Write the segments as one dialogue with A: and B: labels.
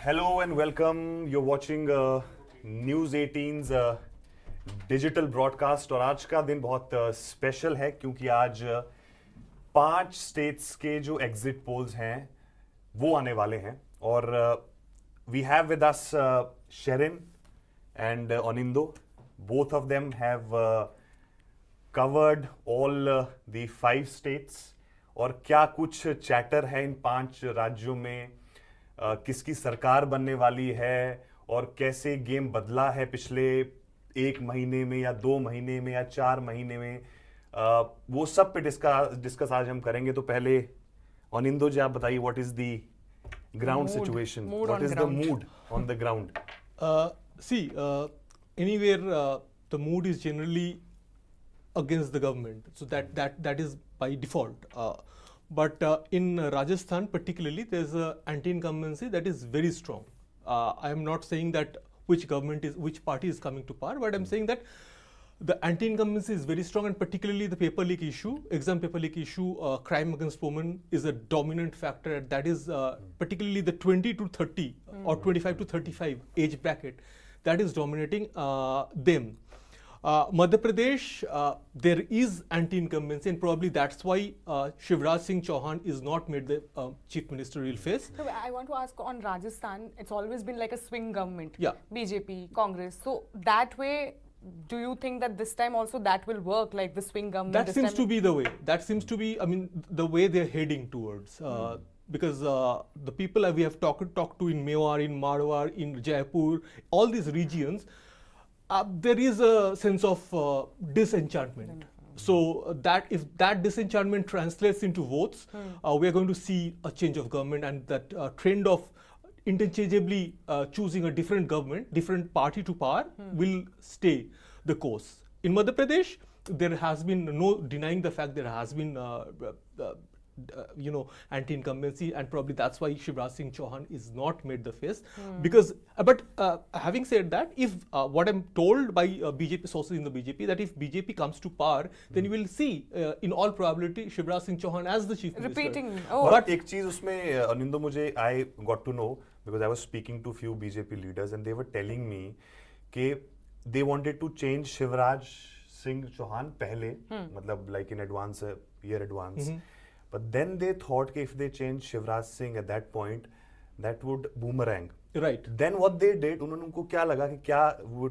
A: Hello and welcome. You're watching News 18's digital broadcast और आज का दिन बहुत स्पेशल है क्योंकि आज 5 स्टेट्स के जो एग्जिट पोल्स हैं वो आने वाले हैं और we have with us Sherin and Anindo. Both of them have covered all the 5 states और क्या कुछ चैटर है इन 5 राज्यों में, किसकी सरकार बनने वाली है और कैसे गेम बदला है पिछले 1 महीने में या 2 महीने में या 4 महीने में, वो सब पे डिस्कस आज हम करेंगे. तो पहले अनिंदो जी आप बताइए, what is the ground situation, what is the mood on the ground?
B: Anywhere the mood is generally against the government, so that is by default. But in Rajasthan particularly, there's a anti-incumbency that is very strong. I am not saying that which party is coming to power, but I'm saying that the anti-incumbency is very strong, and particularly the paper leak issue, exam paper leak issue, crime against women is a dominant factor. That is particularly the 20 to 30 or 25 to 35 age bracket that is dominating them. Madhya Pradesh, there is anti-incumbency, and probably that's why Shivraj Singh Chauhan is not made the chief minister will face.
C: So I want to ask on Rajasthan, it's always been like a swing government.
B: Yeah.
C: BJP, Congress. So that way, do you think that this time also that will work, like the swing government?
B: That seems to be the way. That seems to be, I mean, the way they're heading towards. Because the people we have talked to in Mewar, in Marwar, in Jaipur, all these regions, there is a sense of disenchantment. So that if that disenchantment translates into votes, we are going to see a change of government, and that trend of interchangeably choosing a different government, different party to power will stay the course. In Madhya Pradesh, there has been no denying the fact there has been anti-incumbency, and probably that's why Shivraj Singh Chauhan is not made the face. Because, but having said that, if what I'm told by BJP sources in the BJP, that if BJP comes to power, then you will see, in all probability, Shivraj Singh Chauhan as the chief minister.
C: Repeating.
A: But एक चीज उसमें अनिंदो मुझे I got to know because I was speaking to few BJP leaders and they were telling me कि they wanted to change Shivraj Singh Chauhan पहले, मतलब like in advance, year advance. But then they thought if they change Shivraj Singh at that point, that would boomerang.
B: Right.
A: Then what they did, उनको क्या लगा कि क्या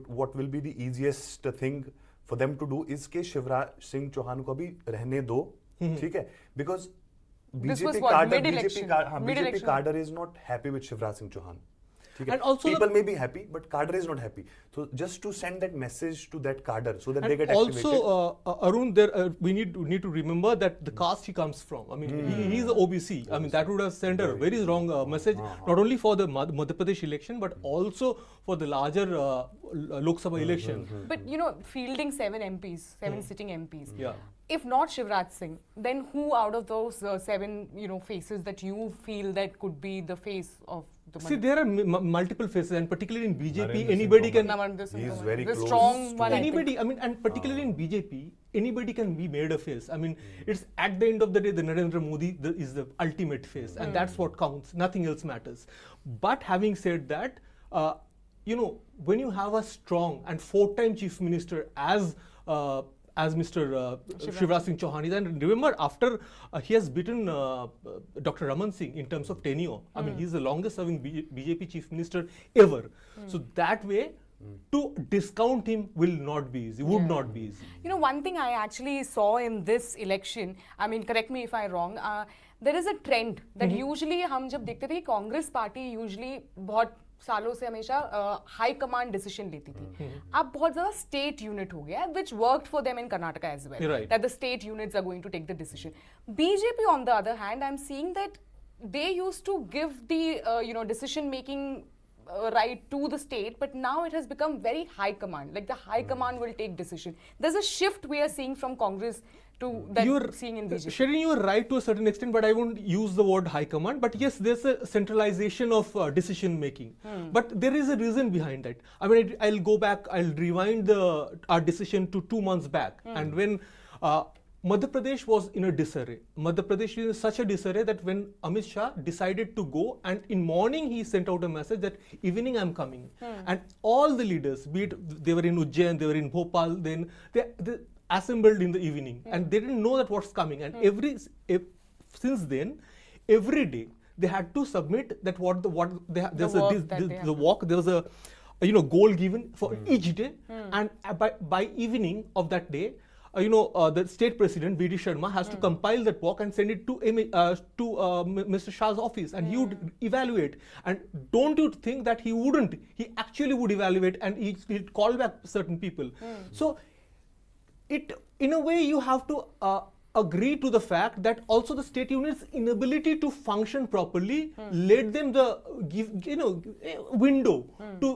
A: what will be the easiest thing for them to do is कि शिवराज सिंह चौहान को अभी रहने दो, ठीक है? Because BJP cadre is not happy with Shivraj Singh Chauhan.
B: And also
A: people may be happy, but cadre is not happy. So just to send that message to that cadre so that they get activated.
B: Also, Arun, there we need to remember that the caste he comes from. I mean, he is a OBC. I mean, that would have sent a very wrong message, not only for the Madhya Pradesh election, but also for the larger Lok Sabha election.
C: But fielding 7 MPs, 7 sitting MPs.
B: Yeah.
C: If not Shivraj Singh, then who out of those 7 faces that you feel that could be the face of the
B: See, there are multiple faces, and particularly in BJP, anybody can.
A: He is very
C: the
A: close
C: strong
A: to
C: one.
B: Anybody, I mean, and particularly in BJP, anybody can be made a face. I mean, it's at the end of the day, the Narendra Modi is the ultimate face, and that's what counts. Nothing else matters. But having said that, when you have a strong and 4-time chief minister as Mr. Shivraj Singh Chauhan is, and remember after he has beaten Dr. Raman Singh in terms of tenure. I mean, he's the longest serving BJP chief minister ever. So that way, to discount him will not be easy, would not be easy.
C: One thing I actually saw in this election, I mean, correct me if I'm wrong, there is a trend that usually हम जब देखते थे Congress party usually बहुत सालों से हमेशा high command decision लेती थी. अब बहुत ज्यादा स्टेट यूनिट हो गया, which worked for them in Karnataka as well.
B: Right.
C: That the state units are going to take the decision. BJP, on the other hand, I'm seeing that they used to give the decision making right to the state, but now it has become very high command. Like the high command will take decision. There's a shift we are seeing from Congress to that you're seeing in BJP.
B: Sharon, you are right to a certain extent, but I won't use the word high command. But yes, there's a centralization of decision making. But there is a reason behind that. I mean, I'll go back, I'll rewind our decision to 2 months back, and when Madhya Pradesh was in a disarray. Madhya Pradesh is in such a disarray that when Amit Shah decided to go, and in morning he sent out a message that evening I'm coming, and all the leaders, be it they were in Ujjain, they were in Bhopal, then they assembled in the evening, and they didn't know that what's coming, and since then, every day they had to submit that there's the walk. There was a goal given for each day, and by evening of that day, the state president B.D. Sharma has to compile that walk and send it to Mr. Shah's office, and he would evaluate. And don't you think that he wouldn't? He actually would evaluate, and he'd call back certain people. So, in a way, you have to agree to the fact that also the state unit's inability to function properly led them window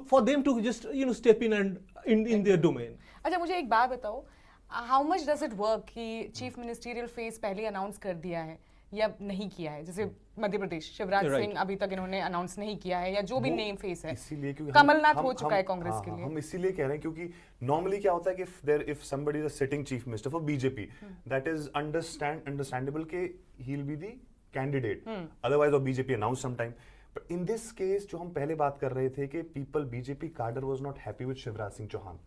B: for them to just step in and in their domain.
C: अच्छा मुझे एक बात बताओ, how much does it work कि chief ministerial face पहले announce कर दिया है या नहीं किया है? जैसे मध्य प्रदेश शिवराज सिंह अभी तक इन्होंने अनाउंस नहीं किया है, या जो भी नेम फेस है,
A: इसीलिए क्योंकि
C: कमलनाथ हो चुका है कांग्रेस के लिए।
A: हम इसीलिए कह रहे हैं क्योंकि नॉर्मली क्या होता है कि if somebody is a sitting chief minister for BJP, that is understandable के he'll be the candidate, otherwise or BJP announced sometime. But in this case जो हम पहले बात कर रहे थे कि BJP cadre was not happy with Shivraj Singh Chauhan,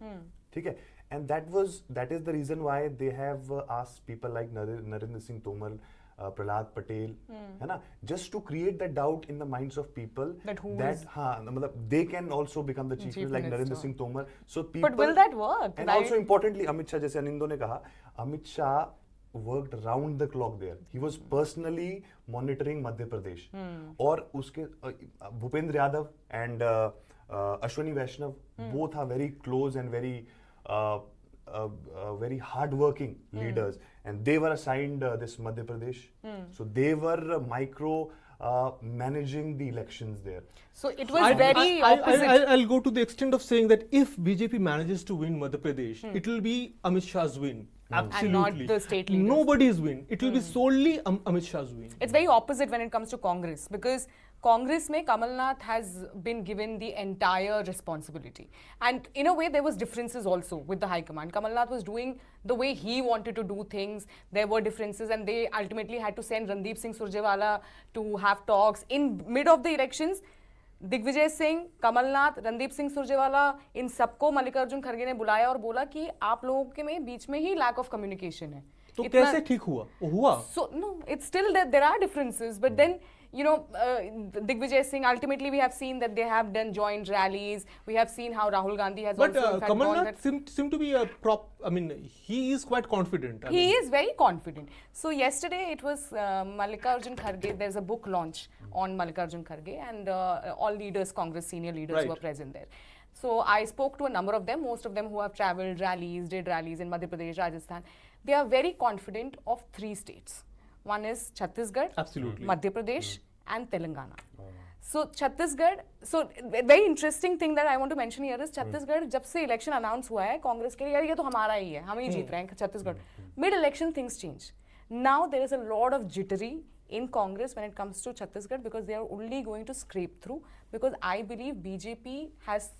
A: ठीक है, and that is the reason why they have asked people like Narendra Singh Tomar, Prahlad Patel, है ना, just to create that doubt in the minds of people that they can also become the chief minister like Narendra Singh Tomar. So people,
C: but will that work?
A: And also importantly, Amit Shah, जैसे अनिंदो ने कहा, Amit Shah worked round the clock there. He was personally monitoring Madhya Pradesh. और उसके Bhupendra Yadav and Ashwini Vaishnav both are very close and very very hard-working leaders, and they were assigned this Madhya Pradesh. So they were managing the elections there.
C: So it was very opposite.
B: I'll go to the extent of saying that if BJP manages to win Madhya Pradesh, it will be Amit Shah's win. Absolutely.
C: And not the state leaders.
B: Nobody's win. It will be solely Amit Shah's win.
C: It's very opposite when it comes to Congress, because Congress mein Kamalnath has been given the entire responsibility, and in a way there was differences also with the High Command. Kamalnath was doing the way he wanted to do things. There were differences, and they ultimately had to send Randeep Singh Surjewala to have talks in mid of the elections. Digvijay Singh, Kamal Nath, Randeep Singh Surjewala, इन सबको मल्लिकार्जुन खड़गे ने बुलाया और बोला कि आप लोगों के में बीच में ही लैक ऑफ कम्युनिकेशन है।
B: तो कैसे ठीक हुआ?
C: So no, it's still that there are differences, but then Digvijay Singh, ultimately we have seen that they have done joint rallies. We have seen how Rahul Gandhi has also in fact
B: Kamalnath seemed to be he is quite confident.
C: He is very confident. So yesterday it was Mallikarjun Kharge. There's a book launch on Mallikarjun Kharge, and all leaders, Congress senior leaders were present there. So I spoke to a number of them, most of them who have travelled did rallies in Madhya Pradesh, Rajasthan. They are very confident of 3 states. One is Chhattisgarh,
B: absolutely,
C: Madhya Pradesh, and Telangana. So Chhattisgarh, so a very interesting thing that I want to mention here is Chhattisgarh, जब से election announce हुआ है, Congress के लिए यार ये तो हमारा ही है, हम ही जीत रहे हैं Chhattisgarh. Mid-election things change. Now there is a lot of jittery in Congress when it comes to Chhattisgarh, because they are only going to scrape through, because I believe BJP has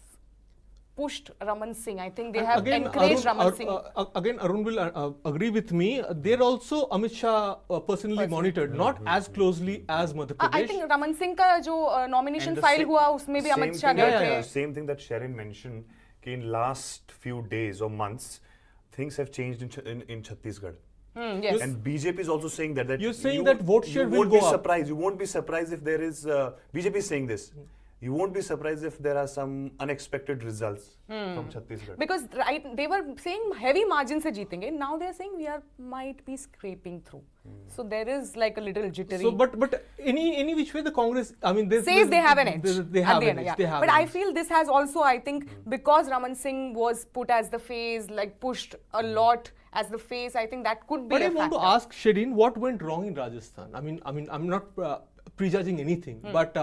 C: pushed Raman Singh. I think they have encouraged Raman Singh.
B: Again, Arun will agree with me. They're also Amit Shah personally monitored, not as closely as Madhya Pradesh.
C: I think Raman Singh का जो nomination file हुआ, उसमें भी Amit Shah गए थे.
A: Same thing that Sharon mentioned, कि in last few days or months, things have changed in Chhattisgarh.
C: Yes.
A: And BJP is also saying that
B: you're saying that vote share will go up.
A: You won't be surprised if there is BJP is saying this. You won't be surprised if there are some unexpected results from Chhattisgarh.
C: Because they were saying heavy margin se jeetenge. Now they are saying we might be scraping through. So there is like a little jittery.
B: So, but any which way the Congress, I mean,
C: says they have an edge.
B: They have an edge.
C: But I feel this has also, I think, because Raman Singh was put as the face, like pushed a lot as the face. I think that could be.
B: But
C: I
B: want to ask Shireen, what went wrong in Rajasthan? I mean, I'm not prejudging anything, but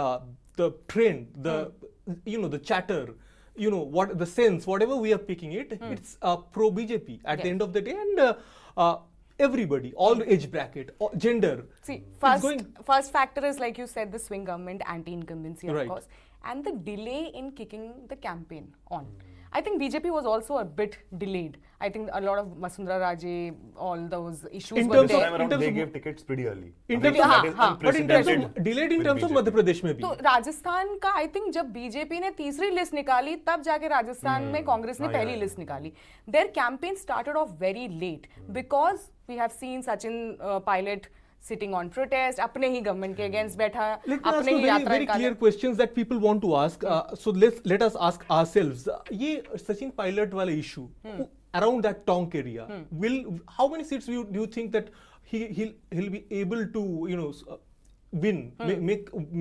B: the trend, the chatter, what the sense, whatever we are picking it, it's pro BJP at the end of the day, and everybody, all age bracket, gender.
C: See, first factor is, like you said, the swing government, anti-incumbency, of course, and the delay in kicking the campaign on. I think BJP was also a bit delayed. I think a lot of Vasundhara Raje, all those issues
B: In
C: were
B: terms
A: This
B: of-
C: there.
A: time around,
B: terms
A: they
B: of-
A: gave tickets pretty early.
B: In
A: I
B: terms
A: mean,
B: of-
A: that is
B: but in terms
A: unprecedented
B: of delayed in
A: with
B: terms of
A: BJP.
B: Madhya Pradesh में भी.
C: तो राजस्थान का I think जब BJP ने तीसरी list निकाली तब जाके राजस्थान में कांग्रेस ने
A: हाँ,
C: पहली
A: yeah,
C: लिस्ट निकाली. Their campaign started off very late because we have seen Sachin Pilot sitting on protest, अपने ही गवर्नमेंट के अगेंस्ट बैठा,
B: Let me ask
C: अपने
B: you
C: ही
B: very,
C: यात्रा
B: very clear questions that people want to ask. So let us ask ourselves. ये Sachin Pilot वाला issue around that Tonk area, how many seats do you think that he'll be able to win,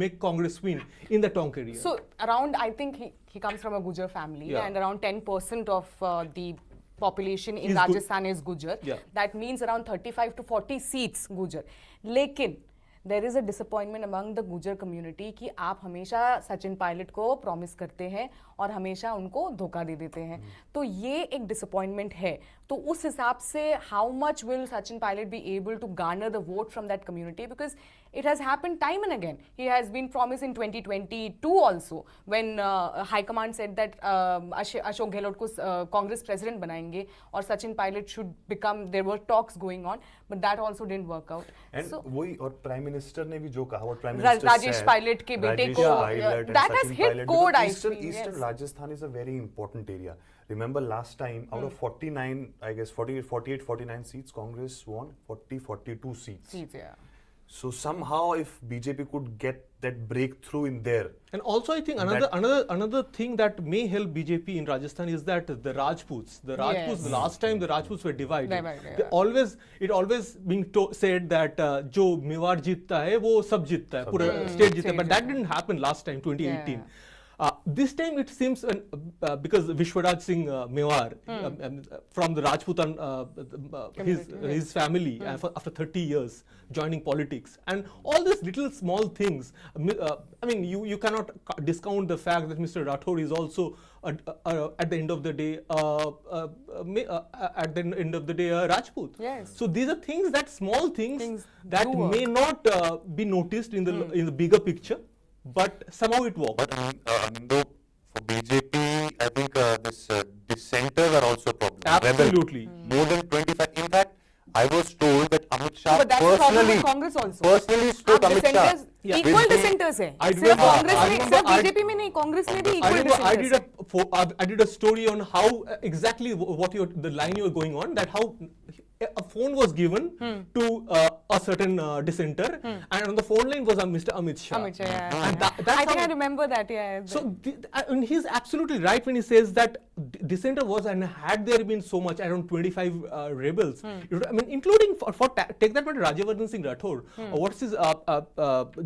B: make Congress win in the Tonk area?
C: So around, I think he comes from a Gujar family,
B: Yeah.
C: and around 10% of the population in
B: Is
C: Rajasthan is Gujar.
B: Yeah.
C: That means around 35 to 40 seats Gujar. Lekin there is a disappointment among the Gujar community कि आप हमेशा सचिन पायलट को promise करते हैं और हमेशा उनको धोखा दे देते हैं. तो ये एक डिसअपॉइंटमेंट है. तो उस हिसाब से how much will Sachin Pilot be able to garner the vote from that community, because it has happened time and again. He has been promised in 2022 also when High Command said that Ashok Gehlot को Congress president बनाएंगे और Sachin Pilot should become. There were talks going on, but that also didn't work out.
A: And
C: So
A: वही और prime minister ने भी जो कहा, what prime minister
C: Rajesh Pilot के बेटे को that has hit chord. I feel
A: Eastern Rajasthan is a very important area. Remember last time out of 49, I guess 48, 49 seats, Congress won 42 seats.
C: yeah.
A: So somehow if BJP could get that breakthrough in there.
B: And also I think another thing that may help BJP in Rajasthan is that the Rajputs,
C: Yes.
B: the last time the Rajputs were divided.
C: Divided,
B: It always being said that जो मेवाड़ जीतता है वो सब जीतता है, पूरा state जीतता है, but that didn't happen last time 2018.
C: Yeah.
B: This time it seems because Vishwaraj Singh Mewar from the Rajputan his family after 30 years joining politics, and all these little small things. I mean, you cannot discount the fact that Mr. Rathore is also at the end of the day Rajput.
C: Yes.
B: So these are things, that small things that
C: do work.
B: may not be noticed in the bigger picture, but somehow it works.
D: But though for BJP, I think this dissenters are also a problem.
B: Absolutely.
D: Rebel. More than 25. In fact, I was told that Amit Shah
C: But that's the problem
D: personally,
C: with Congress also.
D: personally spoke
C: आप
D: Amit Shah.
C: dissenters, equal dissenters है.
B: I
C: सिर्फ
B: remember-
C: Congress
B: I
C: में,
B: remember
C: सिर्फ BJP में नहीं, कांग्रेस में भी
B: I
C: equal
B: remember
C: dissenters.
B: I did a story on how exactly the line you were going on, that how a phone was given to a certain dissenter, and on the phone line was Mr. Amit Shah.
C: Amit Shah, yeah.
B: And that's
C: I think
B: how-
C: I remember that, yeah.
B: So and he's absolutely right when he says that dissenter was, and had there been so much, around 25 rebels, I mean, including take that one Rajavardhan Singh Rathore, what's his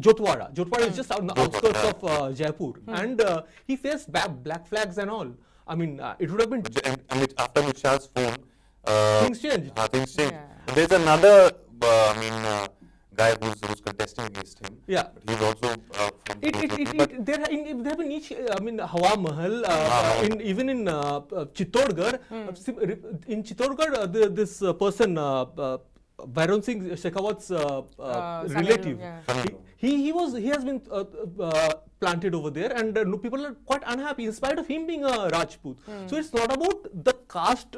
B: Jotwara. Jotwara is just on the outskirts of Jaipur, and he faced black flags and all. I mean, it would have been
D: After Amit Shah's phone,
B: things changed.
D: Things changed.
C: Yeah.
D: There's another, guy who's contesting against him.
B: Yeah.
D: But he's also from BJP. But
B: There have been each, I mean, Hawa Mahal, even in Chittorgarh, in Chittorgarh, this person, Bhairon Singh Shekhawat's relative,
C: yeah.
B: he has been planted over there, and people are quite unhappy in spite of him being a Rajput. So it's not about the caste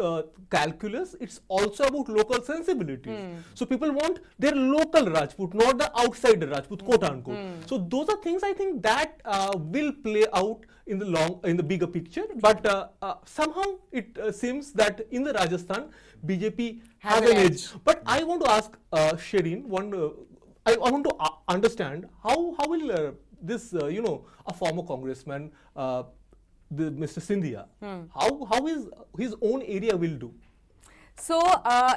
B: calculus, it's also about local sensibilities. So people want their local Rajput, not the outsider Rajput, quote unquote. So those are things I think that will play out in the bigger picture, but somehow it seems that in the Rajasthan BJP has an edge. But I want to ask Shireen I want to understand how will this a former congressman, Mr. Scindia, how his own area will do?
C: So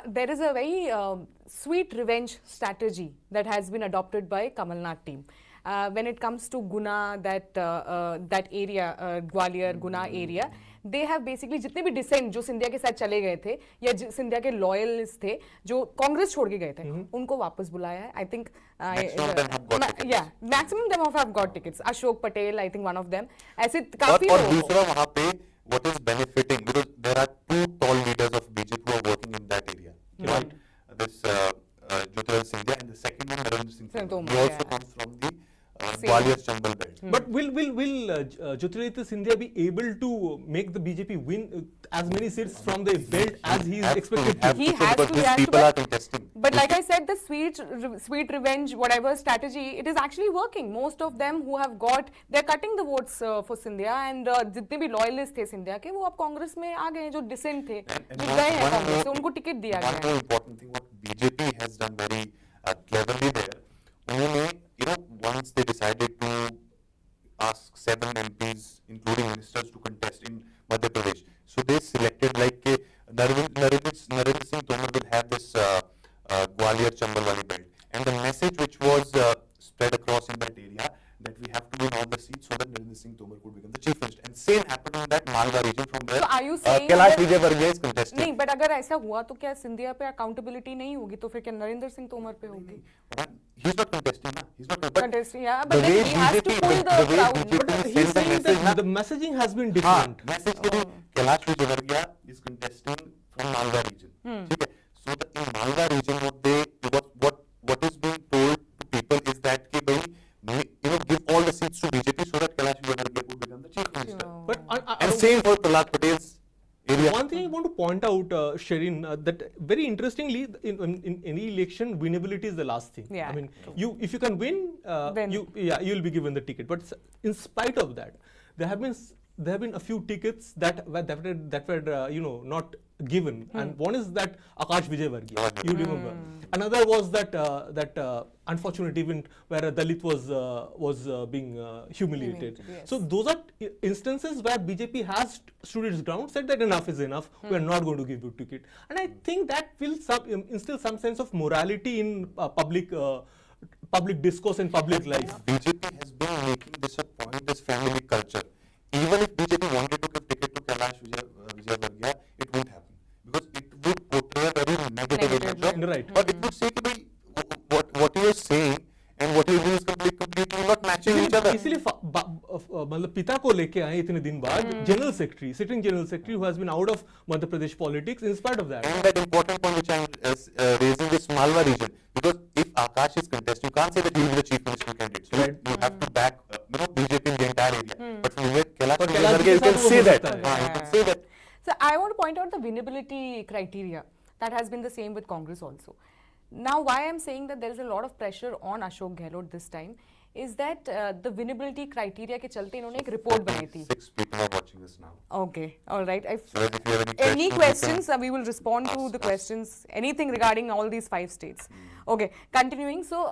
C: there is a very sweet revenge strategy that has been adopted by Kamal Nath team. When it comes to Guna, that area, Gwalior, Guna area, they have basically जितने भी decent जो सिंधिया के साथ चले गए थे या सिंधिया के लॉयलिस्ट थे जो कांग्रेस छोड़ के गए थे उनको वापस बुलाया है. I think maximum them have got tickets. Ashok Patel I think one of them. ऐसे काफी
D: और दूसरा वहाँ पे what is benefiting, because there are two tall leaders of BJP who are working in that area. One, this Jyotiraj Scindia, and the second one, Narendra Singh Tomar. He also comes from the
C: same.
D: Gwalior Chambal belt.
B: But will Jyotiraditya Scindia be able to make the BJP win as many seats from the belt as he is expected to?
C: He has
D: because
C: to,
D: these
C: he has to,
D: people
C: but-
D: are contesting.
C: But like I said, the sweet revenge, whatever strategy, it is actually working. Most of them who have got, they're cutting the votes for Scindia, and जितने भी loyalists थे Scindia के, वो अब कांग्रेस में आ गए हैं, जो dissent थे,
D: And
C: जो गए हैं
D: one
C: कांग्रेस से,
D: more-
C: उनको टिकट दिया
D: One
C: गया
D: more
C: है.
D: important thing, what BJP has done very cleverly there, उन्होंने, once they decided to ask 7 MPs, including ministers, to contest in Madhya Pradesh, so they selected like Narendra Singh Tomar will have this Gwalior Chambal wali belt, and the message which was spread across in that area that we have to win all the seats so that Narendra Singh Tomar could become the chief minister. And same happened in that Malwa region from where
C: So are you saying
D: Kailash
C: that-
D: Vijayvargiya is contesting.
C: नहीं, but अगर ऐसा हुआ तो क्या सिंधिया पे accountability नहीं होगी, तो फिर क्या नरेंद्र सिंह तोमर पे होगी?
D: He's not contesting, na. He's not
C: Contesting, yeah,
D: the
C: but then
D: way
C: he has to
D: BJP
C: pull the
D: way
C: crowd.
D: BJP
B: But he's
D: sends the
B: saying
D: message,
B: that
D: na.
B: the messaging has been
D: हाँ,
B: different.
D: message के लिए Kailash Vijayvargiya is contesting from Malwa region. ठीक है. So in Malwa region, what is being told to people is that कि भाई give all the seats to BJP so that Kailash Vijayvargiya could become the chief minister.
B: But
D: And same for Prahlad Patel's area.
B: one thing I want to point out, Sherin, that very interestingly, in any election, winnability is the last thing.
C: Yeah,
B: I mean, if you can win,
C: Then-
B: you'll be given the ticket. But in spite of that, there have been a few tickets that were not given, and one is that Akash Vijayvargiya. You remember? Another was that unfortunate event where a Dalit was being humiliated.
C: Yes.
B: So those are instances where BJP has stood its ground, said that enough is enough. We are not going to give you ticket, and I think that will instill some sense of morality in public discourse and public life.
D: BJP has been making this a point, this family culture. Even if BJP wanted to give ticket to Kailash Vijayvargiya, it won't happen because it would portray a very negative image.
C: Negative,
B: right.
D: But it would say कि भाई what you are saying and what you are doing is completely not matching each other.
B: इसलिए मतलब पिता को लेके आए इतने दिन बाद sitting general secretary who has been out of Madhya Pradesh politics in spite of that.
D: And that important point which I am raising is Malwa region, because if Akash is contesting, you can't say that he will be the chief minister candidate. So
B: Right.
D: you have to back BJP in the entire area. But from where Kailash
B: But
D: Vijayvargiya, you can
B: Kailash
D: say
B: Vijayvargiya
D: that.
B: हो सकता है.
D: You can say that.
C: So I want to point out the winnability criteria that has been the same with Congress also. Now, why I'm saying that there is a lot of pressure on Ashok Gehlot this time is that the winnability criteria के चलते इन्होंने एक report बनाई थी.
D: 6 people are watching this now.
C: Okay, all right.
D: So if you have
C: Any questions, we will respond to
D: ask
C: the
D: us.
C: questions. Anything regarding all these 5 states. Okay, continuing. So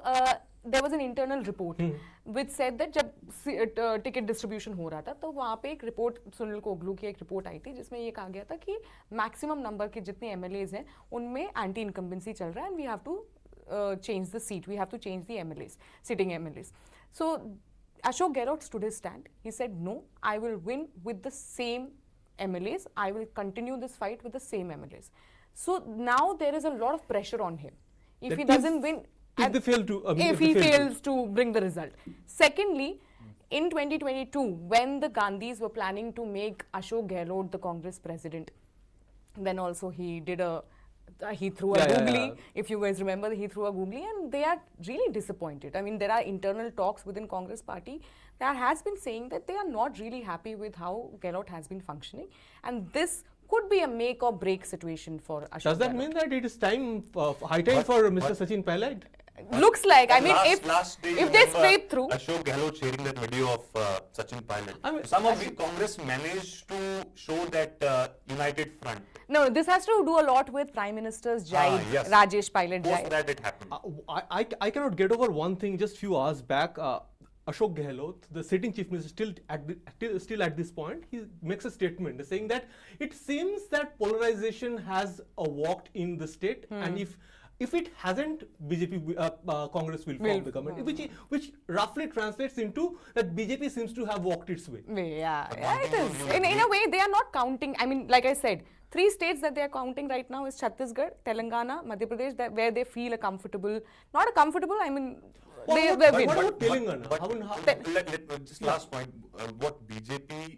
C: there was an internal report which said that जब ticket distribution हो रहा था तो वहाँ पे एक report Sunil कोगलू की एक report आई थी जिसमें ये कहा गया था कि maximum number के जितने MLAs हैं उनमें anti incumbency चल रहा है and we have to change the seat. We have to change the MLAs, sitting MLAs. So Ashok Gehlot stood his stand. He said, no, I will win with the same MLAs. I will continue this fight with the same MLAs. So now there is a lot of pressure on him. If
B: That
C: he
B: means
C: doesn't win,
B: if they fail to,
C: if he fails to bring the result. Secondly, in 2022, when the Gandhis were planning to make Ashok Gehlot the Congress president, then also he did he threw a googly. If you guys remember, he threw a googly, and they are really disappointed. I mean, there are internal talks within Congress party that has been saying that they are not really happy with how Gehlot has been functioning, and this could be a make or break situation for Ashok
B: Does that
C: Gehlot.
B: mean that it is time, high time for Mr. Sachin Pilot?
C: Looks like. I mean,
D: last day
C: if
D: you
C: they
D: remember
C: scrape through.
D: Ashok Gehlot sharing that video of Sachin Pilot.
B: I mean,
A: Some of the Congress managed to show that united front.
C: No, this has to do a lot with Prime Minister's jibe,
A: yes.
C: Rajesh Pilot
D: Post
C: jibe.
D: that it happened.
B: I cannot get over one thing. Just few hours back, Ashok Gehlot, the sitting chief minister, still at this point, he makes a statement saying that it seems that polarization has walked in the state, and if it hasn't, BJP Congress will form the government, which roughly translates into that BJP seems to have walked its way.
C: Yeah, it is. In a way, they are not counting. I mean, like I said, 3 states that they are counting right now is Chhattisgarh, Telangana, Madhya Pradesh, where they feel not a comfortable, I mean, they
B: What
C: win.
B: about Telangana?
D: Just last point, what BJP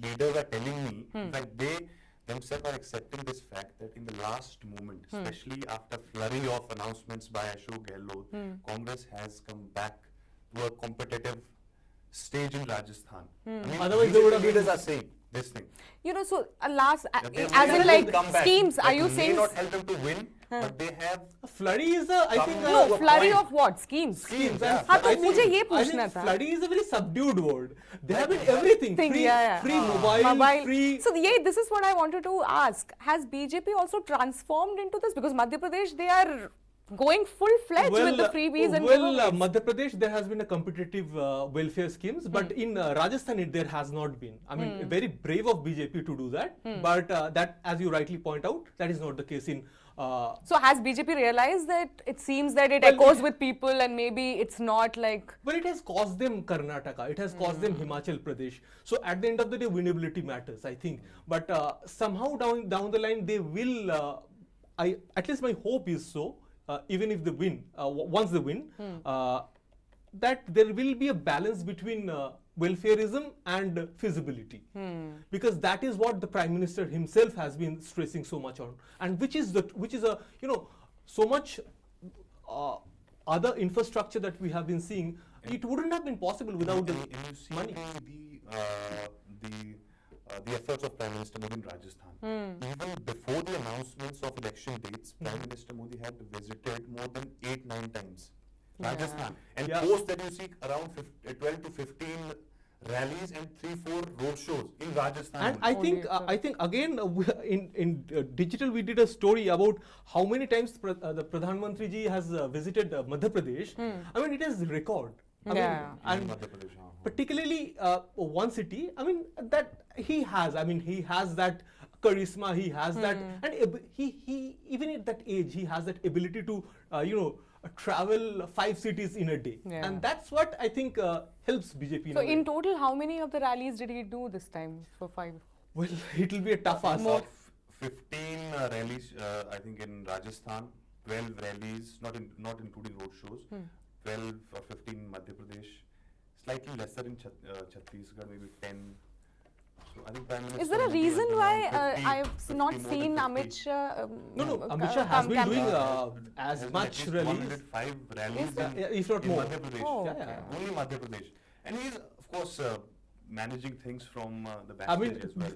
D: leaders are telling me that they themselves are accepting this fact that in the last moment, especially after flurry of announcements by Ashok Gehlot, Congress has come back to a competitive stage in Rajasthan. I mean,
B: Otherwise they would have
D: leaders
B: been-
D: are saying this thing.
C: You know, so last,
D: That they
C: as
D: may
C: in
D: not
C: like
D: come back.
C: schemes, are
D: That
C: you
D: may
C: saying?
D: not help them to win, but they have
B: Flurry is a, I
D: Come
B: think,
D: to
C: No,
D: a
C: flurry
D: point.
C: of what? Schemes.
D: schemes.
B: and
D: Yeah.
C: हाँ, तो
B: I think-
C: मुझे ये
B: I
C: पूछना
B: think
C: था।
B: Flurry is a very subdued word. They have been everything.
C: Thing,
B: free,
C: yeah.
B: free mobile, free.
C: So this is what I wanted to ask. Has BJP also transformed into this? Because Madhya Pradesh, they are going full-fledged with the freebies and giveaways.
B: Madhya Pradesh, there has been a competitive welfare schemes, but in Rajasthan, there has not been. I mean, very brave of BJP to do that, but that, as you rightly point out, that is not the case in.
C: So has BJP realized that it seems that it
B: Well,
C: echoes with people and maybe it's not like...
B: Well, it has cost them Karnataka, it has cost them Himachal Pradesh. So at the end of the day, winnability matters, I think. But somehow down the line, they will. At least my hope is so. Even if they win, once they win, that there will be a balance between welfareism and feasibility, because that is what the Prime Minister himself has been stressing so much on, and which is a so much other infrastructure that we have been seeing. It wouldn't have been possible without the
D: And you see
B: money.
D: the efforts of Prime Minister Modi in Rajasthan. Even before the announcements of election dates, Prime Minister Modi had visited more than 8-9 times Rajasthan. And
B: Yeah.
D: post that you see around 12 to 15 rallies and 3-4 road shows in Rajasthan.
B: And I think again in digital we did a story about how many times the Pradhan Mantri ji has visited Madhya Pradesh. I mean, it is record. I mean,
C: Yeah.
B: and
D: Madhya Pradesh,
B: particularly one city. I mean that he has. I mean, he has that charisma. He has that, and he even at that age he has that ability to travel 5 cities in a day,
C: Yeah.
B: and that's what I think helps BJP.
C: So
B: a way.
C: in total, how many of the rallies did he do this time for 5?
B: Well, it will be a tough ask.
D: 15 rallies, I think in Rajasthan, 12 rallies, not including road shows, 12 or 15 in Madhya Pradesh, slightly lesser in Chhattisgarh, maybe 10. So I think Prime Minister
C: Is there a
D: Modi has
C: reason
D: done
C: why
D: around 50,
C: I've
D: 50,
C: not
D: more than
C: seen
D: 50.
C: Amit Shah?
B: No, Amit Shah has been doing as
D: Has
B: much
D: at least
B: rallies.
D: 105 rallies
B: Yeah, if not
D: in
B: more.
D: Madhya Pradesh.
C: Oh,
B: Yeah,
C: okay.
B: yeah.
D: Only Madhya Pradesh. And he is, of course, managing things from the backstage as well.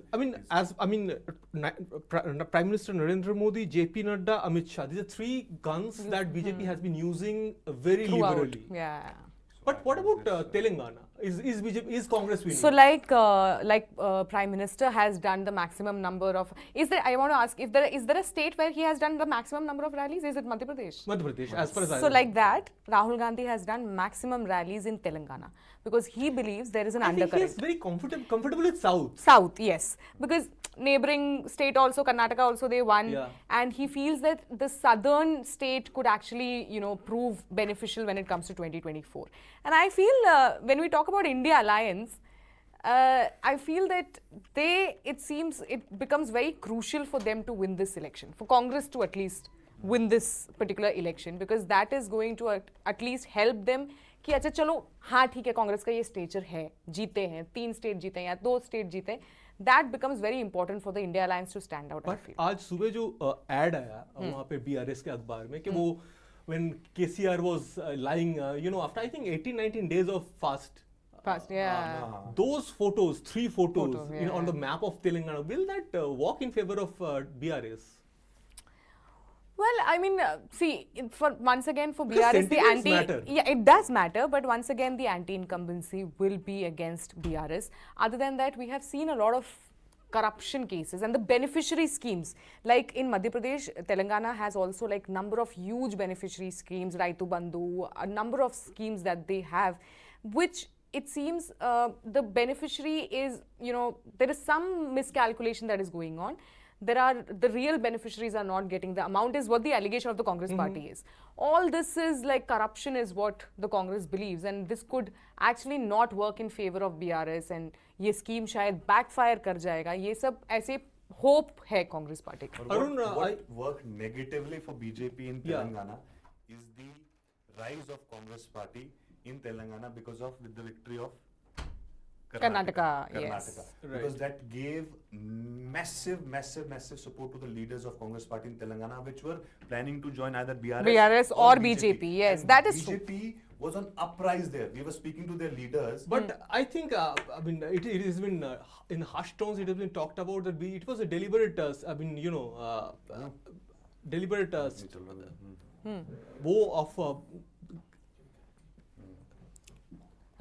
B: Prime Minister Narendra Modi, JP Nadda, Amit Shah. These are 3 guns that BJP has been using very
C: Throughout.
B: liberally.
C: Yeah.
B: But what about Telangana? Is Congress winning?
C: So like Prime Minister has done the maximum number of, I want to ask, is there a state where he has done the maximum number of rallies? Is it Madhya Pradesh?
B: Madhya Pradesh, as far as I
C: So
B: know.
C: like that, Rahul Gandhi has done maximum rallies in Telangana because he believes there is an
B: I think he
C: undercurrent.
B: is very comfortable with South.
C: South, yes, because neighboring state also, Karnataka also, they won,
B: Yeah.
C: and he feels that the southern state could actually, prove beneficial when it comes to 2024. And I feel when we talk about India Alliance, I feel that it becomes very crucial for them to win this election, for Congress to at least win this particular election, because that is going to at least help them कि अच्छा चलो हाँ ठीक है कांग्रेस का ये stretcher है जीते हैं 3 स्टेट जीते हैं या 2 स्टेट जीते हैं that becomes very important for the India Alliance to stand out. I
B: But
C: feel.
B: आज सुबह जो ad आया वहाँ पे BRS के अखबार में कि वो when KCR was lying, after I think 18-19 days of fast.
C: Fast, yeah.
B: Those photos, 3 photos,
C: Photos, yeah.
B: on the map of Telangana, will that walk in favor of BRS?
C: Well, I mean, see, once again for
B: Because
C: BRS, the
B: sentiments matter.
C: yeah, it does matter, but once again, the anti-incumbency will be against BRS. Other than that, we have seen a lot of corruption cases and the beneficiary schemes. Like in Madhya Pradesh, Telangana has also like number of huge beneficiary schemes, Raitu Bandhu, a number of schemes that they have, which it seems the beneficiary is, there is some miscalculation that is going on. The real beneficiaries are not getting the amount is what the allegation of the Congress party is. All this is like corruption is what the Congress believes, and this could actually not work in favor of BRS, and ये scheme शायद backfire कर जाएगा. ये सब ऐसे hope है Congress party का.
B: Arun,
D: what worked negatively for BJP in
B: Yeah.
D: Telangana is the rise of Congress party in Telangana because of the victory of
C: Karnataka, yes.
D: Because that gave massive support to the leaders of Congress party in Telangana, which were planning to join either BRS
C: or BJP, yes,
D: And
C: that is true.
D: BJP
A: was on uprise there. We were speaking to their leaders.
B: But I think, I mean, it has been, in hushed tones, it has been talked about that it was a deliberate, deliberate woe of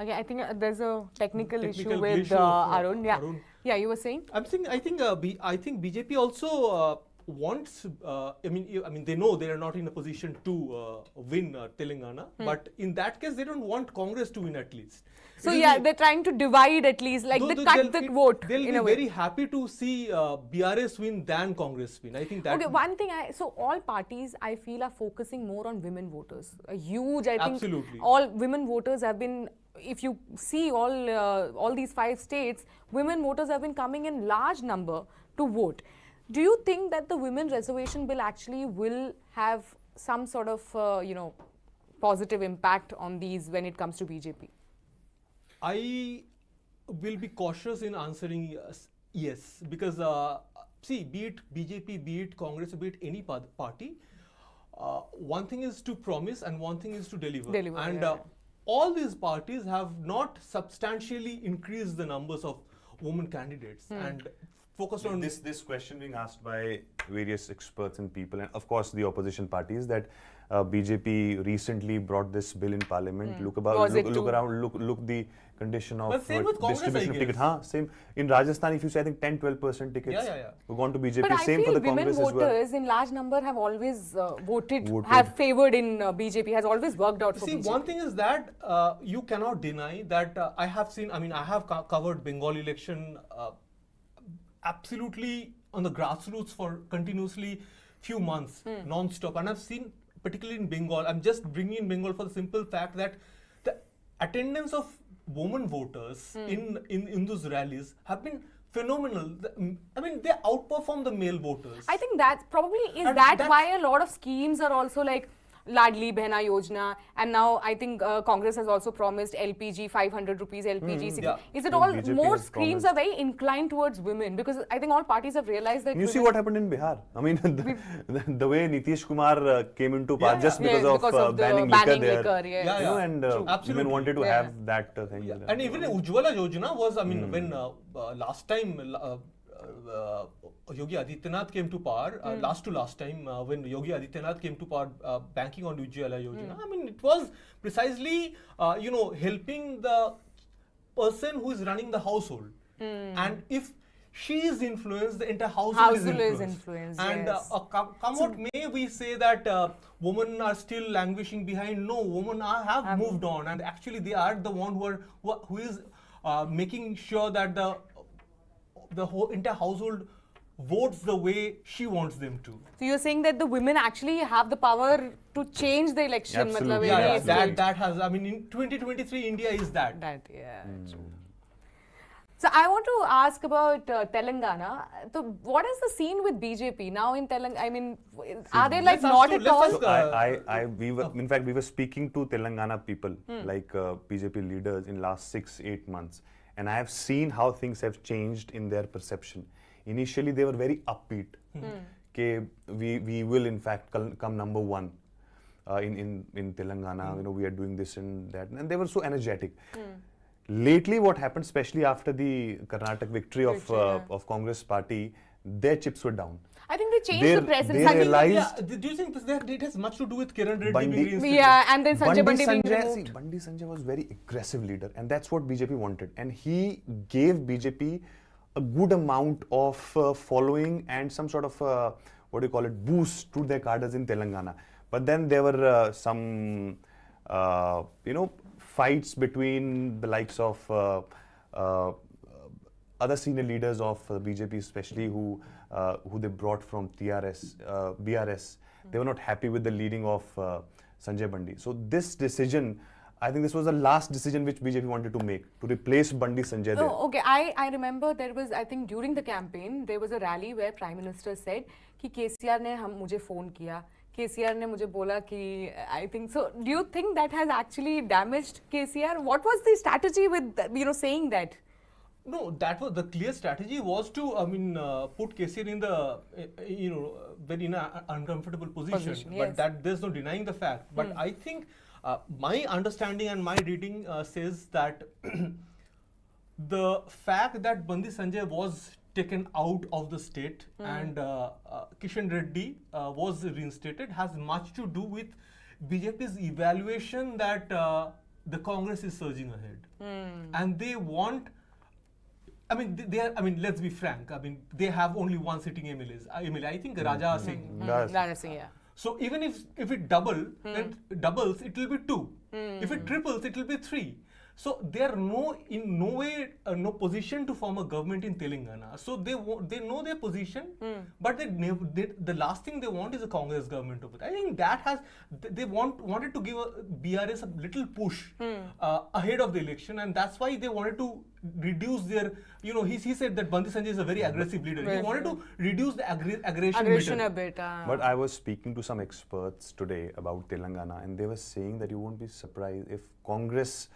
C: Okay, I think there's a technical issue with
B: issue of,
C: Arun. Yeah.
B: Arun.
C: Yeah, you were saying?
B: I think BJP also wants. I mean, they know they are not in a position to win Telangana, but in that case, they don't want Congress to win at least.
C: So yeah, they're trying to divide at least, like they cut the vote.
B: They'll
C: in
B: be
C: a way.
B: very happy to see BRS win than Congress win. I think that.
C: Okay, one thing so all parties I feel are focusing more on women voters. A huge, I think,
B: Absolutely.
C: all women voters have been. If you see all these 5 states, women voters have been coming in large number to vote. Do you think that the women reservation bill actually will have some sort of positive impact on these when it comes to BJP?
B: I will be cautious in answering yes, because see, be it BJP, be it Congress, be it any party, one thing is to promise and one thing is to deliver. And all these parties have not substantially increased the numbers of women candidates and focused on
A: this question being asked by various experts and people, and of course the opposition parties, that BJP recently brought this bill in parliament. Look around, look the condition of distribution of tickets. Same in Rajasthan. If you say, I think 10-12% tickets have gone to BJP.
C: But
A: Same
C: I feel
A: for the Congress
C: women
A: as well.
C: voters in large number have always voted, have favoured in BJP, has always worked out for BJP.
B: See, one thing is that you cannot deny that I have seen, I mean, I have covered Bengal election absolutely on the grassroots for continuously few months, non-stop. And I've seen, particularly in Bengal, I'm just bringing in Bengal for the simple fact that the attendance of women voters in those rallies have been phenomenal. I mean, they outperform the male voters.
C: I think that's probably
B: And
C: that's why a lot of schemes are also like Ladli Behna Yojana, and now I think Congress has also promised LPG, 500 rupees LPG.
B: Yeah.
C: Is it all
A: BJP
C: more
A: has
C: schemes
A: promised.
C: are very inclined towards women, because I think all parties have realized that
A: You see what happened in Bihar. I mean, the way Nitish Kumar came into power just because of banning liquor there.
C: Yes.
A: You know, and women wanted to have that thing.
B: Yeah. And even Ujjwala Yojana was, I mean, when last time Yogi Adityanath came to power, last time when Yogi Adityanath came to power, banking on Ujjwala Yojana, I mean, it was precisely, helping the person who is running the household. And if she is influenced, the entire household is influenced. And come what may, we say that women are still languishing behind. No, women have moved on, and actually they are the one who is making sure that the whole entire household votes the way she wants them to.
C: So you're saying that the women actually have the power to change the election?
A: Absolutely.
B: That has, I mean, in 2023 India is that.
C: True. So I want to ask about Telangana. So what is the scene with BJP now in Telangana? I mean, are they like not at all?
A: So we were speaking to Telangana people, like BJP leaders, in last 6-8 months, and I have seen how things have changed in their perception. Initially, they were very upbeat. We will in fact come number 1 in Telangana. You know, we are doing this and that, and they were so energetic. Lately, what happened, especially after the Karnataka victory of Congress party, their chips were down.
C: I think they changed the presence.
A: They realized.
B: Do you think it has much to do with Kiran Reddy
A: Bandi,
B: being reinstated?
C: Yeah, and then Sanjay Bandi being
A: Sanjay,
C: removed.
A: Bandi Sanjay was very aggressive leader, and that's what BJP wanted. And he gave BJP a good amount of following and some sort of boost to their cadres in Telangana. But then there were some fights between the likes of other senior leaders of BJP, especially who they brought from BRS. They were not happy with the leading of Sanjay Bandi. So this decision, I think this was the last decision which BJP wanted to make, to replace Bandi Sanjay there.
C: Oh, okay. I remember there was, I think during the campaign, there was a rally where Prime Minister said कि KCR ने मुझे phone किया, KCR ने मुझे बोला कि, I think so. Do you think that has actually damaged KCR? What was the strategy with saying that?
B: No, that was the clear strategy was to, put KCR in the, very in an uncomfortable position.
C: Yes.
B: But that there's no denying the fact. But I think My understanding and my reading says that the fact that Bandi Sanjay was taken out of the state and Kishan Reddy was reinstated has much to do with BJP's evaluation that the Congress is surging ahead, and they want. I mean, they are. I mean, let's be frank. I mean, they have only one sitting MLA. I think Raja Singh.
C: Raja Singh, yeah.
B: So even if it doubles, it will be 2. If it triples, it will be 3. So they are in no way no position to form a government in Telangana. So they know their position, but the last thing they want is a Congress government over there. I think that they wanted to give BRS a little push ahead of the election, and that's why they wanted to reduce their. He said that Bandi Sanjay is a very aggressive leader. He wanted to reduce the aggression
C: a bit.
A: But I was speaking to some experts today about Telangana, and they were saying that you won't be surprised if Congress,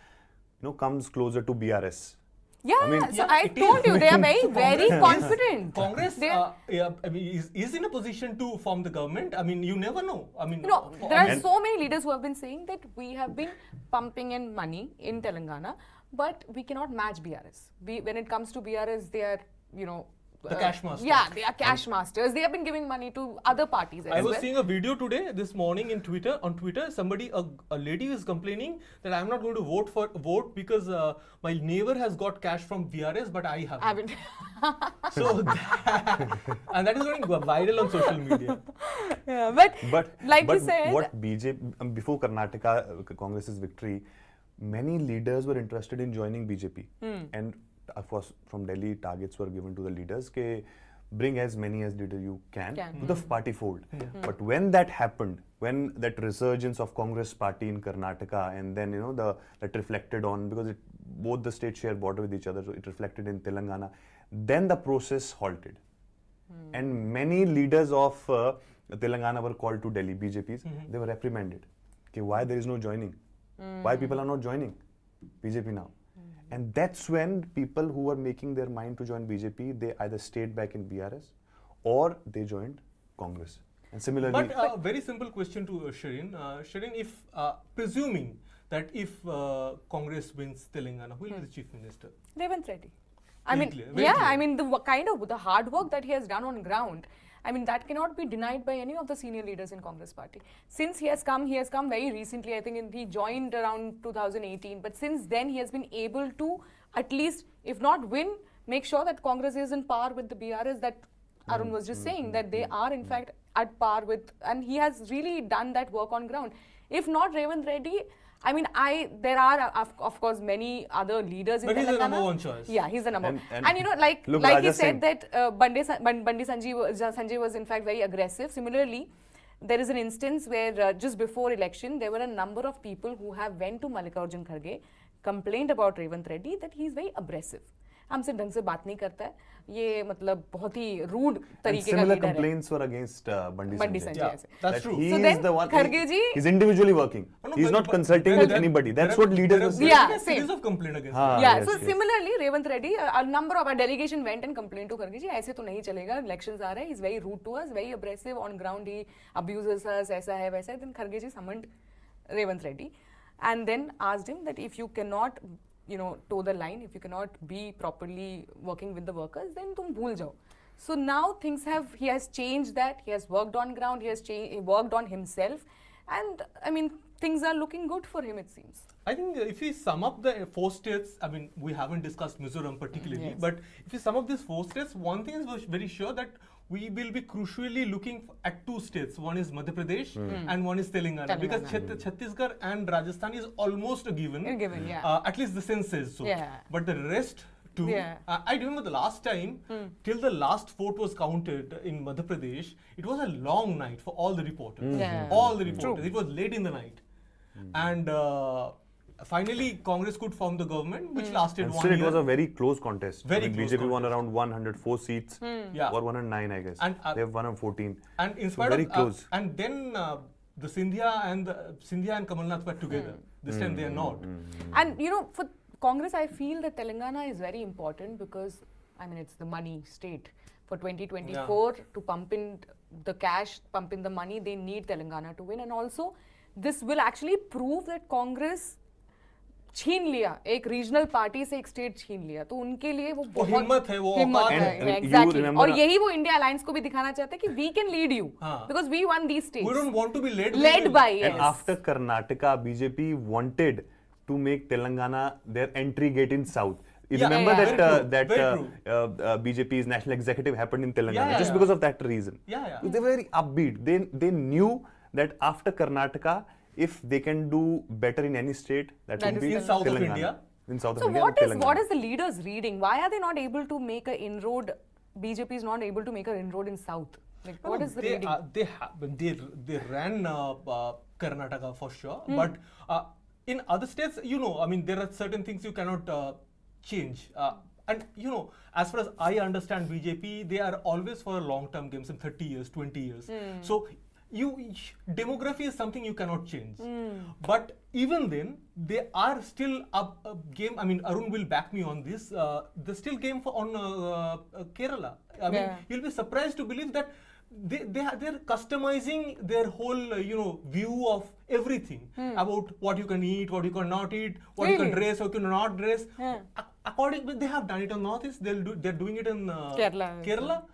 A: comes closer to BRS.
C: Yeah,
A: I mean,
C: I told you, they are very confident.
B: Congress is in a position to form the government. I mean, you never know. I mean,
C: there are so many leaders who have been saying that we have been pumping in money in Telangana, but we cannot match BRS. When it comes to BRS, they are,
B: the cash masters.
C: Yeah, they are cash masters. They have been giving money to other parties as well.
B: I was seeing a video today, this morning on Twitter, somebody, a lady is complaining that I'm not going to vote because my neighbor has got cash from VRS, but I haven't. So, and that is going viral on social media.
C: Yeah, but like you said,
A: what BJP, before Karnataka Congress's victory, many leaders were interested in joining BJP. And of course, from Delhi, targets were given to the leaders, bring as many as leaders you can to the party fold. But when that happened, when that resurgence of Congress party in Karnataka, and then that reflected on, because both the states share border with each other, so it reflected in Telangana, then the process halted. And many leaders of Telangana were called to Delhi, BJPs. They were reprimanded. Why there is no joining? Why people are not joining BJP now? And that's when people who were making their mind to join BJP, they either stayed back in BRS or they joined Congress. And similarly...
B: But a very simple question to Shirin. Shirin, if presuming that if Congress wins Telangana, who will be the Chief Minister?
C: Revant Reddy. I mean, the hard work that he has done on ground, I mean, that cannot be denied by any of the senior leaders in Congress party. Since he has come very recently. I think he joined around 2018. But since then, he has been able to at least, if not win, make sure that Congress is in par with the BRS that Arun was just saying, that they are in fact at par with, and he has really done that work on ground. If not Revant Reddy, I mean, there are of course many other leaders in Telangana. But he's the number one choice. Yeah, he's the number one. And like he said that Bandi Sanjay was in fact very aggressive. Similarly, there is an instance where just before election, there were a number of people who have went to Mallikarjun Kharge, complained about Revant Reddy that he is very abrasive. हमसे ढंग से बात नहीं करता है, ये मतलब बहुत ही rude तरीके का लीडर है.
A: Similar complaints were against Bandi Sanjay.
B: Yeah, that's true.
A: He
C: so
A: is the one.
C: Kharge ji,
A: he's individually working. He's not consulting with anybody. That's what leaders.
C: Yeah,
B: a series of complaints against.
C: Yeah. So similarly, Revant Reddy, a number of our delegation went and complained to Kharge ji. ऐसे तो नहीं चलेगा. Elections आ रहे हैं. He's very rude to us, very abrasive on ground. He abuses us. ऐसा है वैसा है. Then Kharge ji summoned Revant Reddy, and then asked him that if you cannot, toe the line, if you cannot be properly working with the workers, then tum bhul jao. So now he has changed that. He has worked on ground. He worked on himself, and I mean things are looking good for him, it seems.
B: I think if we sum up the 4 states, I mean, we haven't discussed Mizoram particularly, but if we sum up these 4 states, one thing is very sure that we will be crucially looking at 2 states. One is Madhya Pradesh and one is Telangana. Because Chhattisgarh and Rajasthan is almost a given. At least the sense says so. Yeah. But the rest too. Yeah. I remember the last time, till the last vote was counted in Madhya Pradesh, it was a long night for all the reporters. All the reporters. True. It was late in the night. And finally, Congress could form the government, which lasted 1 year.
A: It was a very close contest.
B: Very close
A: BJP won around 104 seats, or 109, I guess. And they have won on 14.
B: And in spite of close. And then the Sindhya and Kamal Nath were together. This time they are not.
C: And for Congress, I feel that Telangana is very important because, I mean, it's the money state. For 2024, to pump in the cash, pump in the money, they need Telangana to win. And also, this will actually prove that Congress छीन लिया एक regional party से एक state छीन लिया तो उनके लिए वो बहुत
B: हिम्मत है, वो
C: हिम्मत
B: औकात
C: है
A: है।
C: exactly.
A: You remember-
C: और यही वो इंडिया अलायंस को भी दिखाना चाहते हैं कि we can lead you because we won these states.
B: We don't want to be led
C: by
A: And
C: yes.
A: after Karnataka, BJP wanted to make Telangana their entry gate in South. You
B: Yeah,
A: remember
B: yeah, yeah.
A: that
B: Very true.
A: BJP's national executive happened in Telangana
B: Yeah,
A: just
B: yeah.
A: because of that reason.
B: Yeah, yeah.
A: They were very upbeat. They knew that after Karnataka, if they can do better in any state, that
C: That
A: would
C: is
A: be
C: in South
B: of
A: Telangana.
B: India.
A: In South
C: So
A: of India,
C: what
A: Telangana.
C: is the leaders reading? Why are they not able to make an inroad? BJP is not able to make an inroad in South. Like, what is the reading?
B: They ran Karnataka for sure, but in other states, you know, I mean, there are certain things you cannot change. And you know, as far as I understand BJP, they are always for a long-term games in 30 years, 20 years. So demography is something you cannot change. But even then, they are still up game. I mean, Arun will back me on this. They still game on Kerala. I mean, you'll be surprised to believe that they're customizing their whole view of everything about what you can eat, what you cannot eat, what you can dress, what you cannot dress. According, they have done it in Northeast. They're doing it in Kerala.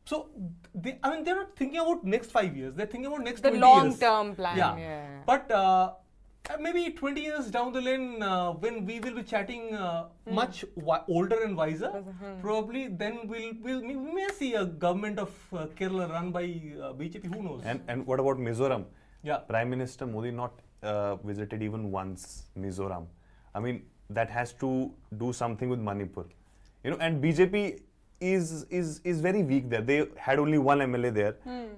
B: So they're not thinking about next 5 years. They're thinking about next
C: The
B: 20
C: long-term
B: years.
C: plan.
B: Yeah. But maybe 20 years down the line, when we will be chatting much older and wiser, probably then we may see a government of Kerala run by BJP. Who knows?
A: And what about Mizoram?
B: Yeah.
A: Prime Minister Modi not visited even once Mizoram. I mean, that has to do something with Manipur. And BJP is very weak there. They had only one MLA there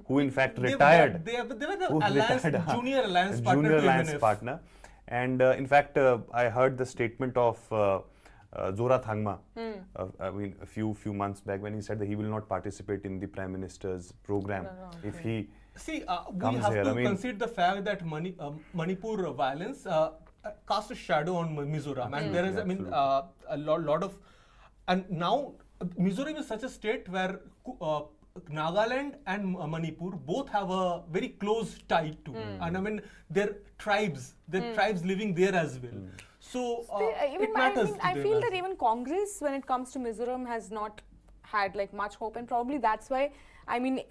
A: who in fact retired.
B: They were the junior alliance partner.
A: Junior
B: to
A: alliance
B: MNF.
A: partner. And in fact, I heard the statement of Zora Thangma a few months back when he said that he will not participate in the Prime Minister's program if he
B: See, we
A: comes
B: have
A: here.
B: to consider the fact that Manipur violence cast a shadow on Mizoram, and there is, a lot of, and now Mizoram is such a state where Nagaland and Manipur both have a very close tie to, and I mean their tribes living there as well. So it matters.
C: I feel that even Congress, when it comes to Mizoram, has not had like much hope, and probably that's why. I mean.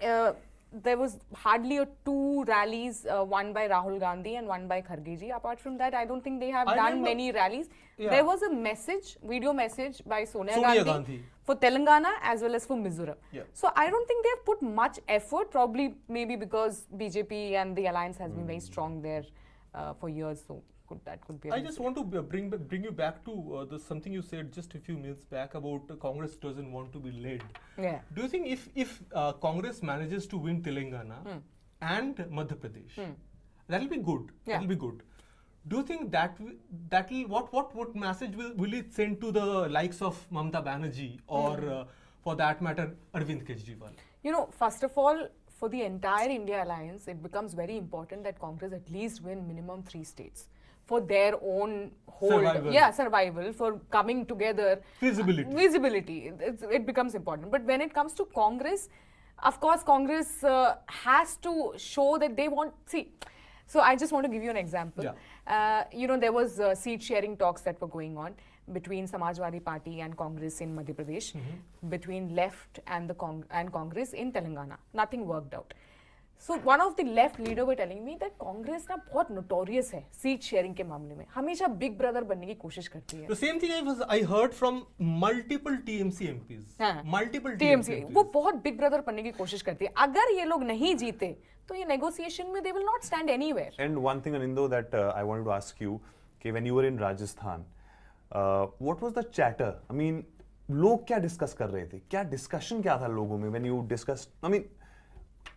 C: There was hardly two rallies, one by Rahul Gandhi and one by Kharge. Apart from that, I don't think they have done many rallies.
B: Yeah.
C: There was a video message by Sonia Gandhi for Telangana as well as for Mizoram.
B: Yeah.
C: So I don't think they have put much effort, probably maybe because BJP and the alliance has been very strong there for years. So that could be.
B: I just want to bring you back to something you said just a few minutes back about Congress doesn't want to be led.
C: Yeah.
B: Do you think if Congress manages to win Telangana and Madhya Pradesh, that'll be good.
C: Yeah.
B: That'll be good. Do you think that'll what message will it send to the likes of Mamata Banerjee or for that matter Arvind Kejriwal?
C: First of all, for the entire India alliance, it becomes very important that Congress at least win minimum 3 states. For their own survival, for coming together. Visibility. It becomes important. But when it comes to Congress, of course, Congress has to show that they want. See, so I just want to give you an example.
B: Yeah.
C: There was seat sharing talks that were going on between Samajwadi Party and Congress in Madhya Pradesh, between left and Congress in Telangana. Nothing worked out. So one of the left leader were telling me that Congress ना बहुत notorious है seat sharing के मामले में, हमेशा big brother बनने की कोशिश करती है.
B: The same thing I heard from multiple TMC MPs. Multiple TMC MPs.
C: वो बहुत big brother बनने की कोशिश करती है. अगर ये लोग नहीं जीते, तो ये negotiation में they will not stand anywhere.
A: And one thing, Anindo, that I wanted to ask you, okay, when you were in Rajasthan, what was the chatter? I mean, लोग क्या discuss कर रहे थे? क्या discussion क्या था लोगों में when you discussed? I mean,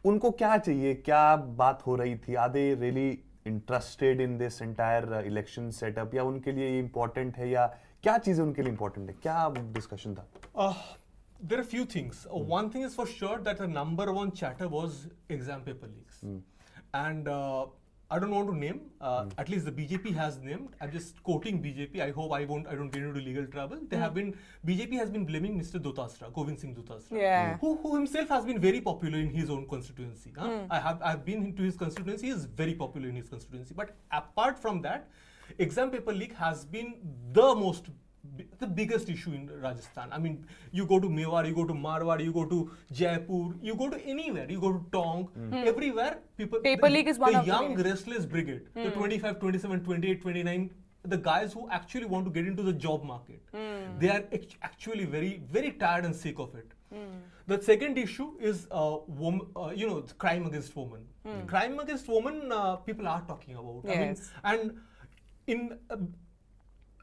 A: उनको क्या चाहिए, क्या बात हो रही थी? Are they really interested in this entire election setup? या उनके लिए ये important है, या क्या चीजें उनके लिए important है? क्या discussion था?
B: There are a few things. One thing is for sure that the number one chatter was exam paper leaks. And I don't want to name. At least the BJP has named. I'm just quoting BJP. I hope I don't get into legal trouble. BJP has been blaming Mr. Dotasra, Govind Singh Dotasra, who himself has been very popular in his own constituency. I've been into his constituency. He is very popular in his constituency. But apart from that, exam paper leak has been the biggest issue in Rajasthan. I mean, you go to Mewar, you go to Marwar, you go to Jaipur, you go to anywhere, you go to Tong, everywhere,
C: Paper leak is one
B: the
C: of the
B: young
C: ways.
B: restless brigade, the 25, 27, 28, 29, the guys who actually want to get into the job market, they are actually very, very tired and sick of it. The second issue is crime against women. Crime against women, people are talking about.
C: Yes.
B: I mean, and in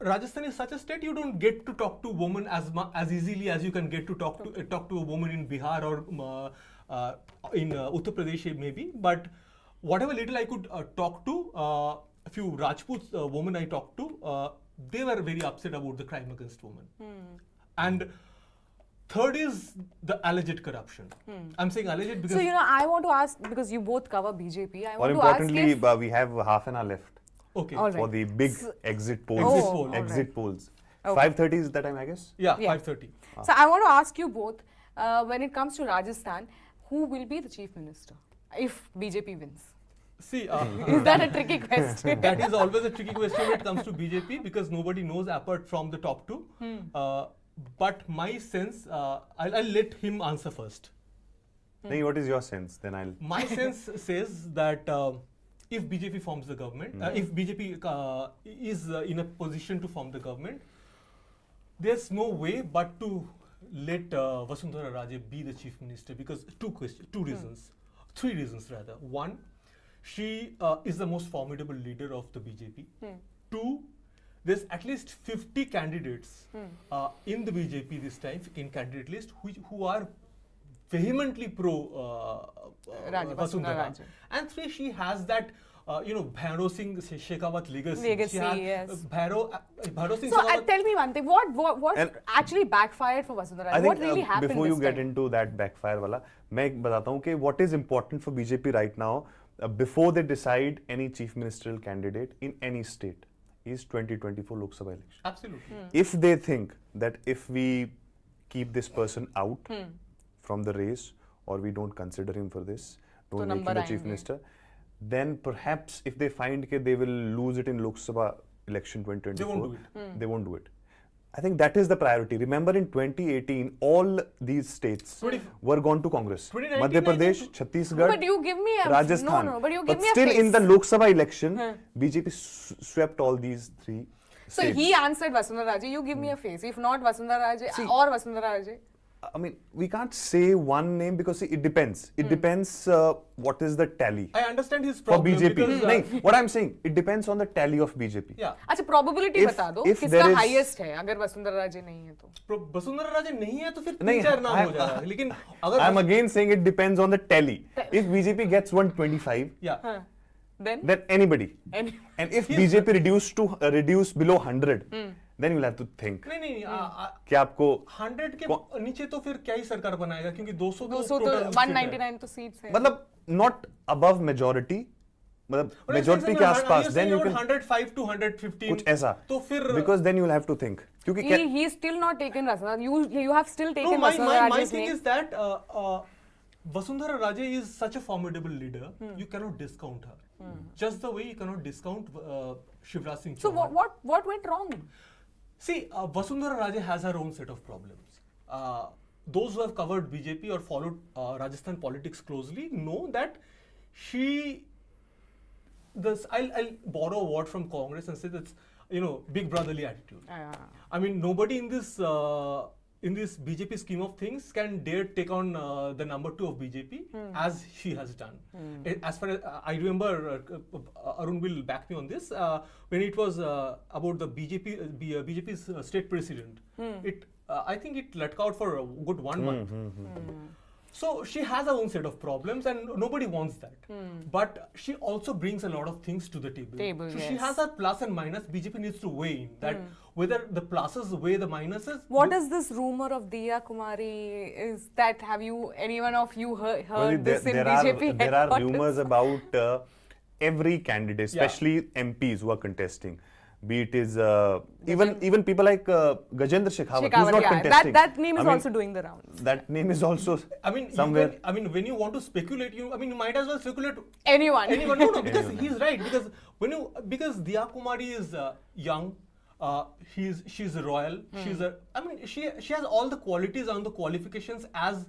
B: Rajasthan is such a state, you don't get to talk to women as easily as you can get to talk to a woman in Bihar or in Uttar Pradesh maybe. But whatever little I could talk to, a few Rajput women I talked to, they were very upset about the crime against women. And third is the alleged corruption. I'm saying alleged because...
C: So, I want to ask, because you both cover BJP, I
A: More
C: want to ask
A: importantly,
C: if...
A: we have half an hour left.
B: Okay.
C: All
A: For
C: right.
A: the big exit polls.
B: Exit poll.
A: Polls.
C: Okay.
A: 5:30 is the time, I guess?
B: Yeah,
C: Yeah.
B: 5:30.
C: So, I want to ask you both, when it comes to Rajasthan, who will be the chief minister if BJP wins?
B: See,
C: Is that a tricky question?
B: that is always a tricky question when it comes to BJP because nobody knows apart from the top two. But my sense, I'll let him answer first.
A: Nahi, what is your sense? Then I'll...
B: My sense says that if BJP forms the government, if BJP is in a position to form the government, there's no way but to let Vasundhara Raje be the chief minister because three reasons rather. One, she is the most formidable leader of the BJP. Two, there's at least 50 candidates in the BJP this time, in candidate list, who are vehemently pro Vasundhara.
C: Raje.
B: And three, she has that Bhairo Singh Shekhawat legacy.
C: Legacy,
B: She has,
C: yes.
B: Bhairo Singh
C: So,
B: Shekhawat.
C: tell me one thing, what
A: And-
C: actually backfired for Vasundhara
A: I
C: Raje?
A: think
C: What really happened
A: before you
C: this
A: get
C: time?
A: into that backfire wala, मैं एक बताता हूँ कि what is important for BJP right now before they decide any chief ministerial candidate in any state is 2024 Lok Sabha election.
B: Absolutely.
A: If they think that if we keep this person out from the race or we don't consider him for this, don't make him
C: number
A: the chief
C: आएंगे.
A: minister, then perhaps if they find that they will lose it in Lok Sabha election 2024,
B: They won't do it.
A: they won't do it. I think that is the priority. Remember in 2018, all these states were gone to Congress.
B: 2019,
A: Madhya Pradesh, Chhattisgarh,
C: But you give me a...
A: Rajasthan.
C: No, but you give me a
A: still
C: face.
A: in the Lok Sabha election, BJP swept all these three
C: So
A: states.
C: he answered Vasundhara Raje, you give me a face. If not Vasundhara Raje or Vasundhara Raje.
A: I mean, we can't say one name because see, it depends. It depends what is the tally
B: I understand his
A: for
B: problem
A: BJP.
B: because
A: Nahin, what I'm saying, it depends on the tally of BJP.
B: yeah,
C: अच्छा probability
A: If-
C: बता दो
A: if
C: किसका
A: there is-
C: highest है अगर वसुंधरा राजे नहीं है तो
B: वसुंधरा राजे नहीं है तो फिर
A: नहीं,
B: 3-4 नाम
A: I-
B: हो जाएगा लेकिन अगर
A: I'm again saying it depends on the tally. If BJP gets 125,
B: yeah,
C: हाँ, then
A: then anybody.
C: and
A: And if BJP reduce below 100, then you'll have to think
B: नहीं
A: कि आपको
B: 100 के नीचे तो फिर क्या ही सरकार बनाएगा क्योंकि 200
C: 200 तो
B: total seat है.
C: 199 तो seats है
A: मतलब not above majority, मतलब
B: But I'm
A: majority
B: saying
A: के आसपास,
B: you're
A: then
B: saying
A: you can
B: about 105 to 115
A: कुछ ऐसा.
B: तो फिर
A: Because then you'll have to think. क्योंकि
C: he's still not taken Vasundhara you have still
B: no,
C: taken
B: my
C: Vasundhara Raje's
B: thing
C: name
B: is that Vasundhara Raje is such a formidable leader you cannot discount her just the way you cannot discount Shivraj Singh
C: so
B: Chauhan.
C: what went wrong
B: See, Vasundhara Raje has her own set of problems. Those who have covered BJP or followed Rajasthan politics closely know that I'll borrow a word from Congress and say that's big brotherly attitude. I mean, nobody in this BJP scheme of things can dare take on the number 2 of BJP as she has done. As far as I remember, Arun will back me on this. When it was about the BJP's state president, I think it let out for a good 1 month. So she has her own set of problems and nobody wants that. But she also brings a lot of things to the table. So she
C: yes.
B: has her plus and minus. BJP needs to weigh in that whether the pluses weigh the minuses.
C: what is this rumor of Diya Kumari is that anyone of you heard
A: well,
C: this in
A: there
C: BJP
A: are
C: headquarters?
A: rumors about every candidate, especially MPs who are contesting. Be it is even people like Gajendra Shekhawat, who's not contesting.
C: That name is also doing the rounds.
A: That name is also
B: I mean,
A: somewhere.
B: when you want to speculate, you might as well speculate
C: Anyone.
B: No, because he's right. Because Diya Kumari is young, she's royal. She has all the qualities and the qualifications as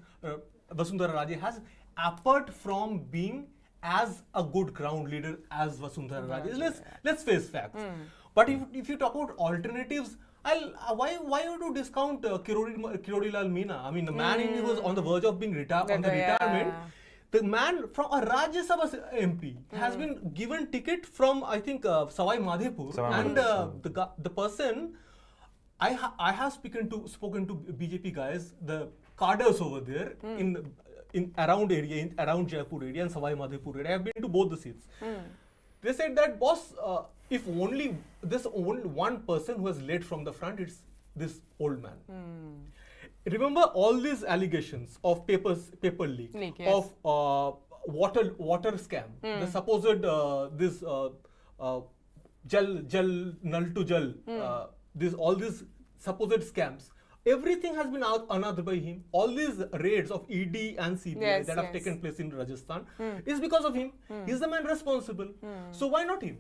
B: Vasundhara Raje has, apart from being as a good ground leader as Vasundhara Raje. Let's face facts. But if you talk about alternatives, why would you discount Kirodilal Meena? I mean, the man he was on the verge of being retirement. The man from a Rajya Sabha MP has been given ticket from, I think, Sawai Madhepur, and the person I have spoken to BJP guys, the cadres over there in around Jaipur area and Sawai Madhepur area. I have been to both the seats. They said that, boss, if only one person who has led from the front, it's this old man. Remember all these allegations of paper leak,
C: yes.
B: of water scam, the supposed gel null to gel, all these supposed scams. Everything has been unearthed by him. All these raids of ED and CBI that have taken place in Rajasthan is because of him. He's the man responsible. So why not him?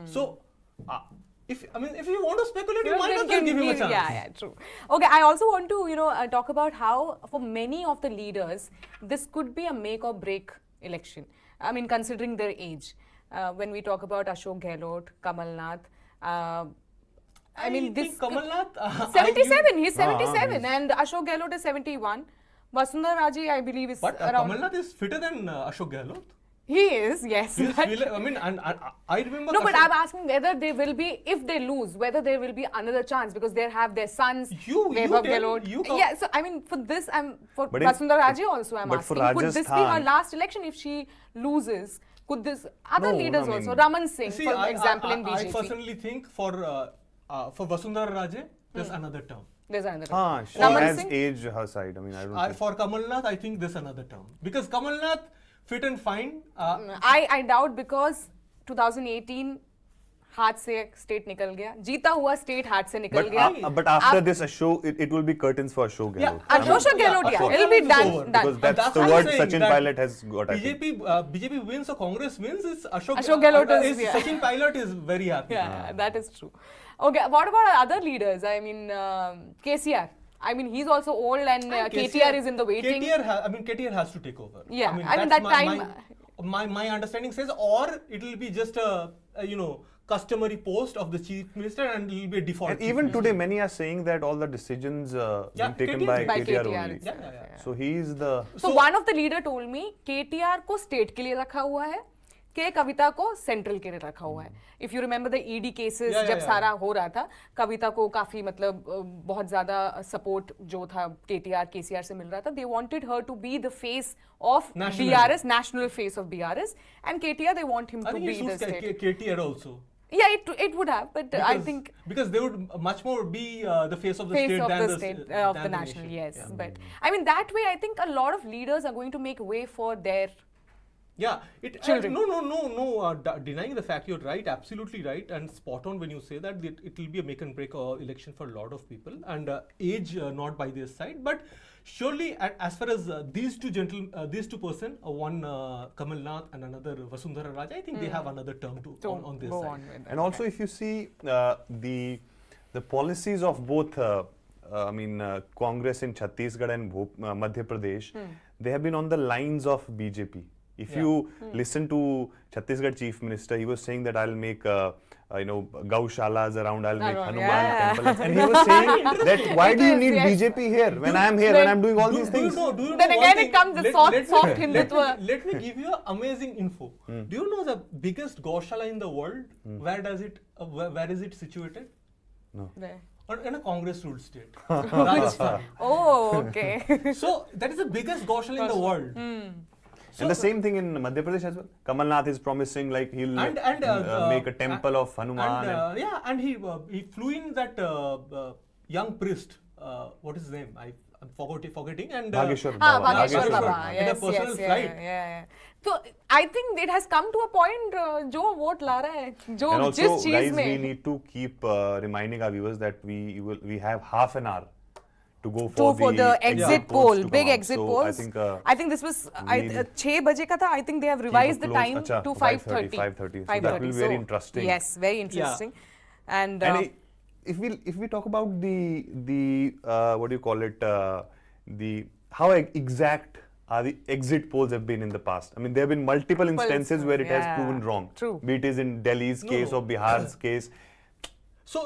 B: So, if you want to speculate, you might as well give him a chance.
C: Yeah, true. Okay, I also want to talk about how for many of the leaders this could be a make or break election. I mean, considering their age. When we talk about Ashok Gehlot, Kamal Nath. I mean, this
B: Kamal Nath,
C: 77. He's 77, and Ashok Gehlot is 71. Vasundhara Raje, I believe, is
B: but
C: around.
B: Kamal Nath is fitter than Ashok Gehlot.
C: He is, yes.
B: I remember.
C: No, but I'm asking whether they will be, if they lose, whether there will be another chance, because they have their sons. Yeah, so I mean, for this, for Vasundhara Raje also, I'm asking, could this be her last election if she loses? Could this other leaders also, Raman Singh, for example, in BJP?
B: I personally think for Vasundhara Raje, there's another term.
C: There's another term.
A: She has age her side. I mean, I don't think.
B: For Kamal Nath, I think there's another term. Because Kamal Nath, fit and fine.
C: I doubt, because 2018 हाथ से state निकल गया, जीता हुआ state हाथ से निकल गया.
A: But after this, it will be curtains for Ashok Gehlot.
C: Ashok Gehlot, it'll be done.
A: Because that's the word Sachin Pilot has got.
B: BJP wins or Congress wins, it's Ashok
C: Gehlot is.
B: Sachin Pilot is very happy.
C: Yeah, that is true. Okay, what about other leaders? I mean, KCR. I mean, he's also old, and KTR is in the waiting.
B: KTR has to take over.
C: Yeah, I mean that time.
B: My understanding says, or it will be just a customary post of the chief minister, and it will be a default.
A: And even today, many are saying that all the decisions been taken by KTR only. So he is the.
C: So one of the leader told me KTR को state के लिए रखा हुआ है, के कविता को central के लिए रखा हुआ है. If you remember the ED cases जब सारा हो रहा था, कविता को काफी मतलब बहुत ज्यादा सपोर्ट जो था केसीआर से मिल रहा था. They wanted her to be the face of BRS, national face of BRS, and KTR they want him to be the state.
B: KTR also.
C: Yeah, it would have, but I think
B: because they would much more be the face of the state than
C: of the national. Yes, but I mean that way, I think a lot of leaders are going to make way for their.
B: Yeah, no, denying the fact, you're right, absolutely right, and spot on when you say that it will be a make and break election for a lot of people, and age not by their side, but surely as far as these two person, one Kamal Nath and another Vasundhara Raje, I think they have another term on their side.
A: And also, if you see the policies of both, Congress in Chhattisgarh and Madhya Pradesh, they have been on the lines of BJP. If you listen to Chhattisgarh Chief Minister, he was saying that I'll make gaushalas around, I'll make Hanuman temples, and he was saying that why do you need BJP here when I am here, when I am doing all these things?
C: Then again it comes the soft Hindutva.
B: Let me give you amazing info. Do you know the biggest gaushala in the world? Where is it situated?
A: No.
C: Where?
B: In a Congress ruled state. Rajasthan.
C: Oh, okay.
B: So that is the biggest gaushala in the world.
A: And the same thing in Madhya Pradesh as well. Kamal Nath is promising like he'll make a temple of Hanuman.
B: And he flew in that young priest. What is his name? I'm forgetting, and
A: Bhageshwar
C: Ah,
A: Baba.
C: Bhageshwar
B: Baba.
C: Baba.
B: In a
C: Yes,
B: personal
C: yes,
B: flight.
C: yeah. So I think it has come to a point जो vote ला रहा है, जो
A: And also,
C: जिस चीज
A: guys, we
C: में
A: need to keep reminding our viewers that we have half an hour to go
C: for the exit
A: polls
C: poll,
A: to come
C: big
A: out.
C: exit
A: So
C: polls. I think this was
A: we'll
C: 6 बजे का था. I think they have revised the time
A: Acha,
C: to
A: 5:30.
C: 5:30.
A: So that will be very interesting.
C: Yes, very interesting. And
A: if we talk about the what do you call it, the how exact are the exit polls have been in the past. I mean, there have been multiple instances where it has
C: yeah.
A: proven wrong.
C: True.
A: Be it is in Delhi's case or Bihar's case.
B: So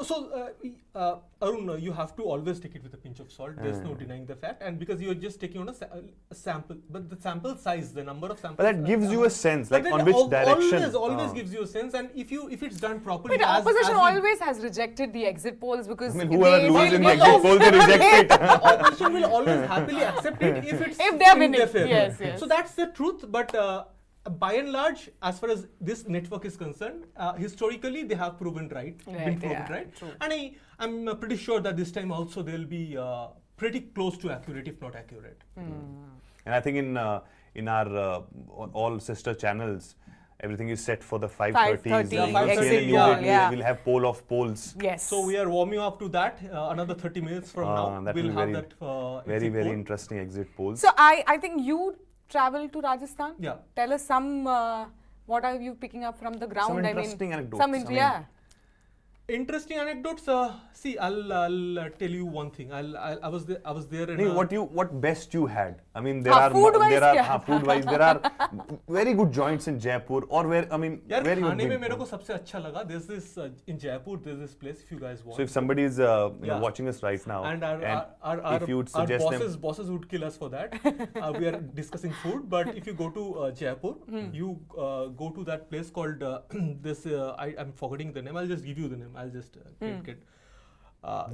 B: Arun, you have to always take it with a pinch of salt. There's no denying the fact, and because you're just taking on a sample, but the sample size, the number of samples.
A: But that gives you a sense, like
B: but
A: on
B: then
A: which direction.
B: Always gives you a sense, and if it's done properly.
C: but
B: as
C: opposition
B: we-
C: always has rejected the exit polls because
A: I mean, whoever
C: they
A: loses in the
C: will
A: exit
C: lose.
A: polls, they reject it.
B: The opposition will always happily accept it if
C: they are winning.
B: in their favor.
C: Yes.
B: So that's the truth. But by and large, as far as this network is concerned, historically they have proven right, been proven right.
C: True.
B: And I'm pretty sure that this time also they'll be pretty close to accurate, if not accurate.
A: And I think in our on all sister channels, everything is set for the 5:30s.
C: 5:30
B: exit
A: CNN
B: poll,
C: yeah.
A: We'll have poll of polls.
C: Yes.
B: So we are warming up to that. Another 30 minutes from now,
A: That
B: we'll
A: will
B: have
A: very,
B: that
A: very
B: exit poll.
A: interesting exit polls.
C: So I think you travel to Rajasthan.
B: Yeah.
C: Tell us some. What are you picking up from the ground?
A: Some
C: I mean,
A: interesting anecdotes.
C: Some
A: I mean,
C: yeah.
B: Interesting anecdotes. See, I'll tell you one thing. I was there. In
A: What best you had? I mean, there
C: हाँ,
A: are
C: food-wise
A: there are
C: क्या?
A: food-wise there are very good joints in Jaipur, or where I mean,
B: यार
A: where you
B: खाने में
A: been?
B: मेरे को सबसे अच्छा लगा. There's this in Jaipur. There's this place. If you guys want.
A: So if somebody is
B: Yeah.
A: watching us right now,
B: and
A: if you would
B: our
A: suggest them,
B: bosses would kill us for that. We are discussing food, but if you go to Jaipur, you go to that place called this. I'm forgetting the name. I'll just give you the name. I'll just get.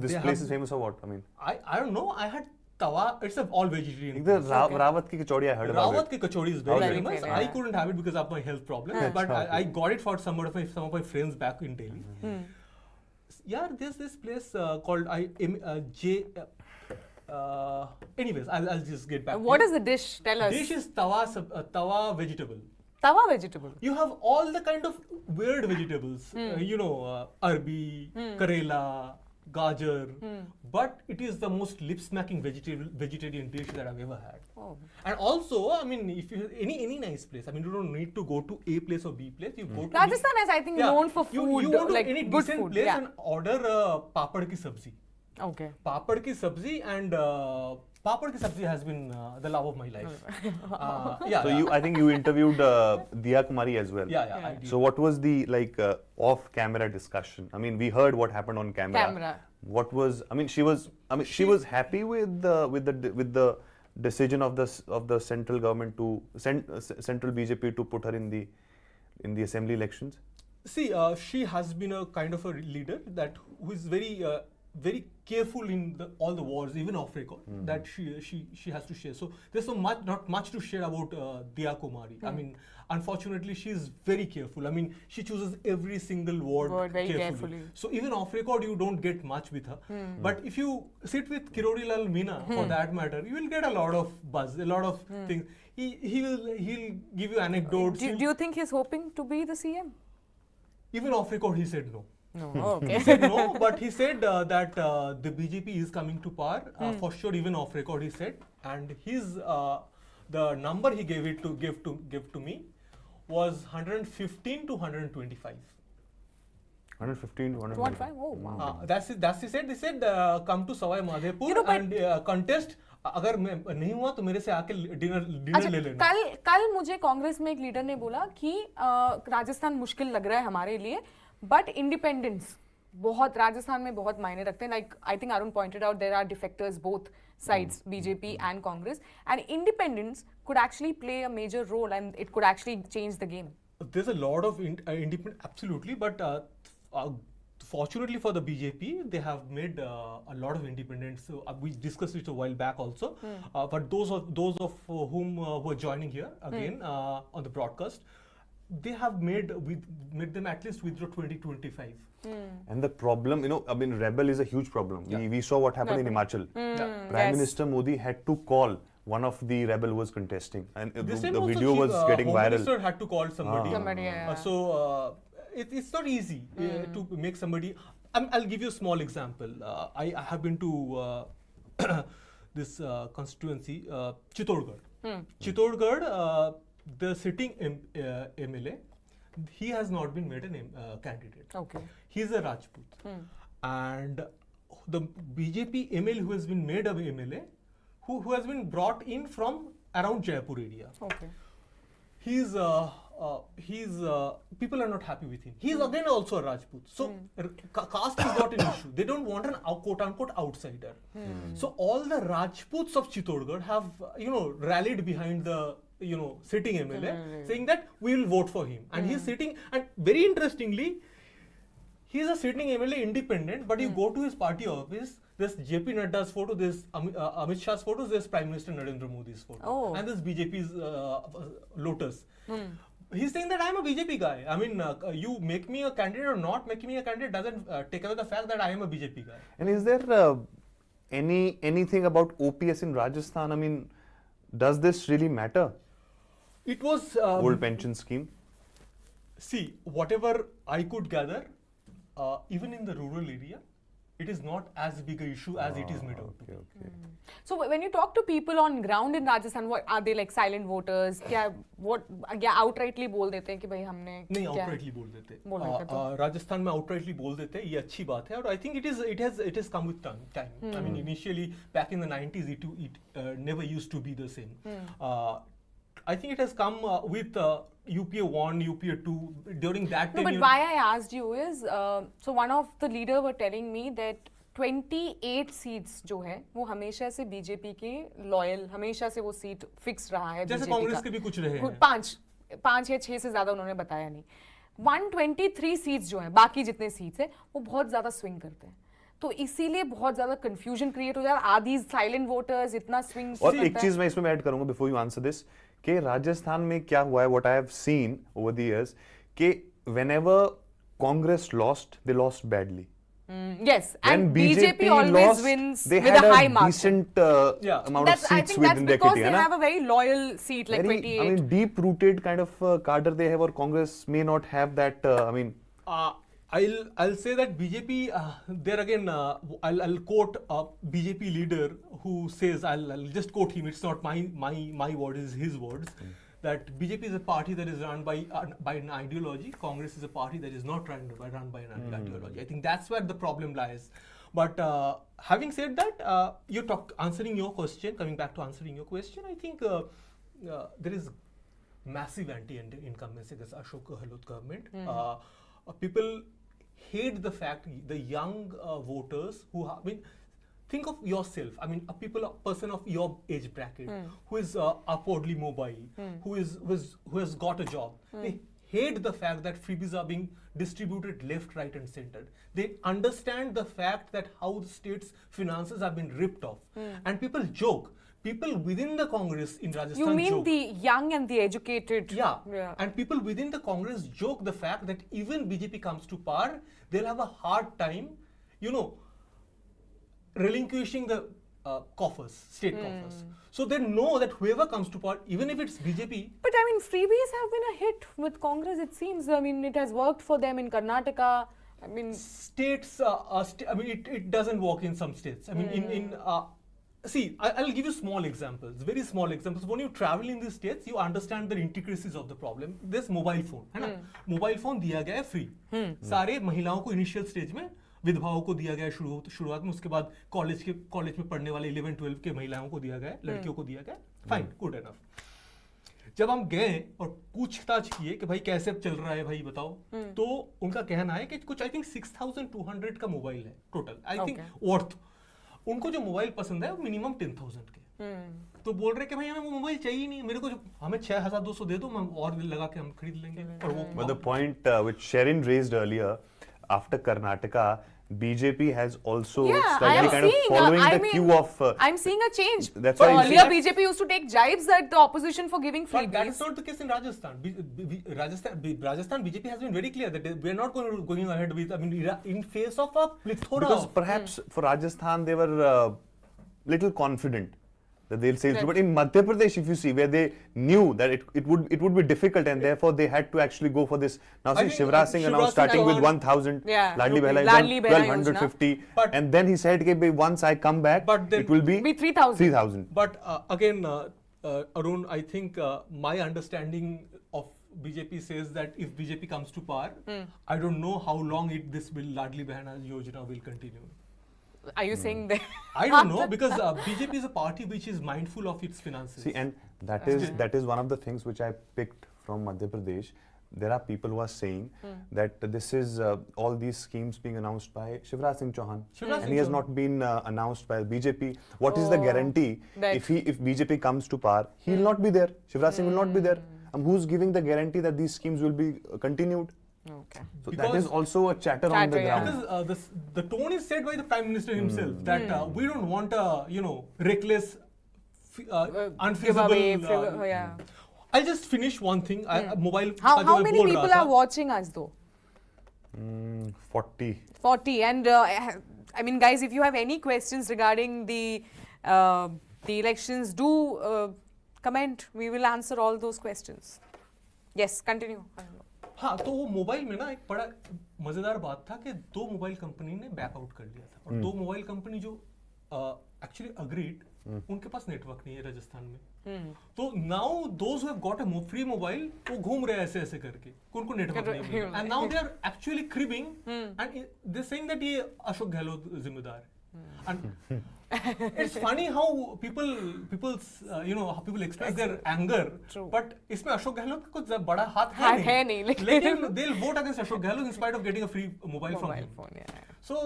A: this
B: they
A: place
B: have-
A: is famous for what? I mean,
B: I don't know. I had tawa. It's an all vegetarian.
A: the
B: place.
A: Rawat ki kachori I heard about
B: Rawat
A: it.
B: ki kachori is very
A: Very
B: famous.
C: famous,
B: I
C: yeah.
B: couldn't have it because of my health problems, but I got it for some of my friends back in Delhi. Yeah, there's this place called anyways, I'll just get back.
C: What is the dish? Tell us.
B: Dish is tawa vegetable.
C: Tawa vegetable.
B: You have all the kind of weird vegetables, arbi, karela, gajar, but it is the most lip-smacking vegetarian dish that I've ever had.
C: Oh.
B: And also, I mean, if you any nice place, I mean, you don't need to go to A place or B place. You go to
C: Rajasthan is, I think, known for food,
B: You want to
C: like
B: any
C: good
B: decent
C: food.
B: place
C: Yeah.
B: and order papad ki sabzi.
C: Okay.
B: Papad ki sabzi and papad ki sabzi has been the love of my life.
A: So I think you interviewed Diya Kumari as well.
B: Yeah, I did.
A: So what was the off-camera discussion? I mean, we heard what happened on camera. What was? I mean, she was happy with the decision of the central government to central BJP to put her in the assembly elections.
B: See, she has been a kind of a leader who is very careful in all the wars, even off record, that she has to share. So there's not much to share about Diya Kumari. I mean, unfortunately, she is very careful. I mean, she chooses every single word
C: very
B: carefully.
C: carefully.
B: So even off record, you don't get much with her. But if you sit with Kirorilal Meena, for that matter, you will get a lot of buzz, a lot of things. He'll give you anecdotes.
C: Do you think he's hoping to be the CM?
B: Even off record, he said no.
C: No.
B: He
C: Okay.
B: said no, but he said that the BJP is coming to power for sure. Even off record, he said, and the number he gave to me was 115 to 125.
A: 115 to
C: 125? Oh, wow.
B: That's it. He said come to Sawai Madhepur
C: You know, but-
B: and contest. अगर मैं नहीं हुआ तो मेरे से आके dinner
C: अच्छा,
B: ले लेना.
C: कल मुझे कांग्रेस में एक लीडर ने बोला कि राजस्थान मुश्किल लग रहा है हमारे लिए, बट इंडिपेंडेंस बहुत राजस्थान में बहुत मायने रखते हैं. Like I think Arun pointed out there are defectors both sides, BJP and Congress, and independence could actually play a major role and it could actually change the game.
B: There's a lot of independent, absolutely, but fortunately for the BJP, they have made a lot of independents. So, we discussed it a while back also. But those of whom who are joining here again on the broadcast, they have made them at least withdraw 2025.
A: And the problem, I mean, rebel is a huge problem.
B: Yeah.
A: We saw what happened in Himachal. Prime
C: Yes.
A: Minister Modi had to call one of the rebel who was contesting, and
B: This
A: the
B: time also
A: video was getting
B: Home
A: viral.
B: Minister had to call somebody.
C: Somebody, yeah.
B: It's not easy to make somebody. I'll give you a small example. I have been to this constituency, Chhattisgarh. Chhattisgarh, the sitting MLA, he has not been made a candidate.
C: Okay.
B: He's a Rajput. And the BJP MLA who has been made a MLA, who has been brought in from around Jaipur area.
C: Okay.
B: He's people are not happy with him. He's again also a Rajput. So caste is not an issue. They don't want an quote unquote outsider. So all the Rajputs of Chhattisgarh have rallied behind the sitting MLA, saying that we will vote for him. And he's sitting, and very interestingly, he's a sitting MLA independent, but you go to his party office, there's JP Nadda's photo, there's Amit Shah's photos, there's Prime Minister Narendra Modi's photo,
C: Oh.
B: and there's BJP's Lotus. He's saying that I'm a BJP guy. I mean, you make me a candidate or not making me a candidate doesn't take away the fact that I am a BJP guy.
A: And is there anything about OPS in Rajasthan? I mean, does this really matter?
B: It was
A: Old pension scheme.
B: see, whatever I could gather, even in the rural area, it is not as big a issue as it is made out to be.
A: Okay.
C: So when you talk to people on ground in Rajasthan, what are they like silent voters? क्या outrightly बोल देते हैं कि भाई हमने
B: नहीं
C: क्या-
B: outrightly बोल देते
C: बोल देते तो।
B: राजस्थान में outrightly बोल देते ये अच्छी बात है और I think it has come with time. I mean initially back in the 90s it never used to be the same. I think it has come with UPA 1, UPA 2 during that
C: No,
B: time.
C: but why I asked you is, so one of the leader were telling me that 28 seats जो है वो हमेशा से BJP के loyal हमेशा से वो seat fix रहा है
B: जैसे
C: BJP
B: कांग्रेस
C: का।
B: के भी कुछ रहे हैं।
C: पांच या 6 से ज्यादा उन्होंने बताया नहीं। 123 सीट्स जो है बाकी जितने सीट्स है वो बहुत ज्यादा स्विंग करते हैं तो इसीलिए बहुत ज्यादा कंफ्यूजन क्रिएट हो जाता है आधी साइलेंट वोटर्स इतना स्विंग
A: और एक चीज मैं इसमें ऐड करूंगा बिफोर यू आंसर दिस कि राजस्थान में क्या हुआ है what I have seen over the years कि whenever Congress lost they lost badly
C: yes
A: when
C: and BJP always
A: lost,
C: wins
A: they
C: with
A: had
C: a high margin
A: decent amount of
C: that's, I
A: seats
C: think that's
A: within their
C: because
A: kitty
C: they
A: है ना
C: have a very loyal seat like
A: very
C: 28
A: I mean deep rooted kind of cadre they have or Congress may not have that I mean
B: I'll say that BJP there again I'll quote a BJP leader who says I'll just quote him. It's not my word, is his words. That BJP is a party that is run by an ideology. Congress is a party that is not run by an ideology. I think that's where the problem lies. But having said that, answering your question, coming back to answering your question, I think there is massive anti-incumbency against Ashok Gehlot government. People hate the fact the young voters who have been. Think of yourself. I mean, a person of your age bracket who is upwardly mobile, who has got a job. They hate the fact that freebies are being distributed left, right, and center. They understand the fact that how the state's finances have been ripped off, and people joke. People within the Congress in Rajasthan
C: you mean
B: joke.
C: the young and the educated
B: Yeah. And people within the Congress joke the fact that even BJP comes to power, they'll have a hard time, relinquishing the state coffers. So they know that whoever comes to power, even if it's BJP.
C: but I mean freebies have been a hit with Congress it seems. I mean it has worked for them in Karnataka. I mean
B: States, it doesn't work in some states. I mean, see, I'll give you small examples, very small examples. When you travel in these states, you understand the intricacies of the problem. There's mobile phone, है ना? Mobile phone दिया गया है free. सारे महिलाओं को initial stage में विधवाओं को दिया गया है शुरुआत में उसके बाद कॉलेज में पढ़ने वाले 11-12 के महिलाओं को दिया गया है लड़कियों को दिया गया है फाइन गुड एनफ जब हम गए और पूछताछ किए कि भाई कैसे चल रहा है भाई बताओ तो उनका कहना है कि कुछ आई थिंक 6200 का मोबाइल है टोटल आई थिंक वर्थ उनको जो मोबाइल पसंद है वो मिनिमम 10,000 के तो बोल रहे कि भाई हमें वो मोबाइल चाहिए नहीं मेरे को हमें 6,200 दे दो हम और लगा के हम खरीद लेंगे और वो
A: but the point which Sherin raised earlier after Karnataka BJP has also
C: Yeah, I
A: slightly
C: am
A: kind of
C: seeing,
A: following
C: I
A: the
C: mean,
A: cue of.
C: I'm seeing a change.
A: That's
C: So
A: why you
C: earlier
A: see-
C: BJP used to take jibes at the opposition for giving
B: But that is
C: freebies.
B: not the case in Rajasthan. Rajasthan BJP has been very clear that we are not going ahead with. I mean, in face of a plethora
A: Because
B: of
A: perhaps for Rajasthan they were little confident that they'll sail through.
C: Right.
A: But in Madhya Pradesh, if you see, where they knew that it would be difficult, and therefore they had to actually go for this. Now
B: I
A: see,
B: think
A: Shivraj Singh
B: Shivraj
A: announced
B: Singh
A: starting with
B: announced-
A: 1,000.
C: Yeah.
A: Ladli Behla
C: Ladli Behla
A: 1,250.
B: But-
A: And then he said, okay, once I come back,
B: But then-
A: it will be
C: Be 3,000.
A: 3,000.
B: But again, Arun, I think my understanding of BJP says that if BJP comes to power, I don't know how long this will Ladli Behna Yojana will continue.
C: Are you saying that?
B: I don't know because BJP is a party which is mindful of its finances.
A: See, and that is one of the things which I picked from Madhya Pradesh. There are people who are saying that this is all these schemes being announced by Shivraj Singh Chauhan,
B: Shivraj
A: and
B: Singh
A: he has
B: Chauhan.
A: not been announced by BJP. What is the guarantee
C: that-
A: if BJP comes to power, he will not be there. Shivraj Singh will not be there. Who's giving the guarantee that these schemes will be continued?
C: Okay.
A: So that
B: Because-
A: is also a chatter on the
C: Chatter, yeah.
A: ground.
B: Because the tone is set by the Prime Minister himself that we don't want a reckless, unfeasible.
C: Yeah.
B: I'll just finish one thing. Mobile.
C: How many people are watching us though?
A: 40.
C: 40. And I mean, guys, if you have any questions regarding the elections, do comment. We will answer all those questions. Yes, continue.
B: हाँ तो वो mobile में ना एक बड़ा मजेदार बात था कि दो मोबाइल कंपनी ने बैकआउट कर लिया था और दो मोबाइल कंपनी जो एक्चुअली अग्रीड उनके पास नेटवर्क नहीं है राजस्थान में तो now those who have got a free mobile वो घूम रहे हैं ऐसे ऐसे करके उनको नेटवर्क नहीं मिल रहा and now they are actually cribbing and they saying that ये अशोक गहलोत जिम्मेदार है and it's funny how people how people express their anger.
C: True.
B: But इसमें अशोक गहलोत का कुछ बड़ा हाथ
C: है नहीं,
B: लेकिन they'll vote against Ashok Gehlot in spite of getting a free mobile from him.
C: phone, yeah.
B: So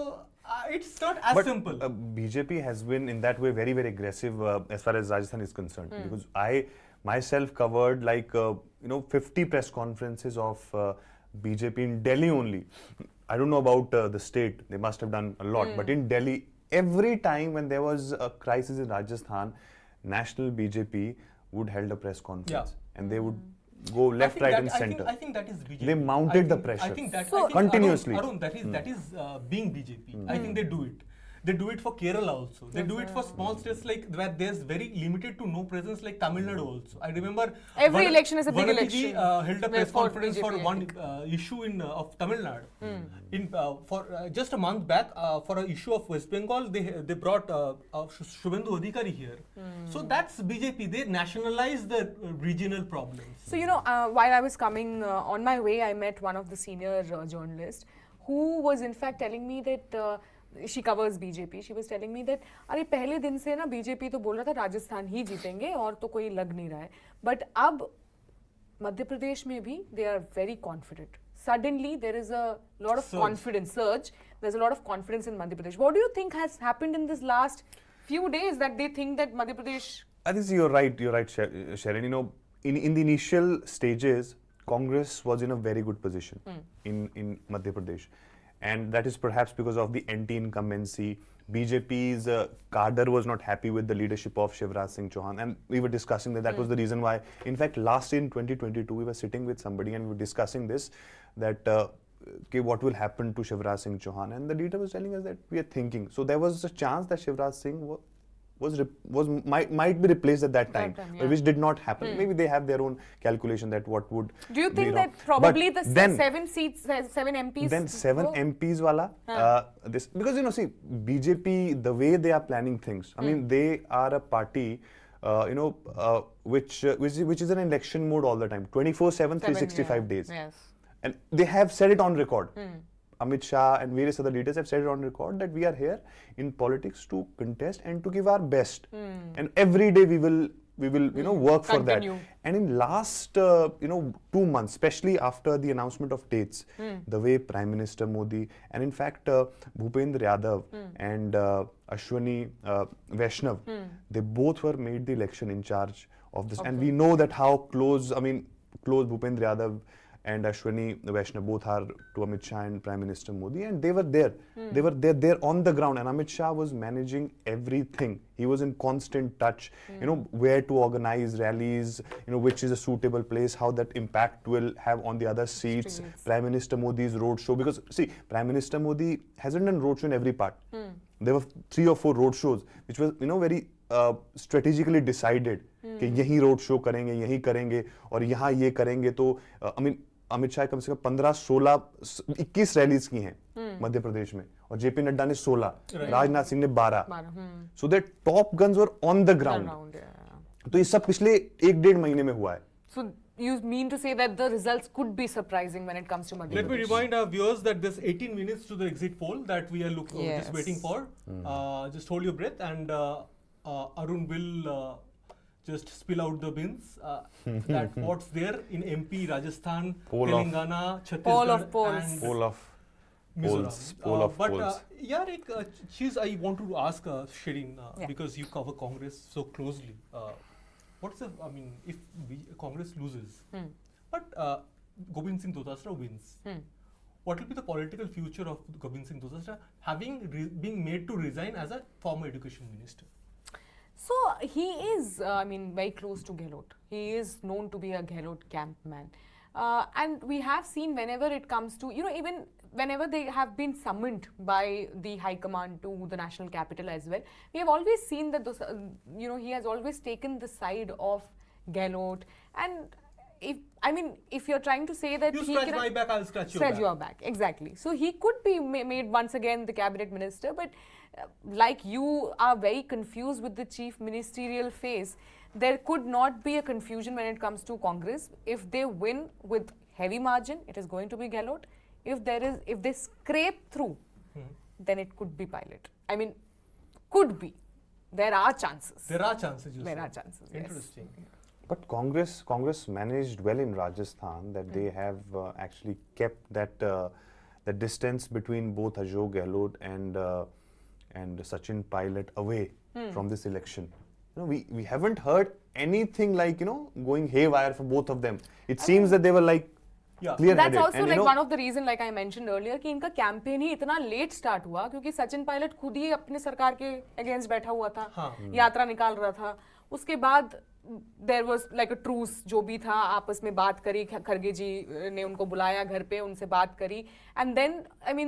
B: it's not as
A: But
B: simple.
A: BJP has been in that way very, very aggressive as far as Rajasthan is concerned. Because I myself covered 50 press conferences of BJP in Delhi only. I don't know about the state. They must have done a lot. But in Delhi, every time when there was a crisis in Rajasthan, national BJP would held a press conference. And they would go left, right and center.
B: I think that is BJP.
A: They mounted the
B: I
A: pressure.
B: think that
C: So-
B: continuously. Arun, that is being BJP. I think they do it. They do it for Kerala also. They do it for small states like where there's very limited to no presence like Tamil Nadu also. I remember
C: Every election is a big
B: Vanatiji,
C: election.
B: held a
C: Where
B: press
C: for
B: conference for
C: BJP, I
B: one
C: think.
B: issue of Tamil Nadu. For just a month back for an issue of West Bengal, they brought Shubhendu Adhikari here. So that's BJP. They nationalize the regional problems.
C: So, while I was coming on my way, I met one of the senior journalists who was in fact telling me that she covers BJP. She was telling me that अरे पहले दिन से ना BJP तो बोल रहा था राजस्थान ही जीतेंगे और तो कोई लग नहीं रहा है. But अब मध्य प्रदेश में भी they are very confident. Suddenly there is a lot of confidence surge. There's a lot of confidence in Madhya Pradesh. What do you think has happened in this last few days that they think that Madhya Pradesh?
A: I think you're right, Sharon. In the initial stages, Congress was in a very good position in Madhya Pradesh. And that is perhaps because of the anti-incumbency. BJP's cadre was not happy with the leadership of Shivraj Singh Chauhan. And we were discussing that was the reason why. In fact, last in 2022, we were sitting with somebody and we were discussing this, that what will happen to Shivraj Singh Chauhan. And the leader was telling us that we are thinking. So there was a chance that Shivraj Singh might be replaced at that time, which did not happen. Maybe they have their own calculation that what would.
C: Do you think that probably the 7 seats, 7 MPs?
A: Then 7 MPs wala. This because see BJP, the way they are planning things. I mean, they are a party. Which is in election mode all the time, 24/7, 365 days.
C: Yes.
A: And they have said it on record. Amit Shah and various other leaders have said it on record that we are here in politics to contest and to give our best. And every day we will work for that.
C: Continue.
A: And in last 2 months, especially after the announcement of dates, the way Prime Minister Modi and in fact Bhupendra Yadav and Ashwani Vaishnav, they both were made the election in charge of this. And we know that how close Bhupendra Yadav and Ashwini Vaishnav both are to Amit Shah and Prime Minister Modi, and they were there. They were there on the ground, and Amit Shah was managing everything. He was in constant touch, where to organize rallies, which is a suitable place, how that impact will have on the other seats. Prime Minister Modi's roadshow, because see, Prime Minister Modi hasn't done roadshow in every part. There were 3 or 4 roadshows, which was very strategically decided. कि यही road show करेंगे, यही करेंगे और यहाँ ये करेंगे. तो अमित शाह कम से कम 15, 16, 21 रैलीज की हैं मध्य प्रदेश में, और जेपी नड्डा ने 16, राजनाथ सिंह ने 12. So that top guns were on the ground. तो ये सब पिछले 1-1.5 महीने में हुआ है.
C: So you mean to say that the results could be surprising when it comes to Madhya Pradesh?
B: Let me remind our viewers that there's 18 minutes to the exit poll that we are just waiting for. Just hold your breath, and Arun will just spill out the bins that what's there in MP, Rajasthan, Telangana, Chhattisgarh, and
A: Poll of
B: Mizoram.
A: polls.
B: Yeah, एक चीज I want to ask Shirin, because you cover Congress so closely. If Congress loses, but Gobind Singh Dodasra wins, what will be the political future of Gobind Singh Dodasra being made to resign as a former education minister?
C: So he is, very close to Gehlot. He is known to be a Gehlot camp man. And we have seen whenever it comes to, even whenever they have been summoned by the High Command to the national capital as well, we have always seen that those, he has always taken the side of Gehlot. And if you're trying to say that
B: you
C: he
B: scratch my back, I'll scratch
C: your back. Exactly. So he could be made once again the cabinet minister, but like you are very confused with the chief ministerial phase, there could not be a confusion when it comes to Congress. If they win with heavy margin, it is going to be Gehlot. If they scrape through, then it could be Pilot. Could be. There are chances.
B: There are chances.
C: There are chances.
B: Interesting.
C: Yes.
A: But Congress managed well in Rajasthan, that they have actually kept that distance between both Ashok Gehlot and Sachin Pilot away from this election. We haven't heard anything like going haywire for both of them. It seems that they were like clear-headed.
C: That's also like one of the reason, like I mentioned earlier, कि इनका campaign ही इतना late start हुआ क्योंकि सचिन पायलट खुद ही अपने सरकार के against बैठा हुआ था, यात्रा निकाल रहा था. उसके बाद there was like a truce, जो भी था आपस में बात करी, खड़गे जी ने उनको बुलाया घर पे, उनसे बात करी, and then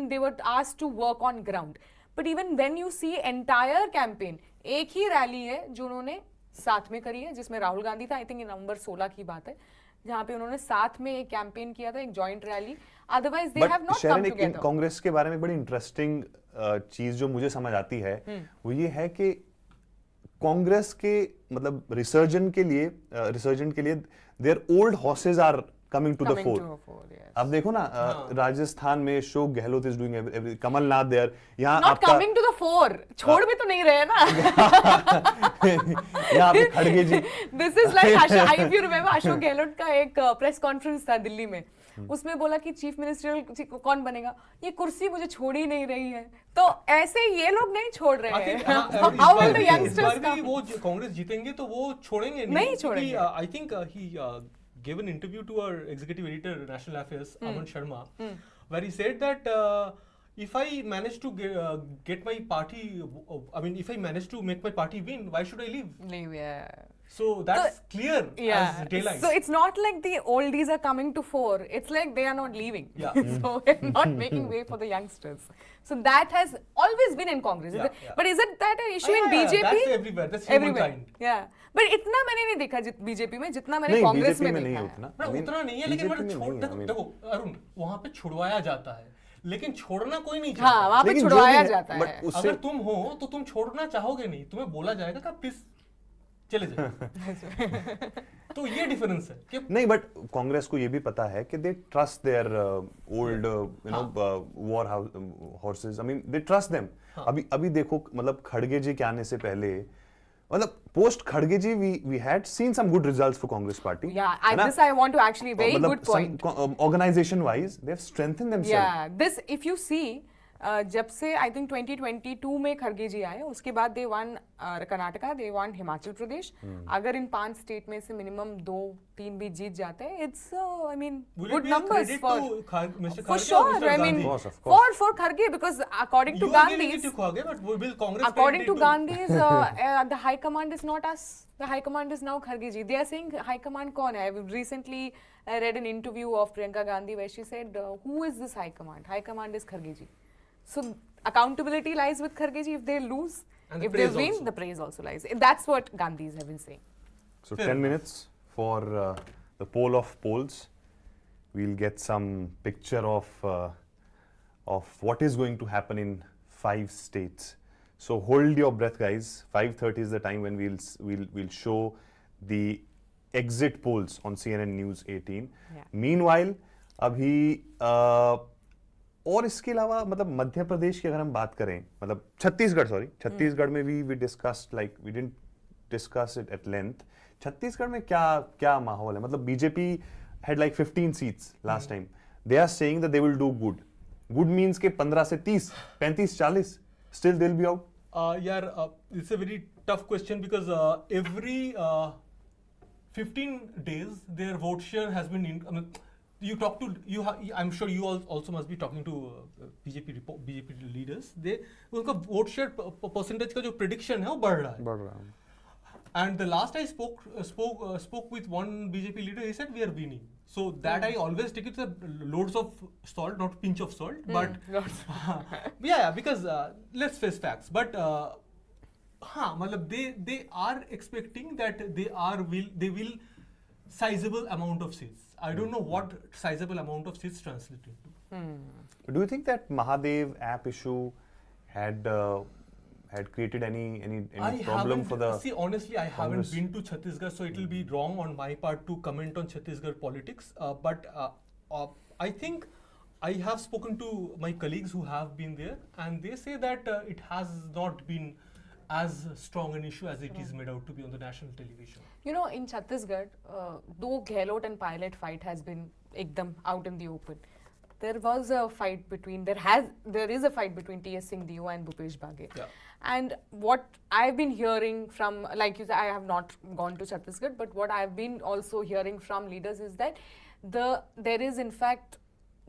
C: they were asked to work on ground. But even when you see entire campaign, एक ही रैली है जो उन्होंने साथ में करी है, जिसमें राहुल गांधी था, I think नवंबर 16 की बात है, जहाँ पे उन्होंने साथ में एक कैंपेन किया था, एक joint rally. Otherwise they have not come together.
A: Congress के बारे में बड़ी इंटरेस्टिंग चीज जो मुझे समझ आती है वो ये है कि कांग्रेस के मतलब रिसर्जन के लिए their old horses are coming to the fore. अब देखो ना, राजस्थान में Ashok Gehlot is doing everything, Kamal Nath there, यहाँ
C: not coming to the fore, छोड़ भी तो नहीं रहे ना.
A: यहाँ पे खड़गे ji,
C: this is like if you remember Ashok Gehlot का एक प्रेस कॉन्फ्रेंस था दिल्ली में, उसमें बोला कि चीफ मिनिस्टर कौन बनेगा, ये कुर्सी मुझे छोड़ ही नहीं रही है. तो ऐसे ये लोग नहीं छोड़ रहे हैं. हाउ विल द यंगस्टर्स कम?
B: वो कांग्रेस जीतेंगे तो वो छोड़ेंगे
C: नहीं छोड़ेंगे.
B: I think he gave an interview to our executive editor, National Affairs, Aman Sharma, where he said that if I manage to get my party, if I manage to make my party win, why should I leave?
C: Leave, yeah.
B: So that's clear as daylight.
C: So it's not like the oldies are coming to fore. It's like they are not leaving.
B: Yeah.
C: So it's not making way for the youngsters. So that has always been in Congress. But isn't that an issue in BJP?
B: That's everywhere. That's humankind.
C: Yeah. But इतना मैंने नहीं देखा BJP में जितना मैंने कांग्रेस में देखा है.
B: उतना नहीं है, लेकिन देखो अरुण, वहाँ पे छुड़वाया जाता है, लेकिन छोड़ना कोई नहीं चाहता.
C: हाँ, वहाँ पे छुड़वाया जाता है.
B: अगर तुम हो तो तुम छोड़ना चाहोगे नहीं, तुम्हें बोला जाएगा कि प्लीज चले जाओ. तो ये डिफरेंस है कि
A: नहीं, बट कांग्रेस को ये भी पता है कि they trust their old war horses. They trust them. अभी देखो, मतलब खड़गे जी के आने से पहले, मतलब post Khadge ji, we had seen some good results for Congress party.
C: Yeah, this I want to actually, very good point.
A: Organization wise, they have strengthened themselves.
C: Yeah, this if you see, जब से I think 2022 में खरगे जी आए, उसके बाद दे one Karnataka, दे one Himachal Pradesh. अगर इन 5 state में से minimum 2-3 भी जीत जाते हैं, it's I mean good numbers for sure. I mean for Kharge, because according to Gandhi's, according to Gandhi's, the high command is not us. The high command is now Kharge ji. They are saying high command kaun hai? Recently I read an interview of Priyanka Gandhi where she said, who is this high command? High command is Kharge ji. So accountability lies with Kharge ji. If they lose, if they win, the praise also lies. That's what Gandhis have been saying.
A: So 10 minutes for the poll of polls. We'll get some picture of what is going to happen in 5 states. So hold your breath, guys. 5:30 is the time when we'll show the exit polls on CNN News18.
C: Yeah.
A: Meanwhile, अभी और इसके अलावा मतलब मध्य प्रदेश की अगर हम बात करें, मतलब छत्तीसगढ़ में we discussed, like we didn't discuss it at length. Chhattisgarh में क्या माहौल है? मतलब BJP had like 15 seats last time. They are saying that they will do good. Good means के 15 से 30, 35, 40. Still they'll be out.
B: It's a very tough question because every 15 days their vote share has been. You talk to I'm sure you also must be talking to BJP leaders. उनका vote share percentage का जो prediction है वो बढ़ रहा है. And the last I spoke with one BJP leader, he said we are winning. So that I always take it with loads of salt, not pinch of salt, but yeah, because let's face facts. But they are expecting that they will sizable amount of seats. I don't know what sizable amount of seats translated to.
A: Do you think that Mahadev app issue had created any problem for the?
B: See, honestly, I
A: Congress?
B: haven't been to Chhattisgarh, so it will be wrong on my part to comment on Chhattisgarh politics. But I think I have spoken to my colleagues who have been there, and they say that it has not been as strong an issue as it is made out to be on the national television.
C: You know, in Chhattisgarh, though Gehlot and Pilot fight has been ekdam out in the open, there was a fight between, there is a fight between T.S. Singh Dio and Bhupesh Baghe.
B: Yeah.
C: And what I've been hearing from, like you said, I have not gone to Chhattisgarh, but what I've been also hearing from leaders is that there is in fact,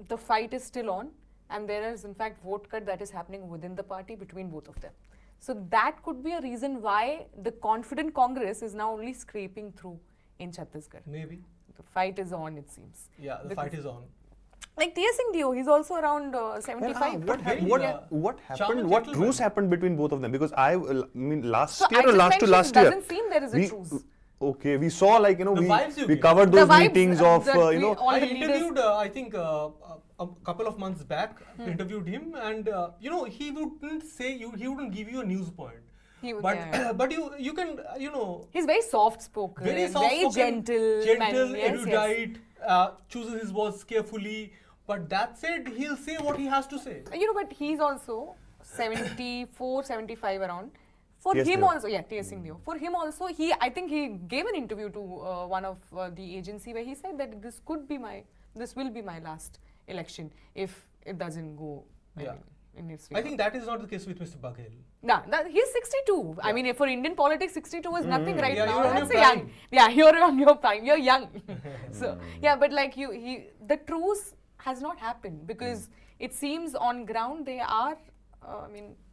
C: the fight is still on, and there is in fact vote cut that is happening within the party between both of them. So that could be a reason why the confident Congress is now only scraping through in Chhattisgarh.
B: Maybe.
C: The fight is on, it seems.
B: Yeah, the fight is on.
C: Like T.S. Singh Dio, he's also around 75.
A: What happened? What truce happened between both of them? Because I mean, last
C: So
A: year
C: I
A: or
C: just
A: last to
C: mentioned,
A: last year,
C: doesn't seem there is a truce.
A: Okay, we saw like
B: The vibes you
A: we
B: get.
A: covered
C: The
A: those
C: vibes,
A: meetings of
C: that
A: you know.
C: all
B: I
C: the leaders-
B: interviewed, I think, a couple of months back, interviewed him, and you know, he wouldn't say he wouldn't give you a news point.
C: He would-
B: But
C: yeah.
B: but you can
C: He's very soft spoken,
B: very soft-spoken,
C: gentle,
B: gentle,
C: yes,
B: erudite, chooses his words carefully. But that said, he'll say what he has to say.
C: You know, but he's also 74, 75 around. For
A: T.S.
C: him
A: Dio.
C: also, yeah, T.S. Singh Dio. For him also, I think he gave an interview to one of the agency where he said that this will be my last election if it doesn't go in its favor.
B: I think that is not the case with Mr. Baghel.
C: Nah, he's 62. I mean, for Indian politics, 62 is nothing right
B: Yeah,
C: now.
B: you're on
C: That's
B: your
C: a young.
B: prime.
C: Yeah, you're on your prime. You're young. So yeah, but like the truce has not happened because it seems on ground they are,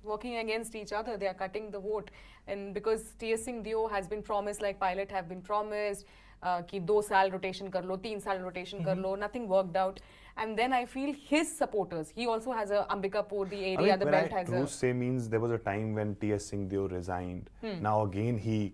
C: working against each other. They are cutting the vote, and because T.S. Singh Dio has been promised, like Pilot have been promised, कि 2 साल rotation कर लो, 3 साल rotation कर लो, nothing worked out. And then I feel his supporters, he also has a Ambikapur, the area, the belt has a...
A: Truce say means there was a time when T.S. Singh Dio resigned. Now again he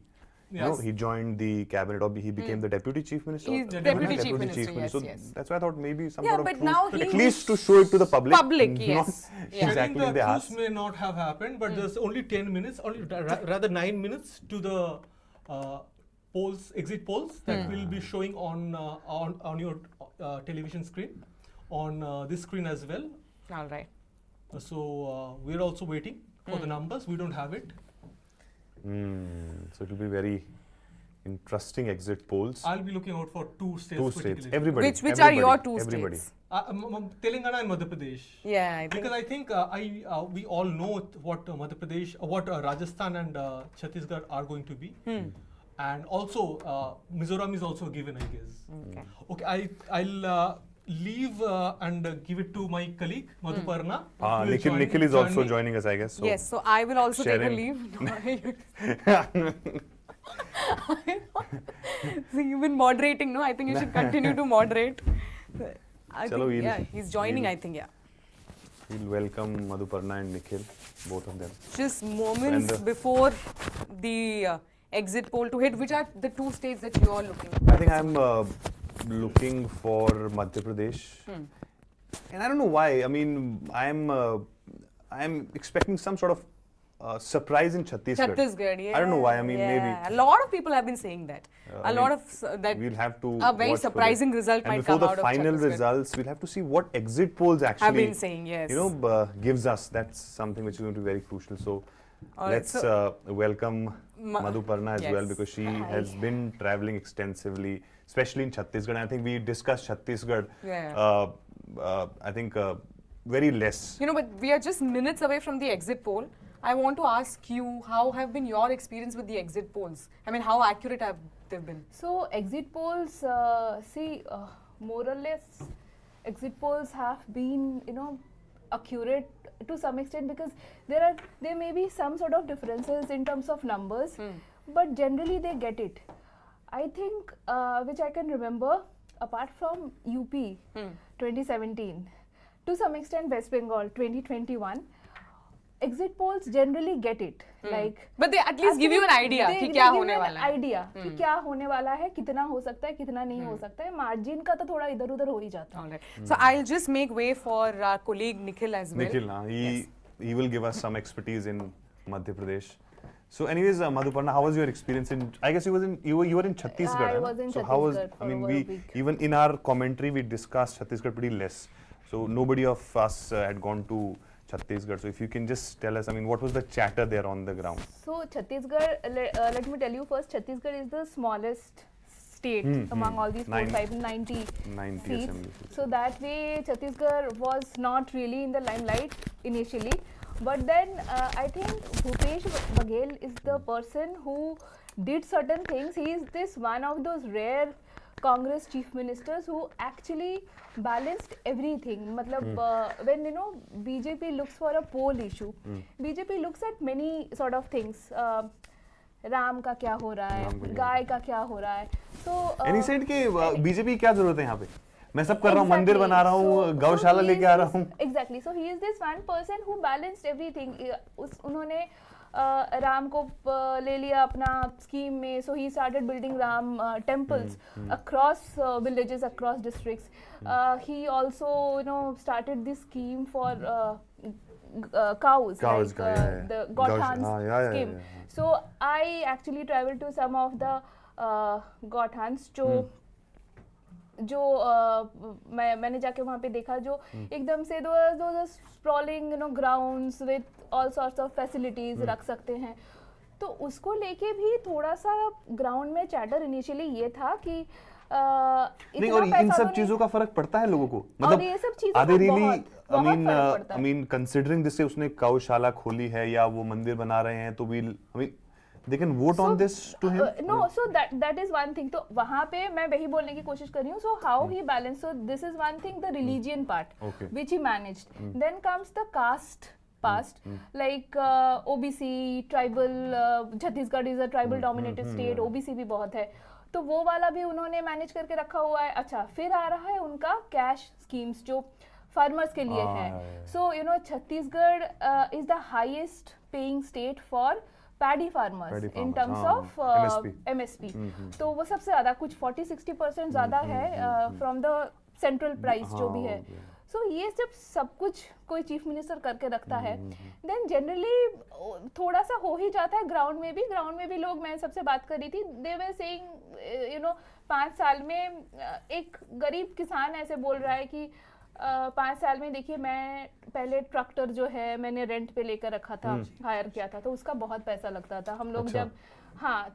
A: joined the cabinet, or he became the deputy chief minister.
C: He's deputy chief minister, yes,
A: So
C: yes.
A: that's why I thought maybe some
C: Yeah,
A: sort of
C: but
A: truce,
C: now
A: at
C: he-
A: least to show it to the public.
C: Public, yes.
A: Not
C: Yeah.
A: exactly
B: The
A: in the
B: truce
A: ass.
B: may not have happened, but there's only 10 minutes, rather 9 minutes to the exit polls that will be showing on your television screen, on this screen as well.
C: All right.
B: So we're also waiting for the numbers. We don't have it.
A: So it will be very interesting exit polls.
B: I'll be looking out for two states.
A: Two states.
B: particularly.
A: Everybody.
C: Which are your
A: everybody,
C: two
A: everybody.
C: states?
B: Telangana and Madhya Pradesh.
C: Yeah, I think.
B: Because I think we all know what Madhya Pradesh, what Rajasthan and Chhattisgarh are going to be, and also Mizoram is also given, I guess.
C: Okay.
B: Okay, I'll leave and give it to my colleague Madhuparna. who will
A: Nikhil is
B: join
A: also
B: me.
A: joining us, I guess. So
C: Yes, so I will also take a
A: Sharon.
C: leave. So you've been moderating, no? I think you should continue to moderate. I
A: Chalo,
C: think,
A: we'll-
C: he's joining,
A: we'll-
C: I think, yeah.
A: We'll welcome Madhuparna and Nikhil, both of them.
C: Just moments
A: And,
C: before the exit poll to hit, which are the two states that you are looking at?
A: I think I'm looking for Madhya Pradesh, and I don't know why. I mean, I'm expecting some sort of surprise in Chhattisgarh.
C: Chhattisgarh, yeah.
A: I don't know why. I mean,
C: yeah.
A: maybe
C: A lot of people have been saying that.
A: I
C: a lot
A: mean,
C: of that.
A: we'll have to
C: A very
A: watch for
C: surprising
A: that.
C: result
A: and
C: might
A: before
C: come
A: the
C: out of
A: final
C: Chhattisgarh.
A: results, we'll have to see what exit polls actually
C: Have been saying, yes.
A: gives us. That's something which is going to be very crucial. So
C: All right,
A: let's
C: so-
A: welcome Madhuparna as well,
C: yes.
A: because she
C: Hi.
A: has been traveling extensively, especially in Chhattisgarh. And I think we discussed Chhattisgarh.
C: Yeah.
A: I think very less.
C: But we are just minutes away from the exit poll. I want to ask you, how have been your experience with the exit polls? I mean, how accurate have they been?
E: So exit polls, more or less, exit polls have been, accurate to some extent, because there may be some sort of differences in terms of numbers, but generally they get it. I think, which I can remember, apart from UP 2017, to some extent West Bengal 2021, exit polls generally get it. Like,
C: But they at least give you an idea कि क्या होने वाला है.
E: Idea कि क्या होने वाला है, कितना हो सकता है, कितना नहीं हो सकता है. मार्जिन का तो थोड़ा इधर उधर हो ही जाता है.
C: All right. So I'll just make way for our colleague Nikhil as well.
A: Nikhil, he will give us some expertise in Madhya Pradesh. So, anyways, Madhuparna, how was your experience in? I guess you were in Chhattisgarh.
E: I
A: hai na?
E: was in
A: So how was?
E: Chhattisgarh
A: I
E: for
A: mean,
E: over a week.
A: even in our commentary we discussed Chhattisgarh pretty less. So nobody of us had gone to Chhattisgarh. So if you can just tell us, I mean, what was the chatter there on the ground?
E: So Chhattisgarh, let me tell you first, Chhattisgarh is the smallest state among all these 90
A: 90
E: seats.
A: assembly seats.
E: So that way Chhattisgarh was not really in the limelight initially. But then I think Bhupesh Baghel is the person who did certain things. He is this one of those rare Congress chief ministers who actually balanced everything. Matlab, when BJP looks for a poll issue, BJP looks at many sort of things. Ram का क्या हो रहा है, गाय का क्या हो रहा है. So
A: And he said कि बीजेपी की क्या जरूरत है यहाँ पे? मैं सब कर रहा हूँ, मंदिर बना रहा हूँ, गौशाला लेके आ रहा हूँ.
E: Exactly. So he is this one person who balanced everything. उन्होंने राम को ले लिया अपना स्कीम में. So he started building Ram temples across villages, across districts. He also started this scheme for cows, like the Gothans scheme. So I actually traveled to some of the Gothans जो मैंने जाके वहाँ पे देखा, जो एकदम से those sprawling grounds with all sorts of facilities रख सकते हैं. तो उसको लेके भी थोड़ा सा ग्राउंड में चैटर इनिशियली ये था कि
A: नहीं, और इन सब चीजों का फर्क पड़ता है लोगों को, मतलब
E: ये सब चीजों का बहुत
A: I mean considering this, उसने गौशाला खोली है या वो मंदिर बना रहे हैं, तो I mean they can vote on this to him.
E: No, so that is one thing. तो वहाँ पे मैं वही बोलने की कोशिश कर रही हूँ. So how he balanced. So this is one thing, the religion part, which he managed. Then comes the caste past, like OBC, tribal. Chhattisgarh is a tribal dominated state. OBC भी बहुत है. तो वो वाला भी उन्होंने मैनेज करके रखा हुआ है. अच्छा, फिर आ रहा है उनका कैश स्कीम्स जो फार्मर्स के लिए है. So Chhattisgarh is the highest paying state for paddy farmers in terms of MSP. तो वो सबसे ज़्यादा कुछ 40-60% ज़्यादा है from the central price जो भी है. So ये जब सब कुछ कोई चीफ मिनिस्टर करके रखता है, then generally थोड़ा सा हो ही जाता है. ग्राउंड में भी लोग, मैं सबसे बात कर रही थी, they were saying 5 साल में एक गरीब किसान ऐसे बोल रहा है कि 5 साल में देखिए, मैं पहले ट्रैक्टर जो है मैंने रेंट पे लेकर रखा था, हायर किया था, तो उसका बहुत पैसा लगता था. हम लोग जब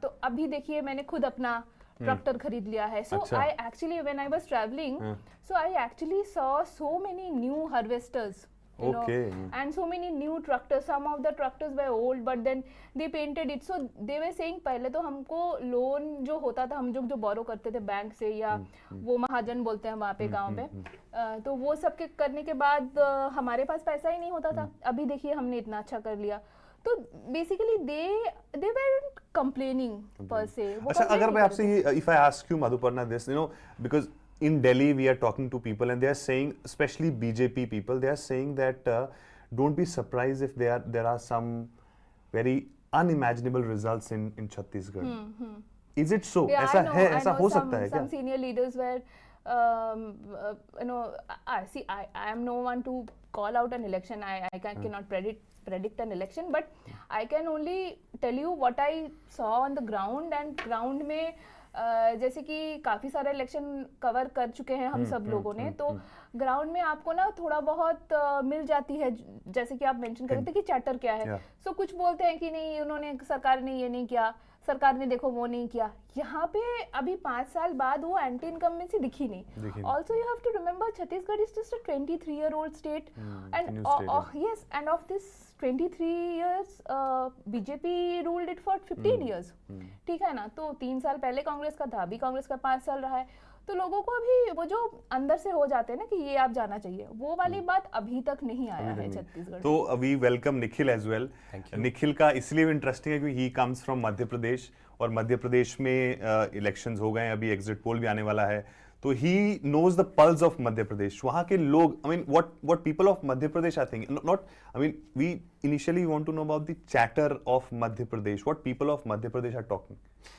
E: तो अभी देखिए मैंने खुद अपना ट्रैक्टर खरीद लिया है. So
A: अच्छा.
E: I actually, when I was traveling, so I actually saw so many new harvesters. You
A: Okay.
E: know, and so many new tractors. Some of the tractors were old, but then they painted it. So they were saying पहले तो हमको loan जो होता था, हम जो बोरो करते थे बैंक से या वो महाजन बोलते हैं वहाँ पे गांव में, तो वो सब के करने के बाद हमारे पास पैसा ही नहीं होता था. अभी देखिए हमने इतना अच्छा कर लिया. तो basically they weren't complaining per se.
A: अच्छा, अगर मैं आपसे ये if I ask you Madhuparna this, you know, because in Delhi we are talking to people and they are saying, especially BJP people, they are saying that don't be surprised if there are some very unimaginable results in Chhattisgarh. Is it so?
E: Yeah,
A: ऐसा है, ऐसा हो
E: some,
A: सकता है क्या?
E: some senior leaders were you know, see, I am no one to call out an election. I cannot predict an election, but I can only tell you what I saw on the ground. And ground में जैसे कि काफ़ी सारे election cover कर चुके हैं हम सब लोगों ने, तो ग्राउंड में आपको ना थोड़ा बहुत मिल जाती है. जैसे कि आप मेंशन कर रहे थे कि चैटर क्या है, सो कुछ बोलते हैं कि नहीं उन्होंने, सरकार ने ये नहीं किया, सरकार ने देखो वो नहीं किया. यहाँ पे अभी 5 साल बाद वो एंटी इनकम्बेंसी दिखी नहीं. Also you have to remember Chhattisgarh is just a 23-year-old state, and yes, and of this 23 years BJP ruled it for 15 years. ठीक है ना, तो 3 साल पहले कांग्रेस का था, अभी कांग्रेस का 5 साल रहा है. तो लोगों को अभी वो जो अंदर से हो जाते हैं ना कि ये आप जाना चाहिए, वो वाली बात अभी तक नहीं आया है छत्तीसगढ़.
A: तो we welcome Nikhil as well. Nikhil का इसलिए इंटरेस्टिंग है क्योंकि ही कम्स फ्रॉम मध्य प्रदेश, और मध्य प्रदेश में इलेक्शंस हो गए, अभी एग्जिट पोल भी आने वाला है, तो he knows the pulse of Madhya Pradesh. वहाँ के लोग, I mean what people of Madhya Pradesh are thinking, not, I mean we initially want to know about the chatter of Madhya Pradesh, what people of Madhya Pradesh are talking,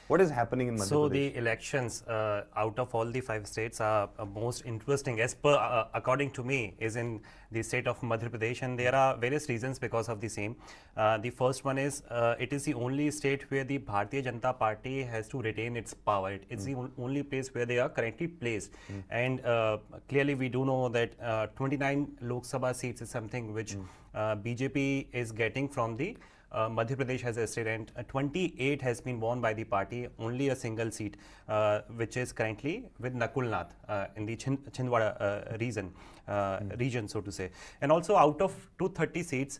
A: what is happening in Madhya
F: So
A: Pradesh.
F: the elections out of all the 5 states are most interesting, as per according to me, is in the state of Madhya Pradesh, and there are various reasons because of the same. The first one is it is the only state where the Bharatiya Janata Party has to retain its power. It's the only place where they are currently placed, and clearly we do know that 29 Lok Sabha seats is something which BJP is getting from the Madhya Pradesh as a state, and 28 has been won by the party. Only a single seat, which is currently with Nakul Nath in the Chhindwara region, so to say. And also out of 230 seats,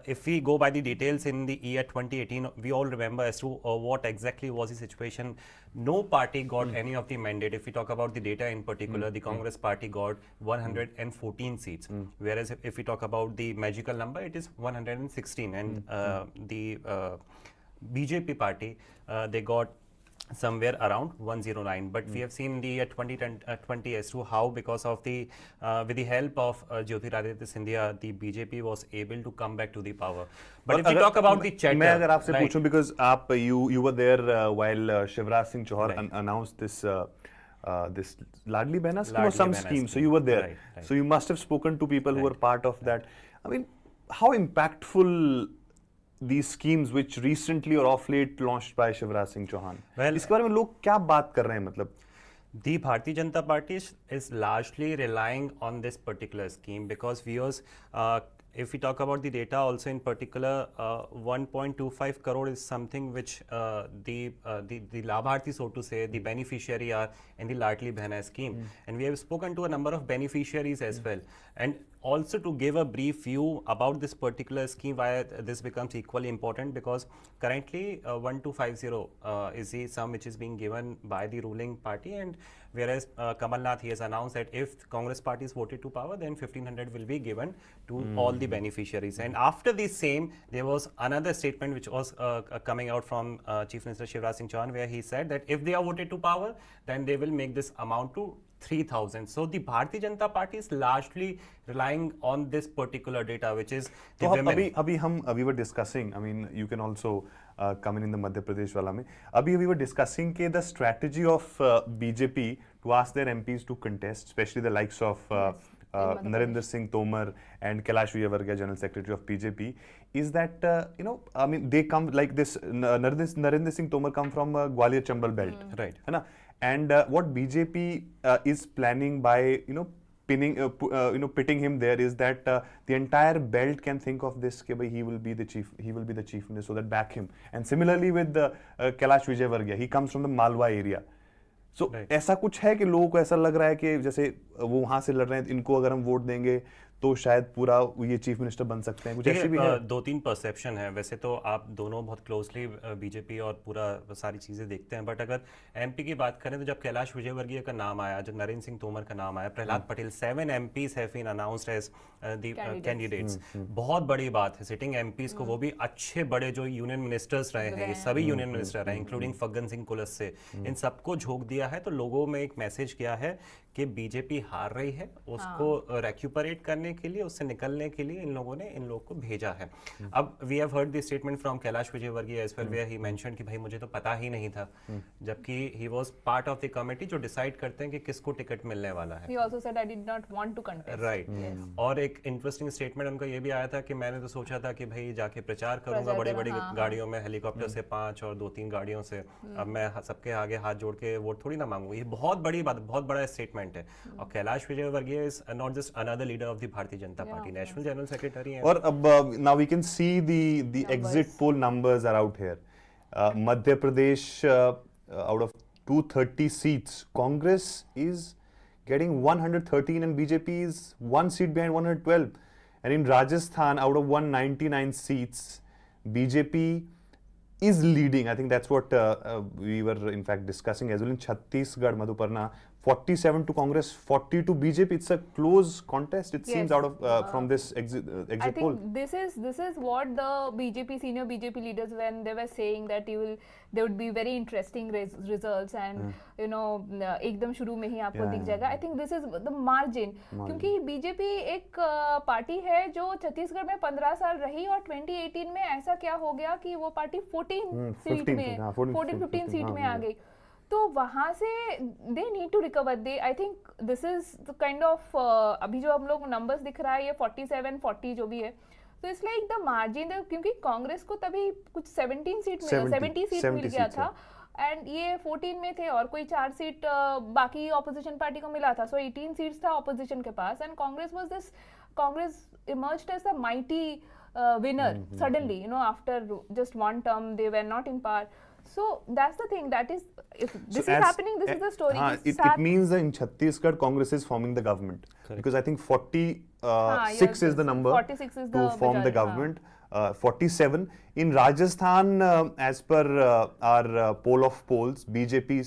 F: if we go by the details in the year 2018, we all remember as to what exactly was the situation. No party got any of the mandate. If we talk about the data in particular, the Congress party got 114 seats, whereas if we talk about the magical number, it is 116, and the BJP party, they got somewhere around 109. But we have seen the 2020 as to how, because of the with the help of Jyotiraditya Scindia, the BJP was able to come back to the power. But if we talk about the chatter,
A: मैं अगर आपसे पूछूं, because आप you were there while Shivraj Singh Chauhan announced this this Ladli Behna scheme or some scheme, so you were there, so you must have spoken to people who were part of that. I mean, how impactful these schemes which recently or of late launched by Shivraj Singh Chauhan, इसके बारे में लोग क्या बात कर रहे हैं? मतलब
F: the Bharatiya Janata Party is largely relying on this particular scheme, because viewers, if we talk about the data also in particular, 1.25 crore is something which the Labharthi, so to say, the beneficiary are in the Ladli Behna scheme. And we have spoken to a number of beneficiaries as well. And also to give a brief view about this particular scheme, why this becomes equally important, because currently 1250 is the sum which is being given by the ruling party, and whereas Kamal Nath, he has announced that if Congress party is voted to power, then 1500 will be given to all the beneficiaries. And after the same, there was another statement which was coming out from Chief Minister Shivraj Singh Chauhan, where he said that if they are voted to power, then they will make this amount to 3,000. So the Bharatiya Janata Party is largely relying on this particular data, which is the women.
A: अभी we were discussing, I mean, you can also come in the Madhya Pradesh wala mein. Abhi we were discussing ke the strategy of BJP to ask their MPs to contest, especially the likes of Narendra Singh Tomar and Kailash Vijayvargiya, General Secretary of BJP, is that, you know, I mean, they come like this, Narendra Singh Tomar come from Gwalior Chambal belt,
F: right?
A: है ना? And what BJP is planning by, you know, pitting him there is that the entire belt can think of this, ke bhai, he will be the chief minister, so that back him. And similarly with Kailash Vijayvargiya, he comes from the Malwa area. So
F: Right.
A: ऐसा कुछ है कि लोगों को ऐसा लग रहा है कि जैसे वो वहां से लड़ रहे हैं, इनको अगर हम वोट देंगे तो शायद पूरा ये चीफ मिनिस्टर बन सकते हैं, कुछ ऐसे भी है?
F: दो तीन परसेप्शन है। वैसे तो आप दोनों बहुत क्लोजली बीजेपी और पूरा सारी चीज़ें देखते हैं, बट अगर एमपी की बात करें तो जब कैलाश विजयवर्गीय का नाम आया, जब नरेंद्र सिंह तोमर का नाम आया, Prahlad Patel, 7 MPs have been announced as the candidates, बहुत बड़ी बात है। सिटिंग एमपीज को, वो भी अच्छे बड़े जो यूनियन मिनिस्टर्स रहे हैं, ये सभी यूनियन मिनिस्टर रहे, इंक्लूडिंग फग्गन सिंह कुलस से, इन सबको झोंक दिया है। तो लोगों में एक मैसेज किया है कि बीजेपी हार रही है, उसको रेक्यूपरेट करने के लिए, उससे निकलने के लिए इन लोगों ने इन लोगों को भेजा है। अब we have heard the statement from Kailash Vijayvargiya as well, where he mentioned कि भाई मुझे तो पता ही नहीं था, जबकि he was part of the committee जो डिसाइड करते हैं कि किसको टिकट मिलने वाला है।
E: He also said I did not want to contest.
F: Right. और एक इंटरेस्टिंग स्टेटमेंट उनका ये भी आया था कि मैंने तो सोचा था कि भाई जाके प्रचार करूंगा बड़ी बड़ी गाड़ियों में, हेलीकॉप्टर से 5 और 2-3 गाड़ियों से, अब मैं सबके आगे हाथ जोड़ के वोट थोड़ी ना मांगू। ये बहुत बड़ी बात, बहुत बड़ा स्टेटमेंट है। और Kailash Vijayvargiya is not just another leader of the Bharatiya Janata Party, national general secretary हैं।
A: और अब now we can see the exit poll numbers are out here. Madhya Pradesh, out of 230 seats, Congress is getting 113 and BJP is 1 seat behind 112. And in Rajasthan, out of 199 seats, BJP is leading. I think that's what we were in fact discussing as well. In Chhattisgarh, Madhuparna, 47 to Congress, 40 to BJP. It's a close contest, it seems, out of from this exit
E: I
A: poll.
E: think this is what the BJP senior BJP leaders, when they were saying that there would be very interesting results and you know एकदम शुरू में ही आपको दिख जाएगा. I think this is the margin. क्योंकि BJP एक party है जो छत्तीसगढ़ में 15 साल रही और 2018 में ऐसा क्या हो गया कि वो पार्टी 14 सीट में 14-15 सीट में आ गई. तो वहाँ से they need to recover. They I think this is the kind of अभी जो हम लोग नंबर्स दिख रहा है ये 47-40 जो भी है, तो इट्स लाइक द मार्जिन, क्योंकि कांग्रेस को तभी कुछ 70 सीट मिल गया था एंड ये 14 में थे और कोई 4 सीट बाकी ऑपोजिशन पार्टी को मिला था. सो 18 सीट्स था ऑपोजिशन के पास and Congress emerged as the mighty winner suddenly, you know, after just one term they were not in power. So that's the thing, that is, if this is happening, this is the story.
A: It means that in Chhattisgarh, Congress is forming the government. Correct. Because I think 46 is the number
E: 46 is
A: to form the government. 47 in Rajasthan, as per our poll of polls, BJP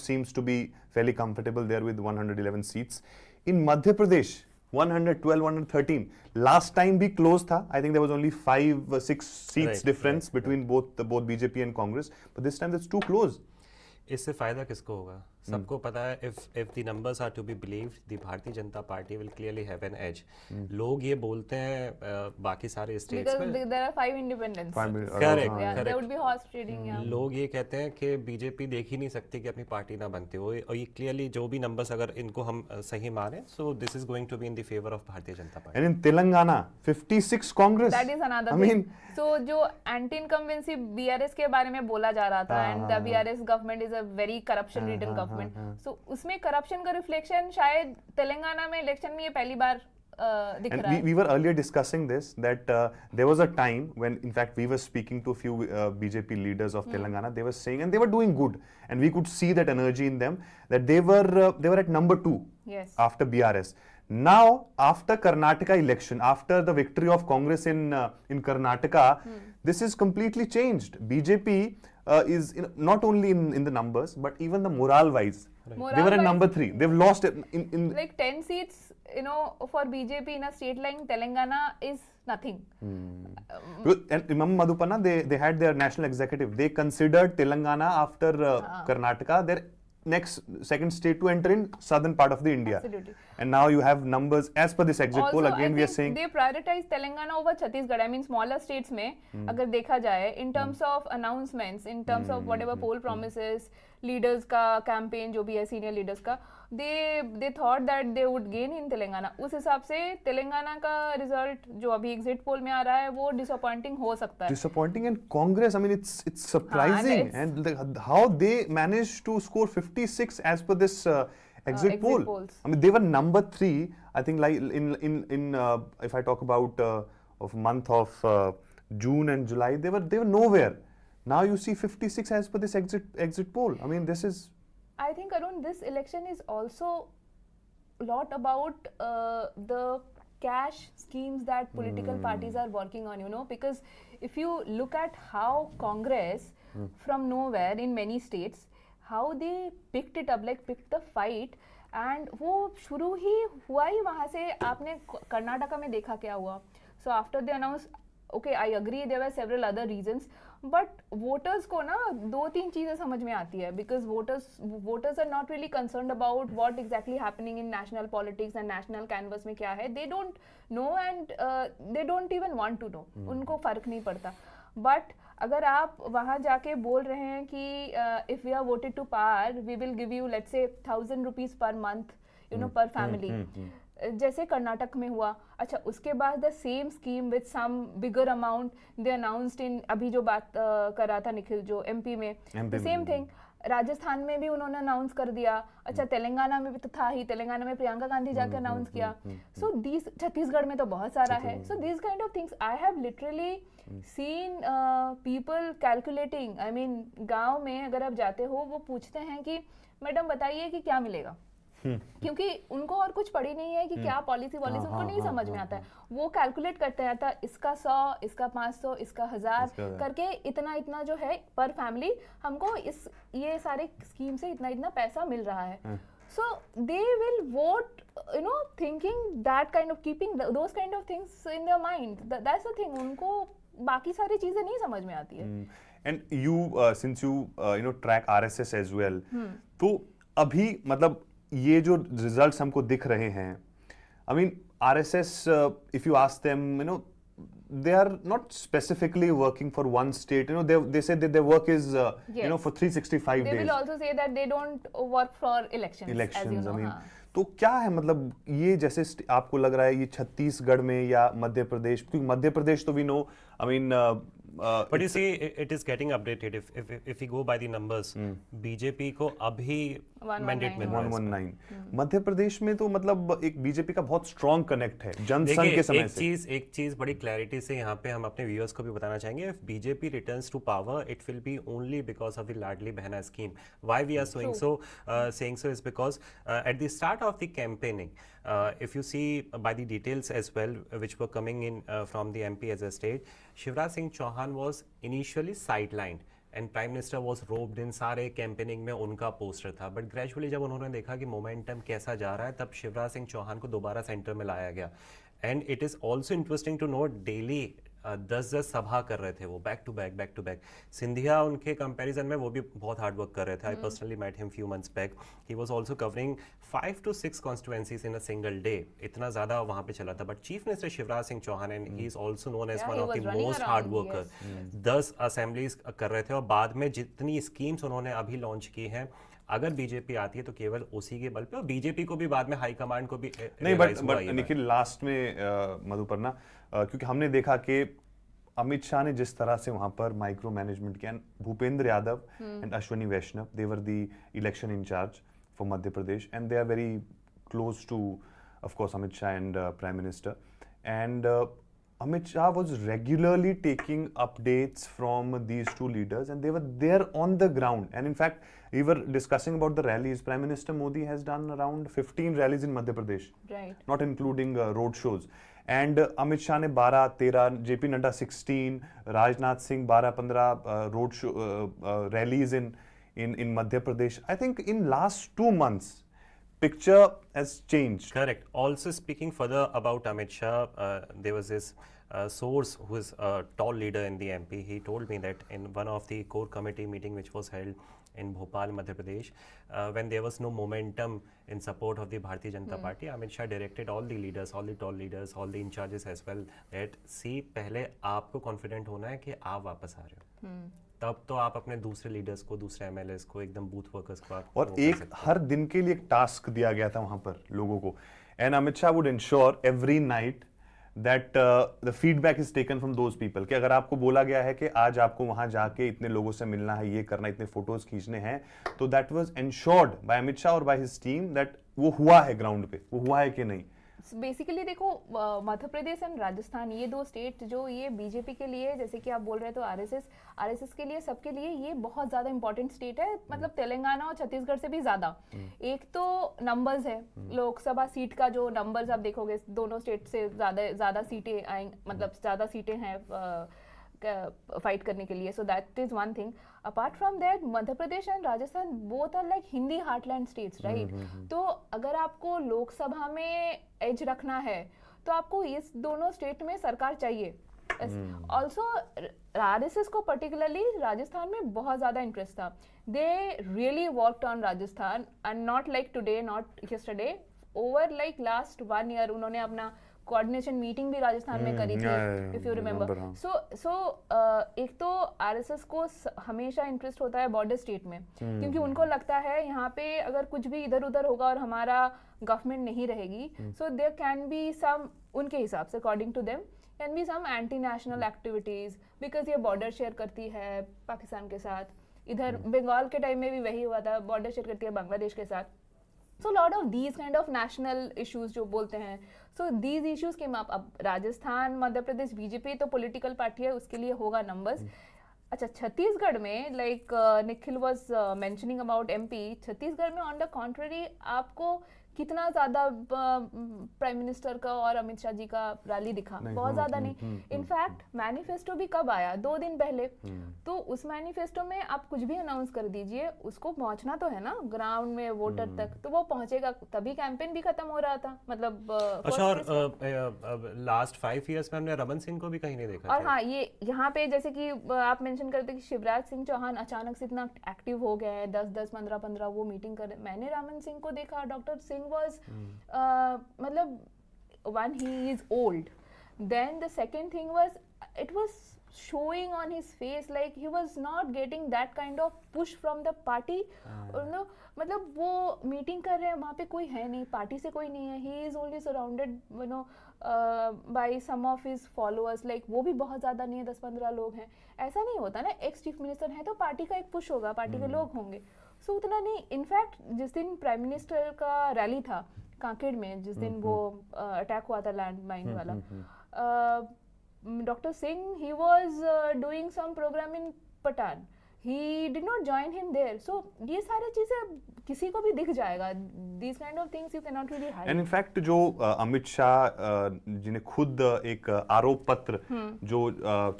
A: seems to be fairly comfortable there with 111 seats. In Madhya Pradesh, 112, 113. Last time भी close था. I think there was only 5-6 seats difference between both BJP and Congress. But this time that's too close.
F: इससे फायदा किसको होगा? सबको पता है if the numbers are to be believed, the भारतीय Janata party will clearly have an edge. लोग ये बोलते हैं बाकी सारे states में.
E: Because there are 5 independents.
F: Correct.
E: There would be horse trading.
F: लोग ये कहते हैं कि बीजेपी देख ही नहीं सकती कि अपनी पार्टी ना बनती हो, और ये क्लियरली जो भी नंबर्स अगर इनको हम सही माने, so this is going to be in the favor of भारतीय Janata party.
A: And in Telangana, 56 Congress.
E: That is another thing. So जो anti-incumbency BRS के बारे में बोला जा रहा था, and the BRS government is a very corruption ridden government. So उसमें corruption का reflection शायद तेलंगाना में इलेक्शन में ये पहली बार दिख रहा है.
A: We were earlier discussing this, that there was a time when in fact we were speaking to a few BJP leaders of Telangana. They were saying, and they were doing good, and we could see that energy in them, that they were at number 2 after BRS. Now, after Karnataka election, after the victory of Congress in Karnataka, this is completely changed. BJP is not only in the numbers, but even the morale-wise. They were at number 3. They've lost it in
E: like 10 seats, you know, for BJP in a state like Telangana is nothing.
A: And remember, Madhupanna, they had their national executive. They considered Telangana after Karnataka their second state to enter in southern part of the India.
E: Absolutely.
A: And now you have numbers as per this exit poll. Again, we are saying
E: they prioritize Telangana over Chhattisgarh. I mean, smaller states में अगर देखा जाए, in terms of announcements, in terms of whatever poll promises, leaders का campaign जो भी है senior leaders का, they thought that they would gain in Telangana. उस हिसाब से तेलंगाना का result जो अभी exit poll में आ रहा है वो disappointing हो सकता है.
A: Disappointing. And Congress, I mean, it's surprising, and how they managed to score 56 as per this exit poll.
E: Polls.
A: I mean, they were number 3. I think, like in if I talk about of month of June and July, they were nowhere. Now you see 56 as per this exit poll. I mean, this is
E: I think, Arun, this election is also a lot about the cash schemes that political parties are working on, you know, because if you look at how Congress from nowhere in many states, how they picked it up, like picked the fight, and वो शुरू ही हुआ ही वहाँ से. आपने कर्नाटका में देखा क्या हुआ. So after they announced, okay, I agree there were several other reasons, but voters को ना 2-3 चीजें समझ में आती है, because voters are not really concerned about what exactly happening in national politics and national canvas में क्या है. They don't know and they don't even want to know. उनको फर्क नहीं पड़ता. But अगर आप वहाँ जाके बोल रहे हैं कि if we are voted to power, we will give you let's say 1,000 rupees per month, you know, per family. जैसे कर्नाटक में हुआ. अच्छा, उसके बाद the same scheme with some bigger amount they announced in, अभी जो बात कर रहा था निखिल जो एमपी में, द सेम थिंग. राजस्थान में भी उन्होंने अनाउंस कर दिया. अच्छा, तेलंगाना में भी तो था ही, तेलंगाना में प्रियंका गांधी जाके अनाउंस किया. सो दीज, छत्तीसगढ़ में तो बहुत सारा है. So these kind of things I have literally seen people calculating. I mean गाँव में अगर आप जाते हो, वो पूछते हैं कि मैडम बताइए कि क्या मिलेगा, क्योंकि उनको और कुछ पड़ी नहीं है कि क्या पॉलिसी उनको नहीं समझ में आता है. वो कैलकुलेट करते हैं था इसका 100, इसका 500, इसका 1000 करके इतना जो है पर फैमिली हमको इस ये सारे स्कीम से इतना पैसा मिल रहा है. So they will vote, you know, thinking that kind of, keeping those kind of things in their mind. That's the thing. उनको बाकी सारी चीजें नहीं समझ में आती है.
A: And you since you you know track RSS as well, तो अभी मतलब ये जो रिजल्ट्स हमको दिख रहे हैं, I mean RSS, if you ask them, you know, they are not specifically working for one state, you know, they say that their work is you know, for 365 days.
E: They will also say that they don't work for elections as you know. I mean,
A: तो क्या है मतलब ये, जैसे आपको लग रहा है ये छत्तीसगढ़ में या मध्य प्रदेश, क्योंकि मध्य प्रदेश तो we know, I mean
F: but you see it is getting updated. If we go by the numbers, BJP को अभी मैंडेट मिल रहा है
A: 119. मध्य प्रदेश में तो मतलब एक बीजेपी का बहुत स्ट्रॉन्ग कनेक्ट है जनसंघ के समय से.
F: एक चीज बड़ी क्लैरिटी से यहाँ पे हम अपने व्यूअर्स को भी बताना चाहेंगे. If BJP returns to power, it will be only because of the Ladli Behna scheme. Why we are saying so is because at the start of the campaigning, if you see by the details as well which were coming in from the MP as a state, Shivraj Singh Chauhan was initially sidelined and Prime Minister was roped in. सारे campaigning में उनका poster था, but gradually जब उन्होंने देखा कि momentum कैसा जा रहा है, तब शिवराज सिंह चौहान को दोबारा सेंटर में लाया गया. And it is also interesting to note, daily 10 सभा कर रहे थे वो, बैक टू बैक. सिंधिया उनके कंपैरिजन में वो भी बहुत हार्ड वर्क कर रहे थे. I personally met him few months back. He was also covering 5 to 6 constituencies in a single day. इतना ज्यादा वहां पे चला था. But chief minister Shivraj Singh Chouhan, and he is also known as one of the most hard worker, 10 assemblies कर रहे थे. और बाद में जितनी स्कीम्स उन्होंने अभी लॉन्च की हैं, अगर बीजेपी आती है तो केवल उसी के बल पे, और बीजेपी को भी बाद में हाई कमांड को भी
A: नहीं. बट निखिल, लास्ट में मधुपर्णा, क्योंकि हमने देखा कि अमित शाह ने जिस तरह से वहां पर माइक्रो मैनेजमेंट किया, Bhupender Yadav and Ashwini Vaishnaw, they were the election incharge for Madhya Pradesh, and they are very close to, of course, Amit Shah and prime minister. And Amit Shah was regularly taking updates from these two leaders, and they were there on the ground. And in fact, we were discussing about the rallies. Prime Minister Modi has done around 15 rallies in Madhya Pradesh,
E: right?
A: Not including road shows. And Amit Shah ने 12-13, JP Nadda 16, Rajnath Singh 12-15 road show rallies in Madhya Pradesh. I think in last 2 months, picture has changed.
F: Correct. Also speaking further about Amit Shah, there was this source who is a tall leader in the MP. He told me that in one of the core committee meeting which was held in Bhopal, Madhya Pradesh, when there was no momentum in support of the Bharatiya Janata Party, Amit Shah directed all the leaders, all the tall leaders, all the in charges as well, that see, पहले आपको confident होना है कि आप वापस आ रहे हो, तब तो आप अपने दूसरे लीडर्स को, दूसरे एमएलएस को, एकदम बूथ वर्कर्स को,
A: और एक हर दिन के लिए एक टास्क दिया गया था वहां पर लोगों को. And Amit Shah would ensure every night that the feedback is taken from those people, कि अगर आपको बोला गया है कि आज आपको वहां जाके इतने लोगों से मिलना है, ये करना, इतने फोटोज खींचने हैं, तो that was ensured by Amit Shah और बाय हिज टीम दैट वो हुआ है ग्राउंड पे, वो हुआ है कि नहीं.
E: बेसिकली देखो मध्य प्रदेश एंड राजस्थान ये दो स्टेट जो ये बीजेपी के लिए, जैसे कि आप बोल रहे हो, तो आरएसएस के लिए, सबके लिए ये बहुत ज्यादा इंपॉर्टेंट स्टेट है, मतलब तेलंगाना और छत्तीसगढ़ से भी ज्यादा। एक तो नंबर्स है, लोकसभा सीट का जो नंबर्स आप देखोगे दोनों स्टेट से ज्यादा सीटें आएंगी, मतलब ज्यादा सीटें हैं फाइट करने के लिए, so that is one thing. Apart from that Madhya Pradesh and Rajasthan both are like Hindi heartland states, right? तो अगर आपको लोकसभा में एज रखना है तो आपको इस दोनों स्टेट में सरकार चाहिए। ऑल्सो आरएसएस को पर्टिकुलरली राजस्थान में बहुत ज्यादा इंटरेस्ट था। They really worked on Rajasthan and not like today, not yesterday, over like last 1 year उन्होंने अपना कोऑर्डिनेशन मीटिंग भी राजस्थान में करी थी, इफ यू रिमेम्बर। सो एक तो आरएसएस को हमेशा इंटरेस्ट होता है बॉर्डर स्टेट में, क्योंकि उनको लगता है यहाँ पे अगर कुछ भी इधर उधर होगा और हमारा गवर्नमेंट नहीं रहेगी, so there can be some, उनके हिसाब से according to them can be some anti national activities, because ये बॉर्डर शेयर करती है पाकिस्तान के साथ। इधर बंगाल के टाइम में भी वही हुआ था, बॉर्डर शेयर करती है बांग्लादेश के साथ। So lot of these kind of national issues जो बोलते हैं, so these issues came up। अब राजस्थान, मध्य प्रदेश, बीजेपी तो पॉलिटिकल पार्टी है, उसके लिए होगा नंबर्स। अच्छा, छत्तीसगढ़ में like Nikhil was mentioning about MP, Chhattisgarh में ऑन द कॉन्ट्ररी आपको कितना ज्यादा प्राइम मिनिस्टर का और अमित शाह जी का रैली दिखा, बहुत ज्यादा नहीं। इनफैक्ट मैनिफेस्टो भी कब आया, 2 दिन पहले। तो उस मैनिफेस्टो में आप कुछ भी अनाउंस कर दीजिए, उसको पहुंचना तो है ना ग्राउंड में वोटर तक, तो वो पहुंचेगा, तभी कैंपेन भी खत्म हो रहा था, मतलब।
F: अच्छा, और लास्ट 5 years में हमने रमन सिंह को भी कहीं नहीं देखा।
E: और हाँ, ये यहाँ पे जैसे कि आप मेंशन करते कि शिवराज सिंह चौहान अचानक से इतना एक्टिव हो गए हैं, 10-10, 15-15 वो मीटिंग कर रहे। मैंने रमन सिंह को देखा, डॉक्टर सिंह was मतलब one, he is old, then the second thing was it was showing on his face like he was not getting that kind of push from the party, you know, मतलब वो meeting कर रहे हैं, वहाँ पे कोई है नहीं, पार्टी से कोई नहीं है, he is only surrounded, you know, by some of his followers, like वो भी बहुत ज़्यादा नहीं है, 10-15 लोग हैं। ऐसा नहीं होता ना, एक्स चीफ मिनिस्टर है तो पार्टी का एक पुश होगा, पार्टी के लोग होंगे, सो उतना नहीं। इनफैक्ट जिस दिन प्राइम मिनिस्टर का रैली था कांकेर में, जिस दिन वो अटैक हुआ था लैंड माइन वाला, doctor Singh he was doing some programme in Pathan, he did not join him there, so ये सारी चीजें किसी को भी दिख जाएगा, these kind of things you cannot really hide।
A: And in fact जो अमित शाह जी ने खुद एक आरोप पत्र जो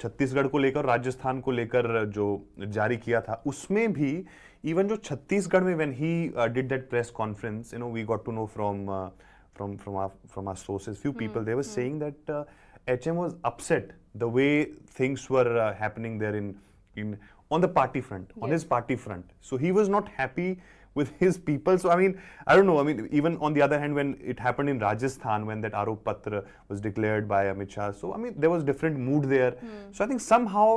A: छत्तीसगढ़ को लेकर, राजस्थान को लेकर जो जारी किया था, उसमें भी इवन जो छत्तीसगढ़ में when he did that press conference, you know, we got to know from our sources, few people, they were saying that HM was upset the way things were happening there in on the party front, on his party front. So he was not happy with his people. So I mean, I don't know. I mean, even on the other hand, when it happened in Rajasthan, when that Arop Patra was declared by Amit Shah, so I mean, there was different mood there. So I think somehow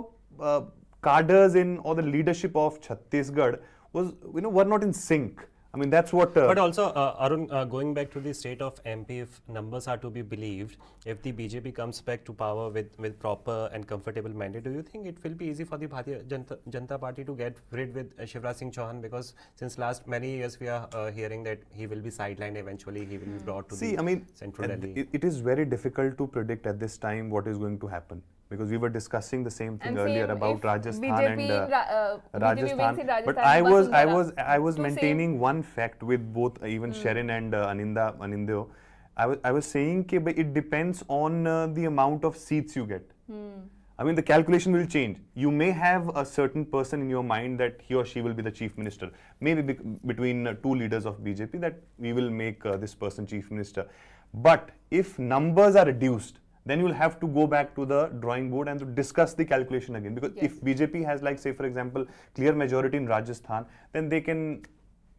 A: cadres in or the leadership of Chhattisgarh was, you know, were not in sync. I mean, that's what.
F: But also, Arun, going back to the state of MP, if numbers are to be believed, if the BJP comes back to power with proper and comfortable mandate, do you think it will be easy for the Bharatiya Janata Party to get rid with Shivraj Singh Chauhan? Because since last many years we are hearing that he will be sidelined eventually, he will be brought to central Delhi.
A: It is very difficult to predict at this time what is going to happen. Because we were discussing the same thing earlier about Rajasthan and Rajasthan. But I was maintaining one fact with both even Sharon and Anindyo. I was saying that it depends on the amount of seats you get. I mean, the calculation will change. You may have a certain person in your mind that he or she will be the chief minister. Maybe between two leaders of BJP that we will make this person chief minister. But if numbers are reduced, then you will have to go back to the drawing board and to discuss the calculation again. Because if BJP has, like, say, for example, clear majority in Rajasthan, then they can,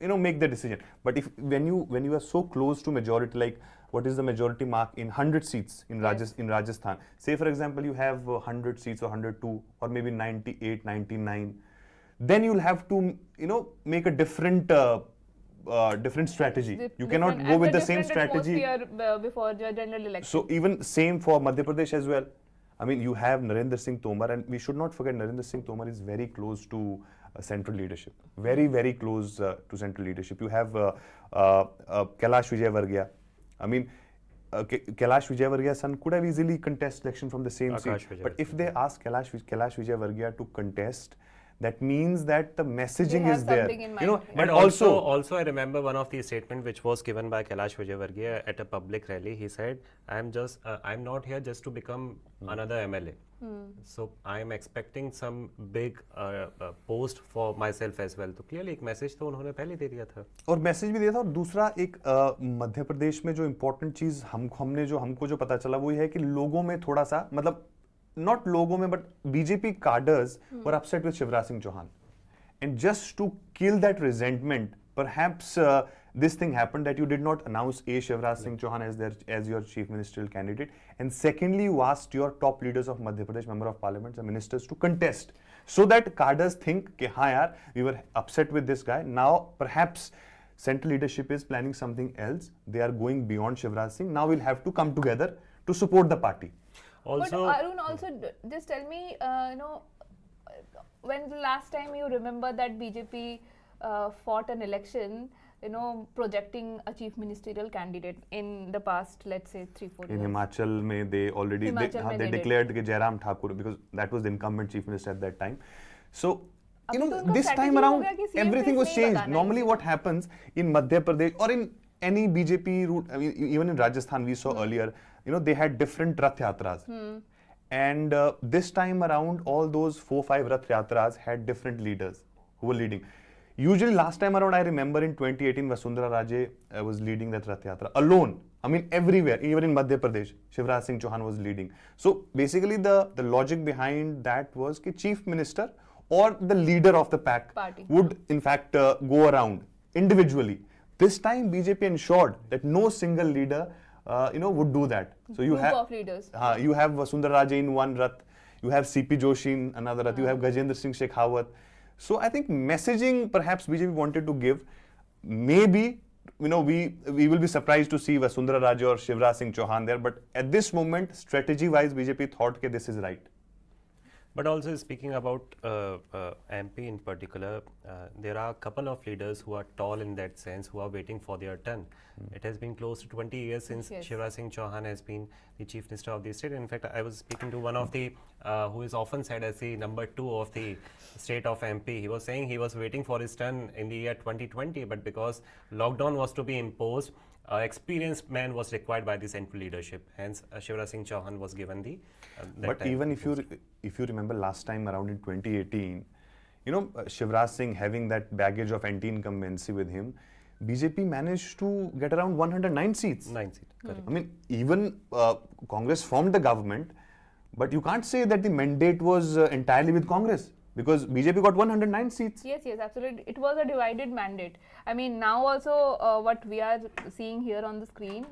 A: you know, make the decision. But if when you are so close to majority, like what is the majority mark in 100 seats in Rajasthan? Say, for example, you have 100 seats or 102 or maybe 98, 99. Then you'll have to, you know, make a different strategy. You cannot go with the same strategy
E: before the general election.
A: So even same for Madhya Pradesh as well. I mean, you have Narendra Singh Tomar, and we should not forget Narendra Singh Tomar is very close to central leadership. Very, very close to central leadership. You have Kailash Vijayvargiya. I mean, Kailash Vijayvargiya's son could have easily contested election from the same
F: Akash
A: seat.
F: Vijay
A: But
F: was
A: if they ask Kailash Vijayvargiya to contest, that means that the messaging
E: have
A: is there.
E: something in
A: You know,
E: mind.
F: But
A: and
F: also I remember one of the statement which was given by Kailash Vijayvargiya at a public rally. He said, I'm not here just to become another MLA. So I am expecting some big post for myself as well. तो clearly एक message तो उन्होंने पहले दे दिया था.
A: और message भी दिया था. और दूसरा एक मध्य प्रदेश में जो इम्पोर्टेंट चीज हमको जो पता चला वो ये है कि लोगों में थोड़ा सा, मतलब not लोगों में but BJP cadres were upset with Shivraj Singh Chauhan, and just to kill that resentment, perhaps this thing happened that you did not announce Shivraj Singh Chauhan as your chief ministerial candidate, and secondly you asked your top leaders of Madhya Pradesh, member of parliament and ministers to contest, so that cadres think कि हाँ यार we were upset with this guy, now perhaps central leadership is planning something else, they are going beyond Shivraj Singh, now we'll have to come together to support the party.
F: Also,
E: but Arun, also just tell me, when the last time you remember that BJP fought an election, projecting a chief ministerial candidate in the past, let's say 3-4 years.
A: In Himachal, they already they declared कि Jairam Thakur, because that was the incumbent chief minister at that time. So this time around everything was changed. Normally what happens in Madhya Pradesh or in any BJP route, I mean, even in Rajasthan we saw earlier, they had different Rath Yatras. And this time around, all those 4-5 Rath Yatras had different leaders who were leading. Usually last time around, I remember in 2018, Vasundhara Raje was leading that Rath Yatra alone. I mean, everywhere, even in Madhya Pradesh, Shivraj Singh Chauhan was leading. So basically the logic behind that was that chief minister or the leader of the pack would in fact go around individually. This time BJP ensured that no single leader would do that. So you have
E: of leaders.
A: You have Vasundhara Raje in one Rath, you have CP Joshi in another Rath, you have Gajendra Singh Shekhawat. So I think messaging perhaps BJP wanted to give, maybe we will be surprised to see Vasundhara Raje or Shivraj Singh Chauhan there, but at this moment strategy wise BJP thought that this is right.
F: But also speaking about MP in particular, there are a couple of leaders who are tall in that sense, who are waiting for their turn. It has been close to 20 years since Shivraj Singh Chauhan has been the chief minister of the state. In fact, I was speaking to one of the, who is often said as the number 2 of the state of MP. He was saying he was waiting for his turn in the year 2020, but because lockdown was to be imposed, experienced man was required by the central leadership. Hence, Shivraj Singh Chauhan was given the.
A: But even if you remember last time around in 2018, Shivraj Singh having that baggage of anti-incumbency with him, BJP managed to get around 109 seats.
F: 9 seats, correct.
A: I mean, even Congress formed the government, but you can't say that the mandate was entirely with Congress, because BJP got 109 seats.
E: Yes, absolutely. It was a divided mandate. I mean, now also what we are seeing here on the screen,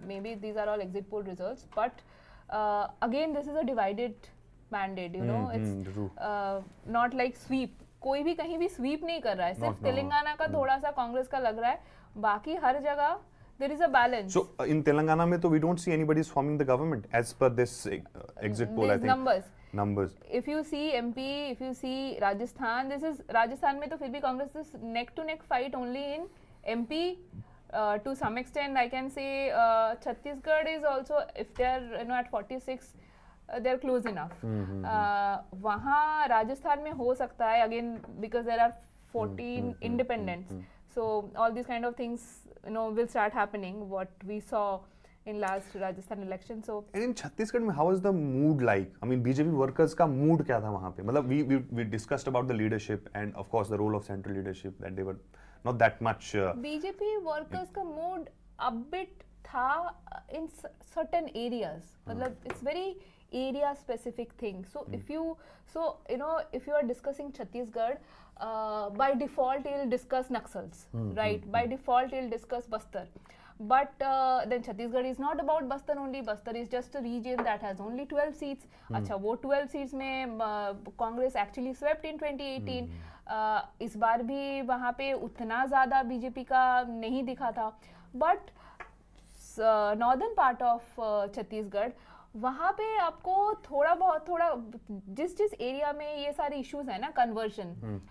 E: maybe these are all exit poll results, but again, this is a divided mandate, it's not like sweep. कोई भी कहीं भी SVEEP नहीं कर रहा है, सिर्फ तेलंगाना का थोड़ा सा कांग्रेस का लग रहा है, बाकी हर जगह there is a balance.
A: So in Telangana में तो we don't see anybody is forming the government as per this exit poll. I think numbers.
E: If you see MP, if you see Rajasthan, Rajasthan में तो फिर भी Congress is neck to neck fight only in MP. To some extent, I can say Chhattisgarh is also, if they are at 46. They're close enough. वहाँ राजस्थान में हो सकता है, again because there are 14 independents. So all these kind of things will start happening, what we saw in last Rajasthan election. So
A: and in Chhattisgarh में how is the mood like? I mean BJP workers का mood क्या था वहाँ पे? मतलब we discussed about the leadership and of course the role of central leadership, that they were not that much.
E: BJP workers का mood a bit था in certain areas. मतलब it's very area specific thing. So if you are discussing Chhattisgarh, by default you'll discuss Naxals, right? By default you'll discuss Bastar. But then Chhattisgarh is not about Bastar only. Bastar is just a region that has only 12 seats. अच्छा वो 12 seats में Congress actually swept in 2018. इस बार भी वहाँ पे उतना ज़्यादा BJP का नहीं दिखा था. But northern part of Chhattisgarh, वहाँ पे आपको थोड़ा जिस एरिया में ये सारे इश्यूज है ना, कन्वर्जन,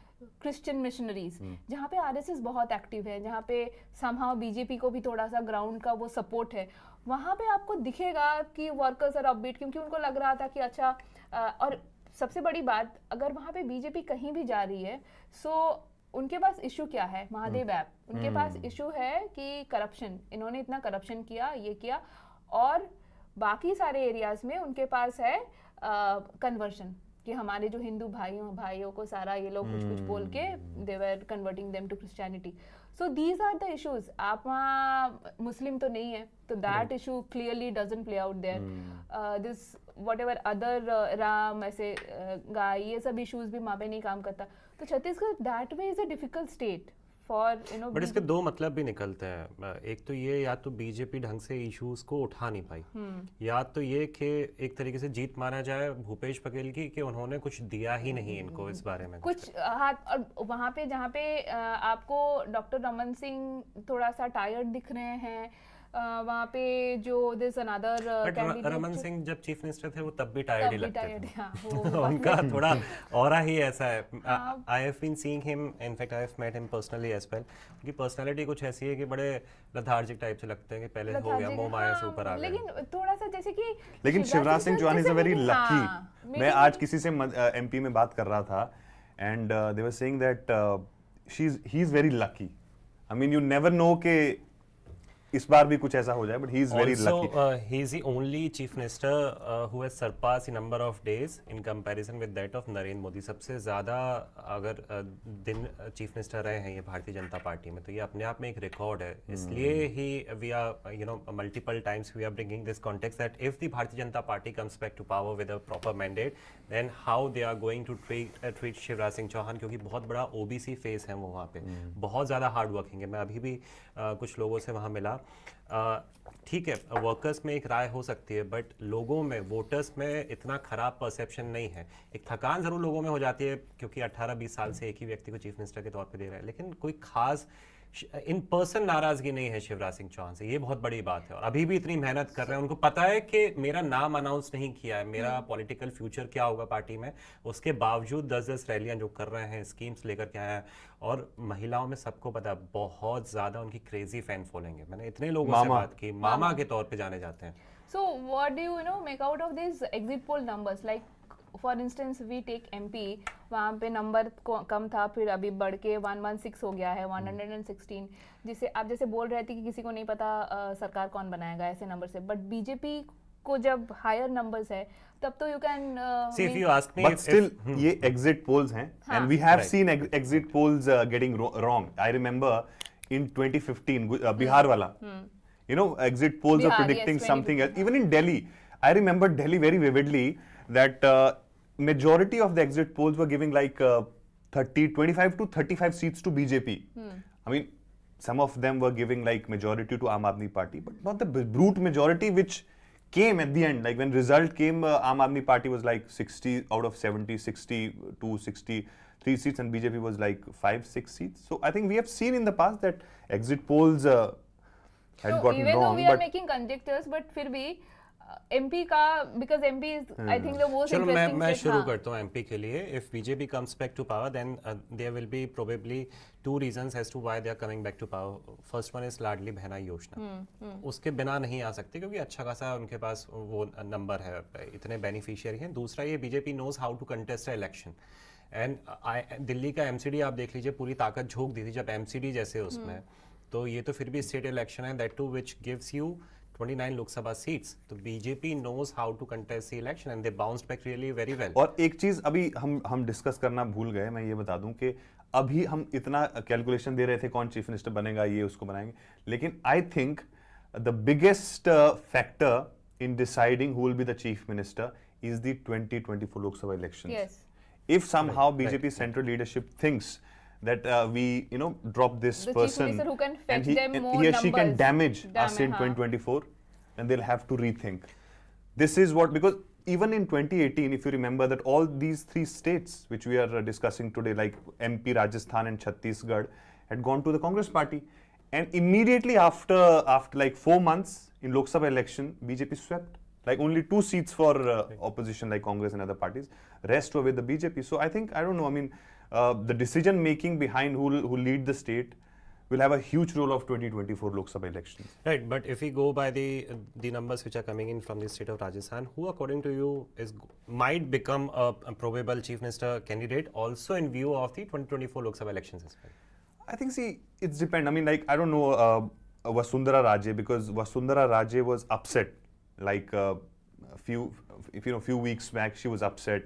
E: क्रिश्चियन मिशनरीज, जहाँ पे आरएसएस बहुत एक्टिव है, जहाँ पे समहाउ बीजेपी को भी थोड़ा सा ग्राउंड का वो सपोर्ट है, वहाँ पे आपको दिखेगा कि वर्कर्स आर अपबीट, क्योंकि उनको लग रहा था कि अच्छा और सबसे बड़ी बात, अगर वहाँ पे बीजेपी कहीं भी जा रही है, सो उनके पास इशू क्या है? महादेव ऐप, उनके पास इशू है कि करप्शन, इन्होंने इतना करप्शन किया, ये किया, और बाकी सारे एरियाज में उनके पास है कन्वर्शन, कि हमारे जो हिंदू भाइयों को सारा ये लोग कुछ बोल के they were converting them to Christianity. So these are the issues. आप वहाँ मुस्लिम तो नहीं है, तो that issue clearly doesn't play out there. This whatever other Ram ऐसे गाय, ये सब इश्यूज भी वहाँ पे नहीं काम करता. तो Chhattisgarh that way is a difficult state for
F: but इसके दो मतलब भी निकलते हैं. एक तो ये, या तो बीजेपी ढंग से इश्यूज को उठा नहीं पाई, या तो ये कि एक तरीके से जीत माना जाए भूपेश बघेल की कि उन्होंने कुछ दिया ही नहीं इनको इस बारे में
E: कुछ हाथ. और वहाँ पे जहाँ पे आपको डॉक्टर रमन सिंह थोड़ा सा टायर्ड दिख रहे हैं, वहाँ पे जो this another candidate,
F: Raman Singh जब चीफ मिनिस्टर थे वो तब भी टायर्ड ही लगते थे.
E: हाँ,
F: उनका थोड़ा ऑरा ही ऐसा है. I have been seeing him, in fact I have met him personally as well. उनकी पर्सनालिटी कुछ ऐसी है कि बड़े लथार्जिक टाइप से लगते हैं कि पहले हो गया मोह माया से ऊपर आ गए.
E: लेकिन थोड़ा सा जैसे कि
A: लेकिन Shivraj Singh Chouhan is a very lucky. मैं आज किसी से एमपी में बात कर रहा था and they were saying that he is very lucky. I mean you never know के इस बार भी कुछ ऐसा हो जाए, but he is very lucky.
F: He is the only chief minister who has surpassed the number of days in comparison with that of Narendra Modi. सबसे ज़्यादा अगर दिन चीफ मिनिस्टर रहे हैं ये भारतीय जनता पार्टी में, तो ये अपने आप में एक रिकॉर्ड है. इसलिए ही we are multiple times we are bringing this context that if the भारतीय Janata party comes back to power with a proper mandate, then how they are going to treat Shivraj Singh Chouhan, क्योंकि बहुत बड़ा OBC फेस है वो वहाँ पे, बहुत ज़्यादा हार्ड वर्किंग है. मैं अभी भी कुछ लोगों से वहाँ मिला. ठीक है, वर्कर्स में एक राय हो सकती है, बट लोगों में, वोटर्स में इतना खराब परसेप्शन नहीं है. एक थकान जरूर लोगों में हो जाती है क्योंकि 18-20 साल से एक ही व्यक्ति को चीफ मिनिस्टर के तौर पे दे रहा है, लेकिन कोई खास इन पर्सन नाराजगी नहीं है शिवराज सिंह चौहान से. ये बहुत बड़ी बात है. और अभी भी इतनी मेहनत कर रहे हैं, उनको पता है कि मेरा नाम अनाउंस नहीं किया है, मेरा पॉलिटिकल फ्यूचर क्या होगा पार्टी में, उसके बावजूद 10-10 रैलियां जो कर रहे हैं, स्कीम्स लेकर के आए हैं. और महिलाओं में सबको पता है बहुत ज्यादा उनकी क्रेजी फैन फॉलोइंग है. मैंने इतने लोगों से बात की, मामा के तौर पे जाने जाते हैं.
E: So what do you make out of these exit poll numbers? Like for instance we take MP, वहाँ पे नंबर कम था, फिर अभी बढ़ के 116 हो गया है, 116, जिसे आप जैसे बोल रहे थे कि किसी को नहीं पता सरकार कौन बनाएगा ऐसे नंबर से. बट बीजेपी को जब हायर नंबर्स है तब तो you can
F: see if you ask me,
A: but still ये exit polls हैं, and we have seen exit polls getting wrong. I remember in 2015 Bihar वाला, exit polls are predicting something else. Even in Delhi, I remember Delhi very vividly that majority of the exit polls were giving like 25 to 35 seats to BJP. I mean, some of them were giving like majority to Aam Aadmi Party, but not the brute majority which came at the end. Like when result came, Aam Aadmi Party was like 60 out of 70, 62, 63 seats, and BJP was like 5-6 seats. So I think we have seen in the past that exit polls had gotten
E: even
A: wrong.
E: Though we are making conjectures, but फिर भी MP का, because MP is I think the most
F: चलो
E: interesting
F: मैं
E: state.
F: शुरू करता हूँ MP के लिए. If BJP comes back to power, then there will be probably 2 reasons as to why they are coming back to power. First one is Ladli Behna योजना. उसके बिना नहीं आ सकते क्योंकि अच्छा खासा उनके पास वो नंबर है, इतने बेनिफिशियरी हैं. दूसरा ये BJP knows how to contest an election. And Delhi का MCD आप देख लीजिए, पूरी ताकत झोंक दी थी जब MCD जैसे उसमें. तो ये तो फिर भी स्टेट इलेक्शन है, that too which gives you 29 Lok Sabha seats. तो BJP knows how to contest the election and they bounced back really very well.
A: और एक चीज अभी हम डिस्कस करना भूल गए, मैं ये बता दूं कि अभी हम इतना कैलकुलेशन दे रहे थे कौन चीफ मिनिस्टर बनेगा, ये उसको बनाएंगे, लेकिन I think the biggest factor in deciding who will be the chief minister is the 2024 Lok Sabha elections.
E: Yes.
A: If somehow BJP central leadership thinks that we drop this
E: The chief
A: person
E: minister who can fetch
A: and he,
E: them
A: and
E: more
A: he or she can
E: numbers.
A: damage us in
E: हाँ.
A: 2024, then they'll have to rethink. This is what, because even in 2018, if you remember that all these 3 states which we are discussing today, like MP, Rajasthan and Chhattisgarh, had gone to the Congress party, and immediately after like 4 months in Lok Sabha election, BJP swept. Like only 2 seats for opposition like Congress and other parties. Rest were with the BJP. So I think, I don't know, I mean, the decision making behind who lead the state will have a huge role of 2024 Lok Sabha elections.
F: Right, but if we go by the numbers which are coming in from the state of Rajasthan, who according to you might become a probable chief minister candidate also in view of the 2024 Lok Sabha elections as well?
A: I think, see, it's depend. I mean, like, I don't know Vasundhara Raje, because Vasundhara Raje was upset. Like a few weeks back, she was upset.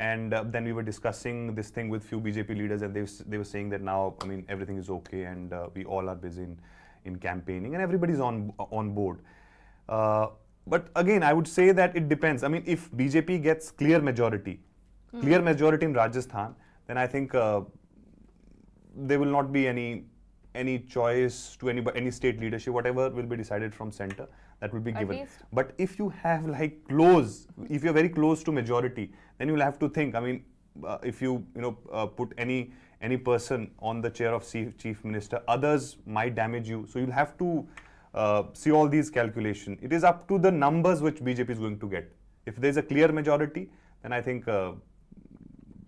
A: And then we were discussing this thing with few BJP leaders, and they were saying that now, I mean, everything is okay, and we all are busy in campaigning, and everybody's on board. But again, I would say that it depends. I mean, if BJP gets clear majority in Rajasthan, then I think there will not be any choice to any state leadership. Whatever will be decided from center, that will be
E: At
A: given.
E: least.
A: But if you have like if you're very close to majority, then you'll have to think. I mean, if you put any person on the chair of chief minister, others might damage you. So you'll have to see all these calculations. It is up to the numbers which BJP is going to get. If there's a clear majority, then I think.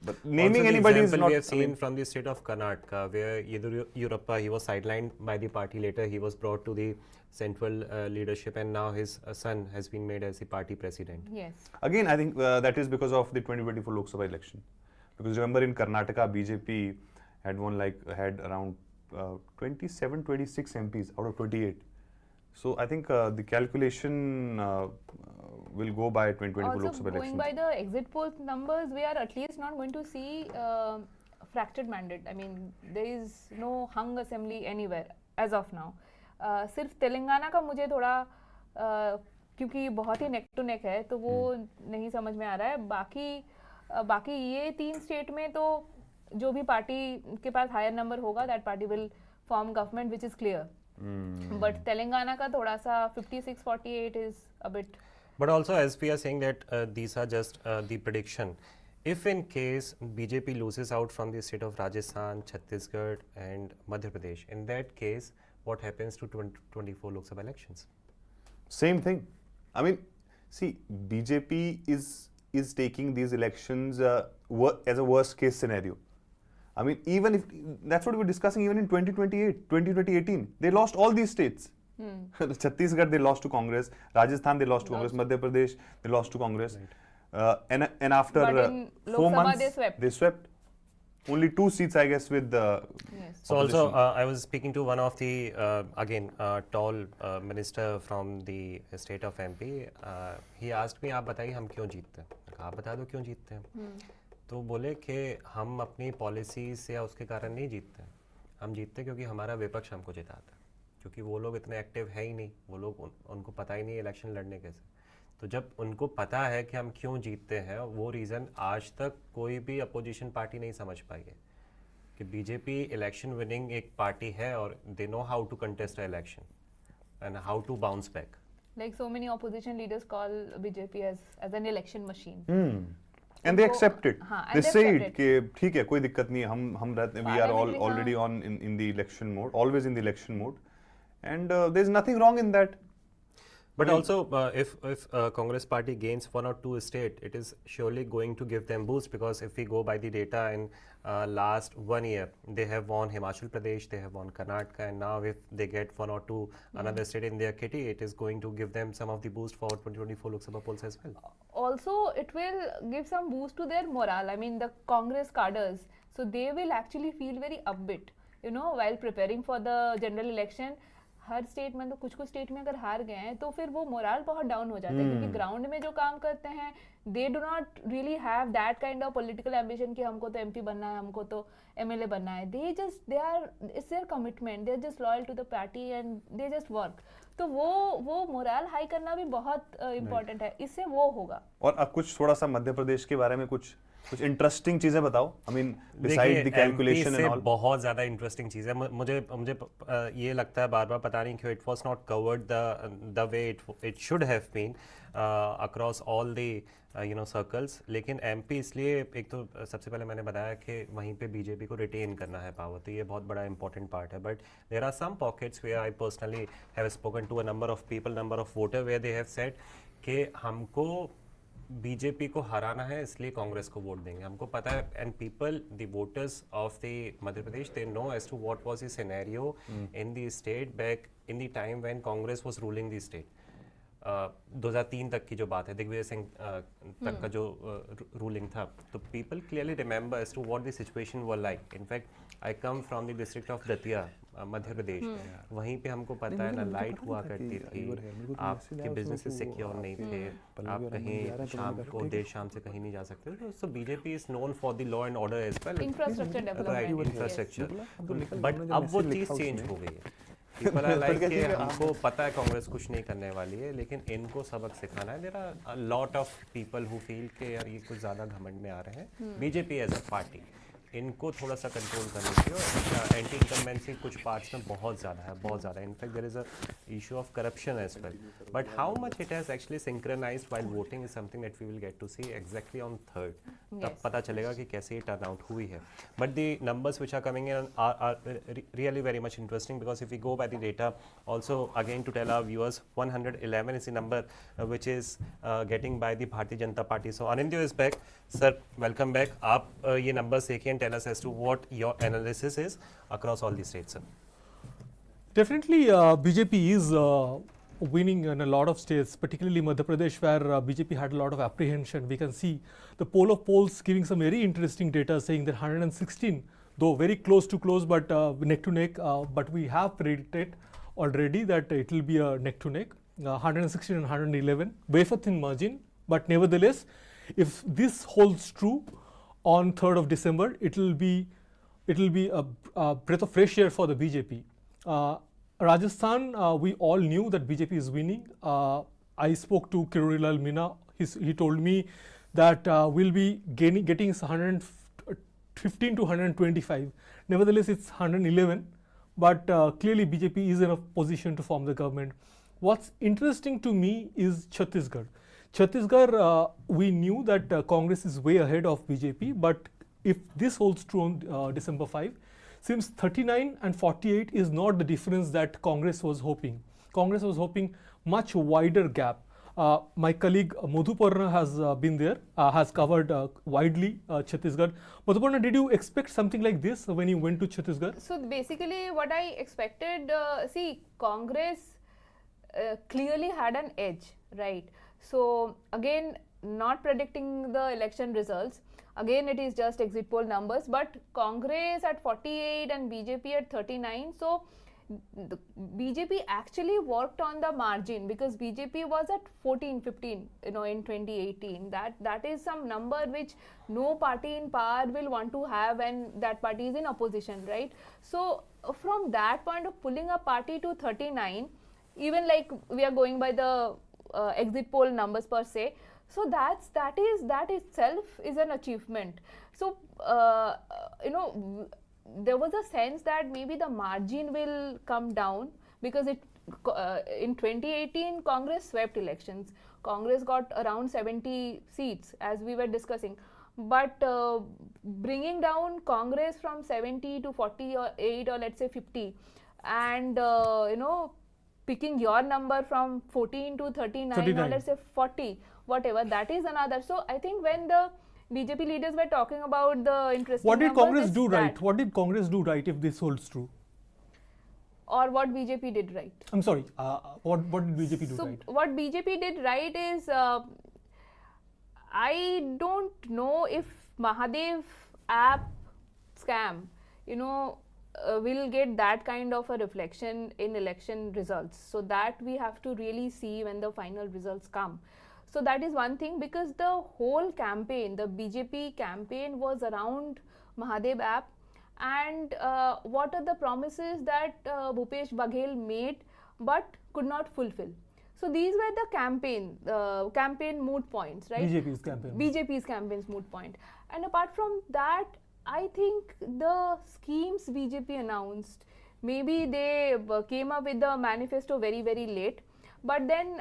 A: But naming
F: Also, the
A: anybody is
F: example
A: not.
F: we have seen from the state of Karnataka, where Yediyurappa, he was sidelined by the party. Later, he was brought to the central leadership, and now his son has been made as the party president.
E: Yes.
A: Again, I think that is because of the 2024 Lok Sabha election. Because remember, in Karnataka, BJP had around 27, 26 MPs out of 28. So I think the calculation will go by 2024 Lok
E: Also,
A: Sabha
E: going
A: election.
E: by the exit poll numbers, we are at least not going to see fractured mandate. I mean, there is no hung assembly anywhere as of now. सिर्फ तेलंगाना का मुझे थोड़ा क्योंकि बहुत ही neck to neck है, तो वो नहीं समझ में आ रहा है. बाकी ये 3 स्टेट में तो जो भी पार्टी के पास हायर नंबर होगा, that party will form government which is clear. But Telangana का थोड़ा सा 56-48 is a bit.
F: But also, as we are saying that these are just the prediction. If in case BJP loses out from the state of Rajasthan, Chhattisgarh and Madhya Pradesh, in that case, what happens to 2024 Lok Sabha elections?
A: Same thing. I mean, see, BJP is taking these elections as a worst case scenario. I mean, even if that's what we were discussing, even in 2018, they lost all these states. Chhattisgarh, they lost to Congress. Rajasthan, they lost to Congress. Madhya Pradesh, they lost to Congress. And after
E: But in Lok
A: 4
E: Sabha,
A: months,
E: they swept.
A: Only 2 seats, I guess, with the
E: Yes.
F: So also,
A: opposition.
F: I was speaking to one of the, tall minister from the state of MP. He asked me, आप बताइए हम क्यों जीतते हैं? आप बता दो क्यों जीतते हैं? तो बोले कि हम अपनी पॉलिसी से या उसके कारण नहीं जीतते हैं. हम जीतते क्योंकि हमारा विपक्ष हमको जिताता है. क्योंकि वो लोग इतने एक्टिव है ही नहीं. वो लोग उनको पता ही नहीं इलेक्शन लड़ने कैसे. तो जब उनको पता है कि हम क्यों जीतते हैं, वो रीज़न आज तक कोई भी अपोजिशन पार्टी नहीं समझ पाई है कि बीजेपी इलेक्शन विनिंग एक पार्टी है और they know how to contest a election and how to bounce back.
E: Like so many opposition leaders call BJP as an election machine.
A: And they accept it.
E: हाँ, and
A: They
E: they
A: say
E: accept
A: it कि ठीक है, कोई दिक्कत नहीं है, हम रहते, we are
E: Parliamentary,
A: already on in the election mode, always in the election mode, and there's nothing wrong in that.
F: But also, if Congress party gains 1 or 2 states, it is surely going to give them boost, because if we go by the data in last 1 year, they have won Himachal Pradesh, they have won Karnataka, and now if they get 1 or 2 another state in their kitty, it is going to give them some of the boost for 2024 Lok Sabha polls as well.
E: Also, it will give some boost to their morale. I mean, the Congress cadres, so they will actually feel very upbeat, while preparing for the general election. Her state में तो कुछ state में अगर हार गए हैं तो फिर वो मोरल बहुत डाउन हो जाता है, क्योंकि ग्राउंड में जो काम करते हैं they do not really have that kind of political ambition कि हमको तो एमपी बनना है, हमको तो एमएलए बनना है. They are it's their commitment, they are just loyal to the party and they just work. तो वो मोरल हाई करना भी बहुत इम्पोर्टेंट है, इससे वो होगा.
A: और अब कुछ थोड़ा सा मध्य प्रदेश के बारे में कुछ इंटरेस्टिंग चीजें बताओ. I mean beside the calculation and all.
F: बहुत ज्यादा इंटरेस्टिंग चीज है. मुझे ये लगता है बार बार, पता नहीं क्यों it was not covered the way it should have been across all the circles. लेकिन एमपी इसलिए, एक तो सबसे पहले मैंने बताया कि वहीं पे बीजेपी को रिटेन करना है पावर, तो ये बहुत बड़ा इंपॉर्टेंट पार्ट है. But there are some pockets where I personally have spoken to a number of people, number of voter, where they have said कि हमको बीजेपी को हराना है इसलिए कांग्रेस को वोट देंगे, हमको पता है. And people, the voters of the Madhya Pradesh, they know as to what was the scenario in the state back in the time when Congress was ruling the state. 2003 तक की जो बात है, दिग्विजय सिंह तक का जो रूलिंग था, तो people clearly remember as to what the situation were like. In fact I come from the district of Datia, Madhya Pradesh. वहीं पे हमको पता है ना, लाइट हुआ करती थी, आपके बिजनेसेस सिक्योर नहीं थे, आप कहीं शाम को देर शाम से कहीं नहीं जा सकते. So BJP is known for the law and order as well,
C: Infrastructure development.
F: Right, infrastructure. But अब वो चीज़ चेंज हो गई है. People are like कि हमको पता है कांग्रेस कुछ नहीं करने वाली है, लेकिन इनको सबक सिखाना है. There are a lot of people who feel कि यार ये कुछ ज़्यादा घमंड में आ रहे हैं. बीजेपी एज अ पार्टी, इनको थोड़ा सा कंट्रोल करनी चाहिए. और एंटी इनकम्बेंसी कुछ पार्ट्स में बहुत ज़्यादा है, बहुत ज़्यादा. In fact there is a issue of corruption as well. But how much it has actually synchronised while voting is something that we will get to see exactly on 3rd. तब पता चलेगा कि कैसे ये टर्न आउट हुई है. But the numbers which are coming in are really very much interesting, because if we go by the data also again to tell our viewers, 111 is the number which is getting by the Bharatiya Janata Party. So Anindya is back. Sir, welcome back. आप ये numbers देखिए and tell us as to what your analysis is across all these states, sir.
B: Definitely, BJP is winning in a lot of states, particularly Madhya Pradesh, where BJP had a lot of apprehension. We can see the poll of polls giving some very interesting data, saying that 116, though very close to close, but neck to neck. But we have predicted already that it will be a neck to neck, 116 and 111, wafer thin margin. But nevertheless, if this holds true on 3rd of December, it will be a breath of fresh air for the BJP. Rajasthan, we all knew that BJP is winning. I spoke to Kirorilal Meena. He told me that we'll be getting 115 to 125. Nevertheless, it's 111. But clearly, BJP is in a position to form the government. What's interesting to me is Chhattisgarh. Chhattisgarh, we knew that Congress is way ahead of BJP, but if this holds true on December 5, seems 39 and 48 is not the difference that Congress was hoping. Congress was hoping much wider gap. My colleague Madhuparna has been there, has covered widely Chhattisgarh. Madhuparna, did you expect something like this when you went to Chhattisgarh?
E: So basically what I expected, see, Congress clearly had an edge, right? So again, not predicting the election results. Again, it is just exit poll numbers, but Congress at 48 and BJP at 39. So the BJP actually worked on the margin, because BJP was at 14, 15, in 2018. That is some number which no party in power will want to have when that party is in opposition, right? So from that point of pulling a party to 39, even like we are going by the exit poll numbers per se, so that itself is an achievement. So there was a sense that maybe the margin will come down, because in 2018 Congress swept elections. Congress got around 70 seats, as we were discussing. But bringing down Congress from 70 to 48, or let's say 50, and picking your number from 14 to 39, or let's say 40, whatever, that is another. So I think when the BJP leaders were talking about the interesting
B: what did
E: numbers,
B: Congress do right? What did Congress do right if this holds true?
E: Or what BJP did right?
B: I'm sorry, what did BJP do
E: So
B: right?
E: what BJP did right is, I don't know if Mahadev app scam, will get that kind of a reflection in election results. So that we have to really see when the final results come. So that is one thing, because the whole campaign, the BJP campaign, was around Mahadev app, and what are the promises that Bhupesh Baghel made but could not fulfill. So these were the campaign moot points, right? BJP's campaign's moot point. And apart from that, I think the schemes BJP announced, maybe they came up with the manifesto very, very late, but then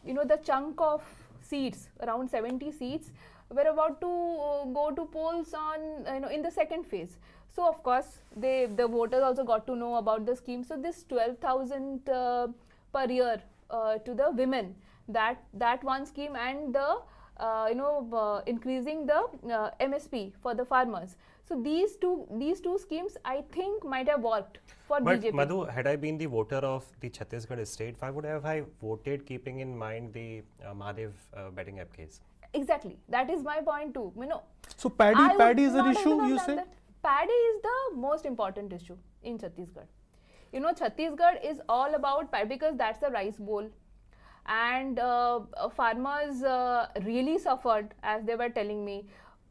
E: the chunk of seats, around 70 seats, were about to go to polls on in the second phase. So of course the voters also got to know about the scheme. So this 12,000 per year to the women, that one scheme, and the increasing the MSP for the farmers. So these two schemes I think might have worked for
F: But
E: BJP.
F: Madhu, had I been the voter of the Chhattisgarh state, why would have I voted keeping in mind the Mahadev betting app case?
E: Exactly, that is my point too.
B: So
E: I would
B: paddy is an
E: not have
B: issue,
E: done
B: you
E: that.
B: say?
E: Paddy is the most important issue in Chhattisgarh. Chhattisgarh is all about paddy because that's the rice bowl. And farmers really suffered, as they were telling me.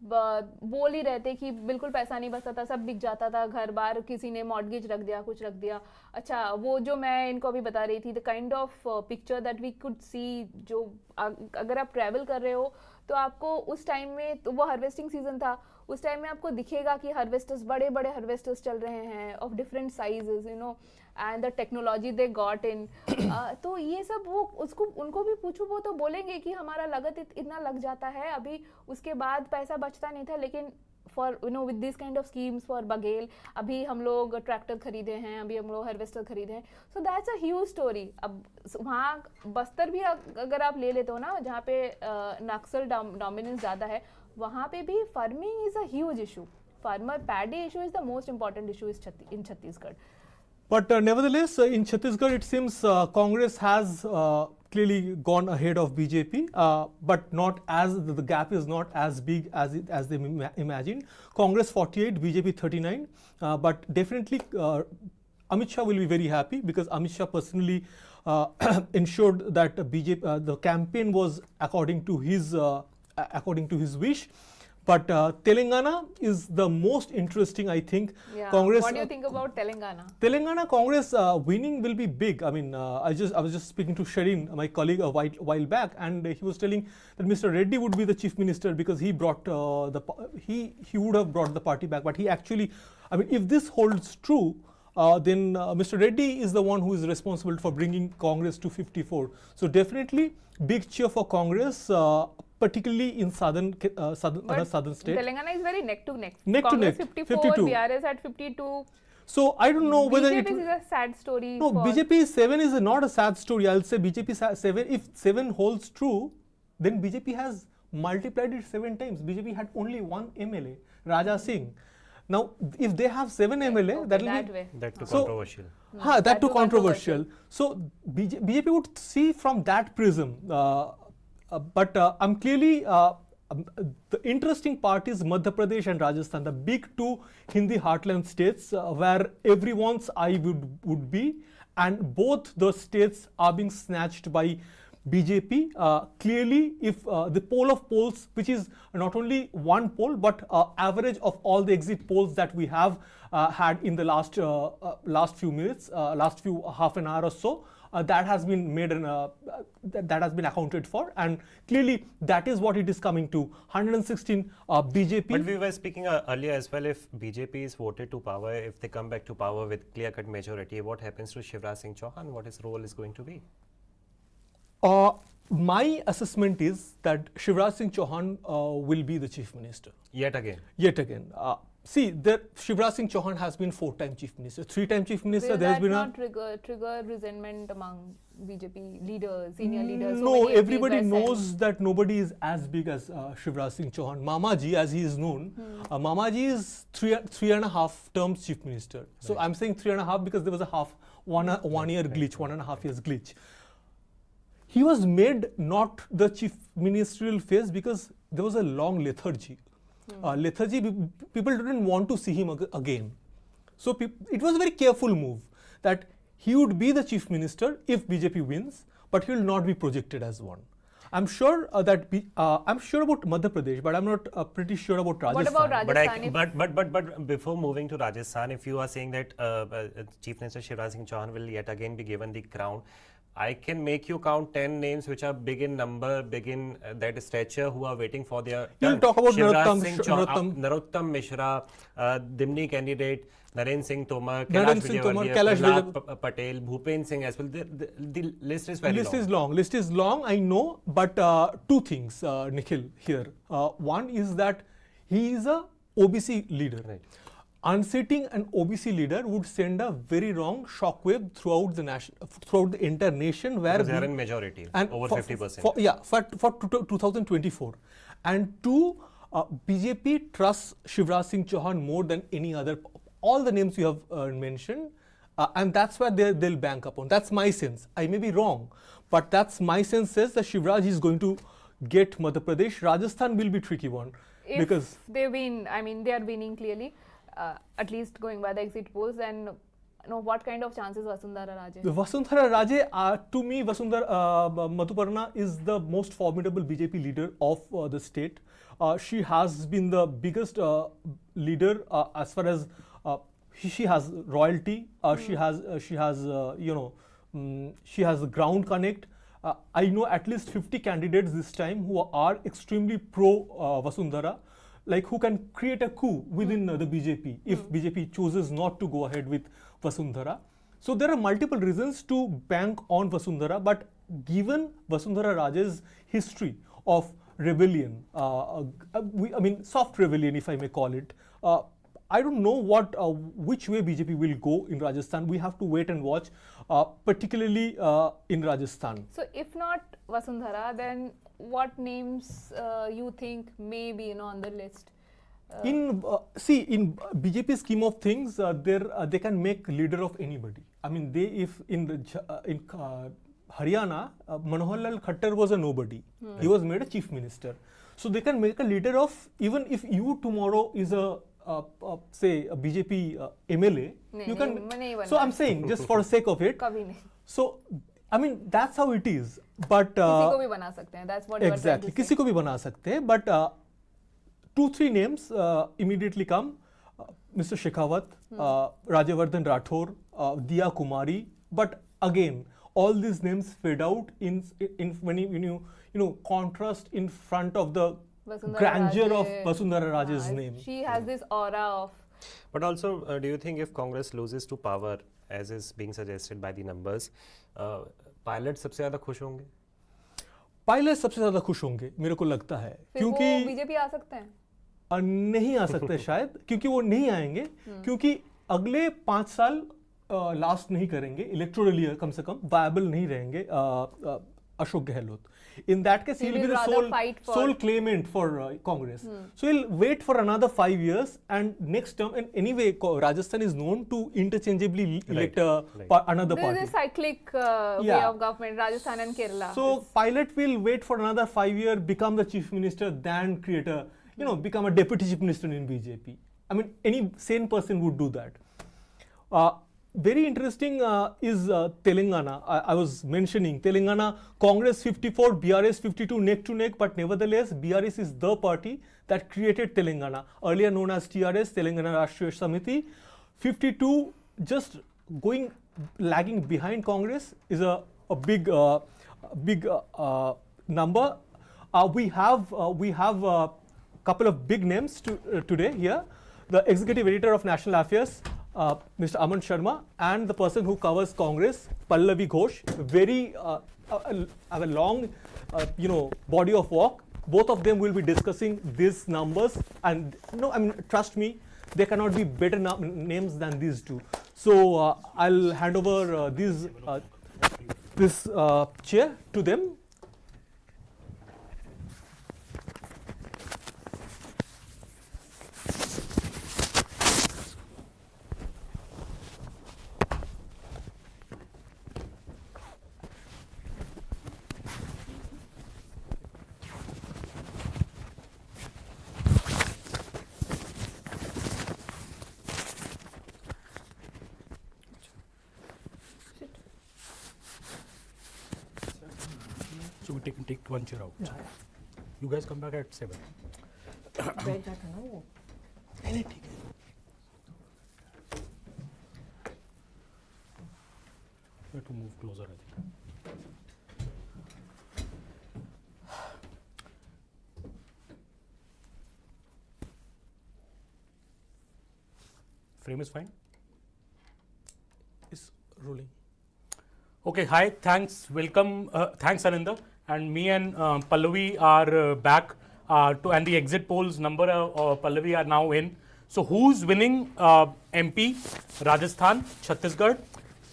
E: बोल ही रहते कि बिल्कुल पैसा नहीं बचता था, सब बिक जाता था, घर बार किसी ने मॉर्गेज रख दिया, कुछ रख दिया. अच्छा, वो जो मैं इनको अभी बता रही थी, the kind of picture that we could see, जो अगर आप ट्रैवल कर रहे हो तो आपको उस टाइम में, तो वो हार्वेस्टिंग सीजन था, उस टाइम में आपको दिखेगा कि हार्वेस्टर्स, बड़े बड़े हार्वेस्टर्स चल रहे हैं of different sizes, and the technology they got in. तो ये सब वो उनको भी पूछो, वो तो बोलेंगे कि हमारा लागत इतना लग जाता है, अभी उसके बाद पैसा बचता नहीं था, लेकिन for with this kind of schemes for Baghel, अभी हम लोग ट्रैक्टर खरीदे हैं, अभी हम लोग हार्वेस्टर खरीदे हैं. So that's a huge story. अब वहाँ बस्तर भी अगर आप ले लेते हो ना, जहाँ पे नक्सल डोमिनेंस ज़्यादा है, वहाँ पे भी farming is a huge issue. Farmer paddy issue is the most important issue in Chhattisgarh.
B: But nevertheless, in Chhattisgarh, it seems Congress has clearly gone ahead of BJP, but not as the gap is not as big as they imagined. Congress 48, BJP 39, but definitely Amit Shah will be very happy because Amit Shah personally ensured that BJP the campaign was according to his wish. But Telangana is the most interesting, I think.
E: Yeah.
B: Congress.
E: What do you think about Telangana?
B: Telangana Congress winning will be big. I mean, I was just speaking to Shireen, my colleague, a while back, and he was telling that Mr. Reddy would be the chief minister because he brought he would have brought the party back. But he actually, I mean, if this holds true, then Mr. Reddy is the one who is responsible for bringing Congress to 54. So definitely big cheer for Congress. Particularly in southern states.
E: Telangana is very neck to neck.
B: Neck to neck.
E: 54,
B: 52.
E: BRS at 52.
B: So I don't know whether
E: BJP is a sad story.
B: No, BJP 7 is not a sad story. I'll say BJP 7. If 7 holds true, then BJP has multiplied it 7 times. BJP had only one MLA, Raja Singh. Now, if they have 7 MLA, that will be
F: that too controversial.
B: That too controversial. So BJP would see from that prism. But I'm clearly the interesting part is Madhya Pradesh and Rajasthan, the big two Hindi heartland states where everyone's eye would be, and both those states are being snatched by BJP. Clearly, if the poll of polls, which is not only one poll but average of all the exit polls that we have had in the last few minutes, last few half an hour or so. That has been made that has been accounted for, and clearly that is what it is coming to. 116 BJP.
F: But we were speaking earlier as well. If BJP is voted to power, if they come back to power with clear-cut majority, what happens to Shivraj Singh Chauhan? What his role is going to be?
B: My assessment is that Shivraj Singh Chauhan will be the chief minister.
F: Yet again.
B: Yet again. See, Shivraj Singh Chauhan has been 4-time chief minister, 3-time chief minister.
E: Will
B: There has
E: that
B: been
E: not trigger resentment among BJP leaders, senior leaders? So
B: no,
E: many
B: everybody
E: MPs were
B: knows
E: sent.
B: that nobody is as big as Shivraj Singh Chauhan. Mamaji, as he is known, Mamaji is 3.5 terms chief minister. So I'm saying 3.5 because there was a one year glitch, 1.5 years glitch. He was made not the chief ministerial phase because there was a long lethargy. Lethargy, people didn't want to see him again. So it was a very careful move that he would be the chief minister if BJP wins, but he will not be projected as one. I'm sure I'm sure about Madhya Pradesh, but I'm not pretty sure about Rajasthan.
E: What about Rajasthan?
F: But before moving to Rajasthan, if you are saying that Chief Minister Shivraj Singh Chauhan will yet again be given the crown, I can make you count 10 names which are big in number, big in that stature, who are waiting for their
B: You'll
F: turn.
B: talk about
F: Shivraj Narottam Mishra, Dimni candidate, Naren Singh Tomar, Kailash Vijaywargiya, Patel, Bhupen Singh as well. The list is very long.
B: List is long, I know, but two things, Nikhil, here. One is that he is a OBC leader.
F: Right.
B: unseating an OBC leader would send a very wrong shockwave throughout the entire nation, where
F: Because they are in majority, over 50%.
B: For 2024, and two, BJP trusts Shivraj Singh Chauhan more than any other. All the names you have mentioned, and that's where they'll bank upon. That's my sense. I may be wrong, but that's my sense. Says that Shivraj is going to get Madhya Pradesh. Rajasthan will be tricky one,
E: If
B: because
E: they win, I mean, they are winning clearly, at least going by the exit polls. And what kind of chances Vasundhara Raje?
B: Vasundhara Raje, to me, Madhuparna is the most formidable BJP leader of the state. She has been the biggest leader as far as she has royalty. She has she has the ground connect. I know at least 50 candidates this time who are extremely pro Vasundhara, like who can create a coup within the BJP if BJP chooses not to go ahead with Vasundhara. So there are multiple reasons to bank on Vasundhara, but given Vasundhara Raje's history of rebellion, I mean soft rebellion if I may call it, I don't know which way BJP will go in Rajasthan. We have to wait and watch, particularly in Rajasthan.
E: So if not Vasundhara, then what names you think may be on the list?
B: In BJP scheme of things, they can make leader of anybody. I mean, if in Haryana, Manohar Lal Khattar was a nobody. He was made a chief minister. So they can make a leader of, even if you tomorrow is say a BJP MLA, you can. So I'm saying, just for the sake of it. So I mean, that's how it is. But
E: किसी को भी बना सकते हैं. That's what
B: exactly. किसी को भी बना सकते हैं. But 2-3 names immediately come: Mr. Shekhawat, Rajyavardhan Rathore, Diya Kumari. But again, all these names fade out when you contrast in front of the grandeur of Vasundhara Raje's name.
E: She has this aura of.
F: But also, do you think if Congress loses to power, as is being suggested by the numbers, pilots सबसे ज़्यादा खुश होंगे?
B: Pilot सबसे ज़्यादा खुश होंगे, मेरे को लगता है, क्योंकि
E: बीजेपी आ सकते हैं?
B: नहीं आ सकते शायद, क्योंकि वो नहीं आएंगे, क्योंकि अगले 5 साल लास्ट नहीं करेंगे, इलेक्टोरली कम से कम वायबल नहीं रहेंगे Ashok Gehlot. In that case, he will be the sole claimant for Congress. So he'll wait for another 5 years, and next term, and anyway, Rajasthan is known to interchangeably elect another party.
E: This is a cyclic way of government, Rajasthan and Kerala.
B: So pilot will wait for another 5 years, become the chief minister, then create a, become a deputy chief minister in BJP. I mean, any sane person would do that. Very interesting is Telangana. I was mentioning Telangana, Congress 54, BRS 52 neck to neck, but nevertheless BRS is the party that created Telangana, earlier known as TRS, Telangana Rashtriya Samiti. 52 just lagging behind Congress is a big number. We have a couple of big names today here. The executive editor of National Affairs, Mr. Aman Sharma, and the person who covers Congress, Pallavi Ghosh, have a long, body of work. Both of them will be discussing these numbers, and trust me, there cannot be better names than these two. So I'll hand over this chair to them.
G: So we take one chair out. Yeah. You guys come back at 7.
B: बैठ जाता ना वो. नहीं ठीक है.
G: We have to move closer, I think. Frame is fine.
B: It's rolling.
G: Okay, hi, thanks, welcome, thanks Ananda, and me and Pallavi are back and the exit polls number Pallavi are now in. So who's winning MP, Rajasthan, Chhattisgarh,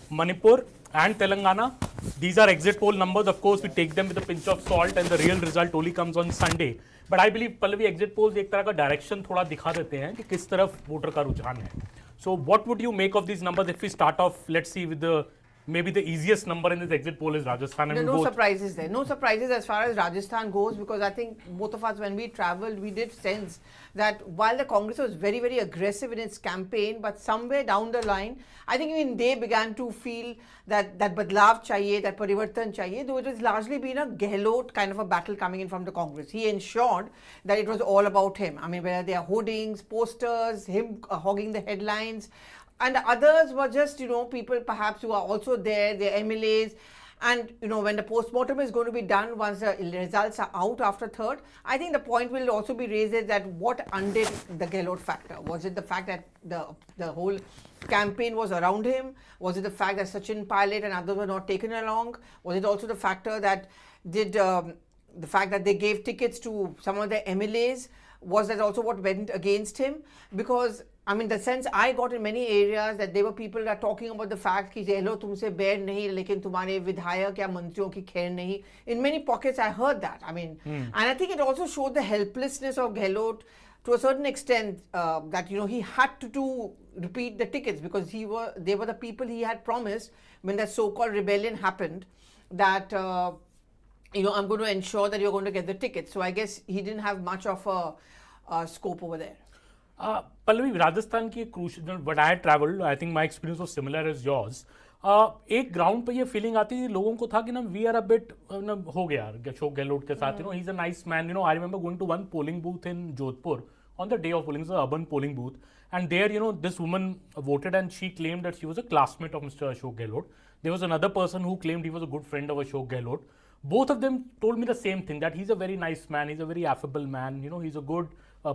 G: Manipur and Telangana? These are exit poll numbers. Of course, we take them with a pinch of salt and the real result only comes on Sunday. But I believe Pallavi, exit polls एक तरह का direction थोड़ा दिखा देते हैं कि किस तरफ वोटर का रुझान है. So what would you make of these numbers if we start off, let's see, with the maybe the easiest number in this exit poll is Rajasthan.
H: There are no surprises there. No surprises as far as Rajasthan goes, because I think both of us, when we traveled, we did sense that while the Congress was very, very aggressive in its campaign, but somewhere down the line, I think even they began to feel that badlav chahiye, that parivartan chahiye, though it has largely been a Gehlot kind of a battle coming in from the Congress. He ensured that it was all about him. I mean, whether they are hoardings, posters, him hogging the headlines, and the others were just, people perhaps who are also there, the MLAs. And, when the post-mortem is going to be done once the results are out after third, I think the point will also be raised is that what undid the Gehlot factor? Was it the fact that the whole campaign was around him? Was it the fact that Sachin Pilot and others were not taken along? Was it also the factor that the fact that they gave tickets to some of the MLAs? Was that also what went against him? Because I mean, the sense I got in many areas that there were people that are talking about the fact कि Gehlo तुमसे बैर नहीं, लेकिन तुम्हारे विधायक या मंत्रियों की खैर नहीं. In many pockets, I heard that. I mean, and I think it also showed the helplessness of Gehlot to a certain extent, that he had to repeat the tickets because they were the people he had promised when that so-called rebellion happened. That I'm going to ensure that you're going to get the tickets. So I guess he didn't have much of a scope over there.
G: Pallavi, Rajasthan की crucial, but I had traveled, I think my experience was similar as yours. एक ground पे ये feeling आती थी लोगों को था कि ना वी आर अ बिट हो गया अशोक गहलोत के साथ, he is a nice man. I remember going to one polling booth in Jodhpur on the day of polling, it's an urban polling booth, and there this woman voted and she claimed that she was a classmate of Mr. Ashok Gehlot. There was another person who claimed he was a good friend of Ashok Gehlot. Both of them told me the same thing, that he's a very nice man, he's a very affable man, he's a good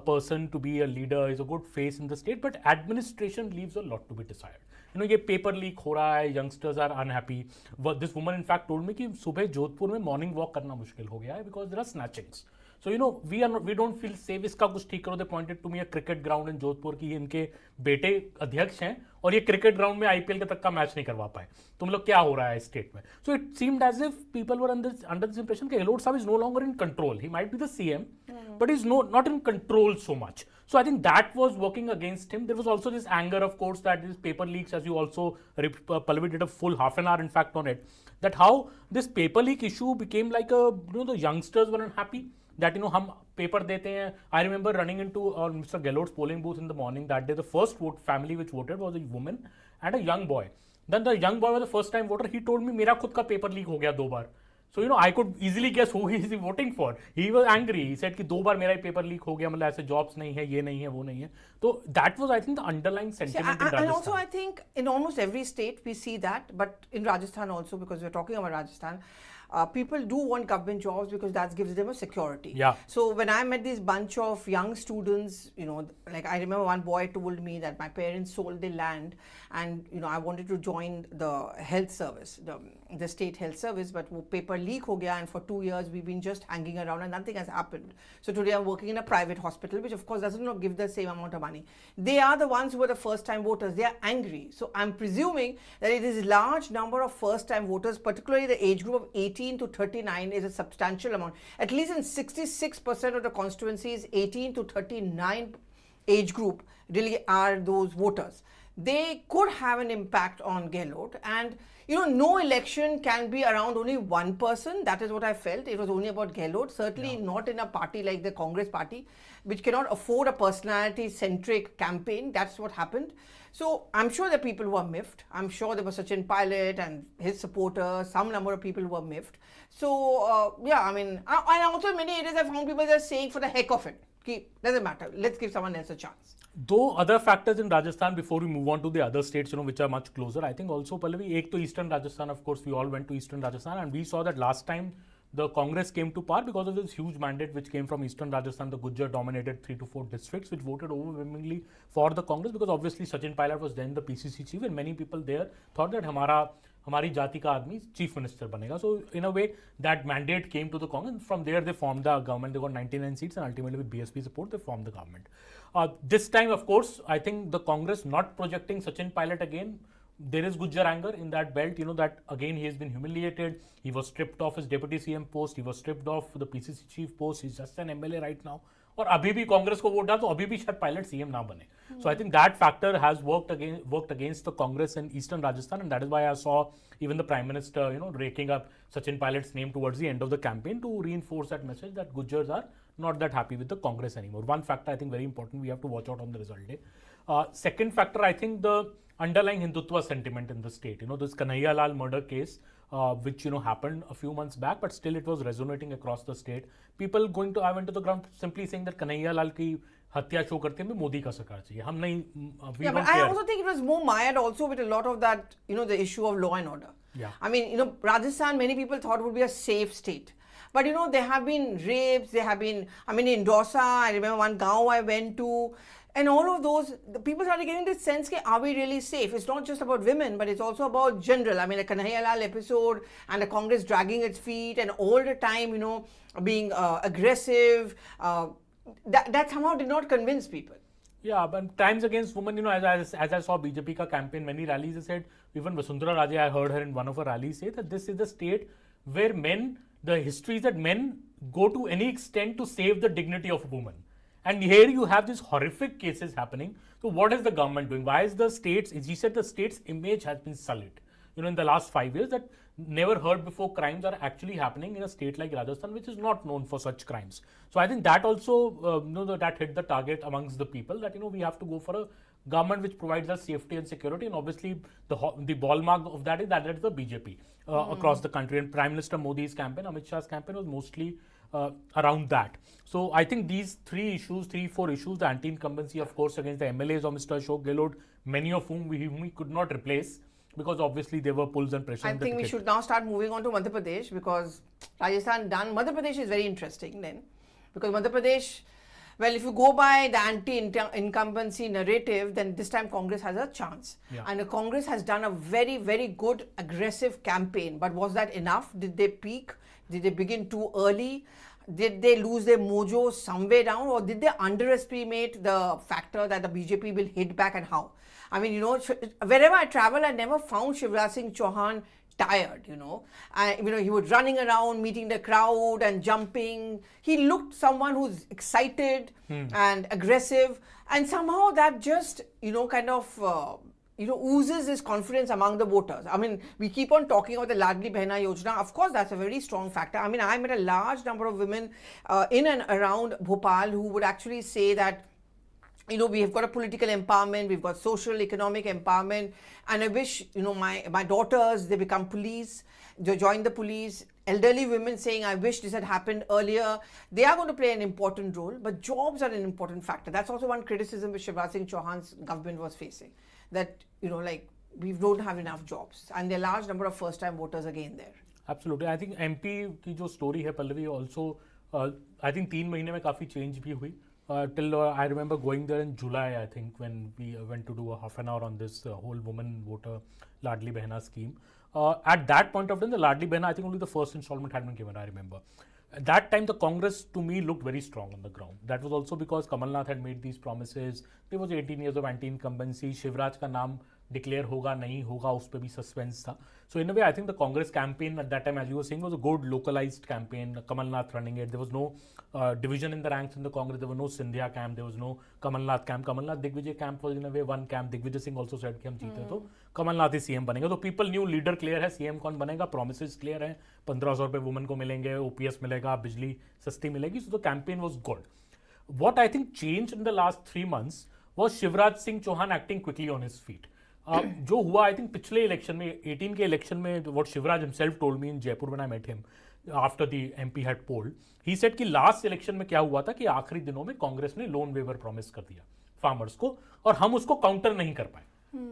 G: person to be a leader, he's a good face in the state, but administration leaves a lot to be desired. ये paper leak हो रहा है, youngsters are unhappy. This woman in fact told me कि सुबह जोधपुर में morning walk करना मुश्किल हो गया है because there are snatchings. So we don't feel safe. इसका कुछ ठीक करो. They pointed to me a cricket ground in Jodhpur की इनके बेटे अध्यक्ष हैं और ये क्रिकेट ग्राउंड में आईपीएल के तक का मैच नहीं करवा पाए. तुम लोग क्या हो रहा है स्टेट में? So it seemed as if people were under this impression that Gehlot Sahab is no longer in control. He might be the CM, but he's not in control so much. So I think that was working against him. There was also this anger, of course, that these paper leaks, as you also, Pallavi did a full half an hour, in fact, on it, that how this paper leak issue became like the youngsters were unhappy. That हम paper देते हैं. I remember running into Mr. Gehlot's polling booth in the morning that day. The first family which voted was a woman and a young boy. Then the young boy was the first time voter. He told me मेरा खुद का paper leak हो गया 2 बार. So I could easily guess who he is voting for. He was angry. He said कि 2 बार मेरा paper leak हो गया, मतलब ऐसे jobs नहीं है, ये नहीं है, वो नहीं है. So that was, I think, the underlying sentiment in Rajasthan.
H: And also I think in almost every state we see that, but in Rajasthan also, because we're talking about Rajasthan, people do want government jobs because that gives them a security.
G: Yeah.
H: So when I met this bunch of young students, like I remember one boy told me that my parents sold their land and, I wanted to join the health service, the state health service, but paper leak ho gaya and for 2 years we've been just hanging around and nothing has happened. So today I'm working in a private hospital, which of course does not give the same amount of money. They are the ones who are the first time voters. They are angry. So I'm presuming that it is a large number of first time voters, particularly the age group of 18 to 39 is a substantial amount. At least in 66% of the constituencies, 18 to 39 age group really are those voters. They could have an impact on Gehlot, and no election can be around only one person. That is what I felt. It was only about Gehlot. Certainly not in a party like the Congress party, which cannot afford a personality-centric campaign. That's what happened. So I'm sure there are people who are miffed. I'm sure there was Sachin Pilot and his supporters, some number of people who were miffed. So and also in many areas I found people just saying for the heck of it, doesn't matter, let's give someone else a chance.
G: Though other factors in Rajasthan, before we move on to the other states, which are much closer, I think also, Pallavi, ek to Eastern Rajasthan, of course, we all went to Eastern Rajasthan, and we saw that last time the Congress came to power because of this huge mandate which came from Eastern Rajasthan. The Gujjar dominated 3 to 4 districts, which voted overwhelmingly for the Congress because obviously Sachin Pilot was then the PCC chief, and many people there thought that हमारा हमारी जाति का आदमी chief minister बनेगा. So in a way that mandate came to the Congress. From there they formed the government. They got 99 seats and ultimately with BSP support they formed the government. This time of course I think the Congress not projecting Sachin Pilot again. There is Gujjar anger in that belt, that again he has been humiliated. He was stripped off his deputy CM post. He was stripped off the PCC chief post. He's just an MLA right now. और अभी भी कांग्रेस को vote डाल तो अभी भी शायद pilot CM ना बने. So I think that factor has worked against the Congress in eastern Rajasthan, and that is why I saw even the Prime Minister, raking up Sachin Pilot's name towards the end of the campaign to reinforce that message that Gujjars are not that happy with the Congress anymore. One factor I think very important, we have to watch out on the result day. Second factor, I think the underlying Hindutva sentiment in the state. This Kanhaiya Lal murder case, which happened a few months back, but still it was resonating across the state. People I went to the ground simply saying that Kanhaiya Lal की हत्या show करते हैं मोदी का सरकार चाहिए. हम नहीं.
H: Yeah, but I also think it was more mired also with a lot of that, the issue of law and order.
G: Yeah.
H: I mean, Rajasthan, many people thought would be a safe state. But, there have been rapes, there have been, in Dosa, I remember one gaon I went to, and all of those, the people started getting this sense, are we really safe? It's not just about women, but it's also about general. I mean, a Kanhaiya Lal episode and the Congress dragging its feet and all the time, being aggressive, that somehow did not convince people.
G: Yeah, but crimes against women, as I saw BJP ka campaign, many rallies, they said, even Vasundhara Raje, I heard her in one of her rallies say that this is the state where the history is that men go to any extent to save the dignity of a woman. And here you have these horrific cases happening. So what is the government doing? Why is the state's, he said the state's image has been sullied. In the last 5 years, that never heard before crimes are actually happening in a state like Rajasthan, which is not known for such crimes. So I think that also, that hit the target amongst the people that, we have to go for a government which provides us safety and security. And obviously the ballmark of that is the BJP across the country. And Prime Minister Modi's campaign, Amit Shah's campaign was mostly around that. So I think these 4 issues, the anti-incumbency, of course, against the MLAs of Mr. Ashok Gehlot, many of whom we could not replace, because obviously there were pulls and pressure.
H: I think we should now start moving on to Madhya Pradesh, because Rajasthan done. Madhya Pradesh is very interesting then, because Madhya Pradesh, well, if you go by the anti-incumbency narrative, then this time Congress has a chance.
G: Yeah.
H: And the Congress has done a very, very good aggressive campaign. But was that enough? Did they peak? Did they begin too early? Did they lose their mojo somewhere down? Or did they underestimate the factor that the BJP will hit back, and how? I mean, wherever I travel, I never found Shivraj Singh Chauhan tired, he was running around, meeting the crowd and jumping. He looked someone who's excited and aggressive, and somehow that just, oozes his confidence among the voters. I mean, we keep on talking about the Ladli Behna Yojana. Of course, that's a very strong factor. I mean, I met a large number of women in and around Bhopal who would actually say that, we have got a political empowerment, we've got social, economic empowerment, and I wish, my daughters, they become police, they join the police. Elderly women saying, I wish this had happened earlier. They are going to play an important role, but jobs are an important factor. That's also one criticism which Shivraj Singh Chauhan's government was facing, that, we don't have enough jobs, and there are a large number of first-time voters again there.
G: Absolutely. I think MP की जो story है Pallavi also, I think 3 महीने में काफी change भी हुई. Till I remember going there in July, I think, when we went to do a half an hour on this whole woman voter Ladli Behna scheme. At that point of time, the Ladli Behna, I think only the first installment had been given, I remember. At that time, the Congress, to me, looked very strong on the ground. That was also because Kamal Nath had made these promises. There was 18 years of anti-incumbency. Shivraj ka naam declare hoga, nahi hoga, us pe bhi suspense tha. So in a way, I think the Congress campaign at that time, as you were saying, was a good localized campaign. Kamal Nath running it. There was no division in the ranks in the Congress. There was no Sindhya camp. There was no Kamal Nath camp. Kamal Nath Digvijay camp was in a way one camp. Digvijay Singh also said कि हम जीते तो Kamal Nath is CM बनेगा. So people knew leader clear है, CM कौन बनेगा, promises clear है, 1500 रुपए women को मिलेंगे, OPS मिलेगा, बिजली सस्ती मिलेगी. So the campaign was good. What I think changed in the last 3 months was Shivraj Singh Chauhan acting quickly on his feet. जो हुआ, I think पिछले इलेक्शन में 18 के इलेक्शन में, what Shivraj himself told me in Jaipur when I met him after the MP had polled, he said कि last election में क्या हुआ था कि आखिरी दिनों में कांग्रेस ने लोन वेवर प्रॉमिस कर दिया फार्मर्स को, और हम उसको काउंटर नहीं कर पाए.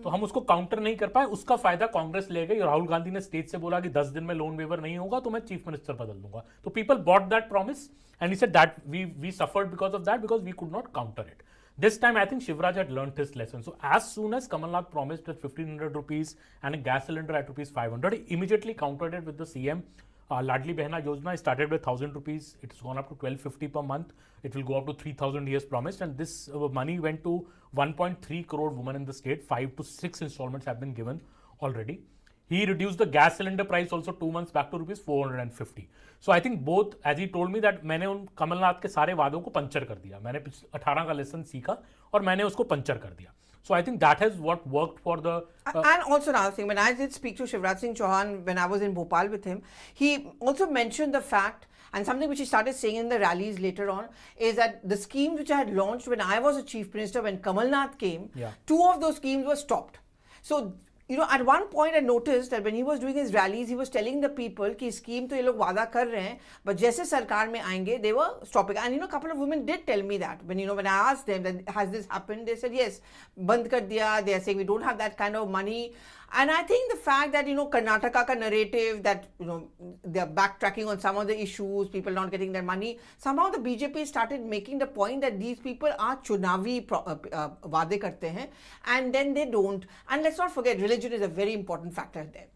G: तो हम उसको काउंटर नहीं कर पाए, उसका फायदा कांग्रेस ले गई. राहुल गांधी ने स्टेज से बोला कि 10 दिन में लोन वेवर नहीं होगा तो मैं चीफ मिनिस्टर बदल दूंगा. तो people bought that promise, and he said that we suffered because of that, because we could not counter it. This time, I think Shivraj had learnt his lesson. So as soon as Kamal Nath promised that 1,500 rupees and a gas cylinder at rupees 500, he immediately countered it with the CM Ladli Behna Yojana. Started with 1,000 rupees. It's gone up to 1,250 per month. It will go up to 3,000 he has promised. And this money went to 1.3 crore women in the state. 5 to 6 installments have been given already. He reduced the gas cylinder price also 2 months back to rupees 450. So I think both, as he told me that मैंने उन कमलनाथ के सारे वादों को puncture कर दिया. मैंने 18 का लेसन सीखा और मैंने उसको पंचर कर दिया. So I think that has what worked for the...
H: and also another thing, when I did speak to Shivraj Singh Chauhan when I was in Bhopal with him, he also mentioned the fact, and something which he started saying in the rallies later on, is that the schemes which I had launched when I was a chief minister, when Kamal Nath came, 2 of those schemes were stopped. So, you know, at one point I noticed that when he was doing his rallies, he was telling the people कि scheme तो ये लोग वादा कर रहे हैं, but जैसे सरकार में आएंगे, they were stopping. And you know, a couple of women did tell me that when I asked them that has this happened, they said yes, बंद कर दिया. They are saying we don't have that kind of money. And I think the fact that, you know, Karnataka ka narrative, that, you know, they are backtracking on some of the issues, people not getting their money, somehow the BJP started making the point that these people are chunavi vaade karte hain, and then they don't. And let's not forget, religion is a very important factor there.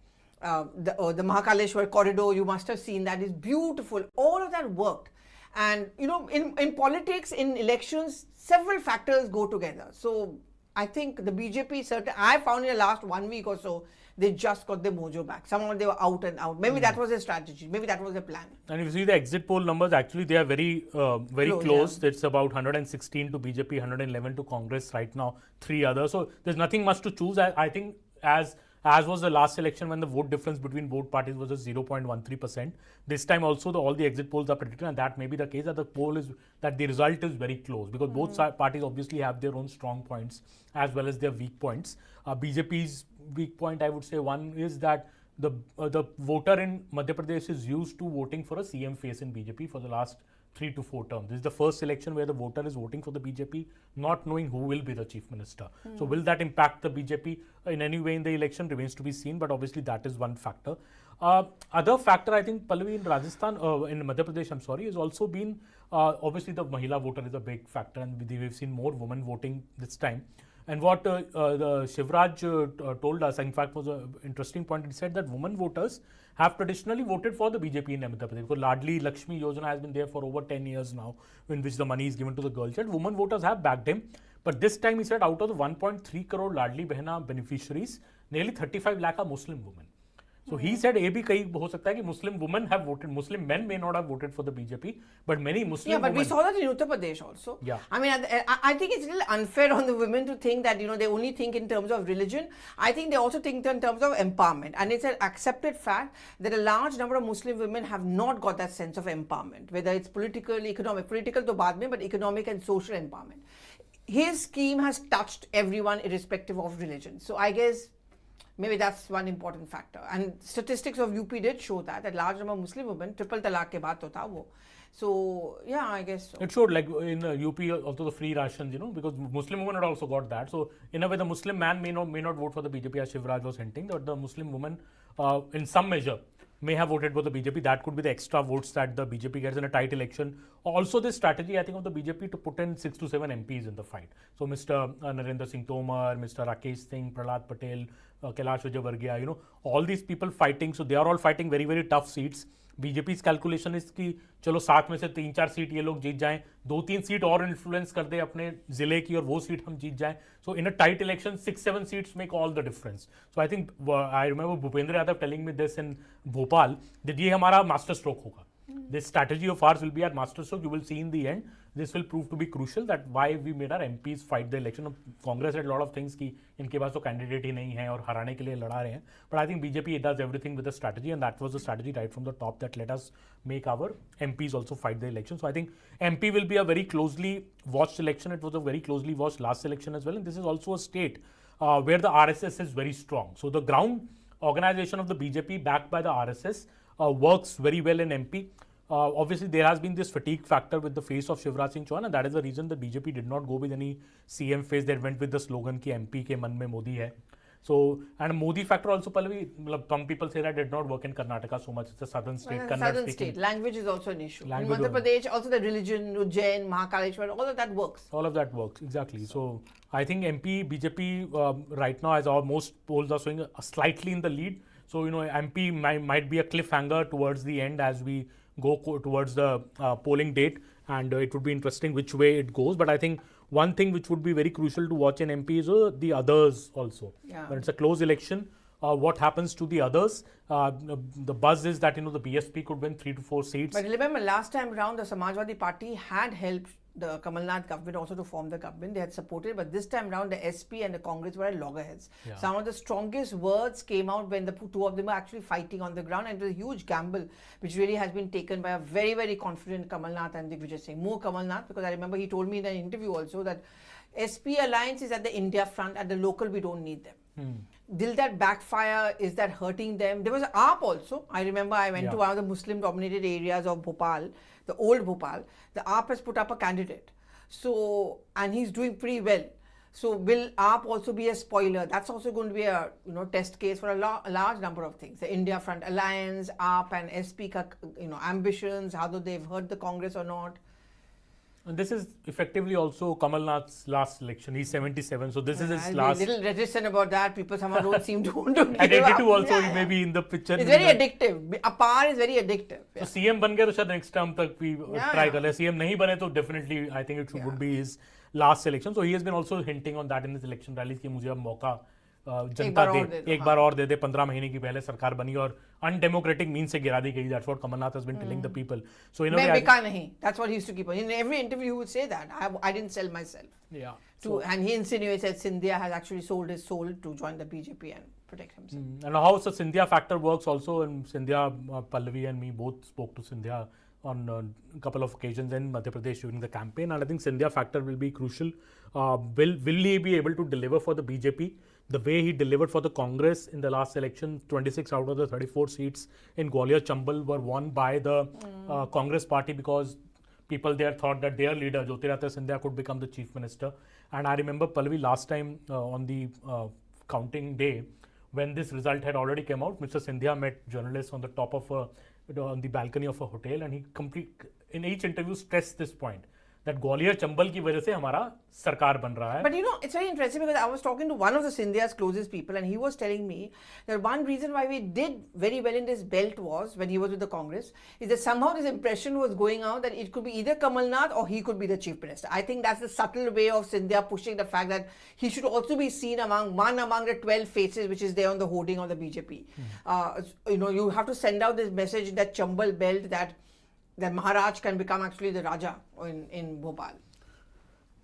H: The Mahakaleshwar corridor, you must have seen, that is beautiful. All of that worked. And, you know, in politics, in elections, several factors go together. So I think the BJP, I found in the last 1 week or so, they just got their mojo back. Somehow they were out and out. Maybe that was their strategy. Maybe that was their plan.
G: And if you see the exit poll numbers, actually they are very close.
H: Yeah.
G: It's about 116 to BJP, 111 to Congress right now, 3 others. So there's nothing much to choose. I think as was the last election when the vote difference between both parties was just 0.13%. This time also all the exit polls are predicted, and that may be the case, that the result is very close, because both parties obviously have their own strong points as well as their weak points. BJP's weak point, I would say, one is that the voter in Madhya Pradesh is used to voting for a CM face in BJP for the last 3 to 4 terms. This is the first election where the voter is voting for the BJP, not knowing who will be the chief minister. So will that impact the BJP in any way in the election remains to be seen, but obviously that is one factor. Other factor, I think, Pallavi, in Rajasthan, in Madhya Pradesh, I'm sorry, has also been, obviously the Mahila voter is a big factor, and we've seen more women voting this time. And what the Shivraj told us, in fact, was an interesting point. He said that women voters have traditionally voted for the BJP in Madhya Pradesh. Because Ladli Lakshmi Yojana has been there for over 10 years now, in which the money is given to the girl child. Women voters have backed him. But this time, he said, out of the 1.3 crore Ladli Behna beneficiaries, nearly 35 lakh are Muslim women. So he said, ये भी कहीं हो सकता है कि Muslim women have voted, Muslim men may not have voted for the BJP, but many Muslim women.
H: Yeah, but we saw that in Uttar Pradesh also.
G: Yeah.
H: I mean, I think it's a little unfair on the women to think that, you know, they only think in terms of religion. I think they also think in terms of empowerment. And it's an accepted fact that a large number of Muslim women have not got that sense of empowerment, whether it's political, economic, political to baad mein, but economic and social empowerment. His scheme has touched everyone irrespective of religion. So I guess maybe that's one important factor. And statistics of UP did show that large number of Muslim women, triple talaq ke baad to tha wo. So yeah, I guess so.
G: It showed, like in UP also the free rations, you know, because Muslim women had also got that. So in a way, the Muslim man may not vote for the BJP, as Shivraj was hinting, but the Muslim woman in some measure may have voted for the BJP. That could be the extra votes that the BJP gets in a tight election. Also, this strategy, I think, of the BJP to put in 6 to 7 MPs in the fight. So Mr. Narendra Singh Tomar, Mr. Rakesh Singh, Prahlad Patel, Kailash Vijayvargiya, you know, all these people fighting. So they are all fighting very, very tough seats. BJP calculation is कि चलो 7 में से 3-4 seat ये लोग जीत जाएं, 2-3 seat और influence कर दे अपने जिले की और वो सीट हम जीत जाएं. So in a tight election 6-7 seats make all the difference. So I think I remember Bhupendra Yadav telling me this in Bhopal that ये हमारा मास्टर स्ट्रोक होगा. This strategy of ours will be our master stroke. You will see in the end, this will prove to be crucial, that why we made our MPs fight the election. Congress had a lot of things कि इनके पास तो candidate ही नहीं है और हराने के लिए लड़ा रहे हैं. But I think BJP does everything with a strategy, and that was the strategy right from the top that let us make our MPs also fight the election. So I think MP will be a very closely watched election. It was a very closely watched last election as well, and this is also a state where the RSS is very strong. So the ground organization of the BJP backed by the RSS works very well in MP. Obviously, there has been this fatigue factor with the face of Shivraj Singh Chauhan, and that is the reason the BJP did not go with any CM face. They went with the slogan कि MP के मन में मोदी है. So, and Modi factor also, Pallavi, some people say that did not work in Karnataka so much. It's a southern state.
H: Well, southern state. Language is also an issue.
G: Language
H: In Madhya Pradesh, also the religion, Ujjain, Mahakaleshwar, all of that works.
G: All of that works, exactly. So, I think MP, BJP right now, as our most polls are showing, slightly in the lead. So, MP might be a cliffhanger towards the end as we go towards the polling date, and it would be interesting which way it goes. But I think one thing which would be very crucial to watch in MP is the others also.
H: Yeah.
G: When it's a close election, what happens to the others? The buzz is that the BSP could win 3 to 4 seats.
H: But remember, last time around, the Samajwadi Party had helped the Kamal Nath government also to form the government. They had supported, but this time around, the SP and the Congress were at loggerheads.
G: Yeah.
H: Some of the strongest words came out when the two of them were actually fighting on the ground, and it was a huge gamble, which really has been taken by a very, very confident Kamal Nath and Digvijay Singh. More Kamal Nath, because I remember he told me in an interview also that SP alliance is at the India front, at the local we don't need them. Will that backfire? Is that hurting them? There was an AAP also. I remember I went to one of the Muslim dominated areas of Bhopal, the old Bhopal. The AAP has put up a candidate. So, and he's doing pretty well. So will AAP also be a spoiler? That's also going to be a test case for a large number of things. The India Front Alliance, AAP and SP ambitions, how though they've hurt the Congress or not.
G: And this is effectively also Kamal Nath's last election. He's 77, so this is his last.
H: I'm a little reticent about that. People somehow don't seem to want to give
G: At 82
H: up.
G: also, he may be in the picture.
H: It's very addictive. A par is very addictive.
G: So CM बन गया तो शायद next term तक we try कर ले. CM नहीं बने तो definitely I think it would be his last election. So he has been also hinting on that in his election rallies कि मुझे अब मौका जनता दे, एक बार और दे दे, 15 महीने की पहले सरकार बनी और undemocratic means से गिरा दी गई. That's what Kamal Nath has been telling the people. So in a way,
H: मैं बिका नहीं. That's what he used to keep on. In every interview, he would say that I didn't sell myself.
G: Yeah.
H: And he insinuates that Scindia has actually sold his soul to join the BJP and protect himself.
G: And how the Scindia factor works also, and Scindia, Pallavi and me both spoke to Scindia on a couple of occasions in Madhya Pradesh during the campaign, and I think Scindia factor will be crucial. Will he be able to deliver for the BJP the way he delivered for the Congress in the last election? 26 out of the 34 seats in Gwalior Chambal were won by the Congress party because people there thought that their leader Jyotiradittya Scindia could become the chief minister. And I remember, Pallavi, last time on the counting day, when this result had already come out, Mr. Scindia met journalists on the top of on the balcony of a hotel, and he in each interview stressed this point that Gwalior Chambal की वजह से हमारा सरकार बन रहा है.
H: But it's very interesting because I was talking to one of the Scindia's closest people, and he was telling me that one reason why we did very well in this belt was, when he was with the Congress, is that somehow this impression was going out that it could be either Kamal Nath or he could be the chief minister. I think that's the subtle way of Scindia pushing the fact that he should also be seen among the 12 faces which is there on the hoarding of the BJP. You have to send out this message in that Chambal belt that Maharaj can become actually the Raja in Bhopal.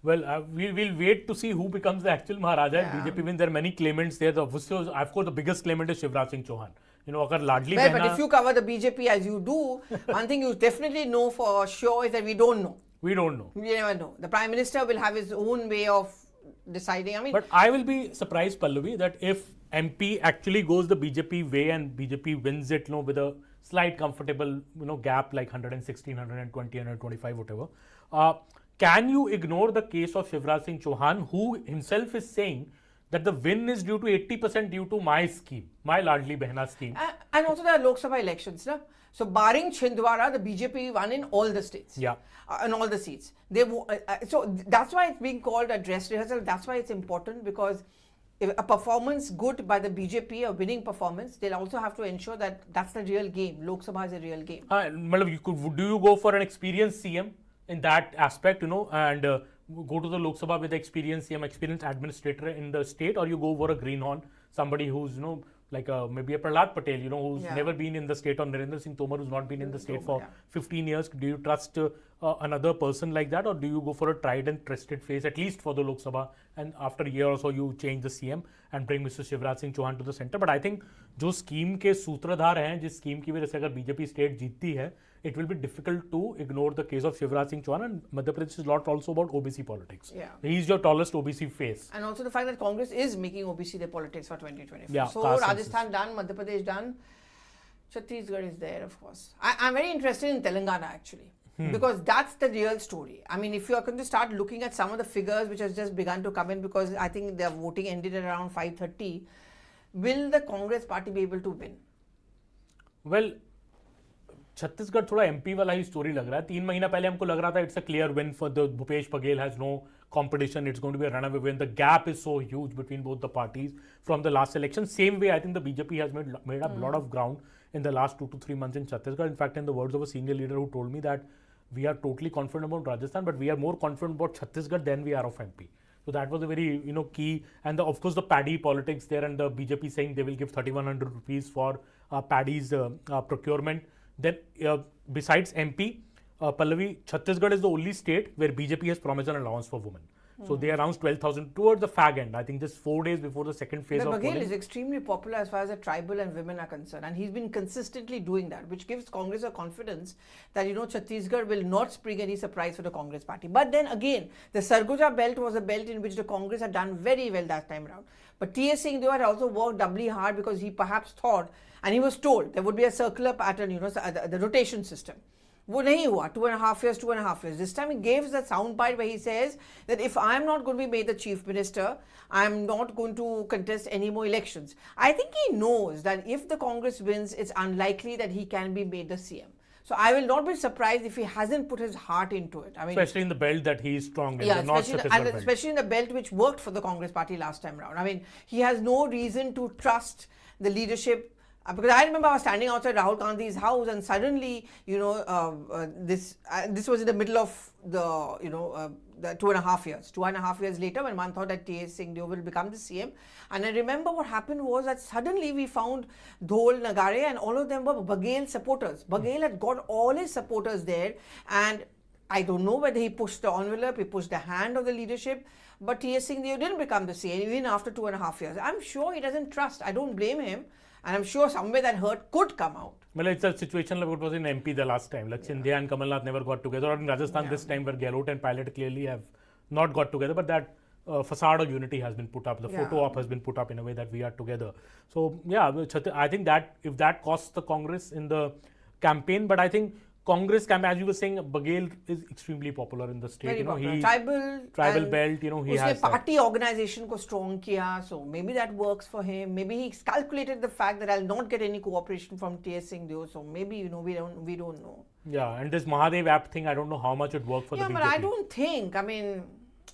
G: Well, we'll wait to see who becomes the actual Maharaja at BJP when there are many claimants there. Of course, the biggest claimant is Shivraj Singh Chauhan. अगर लाडली
H: Well, but if you cover the BJP as you do, one thing you definitely know for sure is that we don't know.
G: We don't know.
H: We never know. The Prime Minister will have his own way of deciding.
G: But I will be surprised, Pallavi, that if MP actually goes the BJP way and BJP wins it, with a slight comfortable, gap like 116, 120, 125, whatever. Can you ignore the case of Shivraj Singh Chauhan, who himself is saying that the win is due to 80% due to my scheme, my Ladli Behna scheme?
H: And also there are Lok Sabha elections, no? So barring Chhindwara, the BJP won in all the states.
G: Yeah.
H: And all the seats. So that's why it's being called a dress rehearsal. That's why it's important, because if a performance good by the BJP, a winning performance, they'll also have to ensure that that's the real game. Lok Sabha is a real game.
G: Do you go for an experienced CM in that aspect, and go to the Lok Sabha with the experienced CM, experienced administrator in the state, or you go for a greenhorn, somebody who's, like maybe a Prahlad Patel, who's never been in the state, or Narendra Singh Tomar, who's not been in the state for 15 years. Do you trust another person like that, or do you go for a tried and trusted face, at least for the Lok Sabha, and after a year or so you change the CM and bring Mr. Shivraj Singh Chauhan to the center? But I think जो scheme के सूत्रधार हैं, जिस scheme की वजह से अगर BJP state जीतती है, it will be difficult to ignore the case of Shivraj Singh Chauhan, and Madhya Pradesh is a lot also about OBC politics.
H: Yeah.
G: He is your tallest OBC face.
H: And also the fact that Congress is making OBC their politics for 2024.
G: Yeah,
H: so Rajasthan done, Madhya Pradesh done, Chhattisgarh is there, of course. I'm very interested in Telangana actually. Because that's the real story. I mean, if you are going to start looking at some of the figures which has just begun to come in, because I think their voting ended at around 5:30, will the Congress party be able to win?
G: Well, Chhattisgarh थोड़ा MP वाला ही story लग रहा है. 3 महीना पहले हमको लग रहा था it's a clear win for the Bhupesh Baghel has no competition, it's going to be a runaway win. The gap is so huge between both the parties from the last election. Same way, I think the BJP has made up a lot of ground in the last 2 to 3 months in Chhattisgarh. In fact, in the words of a senior leader who told me that we are totally confident about Rajasthan, but we are more confident about Chhattisgarh than we are of MP. So that was a very key, and of course the paddy politics there, and the BJP saying they will give 3,100 rupees for paddy's procurement. Then besides MP, Pallavi, Chhattisgarh is the only state where BJP has promised an allowance for women. So they announced 12,000 towards the fag end. I think just 4 days before the second phase of
H: Baghel
G: polling.
H: is extremely popular as far as the tribal and women are concerned, and he's been consistently doing that, which gives Congress a confidence that Chhattisgarh will not spring any surprise for the Congress party. But then again, the Sarguja belt was a belt in which the Congress had done very well that time around. But T.S. Singhdeo had also worked doubly hard because he perhaps thought, and he was told, there would be a circular pattern, the rotation system. वो नहीं हुआ. 2.5 years. This time he gave that soundbite where he says that if I'm not going to be made the chief minister, I'm not going to contest any more elections. I think he knows that if the Congress wins, it's unlikely that he can be made the CM. So I will not be surprised if he hasn't put his heart into it. I mean,
G: especially in the belt that he is strong in,
H: yeah,
G: the North Chhattisgarh belt.
H: especially in the belt which worked for the Congress party last time around. I mean, he has no reason to trust the leadership. Because I remember I was standing outside Rahul Gandhi's house, and suddenly, this was in the middle of the 2.5 years. 2.5 years later, when one thought that T.S. Singhdeo will become the CM, and I remember what happened was that suddenly we found Dhol, Nagare, and all of them were Baghel supporters. Baghel had got all his supporters there, and I don't know whether he pushed the envelope, he pushed the hand of the leadership, but T.S. Singhdeo didn't become the CM even after 2.5 years. I'm sure he doesn't trust. I don't blame him. And I'm sure somewhere that hurt could come out.
G: Well, it's a situation like what was in MP the last time. Like Sindhya and Kamal Nath never got together. Or in Rajasthan this time, where Gehlot and Pilot clearly have not got together. But that facade of unity has been put up. The photo op has been put up in a way that we are together. So yeah, I think that if that costs the Congress in the campaign, but I think Congress campaign, as you were saying, Baghel is extremely popular in the state.
H: Very popular.
G: He tribal belt. He has
H: party organization ko strong kiya, so maybe that works for him. Maybe he calculated the fact that I'll not get any cooperation from T.S. Singhdeo, so maybe we don't know.
G: Yeah, and this Mahadev app thing, I don't know how much it worked for the BJP.
H: Yeah, but I don't think. I mean,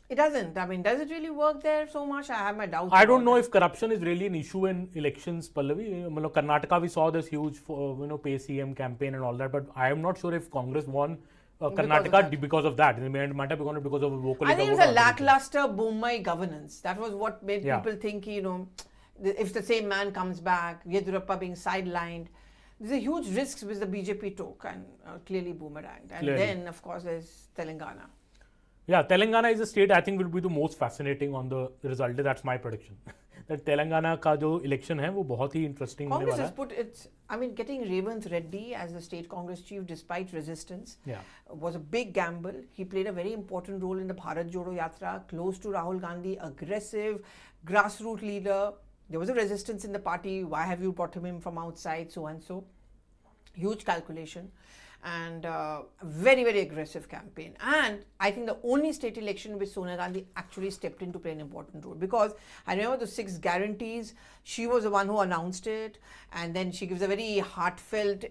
H: it doesn't. I mean, does it really work there so much? I have my doubts.
G: I don't know if corruption is really an issue in elections, Pallavi. Karnataka, we saw this huge, pay CM campaign and all that, but I am not sure if Congress won Karnataka because of that. It might have gone because of a vocal.
H: I think it's a lackluster Bombay governance. That was what made people think, if the same man comes back, Yedurappa being sidelined. These are huge risks which the BJP took and clearly boomeranged. And then, of course, there's Telangana.
G: Yeah, Telangana is a state I think will be the most fascinating on the result. That's my prediction. That Telangana ka jo election hai, wo bahut hi interesting.
H: Congress has put its, getting Revanth Reddy as the state Congress chief despite resistance was a big gamble. He played a very important role in the Bharat Jodo Yatra, close to Rahul Gandhi, aggressive, grassroots leader. There was a resistance in the party. Why have you brought him in from outside, so and so? Huge calculation. And very, very aggressive campaign. And I think the only state election in which Sonia Gandhi actually stepped in to play an important role, because I remember the 6 guarantees, she was the one who announced it, and then she gives a very heartfelt,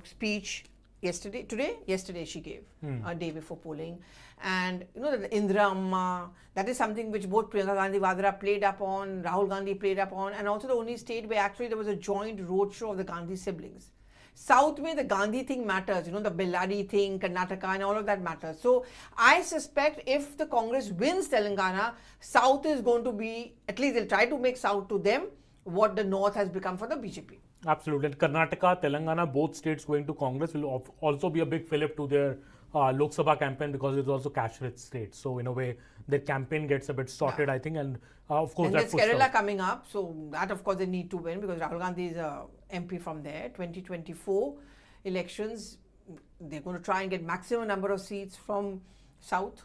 H: speech yesterday she gave, a day before polling. And the Indra Amma, that is something which both Priyanka Gandhi Vadra played up on, Rahul Gandhi played up on, and also the only state where actually there was a joint roadshow of the Gandhi siblings. South mein the Gandhi thing matters, the Bellari thing, Karnataka and all of that matters. So I suspect if the Congress wins Telangana, South is going to be, at least they'll try to make South to them what the North has become for the BJP.
G: Absolutely. And Karnataka, Telangana, both states going to Congress will also be a big fillip to their Lok Sabha campaign, because it's also cash-rich states. So in a way, their campaign gets a bit sorted, I think, and of course
H: and
G: that
H: there's Kerala coming up, so that of course they need to win, because Rahul Gandhi is a MP from there. 2024 elections, they're going to try and get maximum number of seats from South.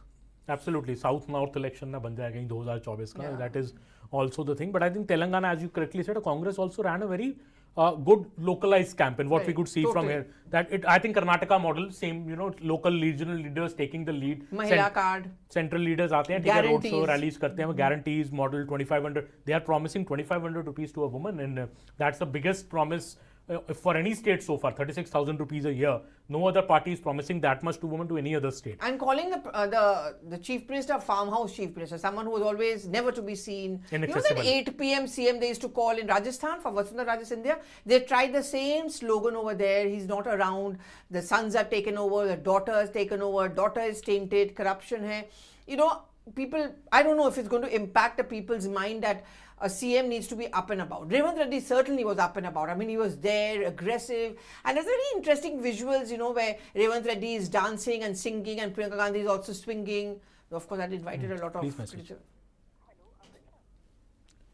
G: Absolutely. South-North election na ban jayega in 2024 ka. That is also the thing. But I think Telangana, as you correctly said, Congress also ran a very good localized campaign. What we
H: Right,
G: could see from
H: totally.
G: here, that I think Karnataka model, same, local regional leaders taking the lead.
H: Mahila card.
G: Central leaders आते हैं, ठीक है, road show
H: Guarantees.
G: rallies करते हैं, guarantees model 2500. They are promising 2500 rupees to a woman, and that's the biggest promise for any state so far. 36,000 rupees a year. No other party is promising that much to women to any other state.
H: And calling the chief minister farmhouse chief minister, someone who was always never to be seen. You know that
G: Inaccessible.
H: 8 p.m. CM they used to call in Rajasthan for Vasundhara Raje Scindia? They tried the same slogan over there. He's not around. The sons are taken over. The daughter is taken over. Daughter is tainted. Corruption hai. People, I don't know if it's going to impact the people's mind that a CM needs to be up and about. Revant Reddy certainly was up and about. I mean, he was there, aggressive. And there's very interesting visuals, where Revant Reddy is dancing and singing and Priyanka Gandhi is also swinging. Of course, that invited a lot
G: Please
H: of...
G: message.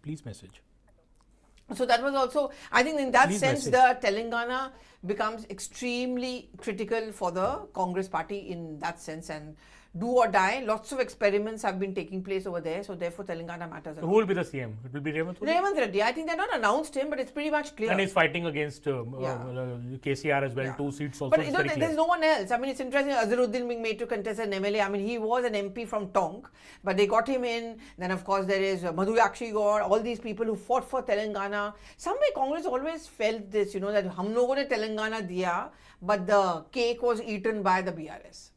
G: Please message.
H: So that was also, I think in that
G: Please
H: sense,
G: message.
H: the Telangana becomes extremely critical for the Congress party in that sense, and do or die. Lots of experiments have been taking place over there, so therefore Telangana matters a
G: So
H: lot.
G: who will be the CM? It will be Revant Reddy?
H: Revant Reddy, I think they're not announced him, but it's pretty much clear.
G: And he's fighting against
H: Yeah.
G: KCR as well,
H: Yeah.
G: 2 seats also.
H: But
G: It's very
H: there's
G: clear.
H: no one else. I mean, it's interesting. Azharuddin being made to contest an MLA. I mean, he was an MP from Tonk, but they got him in. Then, of course, there is Madhu Yakshi Gaur, all these people who fought for Telangana. Some way, Congress always felt this, that hum logon ne Telangana diya, but the cake was eaten by the BRS.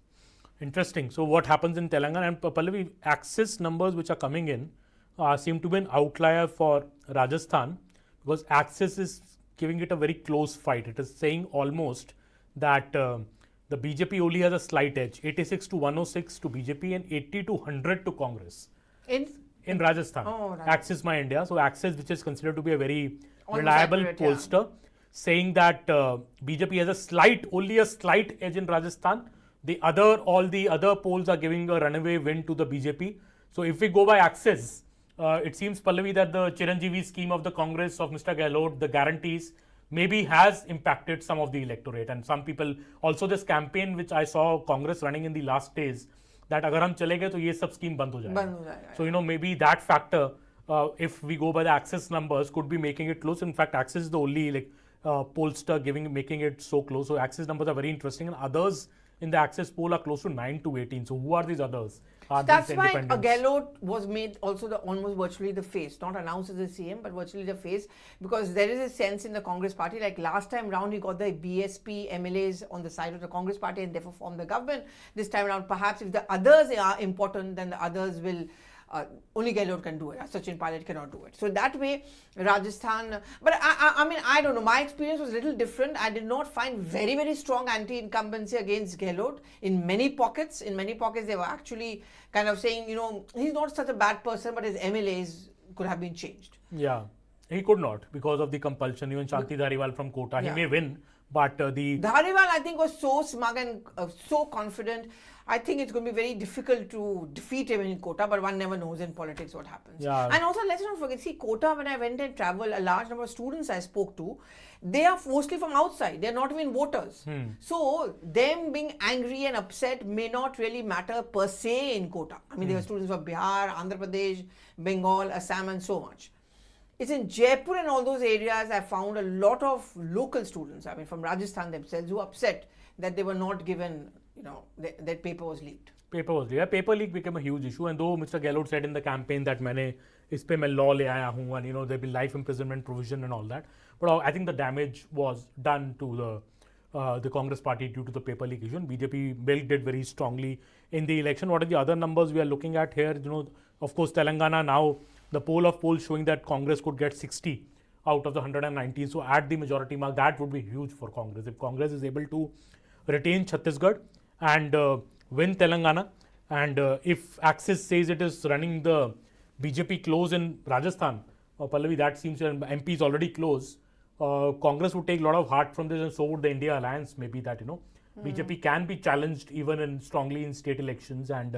G: Interesting. So what happens in Telangana, and Pallavi, Axis numbers which are coming in seem to be an outlier for Rajasthan, because Axis is giving it a very close fight. It is saying almost that the BJP only has a slight edge, 86 to 106 to BJP and 80 to 100 to Congress in Rajasthan.
H: Oh, Rajasthan.
G: Axis My India. So Axis, which is considered to be a very
H: Almost
G: reliable
H: accurate, yeah.
G: pollster, saying that BJP has only a slight edge in Rajasthan. All the other polls are giving a runaway win to the BJP. So if we go by Axis, it seems, Pallavi, that the Chiranjeevi scheme of the Congress of Mr. Gehlot, the guarantees, maybe has impacted some of the electorate. And some people, also this campaign which I saw Congress running in the last days, that agar hum chale gaye to ye sab scheme band ho jayega.
H: Band ho jayega,
G: So, maybe that factor, if we go by the Axis numbers, could be making it close. In fact, Axis is the only pollster making it so close. So Axis numbers are very interesting, and others in the Axis poll are close to 9 to 18. So who are these others? Are
H: That's
G: these
H: why
G: independents?
H: Gehlot was made also almost virtually the face, not announced as a CM, but virtually the face, because there is a sense in the Congress party, like last time round he got the BSP MLAs on the side of the Congress party and therefore formed the government. This time around, perhaps if the others are important, then the others will... only Gehlot can do it. Sachin Pilot cannot do it. So that way, Rajasthan. But I mean, I don't know. My experience was a little different. I did not find very, very strong anti-incumbency against Gehlot in many pockets. In many pockets, they were actually kind of saying, he's not such a bad person, but his MLAs could have been changed.
G: Yeah, he could not because of the compulsion. Even Shanti Dhariwal from Kota, he may win, but the
H: Dhariwal, I think, was so smug and so confident. I think it's going to be very difficult to defeat him in Kota, but one never knows in politics what happens.
G: Yeah.
H: And also, let's not forget, see, Kota, when I went and traveled, a large number of students I spoke to, they are mostly from outside. They're not even voters. So, them being angry and upset may not really matter per se in Kota. I mean, there were students from Bihar, Andhra Pradesh, Bengal, Assam, and so much. It's in Jaipur and all those areas I found a lot of local students, I mean, from Rajasthan themselves, who were upset that they were not given, that paper was leaked.
G: Paper leak became a huge issue, and though Mr. Gehlot said in the campaign that is pe main law le aaya hu, and there'll be life imprisonment provision and all that, but I think the damage was done to the Congress party due to the paper leak issue. And BJP milked it very strongly in the election. What are the other numbers we are looking at here? Of course, Telangana now, the poll of polls showing that Congress could get 60 out of the 119. So at the majority mark, that would be huge for Congress. If Congress is able to retain Chhattisgarh and win Telangana, and if Axis says it is running the BJP close in Rajasthan, Pallavi, that seems MP is already close. Congress would take a lot of heart from this, and so would the India Alliance. Maybe that BJP can be challenged even strongly in state elections and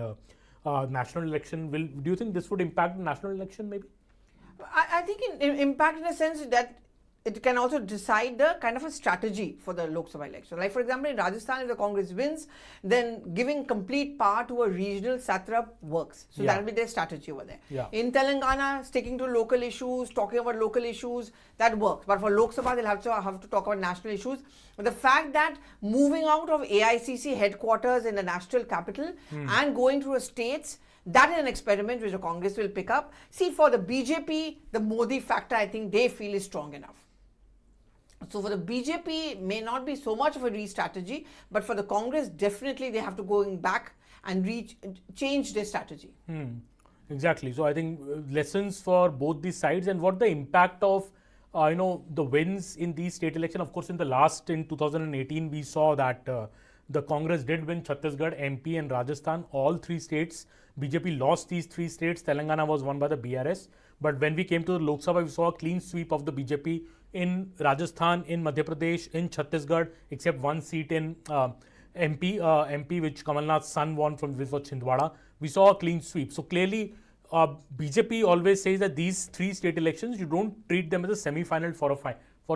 G: national election. Do you think this would impact the national election? Maybe.
H: I think impact in a sense that it can also decide the kind of a strategy for the Lok Sabha election. Like for example, in Rajasthan, if the Congress wins, then giving complete power to a regional satrap works. So that will be their strategy over there.
G: Yeah.
H: In Telangana, sticking to local issues, talking about local issues, that works. But for Lok Sabha, they'll have to talk about national issues. But the fact that moving out of AICC headquarters in the national capital and going to the states, that is an experiment which the Congress will pick up. See, for the BJP, the Modi factor, I think they feel is strong enough. So for the BJP, may not be so much of a re-strategy, but for the Congress, definitely they have to go back and change their strategy.
G: Exactly. So I think lessons for both these sides, and what the impact of the wins in these state election. Of course, in 2018, we saw that the Congress did win Chhattisgarh, MP and Rajasthan, all three states. BJP lost these three states. Telangana was won by the BRS. But when we came to the Lok Sabha, we saw a clean sweep of the BJP in Rajasthan, in Madhya Pradesh, in Chhattisgarh, except one seat in MP, which Kamal Nath's son won from Chhindwara. We saw a clean sweep. So clearly, BJP always says that these three state elections, you don't treat them as a semi-final for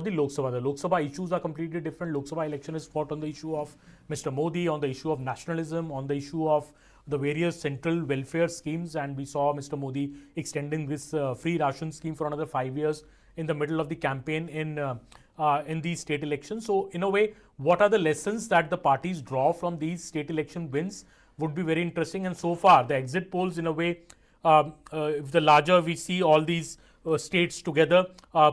G: the Lok Sabha. The Lok Sabha issues are completely different. Lok Sabha election is fought on the issue of Mr. Modi, on the issue of nationalism, on the issue of the various central welfare schemes, and we saw Mr. Modi extending this free ration scheme for another 5 years in the middle of the campaign in these state elections. So in a way, what are the lessons that the parties draw from these state election wins would be very interesting. And so far, the exit polls, in a way, if the larger we see all these states together,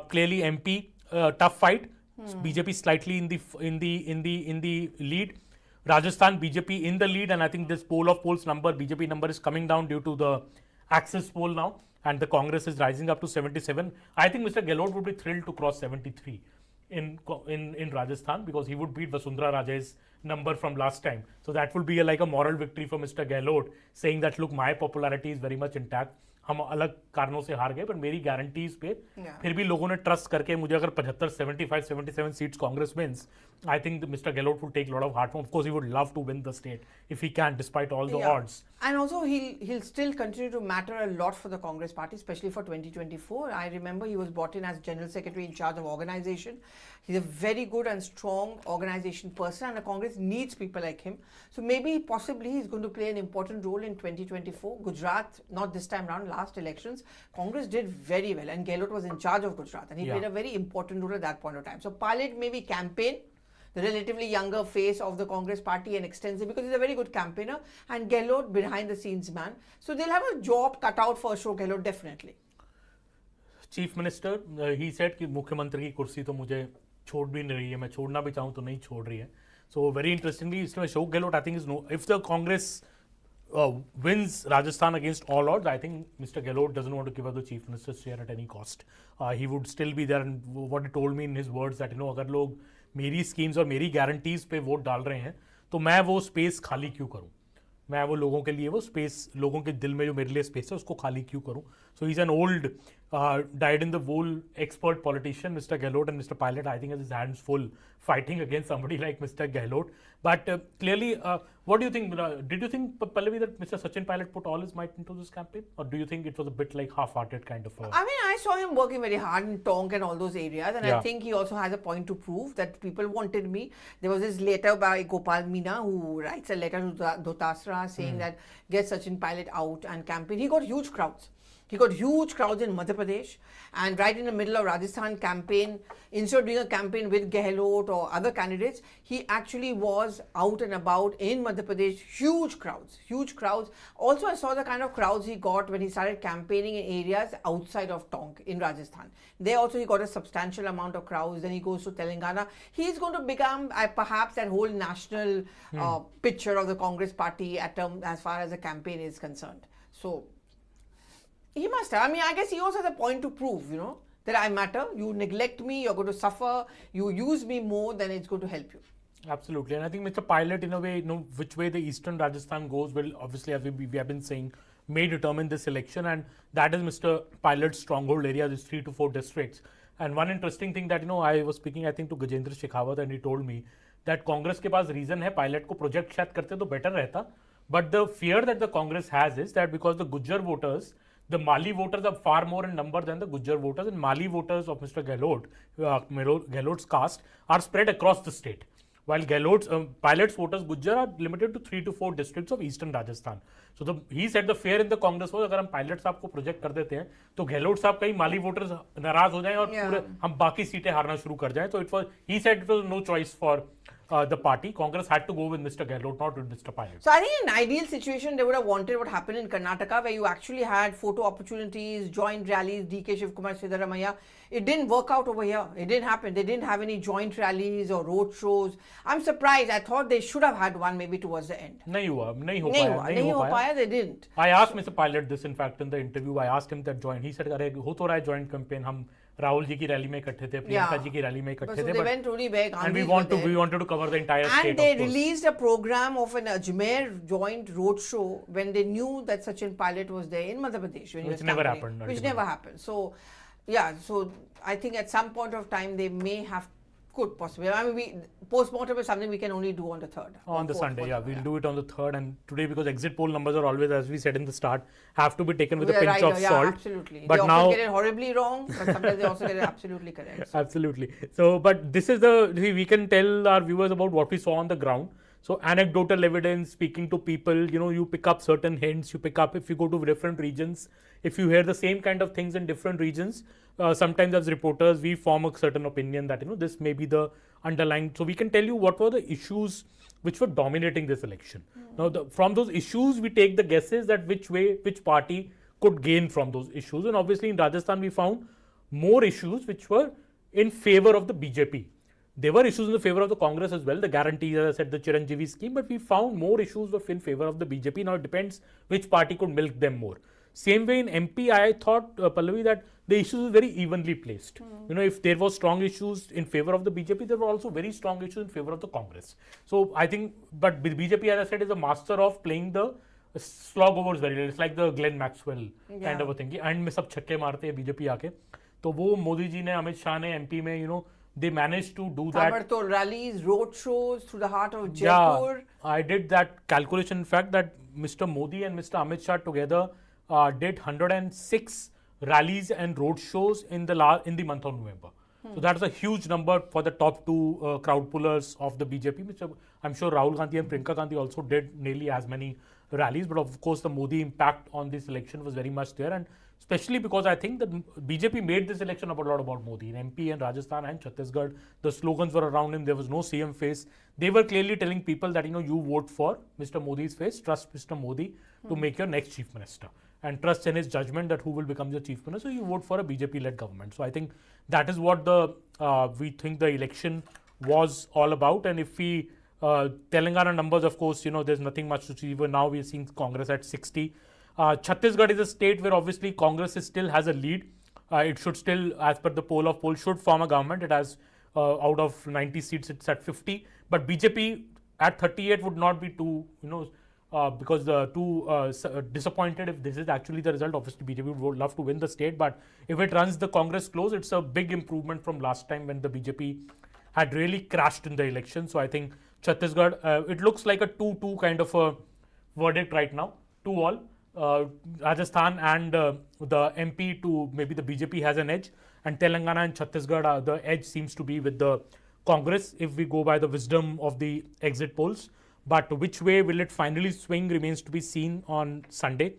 G: clearly MP tough fight, BJP slightly in the lead. Rajasthan, BJP in the lead, and I think this poll of polls number, BJP number, is coming down due to the Axis poll now, and the Congress is rising up to 77. I think Mr. Gehlot would be thrilled to cross 73 in Rajasthan, because he would beat Vasundhara Raje's number from last time. So that will be like a moral victory for Mr. Gehlot, saying that look, my popularity is very much intact. हम अलग कारणों से हार गए, पर मेरी guarantees पे फिर भी लोगों ने ट्रस्ट करके मुझे अगर 75, 75, 77 seats Congress wins, I think Mr. Gehlot would take a lot of heart from. Of course, he would love to win the state if he can, despite all the odds.
H: And also, he'll still continue to matter a lot for the Congress party, especially for 2024. I remember he was brought in as General Secretary in charge of organization. He's a very good and strong organization person, and the Congress needs people like him. So maybe, possibly, he's going to play an important role in 2024. Gujarat, not this time round, last elections, Congress did very well, and Gehlot was in charge of Gujarat, and he played a very important role at that point of time. So Pilot maybe campaign, the relatively younger face of the Congress party, and extensive, because he's a very good campaigner, and Gehlot behind the scenes man. So they'll have a job cut out for Ashok Gehlot, definitely.
G: Chief Minister, he said कि मुख्यमंत्री की कुर्सी तो मुझे छोड़ भी नहीं रही है, मैं छोड़ना भी चाहूँ तो नहीं छोड़ रही है. So very interestingly, इसमें Ashok Gehlot, I think, is no. If the Congress wins Rajasthan against all odds, I think Mr. Gehlot doesn't want to give up the Chief Minister's chair at any cost. He would still be there, and what he told me in his words that अगर लोग मेरी schemes और मेरी guarantees पे vote डाल रहे हैं तो मैं वो स्पेस खाली क्यों करूं, मैं वो लोगों के लिए वो स्पेस, लोगों के दिल में जो मेरे लिए स्पेस है उसको खाली क्यों करूं. So he is an old dyed in the wool expert politician, Mr. Gehlot, and Mr. Pilot, I think, has his hands full fighting against somebody like Mr. Gehlot. But clearly, what do you think? Did you think, Pallavi, that Mr. Sachin Pilot put all his might into this campaign? Or do you think it was a bit like half-hearted kind of?
H: I mean, I saw him working very hard in Tonk and all those areas, and I think he also has a point to prove that people wanted me. There was this letter by Gopal Meena, who writes a letter to Dotasra saying that get Sachin Pilot out and campaign. He got huge crowds. He got huge crowds in Madhya Pradesh, and right in the middle of Rajasthan campaign, instead of doing a campaign with Gehlot or other candidates, he actually was out and about in Madhya Pradesh. Huge crowds, huge crowds. Also, I saw the kind of crowds he got when he started campaigning in areas outside of Tonk in Rajasthan. There also he got a substantial amount of crowds. Then he goes to Telangana. He's going to become perhaps that whole national picture of the Congress party as far as the campaign is concerned. So he must have. I mean, I guess he also has a point to prove, you know, that I matter. You neglect me, you're going to suffer. You use me more, then it's going to help you.
G: Absolutely. And I think Mr. Pilot, in a way, which way the eastern Rajasthan goes will obviously, as we have been saying, may determine this election. And that is Mr. Pilot's stronghold area, these 3 to 4 districts. And one interesting thing that, I was speaking, I think, to Gajendra Shekhawat, and he told me that Congress के पास reason है Pilot को project शायद करते तो better रहता. But the fear that the Congress has is that because the Gujjar voters, The Mali voters are far more in number than the Gujjar voters, and Mali voters of Mr. Gehlot's caste are spread across the state. While Pilot's voters, Gujjar, are limited to 3 to 4 districts of eastern Rajasthan. So he said the fear in the Congress was, अगर हम Pilot साहब को project कर देते हैं, तो Gehlot साहब कई Mali voters नाराज हो जाएं और पूरे हम बाकी सीटें हारना शुरू कर जाएं. So he said it was no choice for the party. Congress had to go with Mr. Gehlot, not with Mr. Pilot.
H: So I think in an ideal situation, they would have wanted what happened in Karnataka, where you actually had photo opportunities, joint rallies, DK Shivkumar, Siddaramaiah. It didn't work out over here. It didn't happen. They didn't have any joint rallies or road shows. I'm surprised. I thought they should have had one maybe towards the end.
G: नहीं हो पाया.
H: They didn't.
G: I asked Mr. Pilot this, in fact, in the interview. I asked him that joint. He said, अरे हो तो रहा है joint campaign. हम राहुल जी की रैली में इकट्ठे थे, प्रियंका जी की रैली में इकट्ठे थे.
H: They went really big.
G: And we wanted to cover the entire state.
H: And they released a program of an Ajmer joint road show when they knew that Sachin Pilot was there in Madhya Pradesh.
G: Which never happened.
H: Which never happened. So, yeah, so I think at some point of time they may have, could possibly. I mean, post-mortem is something we can only do on the 3rd.
G: On the Sunday, yeah. We'll do it on the 3rd. And today, because exit poll numbers are always, as we said in the start, have to be taken with a pinch of salt.
H: Absolutely.
G: But
H: they
G: now
H: often get it horribly wrong, but sometimes they also get it absolutely correct. So.
G: Absolutely. So, but this is we can tell our viewers about what we saw on the ground. So, anecdotal evidence, speaking to people, you pick up certain hints, you pick up if you go to different regions, if you hear the same kind of things in different regions, sometimes as reporters, we form a certain opinion that, this may be the underlying. So, we can tell you what were the issues which were dominating this election. Now, from those issues, we take the guesses that which party could gain from those issues. And obviously, in Rajasthan, we found more issues which were in favor of the BJP. There were issues in the favor of the Congress as well, the guarantee, as I said, the Chiranjeevi scheme, but we found more issues were in favor of the BJP. Now, it depends which party could milk them more. Same way in MP, I thought, Pallavi, that the issues were very evenly placed. If there were strong issues in favor of the BJP, there were also very strong issues in favor of the Congress. So, I think, but BJP, as I said, is a master of playing the slog overs very well. It's like the Glenn Maxwell kind of a thing. And में सब छक्के मारते हैं BJP आके. तो वो मोदी जी ने, अमित शाह ने MP में, they managed to do that.
H: Tabartol rallies, road shows through the heart of Jaipur.
G: Yeah, I did that calculation, in fact, that Mr. Modi and Mr. Amit Shah together did 106 rallies and road shows in the month of November. So that's a huge number for the top two crowd pullers of the BJP. I'm sure Rahul Gandhi and Priyanka Gandhi also did nearly as many rallies, but of course the Modi impact on this election was very much there, and especially because I think that BJP made this election a lot about Modi. In MP and Rajasthan and Chhattisgarh, the slogans were around him. There was no CM face. They were clearly telling people that, you vote for Mr. Modi's face, trust Mr. Modi to make your next chief minister, and trust in his judgment that who will become your chief minister. You vote for a BJP-led government. So I think that is what we think the election was all about. And if we Telangana numbers, of course, there's nothing much to see. Even now we are seeing Congress at 60. Chhattisgarh is a state where obviously Congress still has a lead. It should still, as per the poll of polls, should form a government. It has out of 90 seats, it's at 50. But BJP at 38 would not be too, because too disappointed if this is actually the result. Obviously, BJP would love to win the state, but if it runs the Congress close, it's a big improvement from last time when the BJP had really crashed in the election. So I think Chhattisgarh, it looks like a 2-2 kind of a verdict right now, 2-all. Rajasthan and the MP to maybe the BJP has an edge, and Telangana and Chhattisgarh, the edge seems to be with the Congress if we go by the wisdom of the exit polls. But which way will it finally swing remains to be seen on Sunday.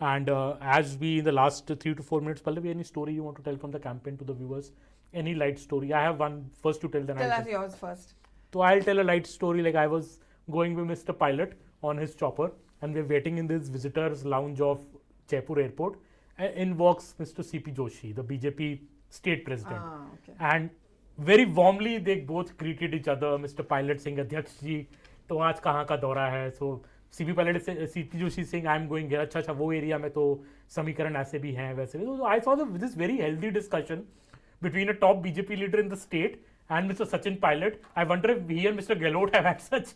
G: And as we in the last 3 to 4 minutes, Pallavi, any story you want to tell from the campaign to the viewers? Any light story? I have one first to tell. Then
H: tell us yours first.
G: So I'll tell a light story. Like I was going with Mr. Pilot on his chopper, and we're waiting in this visitors lounge of Jaipur airport. In walks Mr. CP Joshi, the BJP state president.
H: Okay.
G: And very warmly they both greeted each other. Mr. Pilot saying, Adhyaksh ji, तो आज कहाँ का दौरा है? So CP Pilot CP Joshi saying, I'm going here. अच्छा वो area में तो समीकरण ऐसे भी हैं वैसे भी. So I saw this very healthy discussion between a top BJP leader in the state and Mr. Sachin Pilot. I wonder if he and Mr. Gehlot have had such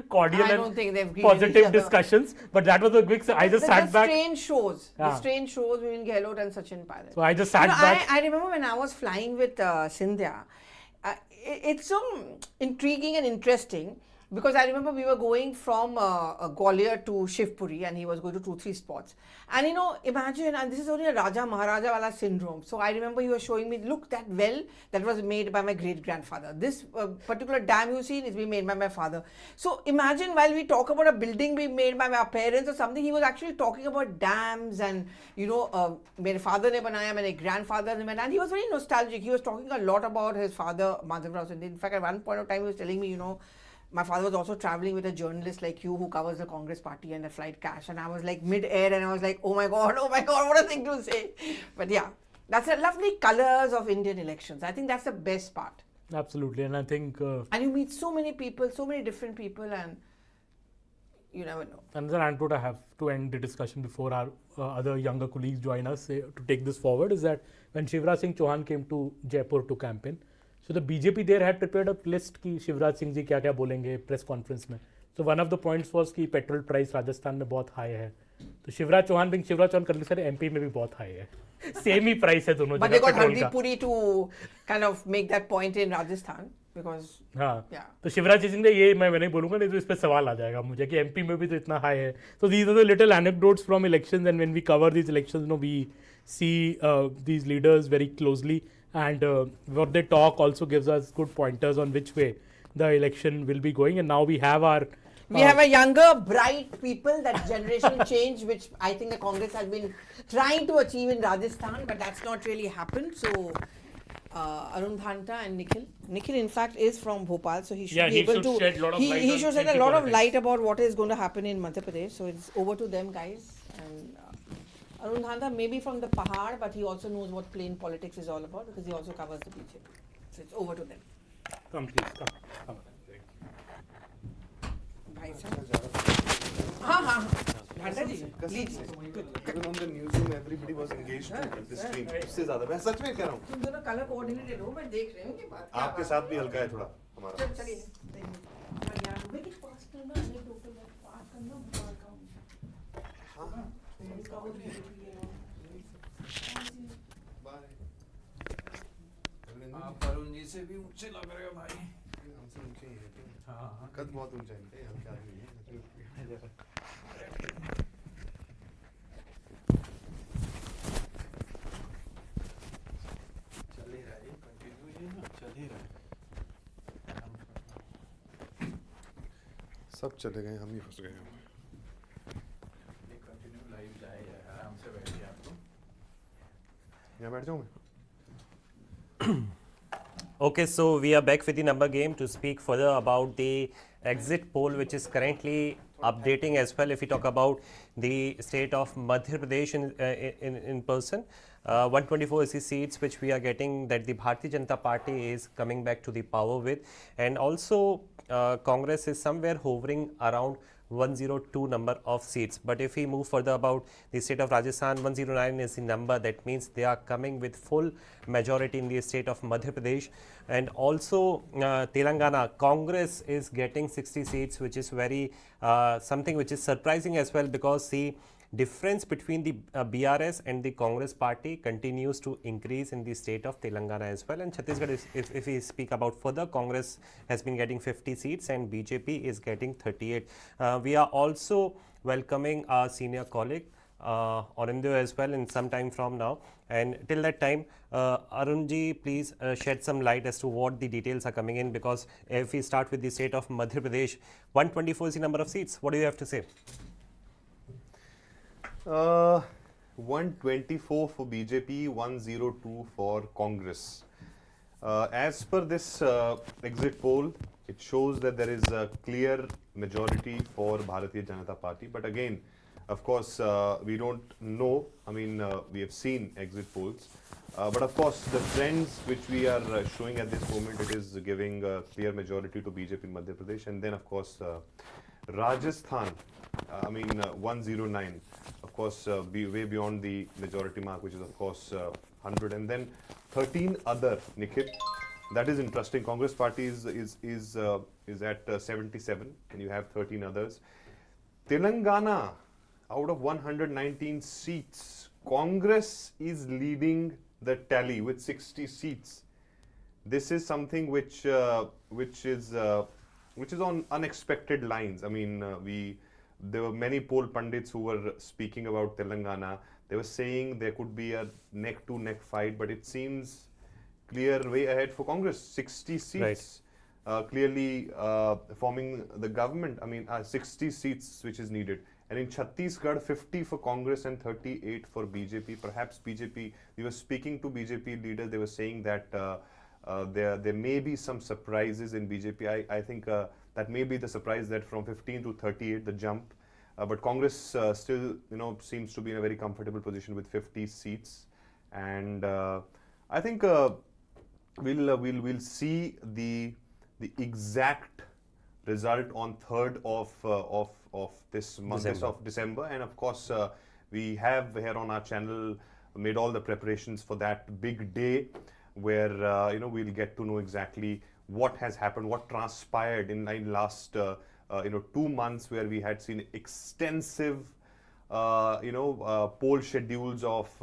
G: cordial and positive discussions. But that was a quick. I just sat back.
H: The strange shows between Gehlot and Sachin Pilot.
G: So I just sat back.
H: I remember when I was flying with Sindhya. It's so intriguing and interesting because I remember we were going from Gwalior to Shivpuri, and he was going to 2-3 spots. And you know, imagine, and this is only a Raja Maharaja wala syndrome. So I remember he was showing me, look, that well that was made by my great grandfather. This particular dam you seen is being made by my father. So imagine, while we talk about a building being made by my parents or something, he was actually talking about dams and, you know, my father ne banaya, my grandfather ne banaya, and he was very nostalgic. He was talking a lot about his father, Madhav. In fact, at one point of time, he was telling me, you know, my father was also traveling with a journalist like you who covers the Congress party and the flight cash. And I was like mid-air and I was like, oh my God, what a thing to say. But yeah, that's the lovely colors of Indian elections. I think that's the best part.
G: Absolutely. And I think...
H: and you meet so many people, so many different people, and you never know.
G: Another anecdote I have to end the discussion before our other younger colleagues join us to take this forward is that when Shivraj Singh Chauhan came to Jaipur to campaign, so the BJP there had prepared a list कि शिवराज सिंह जी क्या-क्या बोलेंगे press conference में. So one of the points was कि petrol price Rajasthan में बहुत high है. तो शिवराज चौहान करने से MP में भी बहुत high है. Same ही price है दोनों जगह.
H: But they got
G: petrol का.
H: Hardeep Puri to kind of make that point in Rajasthan because
G: हाँ.
H: yeah.
G: तो शिवराज सिंह ने ये मैं नहीं बोलूँगा नहीं तो इस पे सवाल आ जाएगा मुझे कि MP में भी तो इतना high है. So these are the little anecdotes from elections, and when we cover these elections, you know, we see these leaders very closely. And what they talk also gives us good pointers on which way the election will be going. And now we have our...
H: we have a younger, bright people, that generational change, which I think the Congress has been trying to achieve in Rajasthan, but that's not really happened. So, Arun Dhanta and Nikhil. Nikhil, in fact, is from Bhopal, so he should be able to...
G: Shed lot of light
H: he
G: on
H: should shed
G: MP
H: a lot of
G: politics.
H: light about what is going to happen in Madhya Pradesh. So, it's over to them, guys. And Arun Dhanta may be from the Pahad, but he also knows what plain politics is all about because he also covers the BJP. So it's over to them.
G: Come, please, come.
H: Bhai sahab. हाँ. Dhanta ji, please.
A: Even on the newsroom, everybody was engaged to this stream. उससे ज़्यादा मैं सच में कह रहा हूँ.
H: तुम दोनों कलर कोऑर्डिनेटेड हो, मैं देख रही हूँ कि बात क्या
A: आपके साथ भी हल्का है थोड़ा हमारा.
H: चलिए. वेरी फास्ट करना, एनेक्डोटल बात करना, बात का. हाँ.
I: आप अरुण जी से भी ऊंचे लग रहे हो भाई.
A: हमसे ऊंचे ही है. हाँ. कद बहुत ऊंचा है. हम क्या आदमी हैं.
I: चल ही रहा है, कंटिन्यू ही ना, चल ही रहा है.
A: सब चले गए, हम ही फंस गए.
I: ये कंटिन्यू लाइव जाए, आराम से बैठिए आप लोग.
A: यहाँ बैठ जाऊँ मैं.
F: Okay, so we are back with the number game to speak further about the exit poll, which is currently updating as well. If we talk about the state of Madhya Pradesh in person, 124 is the seats which we are getting that the Bharatiya Janata Party is coming back to the power with, and also Congress is somewhere hovering around 102 number of seats. But if we move further about the state of Rajasthan, 109 is the number. That means they are coming with full majority in the state of Madhya Pradesh. And also Telangana, Congress is getting 60 seats, which is very something which is surprising as well, because the difference between the BRS and the Congress party continues to increase in the state of Telangana as well. And Chhattisgarh, if we speak about further, Congress has been getting 50 seats and BJP is getting 38. We are also welcoming our senior colleague Aurindyo as well in some time from now. And till that time, Arunji, please shed some light as to what the details are coming in, because if we start with the state of Madhya Pradesh, 124 is the number of seats. What do you have to say?
A: 124 for BJP, 102 for Congress. As per this exit poll, it shows that there is a clear majority for Bharatiya Janata Party. But again, of course, we don't know. I mean, we have seen exit polls. But of course, the trends which we are showing at this moment, it is giving a clear majority to BJP in Madhya Pradesh. And then, of course, Rajasthan, 109, of course, way beyond the majority mark, which is, of course, 100. And then 13 other, Nikhil. That is interesting. Congress party is at 77, and you have 13 others. Telangana, out of 119 seats, Congress is leading the tally with 60 seats. This is something which is which is on unexpected lines. I mean, there were many poll pundits who were speaking about Telangana. They were saying there could be a neck-to-neck fight, but it seems clear way ahead for Congress. 60 seats, clearly forming the government. I mean, 60 seats which is needed. And in Chhattisgarh, 50 for Congress and 38 for BJP. Perhaps BJP, we were speaking to BJP leaders, they were saying that there may be some surprises in BJP. I think that may be the surprise, that from 15 to 38, the jump. But Congress still, seems to be in a very comfortable position with 50 seats. And I think we'll see the exact result on 3rd of this month of December. And of course, we have here on our channel made all the preparations for that big day, where we'll get to know exactly what has happened, what transpired in the last 2 months, where we had seen extensive poll schedules of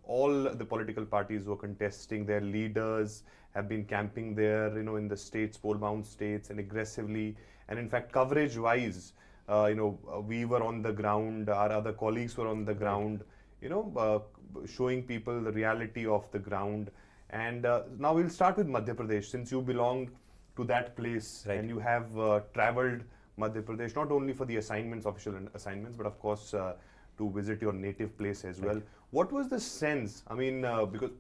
A: all the political parties who are contesting. Their leaders have been camping there, in the states, poll-bound states, and aggressively. And in fact, coverage-wise, we were on the ground, our other colleagues were on the ground, showing people the reality of the ground. And now we'll start with Madhya Pradesh, since you belong to that place, and you have traveled Madhya Pradesh, not only for the assignments, official assignments, but of course to visit your native place as well. What was the sense? I mean, because,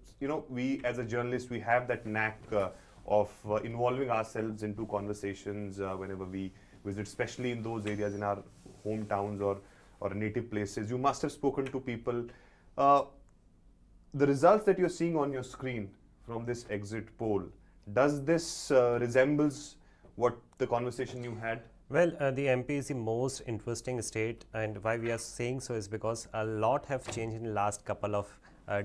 A: we as a journalist, we have that knack of involving ourselves into conversations whenever we visit, especially in those areas, in our hometowns or native places. You must have spoken to people. The results that you're seeing on your screen from this exit poll, does this resembles what the conversation you had?
F: Well, the MP is the most interesting state, and why we are saying so is because a lot have changed in the last couple of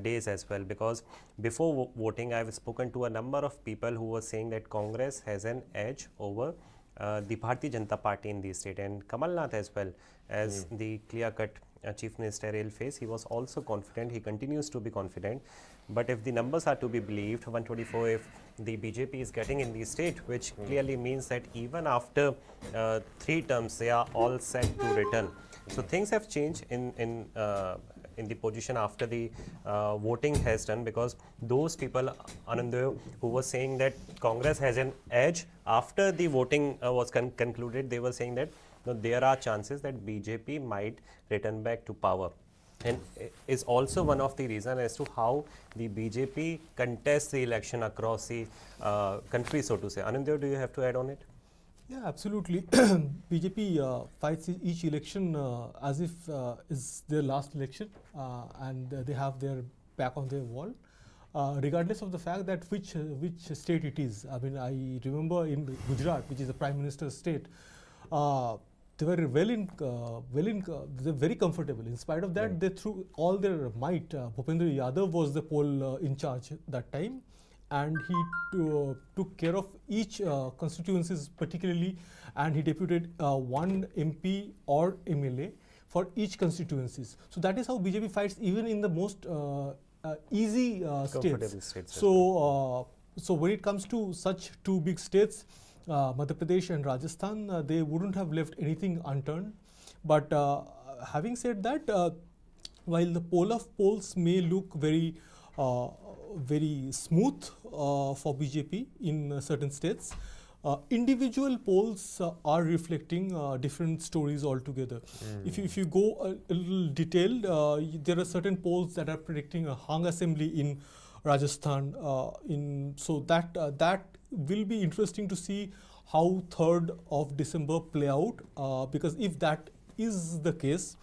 F: days as well. Because before voting, I've spoken to a number of people who were saying that Congress has an edge over the Bharatiya Janata Party in the state, and Kamal Nath as well as the clear-cut chief ministerial face. He was also confident. He continues to be confident. But if the numbers are to be believed, 124 if the BJP is getting in the state, which clearly means that even after 3 terms, they are all set to return. So things have changed in the position after the voting has done, because those people, Anand, who were saying that Congress has an edge after the voting was concluded, they were saying that there are chances that BJP might return back to power. And is also one of the reasons as to how the BJP contests the election across the country, so to say. Anand, do you have to add on it?
B: Yeah, absolutely. BJP fights each election as if is their last election, and they have their back on their wall, regardless of the fact that which state it is. I mean, I remember in Gujarat, which is the Prime Minister's state, they were they're very comfortable. In spite of that, they threw all their might. Bhupendra Yadav was the poll in charge that time, and he took care of each constituencies particularly, and he deputed 1 MP or MLA for each constituencies. So that is how BJP fights even in the most easy states. So when it comes to such 2 big states, Madhya Pradesh and Rajasthan, they wouldn't have left anything unturned. But having said that, while the poll of polls may look very smooth for BJP in certain states, individual polls are reflecting different stories altogether. If you go a little detailed, there are certain polls that are predicting a hung assembly in Rajasthan. So that will be interesting to see how 3rd of December play out, because if that is the case,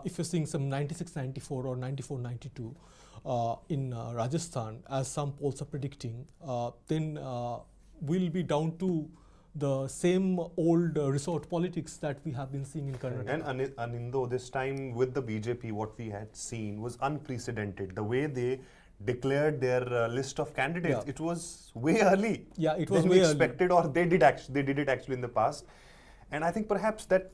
B: if you're seeing some 96-94 or 94-92 in Rajasthan, as some polls are predicting, then we'll be down to the same old resort politics that we have been seeing in Karnataka.
A: And Anindo, this time with the BJP, what we had seen was unprecedented. The way they declared their list of candidates, it was way early.
B: Yeah, it was
A: than
B: way
A: we expected, or they did it actually in the past. And I think perhaps that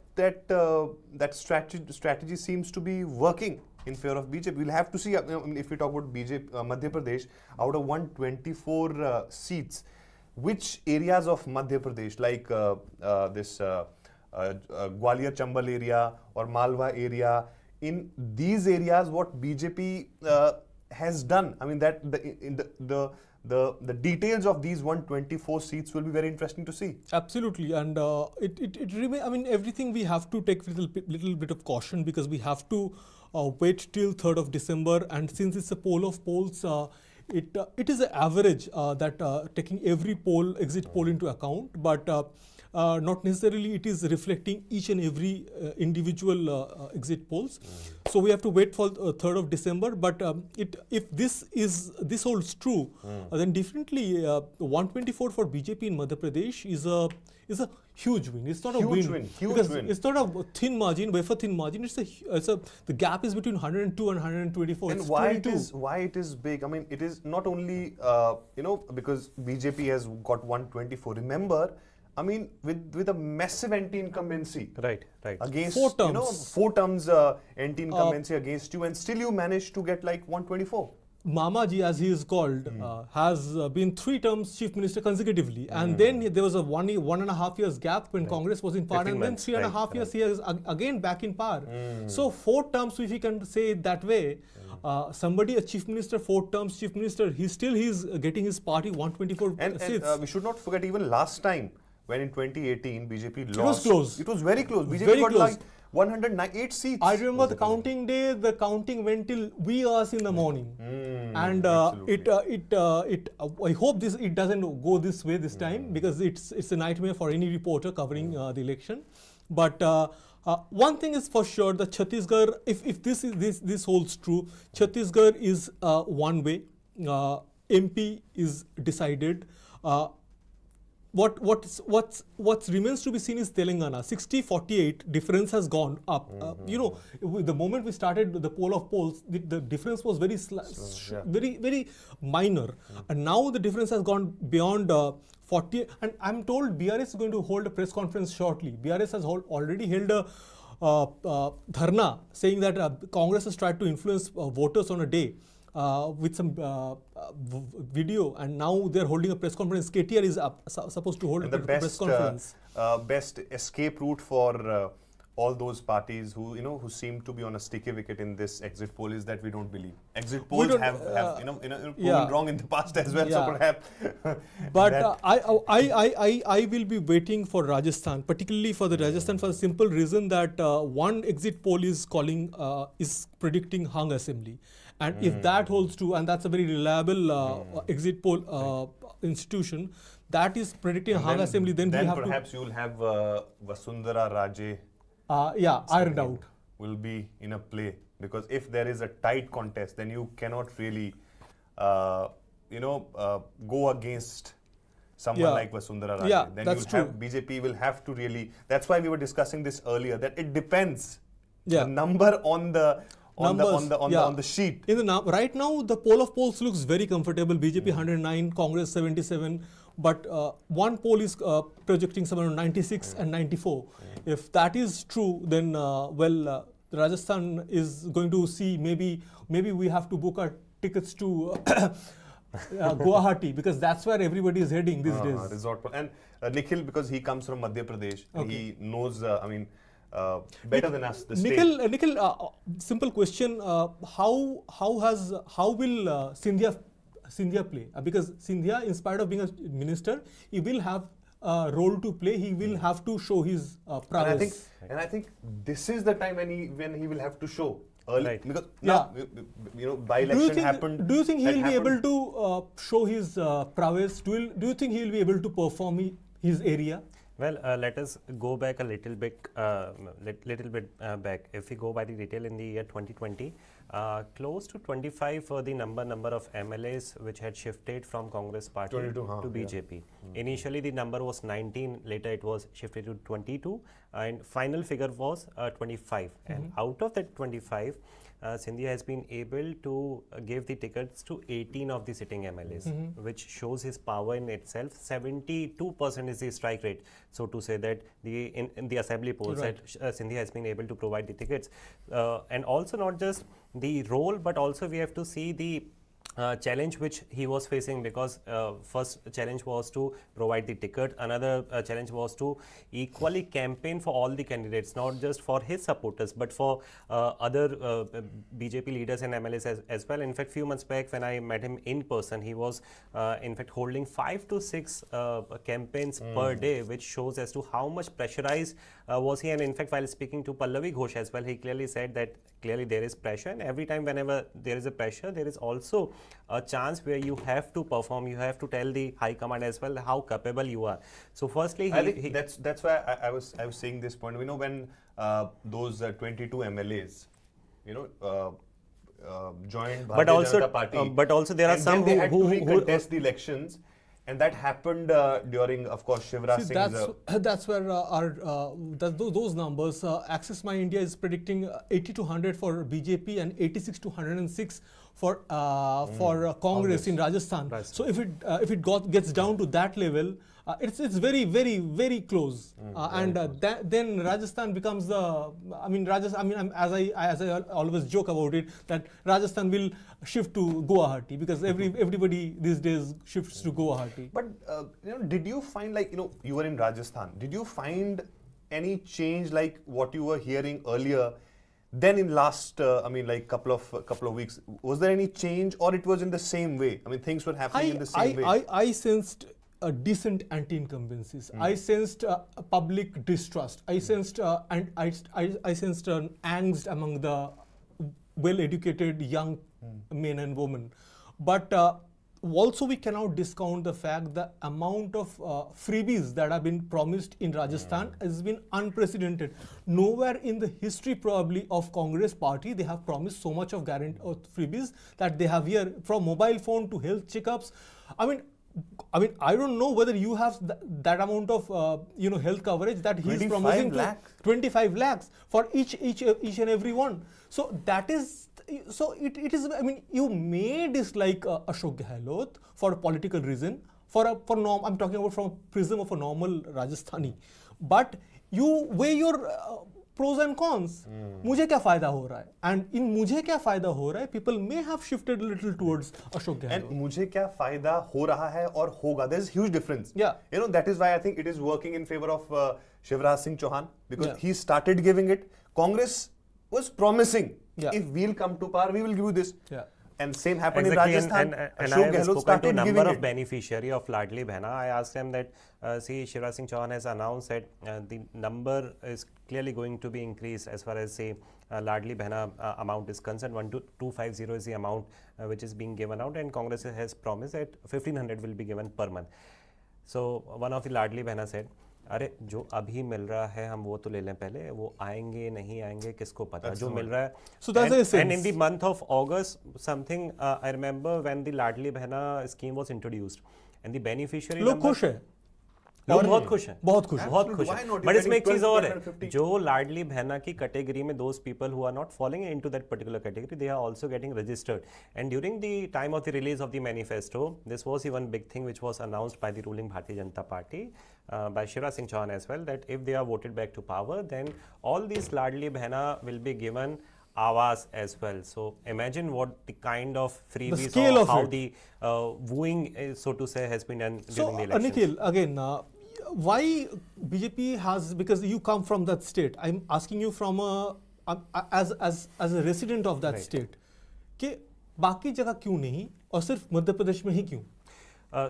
A: strategy seems to be working in favor of BJP. We'll have to see. If we talk about BJP, Madhya Pradesh, out of 124 seats, which areas of Madhya Pradesh, like this Gwalior Chambal area or Malwa area, in these areas what BJP has done, I mean that the details of these 124 seats will be very interesting to see.
B: Absolutely, and it remains. I mean, everything we have to take little bit of caution, because we have to wait till 3rd of December, and since it's a poll of polls, it is an average that taking every exit poll into account, but not necessarily it is reflecting each and every individual exit polls. So we have to wait for 3rd of December. But if this holds true, then definitely 124 for BJP in Madhya Pradesh is a huge win. It's not a win, because it's not a thin margin, wafer thin margin. The gap is between 102 and 124.
A: And why it is big? I mean, it is not only because BJP has got 124. Remember, I mean, with a massive anti-incumbency,
F: right,
A: against
B: 4 terms,
A: 4 terms anti-incumbency against you, and still you managed to get like 124.
B: Mamaji, as he is called, has been 3 terms chief minister consecutively, and then there was a 1.5 years gap when Congress was in power, and then 3.5 years he is again back in power. So 4 terms, if you can say it that way, somebody a chief minister, 4 terms chief minister, he's getting his party 124 seats.
A: And we should not forget, even last time when in 2018 BJP lost,
B: it was close.
A: It was very close. BJP
B: Very
A: got
B: close.
A: like 108 seats.
B: I remember the counting day. The counting went till wee hours in the morning, and I hope it doesn't go this way this time, because it's a nightmare for any reporter covering the election. But one thing is for sure, that Chhattisgarh, if this holds true, Chhattisgarh is one way. MP is decided. What remains to be seen is Telangana. 60-48 difference has gone up. The moment we started the poll of polls, the difference was very minor, and now the difference has gone beyond 40. And I'm told BRS is going to hold a press conference shortly. BRS has already held a dharna, saying that Congress has tried to influence voters on a day. With some video, and now they're holding a press conference. KTR is supposed to hold a press conference.
A: Best escape route for all those parties who seem to be on a sticky wicket in this exit poll is that we don't believe. Exit polls have proven wrong in the past as well. So perhaps.
B: But I will be waiting for Rajasthan, particularly for the Rajasthan, for the simple reason that one exit poll is predicting hung assembly. And if that holds true, and that's a very reliable exit poll institution, that is predicting hung assembly, then we have
A: perhaps you will have Vasundhara Raje.
B: Ironed out.
A: Will be in a play, because if there is a tight contest, then you cannot really, go against someone like Vasundhara Raje.
B: Yeah,
A: then
B: that's true.
A: BJP will have to really. That's why we were discussing this earlier. That it depends. The number on the sheet.
B: Right now, the poll of polls looks very comfortable. BJP 109, Congress 77, but one poll is projecting somewhere around 96 and 94. If that is true, then Rajasthan is going to see maybe we have to book our tickets to Guwahati, because that's where everybody is heading these days.
A: Resort and Nikhil, because he comes from Madhya Pradesh, he knows. Better than us. The
B: Nikhil, simple question: How will Scindia play? Because Scindia, in spite of being a minister, he will have a role to play. He will have to show his prowess.
A: And I think this is the time when he will have to show. Early,
F: right.
A: Because by-election happened.
B: Do you think he will be able to show his prowess? Do you think he will be able to perform his area?
F: Well, let us go back a little bit back. If we go by the detail in the year 2020, close to 25 for the number of MLAs which had shifted from Congress party to BJP. Initially, the number was 19. Later, it was shifted to 22, and final figure was 25. And out of that 25, Scindia has been able to give the tickets to 18 of the sitting MLAs, which shows his power in itself. 72% is the strike rate, so to say, that in the assembly polls that Scindia has been able to provide the tickets, and also not just the role, but also we have to see the challenge which he was facing, because first challenge was to provide the ticket, another challenge was to equally campaign for all the candidates, not just for his supporters but for other BJP leaders and MLAs as well. In fact, few months back when I met him in person, he was in fact holding 5 to 6 campaigns per day, which shows as to how much pressurized was he. And in fact, while speaking to Pallavi Ghosh as well, he clearly said that clearly there is pressure, and every time whenever there is a pressure, there is also a chance where you have to perform, you have to tell the high command as well how capable you are. So firstly,
A: I think that's why I was saying this point. We know when those 22 MLAs, joined Bharatiya Janata Party,
F: but also there are
A: and
F: some
A: then they had
F: who
A: to contest the elections, and that happened during, of course, Shivraj
B: See,
A: Singh's.
B: that's where those numbers. Axis My India is predicting 80 to 100 for BJP and 86 to 106 for Congress in Rajasthan. So if it gets down to that level, it's very very close, then Rajasthan becomes the. As I always joke about it, that Rajasthan will shift to Guwahati, because everybody these days shifts to Guwahati.
A: But did you find, like, you were in Rajasthan? Did you find any change like what you were hearing earlier? Then in last, couple of weeks, was there any change, or it was in the same way? I mean, things were happening in the same way.
B: I sensed a decent anti-incumbencies. I sensed public distrust. I sensed I sensed an angst among the well-educated young men and women. But also we cannot discount the fact the amount of freebies that have been promised in Rajasthan has been unprecedented. Nowhere in the history probably of Congress party they have promised so much of freebies that they have here, from mobile phone to health checkups. I don't know whether you have that amount of health coverage that he is promising. 25 lakhs for each and every one. So that is. So it is. You may dislike Ashok Gehlot for a political reason. I'm talking about from a prism of a normal Rajasthani, but you weigh your pros and cons. मुझे क्या फायदा हो रहा है? And in मुझे क्या फायदा हो रहा है, people may have shifted a little towards Ashok Gehlot.
A: And मुझे क्या फायदा हो रहा है और होगा, there's huge difference.
B: Yeah.
A: That is why I think it is working in favor of Shivraj Singh Chauhan, because he started giving it. Congress was promising, if we'll come to power, we will give you this.
B: Yeah.
A: And same happened
F: exactly,
A: in Rajasthan.
F: and I
A: Ashok
F: have
A: Gehlot
F: spoken
A: started
F: to a number
A: giving
F: of
A: it.
F: beneficiary of Ladli Behna. I asked them that, Shivraj Singh Chauhan has announced that the number is clearly going to be increased as far as Ladli Behna amount is concerned. 1250 is the amount which is being given out, and Congress has promised that 1500 will be given per month. So one of the Ladli Behna said, अरे जो अभी मिल रहा है हम वो तो ले लें पहले, वो आएंगे नहीं आएंगे किसको पता, जो मिल रहा है.
B: So that's a sense.
F: And in the month of August, something I remember when the Ladli Behna scheme was introduced, and the beneficiary
B: लोग खुश हैं.
F: लोग बहुत खुश हैं,
B: बहुत खुश हैं.
F: बहुत खुश
A: Why
F: हैं.
A: not?
F: But इसमें एक चीज और है,
A: 50.
F: जो लाडली बहना की कैटेगरी में those people who are not falling into that particular category, they are also getting registered. And during the time of the release of the manifesto, this was the one big thing which was announced by the ruling Bharatiya Janata Party, by Shivraj Singh Chauhan as well, that if they are voted back to power, then all these ladli behna will be given Awas as well. So imagine what the kind of freebies or how the wooing, so to say, has been done during the elections.
B: Nikhil, again, why BJP has, because you come from that state, I'm asking you from as a resident of that state, कि बाकी जगह क्यों नहीं और सिर्फ मध्य प्रदेश में ही क्यों?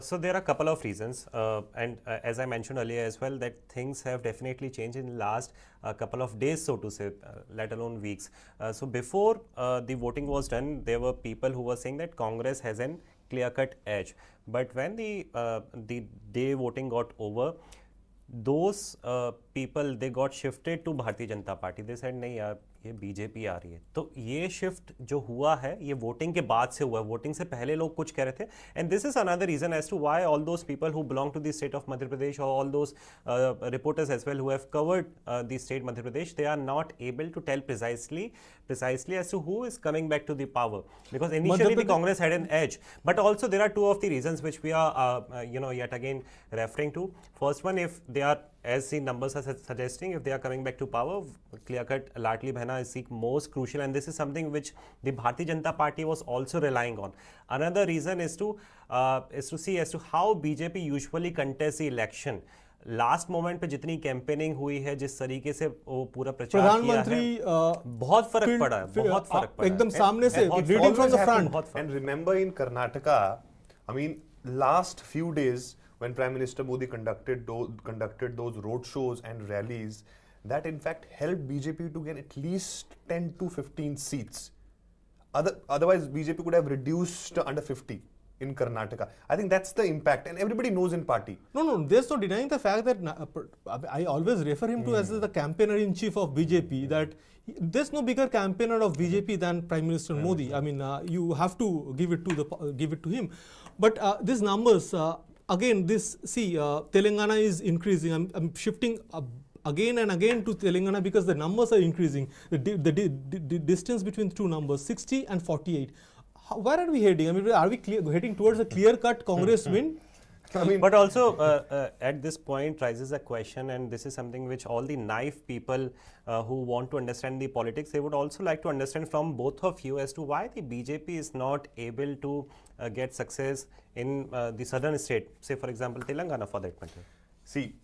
F: So there are a couple of reasons, and as I mentioned earlier as well, that things have definitely changed in the last couple of days, so to say, let alone weeks. So before the voting was done, there were people who were saying that Congress has an clear-cut edge. But when the day voting got over, those people, they got shifted to Bharatiya Janata Party. They said नहीं यार ये BJP आ रही है. तो ये shift जो हुआ है ये वोटिंग के बाद से हुआ है. वोटिंग से पहले लोग कुछ कह रहे थे. And this is another reason as to why all those people who belong to the state of Madhya Pradesh और all those reporters as well who have covered the state Madhya Pradesh, they are not able to tell precisely as to who is coming back to the power, because initially the Congress had an edge. But also there are two of the reasons which we are yet again referring to. First one, if they are as the numbers are suggesting, if they are coming back to power, clear-cut Ladli Behna is the most crucial, and this is something which the Bharatiya Janata Party was also relying on. Another reason is to see as to how BJP usually contests the election. Last moment पे जितनी campaigning हुई है, जिस तरीके से वो पूरा प्रचार किया है, बहुत फर्क पड़ा है, बहुत फर्क पड़ा
B: एकदम सामने से reading from the front.
A: And remember in Karnataka, I mean, last few days when Prime Minister Modi conducted those road shows and rallies, that in fact helped BJP to get at least 10 to 15 seats. Otherwise, BJP could have reduced under 50. In Karnataka, I think that's the impact, and everybody knows in party.
B: No, there's no denying the fact that I always refer him to as the campaigner-in-chief of BJP. That there's no bigger campaigner of BJP than Prime Minister Modi. I mean, you have to give it to him. But these numbers, again, Telangana is increasing. I'm shifting again and again to Telangana because the numbers are increasing. The distance between two numbers, 60 and 48. Where are we heading? I mean, are we heading towards a clear-cut Congress win?
F: I mean, but also at this point rises a question, and this is something which all the naive people who want to understand the politics, they would also like to understand from both of you as to why the BJP is not able to get success in the southern state, say for example Telangana for that matter.
A: See,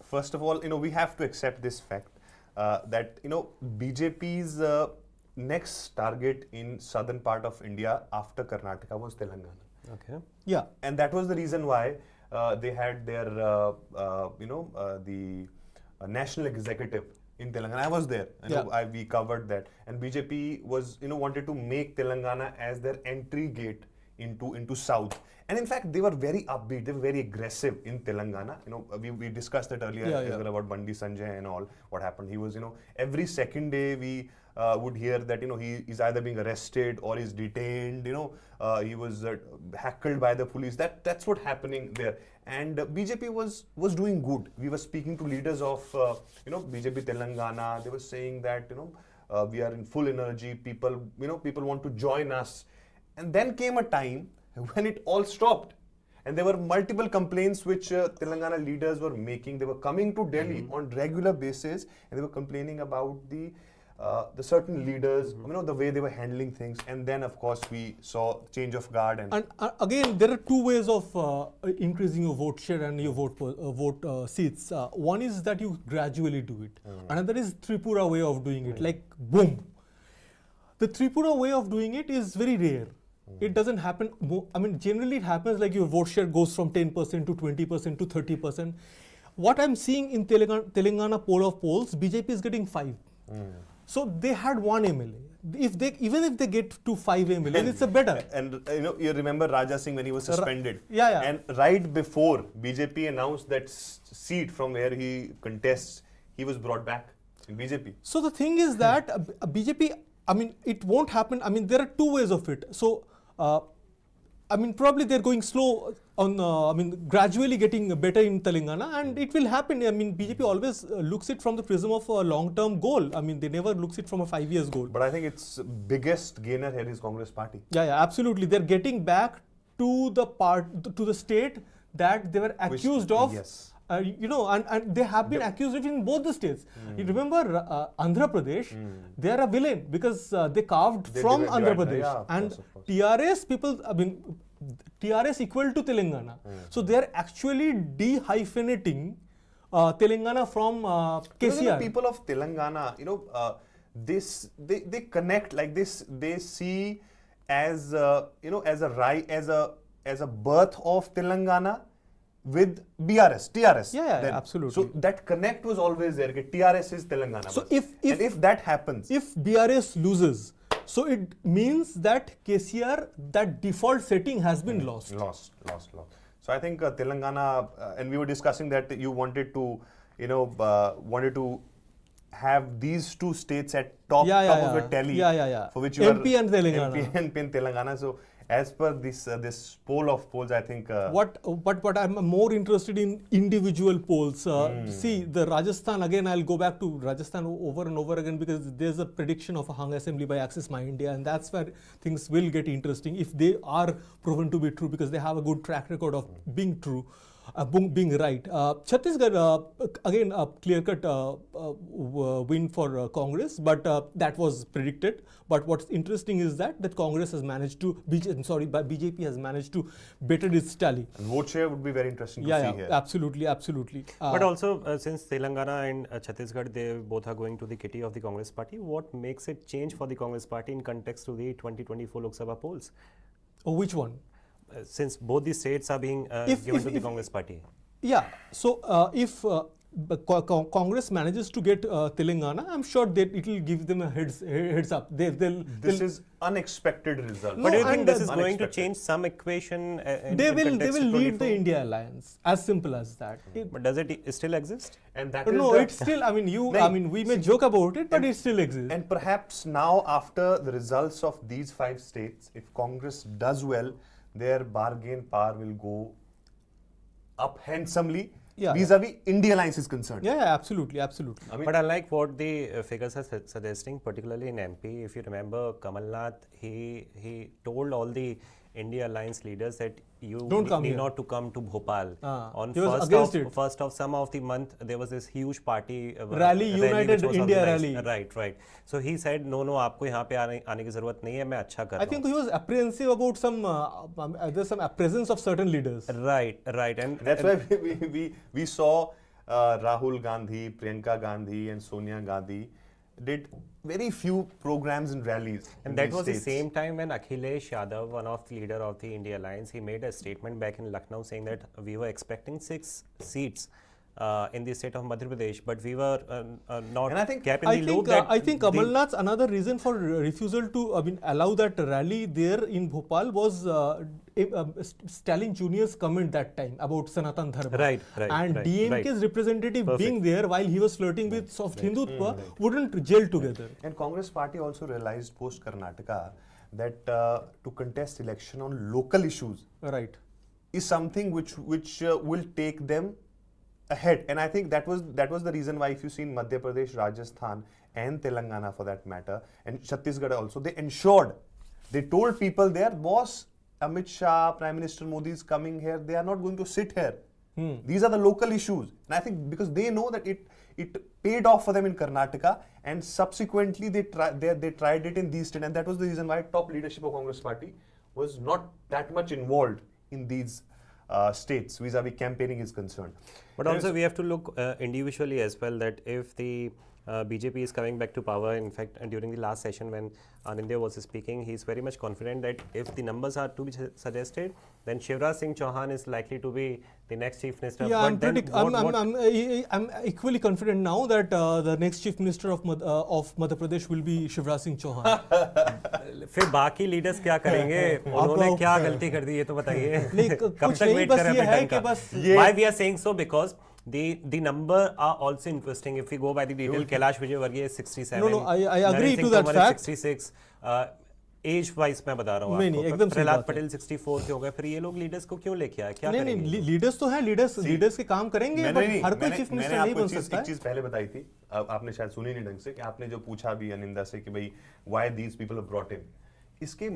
A: first of all, we have to accept this fact that BJP's next target in southern part of India after Karnataka was Telangana.
F: Okay.
B: Yeah.
A: And that was the reason why they had their, the national executive in Telangana. I was there. We covered that. And BJP was, wanted to make Telangana as their entry gate into South. And in fact, they were very upbeat. They were very aggressive in Telangana. We discussed that earlier as well about Bandi Sanjay and all what happened. He was, every second day we would hear that he is either being arrested or is detained. He was heckled by the police. That's what happening there. And BJP was doing good. We were speaking to leaders of BJP Telangana. They were saying that we are in full energy. People want to join us. And then came a time when it all stopped. And there were multiple complaints which Telangana leaders were making. They were coming to Delhi on regular basis and they were complaining about the certain leaders, the way they were handling things. And then, of course, we saw change of guard. And
B: again, there are two ways of increasing your vote share and your vote seats. One is that you gradually do it. Another is Tripura way of doing it, like boom. The Tripura way of doing it is very rare. It doesn't happen. Generally it happens like your vote share goes from 10% to 20% to 30%. What I'm seeing in Telangana poll of polls, BJP is getting 5. So they had 1 MLA. Even if they get to 5 MLA, it's a better.
A: And you remember Raja Singh when he was suspended.
B: Yeah.
A: And right before BJP announced that seat from where he contests, he was brought back in BJP.
B: So the thing is that BJP, it won't happen. There are two ways of it. So, probably they're going slow on, gradually getting better in Telangana, and it will happen. BJP always looks it from the prism of a long-term goal. They never looks it from a 5 years goal.
A: But I think its biggest gainer here is Congress party.
B: Yeah, absolutely. They're getting back to the state that they were accused of.
A: Yes.
B: And they have been accused of in both the states. You remember Andhra Pradesh, they are a villain because they carved from Andhra Pradesh. And TRS people, TRS equal to Telangana. So they are actually de-hyphenating Telangana from KCR.
A: The people of Telangana, they connect like this. They see as a birth of Telangana with TRS.
B: Yeah, absolutely.
A: So that connect was always there. TRS is Telangana.
B: So
A: if that happens,
B: if BRS loses, so it means that KCR, that default setting has been lost.
A: Lost. So I think Telangana, and we were discussing that you wanted to, have these two states at top of the tally. For which you
B: MP and Telangana.
A: MP and Telangana. So as per this poll of polls, I think
B: what I'm more interested in individual polls. See the Rajasthan again. I'll go back to Rajasthan over and over again because there's a prediction of a hung assembly by Axis My India, and that's where things will get interesting if they are proven to be true because they have a good track record of being true. being right. Chhattisgarh, again, a clear-cut win for Congress, but that was predicted. But what's interesting is that Congress has managed to, BJP has managed to better its tally.
A: And vote share would be very interesting to see here.
B: Absolutely, absolutely.
F: But also, since Telangana and Chhattisgarh, they both are going to the kitty of the Congress party, what makes it change for the Congress party in context to the 2024 Lok Sabha polls?
B: Which one?
F: Since both the states are being given to the Congress party.
B: Yeah, so if Congress manages to get Telangana, I'm sure that it will give them a heads up.
A: This is unexpected result.
F: But do you think this is going to
A: unexpected.
F: change some equation?
B: They will lead the India alliance. As simple as that.
F: But does it still exist?
A: And that is
B: No,
A: the-
B: it's still. I mean,
A: No,
B: we may joke about it, but it still exists.
A: And perhaps now, after the results of these 5 states, if Congress does well, their bargain power will go up handsomely vis-a-vis India alliance is concerned.
B: Yeah, absolutely, absolutely.
A: I mean,
F: But unlike what the figures are suggesting, particularly in MP, if you remember, Kamal Nath, he told all the India alliance leaders that you
B: Don't come
F: need
B: here.
F: not to come to Bhopal.
B: He was against it.
F: First of some of the month, there was this huge party
B: Rally, United
F: which was
B: India
F: organized.
B: rally.
F: Right. So he said, no, आपको यहाँ पे आने की जरूरत नहीं है, मैं अच्छा कर
B: I
F: रहा हूँ.
B: think he was apprehensive about there's some presence of certain leaders.
F: Right, and
A: that's why we saw Rahul Gandhi, Priyanka Gandhi and Sonia Gandhi did very few programs and rallies.
F: And
A: in
F: that
A: these
F: was the
A: states.
F: same time when Akhilesh Yadav, one of the leader of the India Alliance, he made a statement back in Lucknow saying that we were expecting 6 seats in the state of Madhya Pradesh, but we were not
A: And I think-
F: kept in the loop.
B: I think Kamal Nath's another reason for refusal to allow that rally there in Bhopal was Stalin Jr.'s comment that time about Sanatan Dharma.
F: Right,
B: And
F: right,
B: DMK's
F: right.
B: representative
F: Perfect.
B: being there while he was flirting with soft Hindutva wouldn't gel together.
A: And Congress party also realized post Karnataka that to contest election on local issues
B: Right.
A: is something which will take them ahead. And I think that was the reason why, if you see in Madhya Pradesh, Rajasthan and Telangana for that matter, and Chhattisgarh also, they told people there, boss, Amit Shah, Prime Minister Modi is coming here, they are not going to sit here. These are the local issues. And I think because they know that it paid off for them in Karnataka, and subsequently they tried it in these states, and that was the reason why top leadership of Congress party was not that much involved in these states vis-a-vis campaigning is concerned.
F: But also we have to look individually as well, that if the BJP is coming back to power, in fact during the last session when Anindya was speaking, he is very much confident that if the numbers are to be suggested, then Shivraj Singh Chauhan is likely to be the next chief minister.
B: Yeah,
F: But
B: I'm equally confident now that the next chief minister of Madhya Pradesh will be Shivraj Singh Chauhan.
F: फिर बाकी leaders क्या करेंगे, उन्होंने क्या गलती कर दी ये तो बताइए.
B: नहीं,
F: कब
B: कुछ
F: तक
B: नहीं,
F: वेट
B: बस
F: करें
B: ये
F: अपने
B: है
F: टाइम
B: कि
F: का?
B: बस
F: Why we are saying so? Because the number are also interesting. If we go by the detail, Kailash Vijayvargiya is 67.
B: No, I agree
F: Narendra
B: to
F: Singh
B: that
F: Tomar
B: fact.
F: is 66. Age wise मैं बता रहा हूँ
B: नहीं,
F: आपको.
B: एकदम सही
F: प्रहलाद
B: बात है.
F: पटेल 64 के हो गए, फिर ये लोग लीडर्स को क्यों लेके आए, क्या
B: नहीं,
F: करेंगे?
B: लीडर्स तो हैं, लीडर्स के काम करेंगे,
A: मैंने
B: but
A: नहीं,
B: हर कोई
A: मैंने-
B: चीफ
A: मैंने
B: मिनिस्टर नहीं
A: आपको
B: बन सकता
A: एक
B: है.
A: चीज पहले बताई थी, आपने शायद सुनी नहीं ढंग से, कि आपने जो पूछा भी अनिंदा से कि भाई why these people have brought in, इसके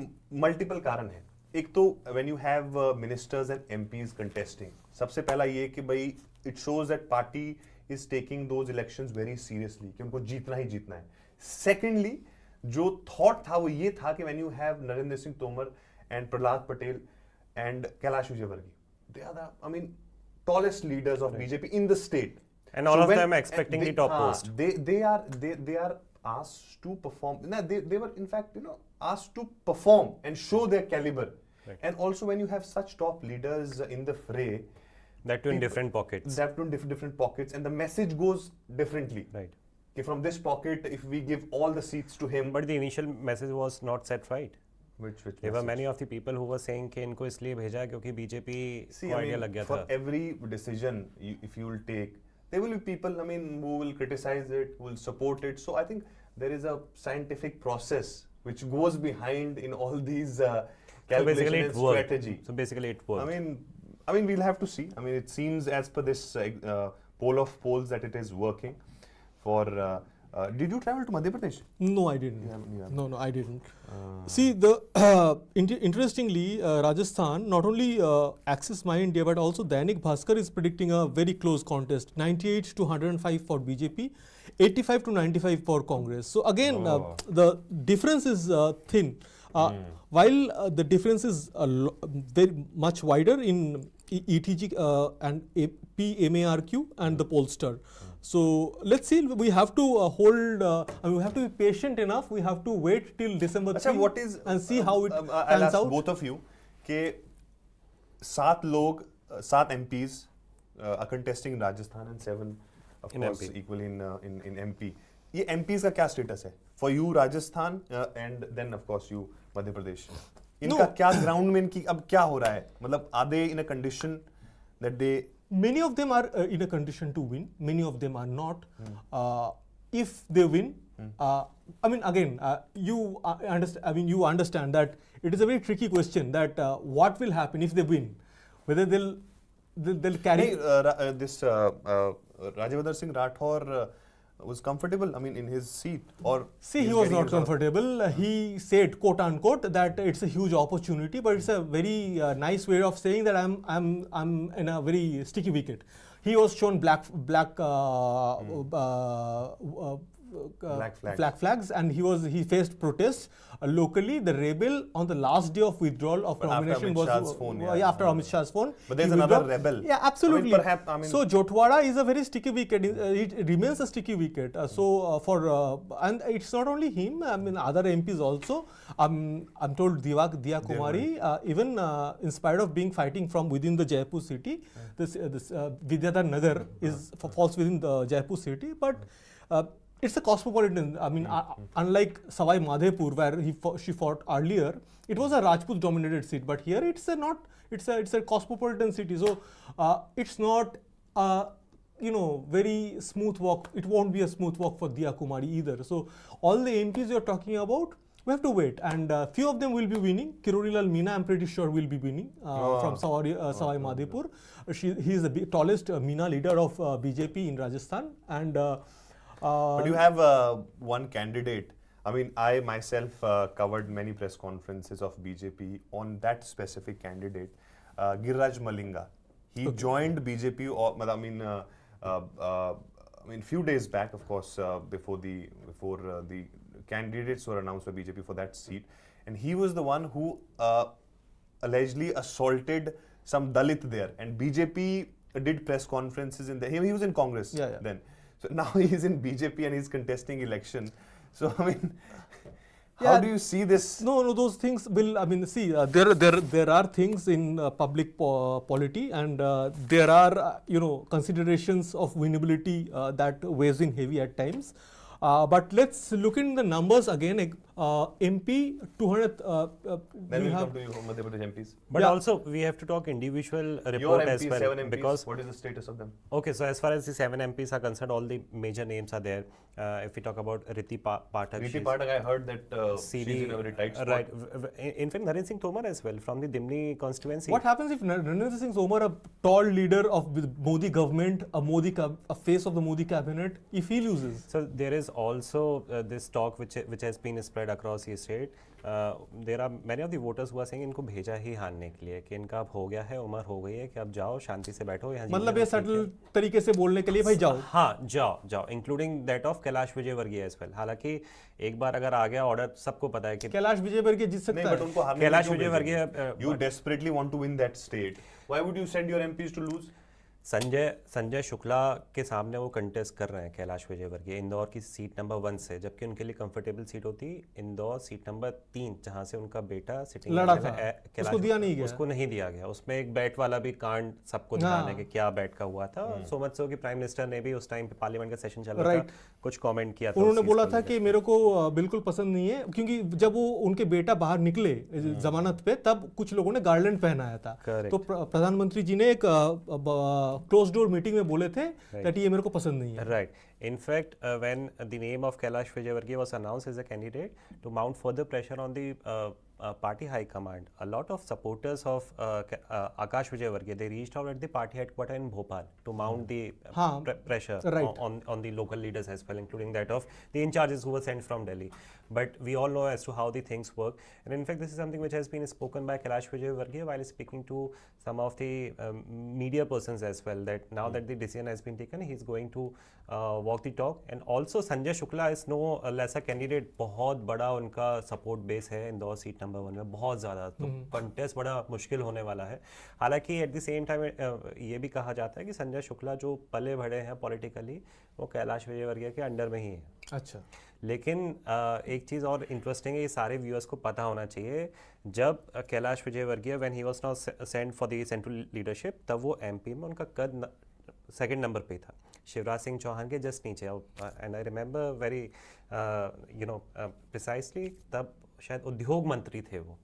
A: मल्टीपल कारण हैं. एक तो when you have ministers and MPs contesting, सबसे पहला ये कि भाई it shows that party is taking those elections very seriously, कि उनको जीतना ही जीतना है. Secondly, जो थॉट था वो ये था कि when you have Narendra Singh Tomar and Prahlad Patel and Kailash Vijayvargiya, they are the tallest leaders of BJP in the state,
F: And all of them are expecting the top post.
A: They are asked to perform. No, they were in fact asked to perform and show their caliber.
F: Right.
A: And also when you have such top leaders in the fray,
F: That too in different pockets.
A: that in different pockets, and the message goes differently.
F: Right.
A: Okay, from this pocket, if we give all the seats to him,
F: But the initial message was not set right.
A: which
F: There were
A: message?
F: many of the people who were saying कि इनको इसलिए भेजा क्योंकि BJP
A: See,
F: को
A: I
F: idea
A: mean,
F: लग गया
A: for
F: था.
A: every decision if you will take, there will be people, who will criticize it, who will support it. So I think there is a scientific process which goes behind in all these
F: So
A: calculation
F: basically
A: and
F: it worked.
A: strategy.
F: So basically it worked.
A: I mean, we'll have to see. I mean, it seems as per this poll of polls that it is working for Did you travel to Madhya Pradesh?
B: No, I didn't.
A: You haven't.
B: No, I didn't. See, the interestingly, Rajasthan, not only Axis My India, but also Dainik Bhaskar is predicting a very close contest. 98 to 105 for BJP, 85 to 95 for Congress. So again, the difference is thin. While the difference is very much wider in ETG and PMARQ and the pollster. So let's see. We have to hold. We have to be patient enough. We have to wait till December 3
A: what is,
B: and see how it
A: I'll
B: pans
A: ask
B: out.
A: both of you कि 7 MPs are contesting in Rajasthan and 7 of
F: In
A: course
F: MP.
A: equally in MP. ये MPs का क्या status है? For you Rajasthan and then of course you Madhya Pradesh. इनका क्या ground में इनकी अब क्या हो रहा है? मतलब are they in a condition that they
B: Many of them are in a condition to win. Many of them are not. If they win, I mean, again, you understand. I mean, you understand that it is a very tricky question. That what will happen if they win? Whether they'll carry.
A: नहीं, this Rajavardhan Singh Rathore was comfortable. I mean, in his seat, or
B: See,
A: he's
B: he was
A: getting
B: not
A: a sort of-
B: comfortable. He said, quote unquote, that it's a huge opportunity, but it's a very nice way of saying that I'm in a very sticky wicket. He was shown black flags, and he faced protests locally. The rebel on the last day of withdrawal of
A: But after
B: nomination
A: Amit
B: was
A: Shah's phone, yeah.
B: after Amit Shah's phone.
A: But there's
B: he
A: another
B: withdraw-
A: rebel.
B: Yeah, absolutely.
A: I mean,
B: So Jotwada is a very sticky wicket. It remains a sticky wicket. And it's not only him. I mean, other MPs also. I'm told Diya Kumari, even in spite of being fighting from within the Jaipur city, this Vidyadhar Nagar falls within the Jaipur city, but. It's a cosmopolitan. I mean, unlike Savai Madhepur, where she fought earlier, it was a Rajput-dominated seat. But here, it's a cosmopolitan city. So it's not very smooth walk. It won't be a smooth walk for Diya Kumari either. So all the MPs you're talking about, we have to wait, and few of them will be winning. Kirorilal Meena, I'm pretty sure, will be winning from Savai Madhepur. He is the tallest Meena leader of BJP in Rajasthan, and.
A: But you have one candidate. I mean, I myself covered many press conferences of BJP on that specific candidate, Giriraj Malinga. He joined BJP. I mean, few days back, of course, before the candidates were announced by BJP for that seat, and he was the one who allegedly assaulted some Dalit there, and BJP did press conferences in there. He was in Congress then. So now he's in BJP and he's contesting election. So I mean, how do you see this?
B: No, those things will. I mean, see, there are things in public polity, and there are considerations of winnability that weighs in heavy at times. But let's look in the numbers again. MP 200.
A: Then we'll come to you, Madhya Pradesh MPs.
F: But also, we have to talk individual
A: Your
F: report
A: MPs,
F: as well.
A: 7 MPs,
F: Because
A: what is the status of them?
F: Okay, so as far as the 7 MPs are concerned, all the major names are there. If we talk about Riti Pathak,
A: Riti Pathak, I heard that she's in a very tight spot.
F: Right. In fact, Narendra Singh Tomar as well from the Dimni constituency.
B: What happens if Narendra Singh Tomar, a tall leader of the Modi government, a face of the Modi cabinet, if he loses?
F: So there is also this talk which has been spread across the state. There are many of the voters who are saying इनको भेजा ही हारने के लिए कि इनका अब हो गया है, उम्र हो गई है कि अब जाओ शांति से बैठो यहाँ.
B: मतलब ये सटल तरीके से बोलने के लिए भाई जाओ.
F: हाँ, जाओ including that of Kailash Vijayvargiya as well. हालांकि एक बार अगर आ गया ऑर्डर, सबको पता है कि
B: कैलाश विजयवर्गीय जीत सकता है.
A: but उनको हारने
F: कैलाश
A: क्यों भेजें?
F: Vijayvargiya
A: You desperately want to win that state. Why would you send your MPs to lose?
F: Sanjay Shukla के सामने वो कंटेस्ट कर रहे हैं कैलाश विजयवर्गीय इंदौर की सीट नंबर 1 से, जबकि उनके लिए कंफर्टेबल सीट होती इंदौर सीट नंबर 3 जहां से उनका बेटा सिटिंग
B: लड़ा था. उसको दिया नहीं गया.
F: उसको नहीं दिया गया. उसमें एक बैट वाला भी कांड सबको ध्यान है कि क्या बैट का हुआ था. सो मच सो कि प्राइम मिनिस्टर ने भी उस टाइम पे पार्लियामेंट का सेशन चल रहा था, कुछ कमेंट किया था.
B: उन्होंने बोला था कि मेरे को बिल्कुल पसंद नहीं है, क्योंकि जब वो उनके बेटा बाहर निकले जमानत पे तब कुछ लोगों ने गार्लैंड पहनाया था. तो प्रधानमंत्री जी ने एक क्लोज डोर मीटिंग में बोले थे that ये मेरे को पसंद नहीं है.
F: Right. In fact, when the name of Kailash Vijayवर्गीय was announced as a candidate to mount further pressure on the party high command, a lot of supporters of Akash Vijayvargiya, they reached out at the party headquarters in Bhopal to mount the pressure on the local leaders as well, including that of the in-charges who were sent from Delhi. But we all know as to how the things work. And in fact, this is something which has been spoken by Kailash Vijayvargiya while speaking to some of the media persons as well, that now that the decision has been taken, he is going to walk the talk. And also Sanjay Shukla is no lesser candidate. बहुत बड़ा उनका support base है Indore seat number 1 में, बहुत ज़्यादा, तो contest बड़ा मुश्किल होने वाला है. हालांकि एट द सेम टाइम ये भी कहा जाता है कि संजय शुक्ला जो पले बढ़े हैं पॉलिटिकली, वो कैलाश विजयवर्गीय के अंडर में ही है.
B: अच्छा,
F: लेकिन एक चीज़ और इंटरेस्टिंग है, ये सारे व्यूअर्स को पता होना चाहिए, जब Kailash Vijayvargiya when he was now sent for the central leadership, तब वो एमपी में उनका कद सेकंड नंबर पे था, शिवराज सिंह चौहान के जस्ट नीचे. And I remember very precisely, तब शायद उद्योग मंत्री थे वो,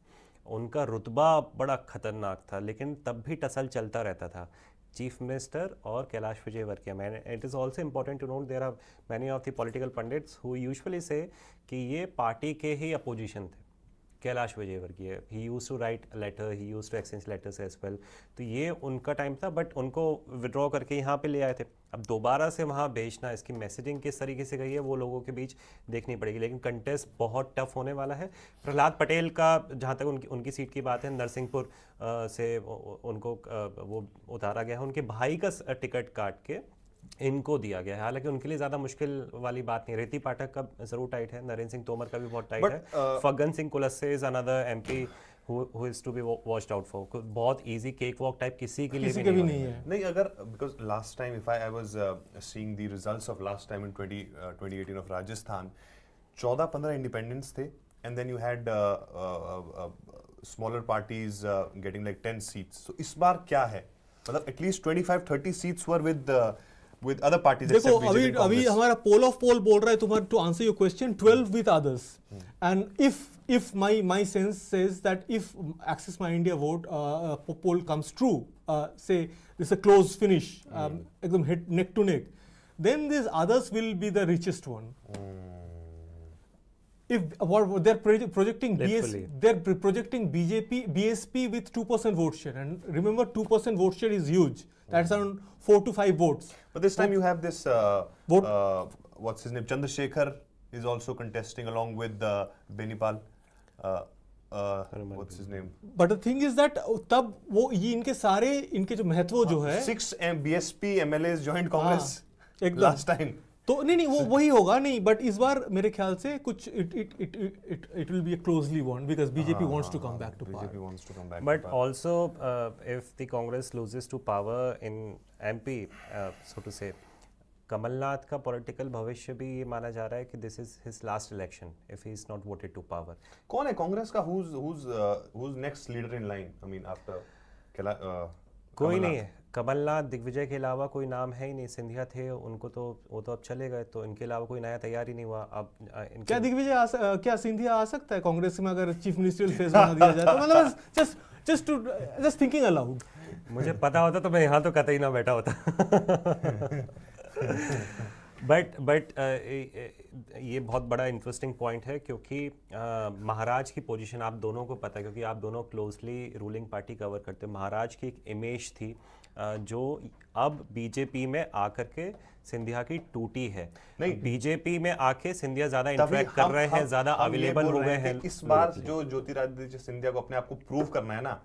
F: उनका रुतबा बड़ा खतरनाक था, लेकिन तब भी टसल चलता रहता था चीफ मिनिस्टर और कैलाश विजयवर्गीय में. It is also important to note, there are many of the political pundits who usually say कि ये पार्टी के ही अपोजिशन थे. Kailash Vijayvargiya, he used to write letter, he used to exchange letters as well, तो ये उनका टाइम था, but उनको विड्रॉ करके यहाँ पे ले आए थे. अब दोबारा से वहाँ भेजना, इसकी मैसेजिंग किस तरीके से गई है वो लोगों के बीच देखनी पड़ेगी, लेकिन कंटेस्ट बहुत टफ होने वाला है. प्रहलाद पटेल का जहाँ तक उनकी सीट की बात है, नरसिंहपुर से उनको वो उतारा गया है, उनके भाई का टिकट काट के इनको दिया गया है. हालांकि उनके लिए ज़्यादा मुश्किल वाली बात नहीं. रेती पाठक का ज़रूर टाइट है, नरेंद्र सिंह तोमर का भी बहुत टाइट है, Faggan Singh Kulaste is another MP who is to be watched out for. बहुत easy cake walk type किसी के लिए भी नहीं है.
A: नहीं, अगर because last time if I was seeing the results of last time in 2018 of Rajasthan, 14-15 independents थे, and then you had smaller parties getting like 10 seats. So इस बार क्या है? मतलब at least 25-30 seats were with other parties.
B: देखो अभी हमारा पोल of पोल बोल रहा है तुम्हारा, to answer your question, 12 with others. And if my sense says that if Axis My India vote poll comes true, say this is a close finish, एकदम neck to neck, then these others will be the richest one. If what they're projecting they're projecting BSP with 2% vote share, and remember 2% vote share is huge. That's around 4 to 5 votes.
A: But this time you have this what's his name, Chandrasekhar is also contesting along with Benipal. What's his name?
B: But the thing is that तब वो ये इनके जो महत्व जो है,
A: 6 BSP MLAs joined Congress last time.
B: तो नहीं वो वही होगा नहीं, बट इस बार मेरे ख्याल से कुछ it will be a closely won because BJP wants to come back to power.
A: BJP wants to come back.
F: But also if the Congress loses to power in MP, so to say, Kamal Nath का political भविष्य भी ये माना जा रहा है कि this is his last election if he is not voted to power.
A: कौन है कांग्रेस का who's next leader in line? I mean after
F: कोई नहीं है. कमलनाथ दिग्विजय के अलावा कोई नाम है ही नहीं. सिंधिया थे, उनको तो वो तो अब चले गए, तो इनके अलावा कोई नया तैयार ही नहीं हुआ. अब
B: क्या दिग्विजय क्या सिंधिया आ सकता है कांग्रेस में अगर चीफ मिनिस्ट्रियल फेस बना दिया जाए? तो मतलब जस्ट थिंकिंग अलाउड.
F: मुझे पता होता तो मैं यहाँ तो कतई ना बैठा होता. बट ये बहुत बड़ा इंटरेस्टिंग पॉइंट है, क्योंकि महाराज की पोजीशन आप दोनों को पता है, क्योंकि आप दोनों क्लोजली रूलिंग पार्टी कवर करते हैं. महाराज की एक इमेज थी जो अब बीजेपी में आकर के सिंधिया की टूटी है. नहीं, बीजेपी में आके सिंधिया ज्यादा इंटरेक्ट कर रहे हैं, ज्यादा अवेलेबल हो गए हैं.
A: इस बार जो ज्योतिरादित्य सिंधिया को अपने आप को प्रूव करना है ना,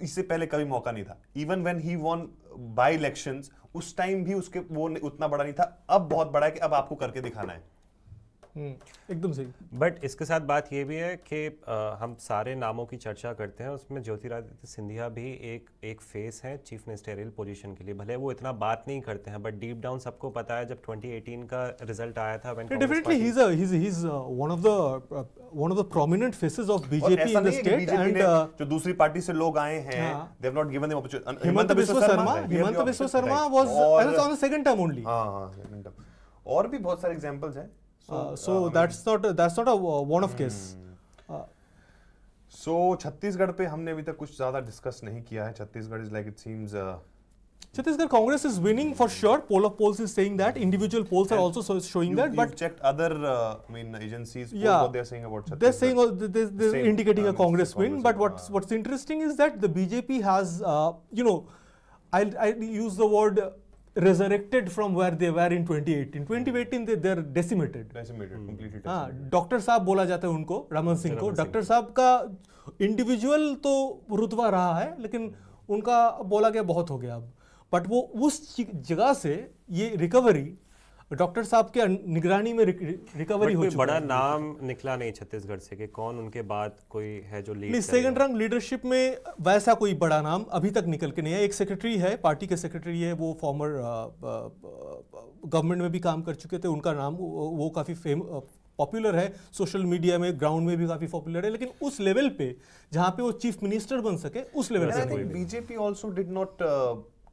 A: इससे पहले कभी मौका नहीं था. Even when he won by elections, उस टाइम भी उसके वो उतना बड़ा नहीं था. अब बहुत बड़ा है कि अब आपको करके दिखाना है.
B: एकदम सही.
F: बट इसके साथ बात ये भी है कि हम सारे नामों की चर्चा करते हैं, उसमें ज्योतिरादित्य सिंधिया भी एक फेस है चीफ मिनिस्टरियल पोजीशन के लिए. भले वो इतना बात नहीं करते हैं, बट डीप डाउन सबको पता है जब 2018 का रिजल्ट आया था,
B: definitely he is one of the prominent faces of BJP in the state, and
A: जो दूसरी पार्टी से लोग आए हैं, they have not given them opportunity.
B: Himanta Biswa Sharma was on the second term only.
A: हाँ, second term. और भी बहुत सारे एग्जांपल्स हैं.
B: So that's not a one of case.
A: So Chhattisgarh पे हमने अभी तक कुछ ज्यादा डिस्कस नहीं किया है. Chhattisgarh is like it seems
B: Chhattisgarh Congress is winning for sure. Poll of polls is saying that. Individual polls are also showing that.
A: You've
B: But
A: checked other, agencies.
B: Yeah.
A: What they're saying about Chhattisgarh.
B: they're saying they're
A: Same,
B: indicating a
A: it's
B: Congress win. But
A: Congress,
B: what's interesting is that the BJP has, I'll use the word resurrected from where they were in 2018. 2018 they're decimated.
A: Completely
B: हाँ,
A: decimated.
B: Doctor साहब बोला जाता है उनको, रमन सिंह को. Doctor साहब का individual तो रुतबा रहा है, लेकिन उनका बोला गया बहुत हो गया अब. बट वो उस जगह से ये रिकवरी डॉक्टर साहब के निगरानी में रिकवरी हो चुकी है.
F: बड़ा नाम निकला नहीं छत्तीसगढ़ से कि कौन उनके बाद कोई है जो लीड.
B: सेकंड रंग लीडरशिप में वैसा कोई बड़ा नाम अभी तक निकल के नहीं है. एक सेक्रेटरी है, पार्टी के सेक्रेटरी है, वो फॉर्मर गवर्नमेंट में भी काम कर चुके थे. उनका नाम वो काफ़ी पॉपुलर है, सोशल मीडिया में, ग्राउंड में भी काफ़ी पॉपुलर है. लेकिन उस लेवल पे जहाँ पे वो चीफ मिनिस्टर बन सके, उस लेवल
A: And I
B: पे
A: think BJP also did not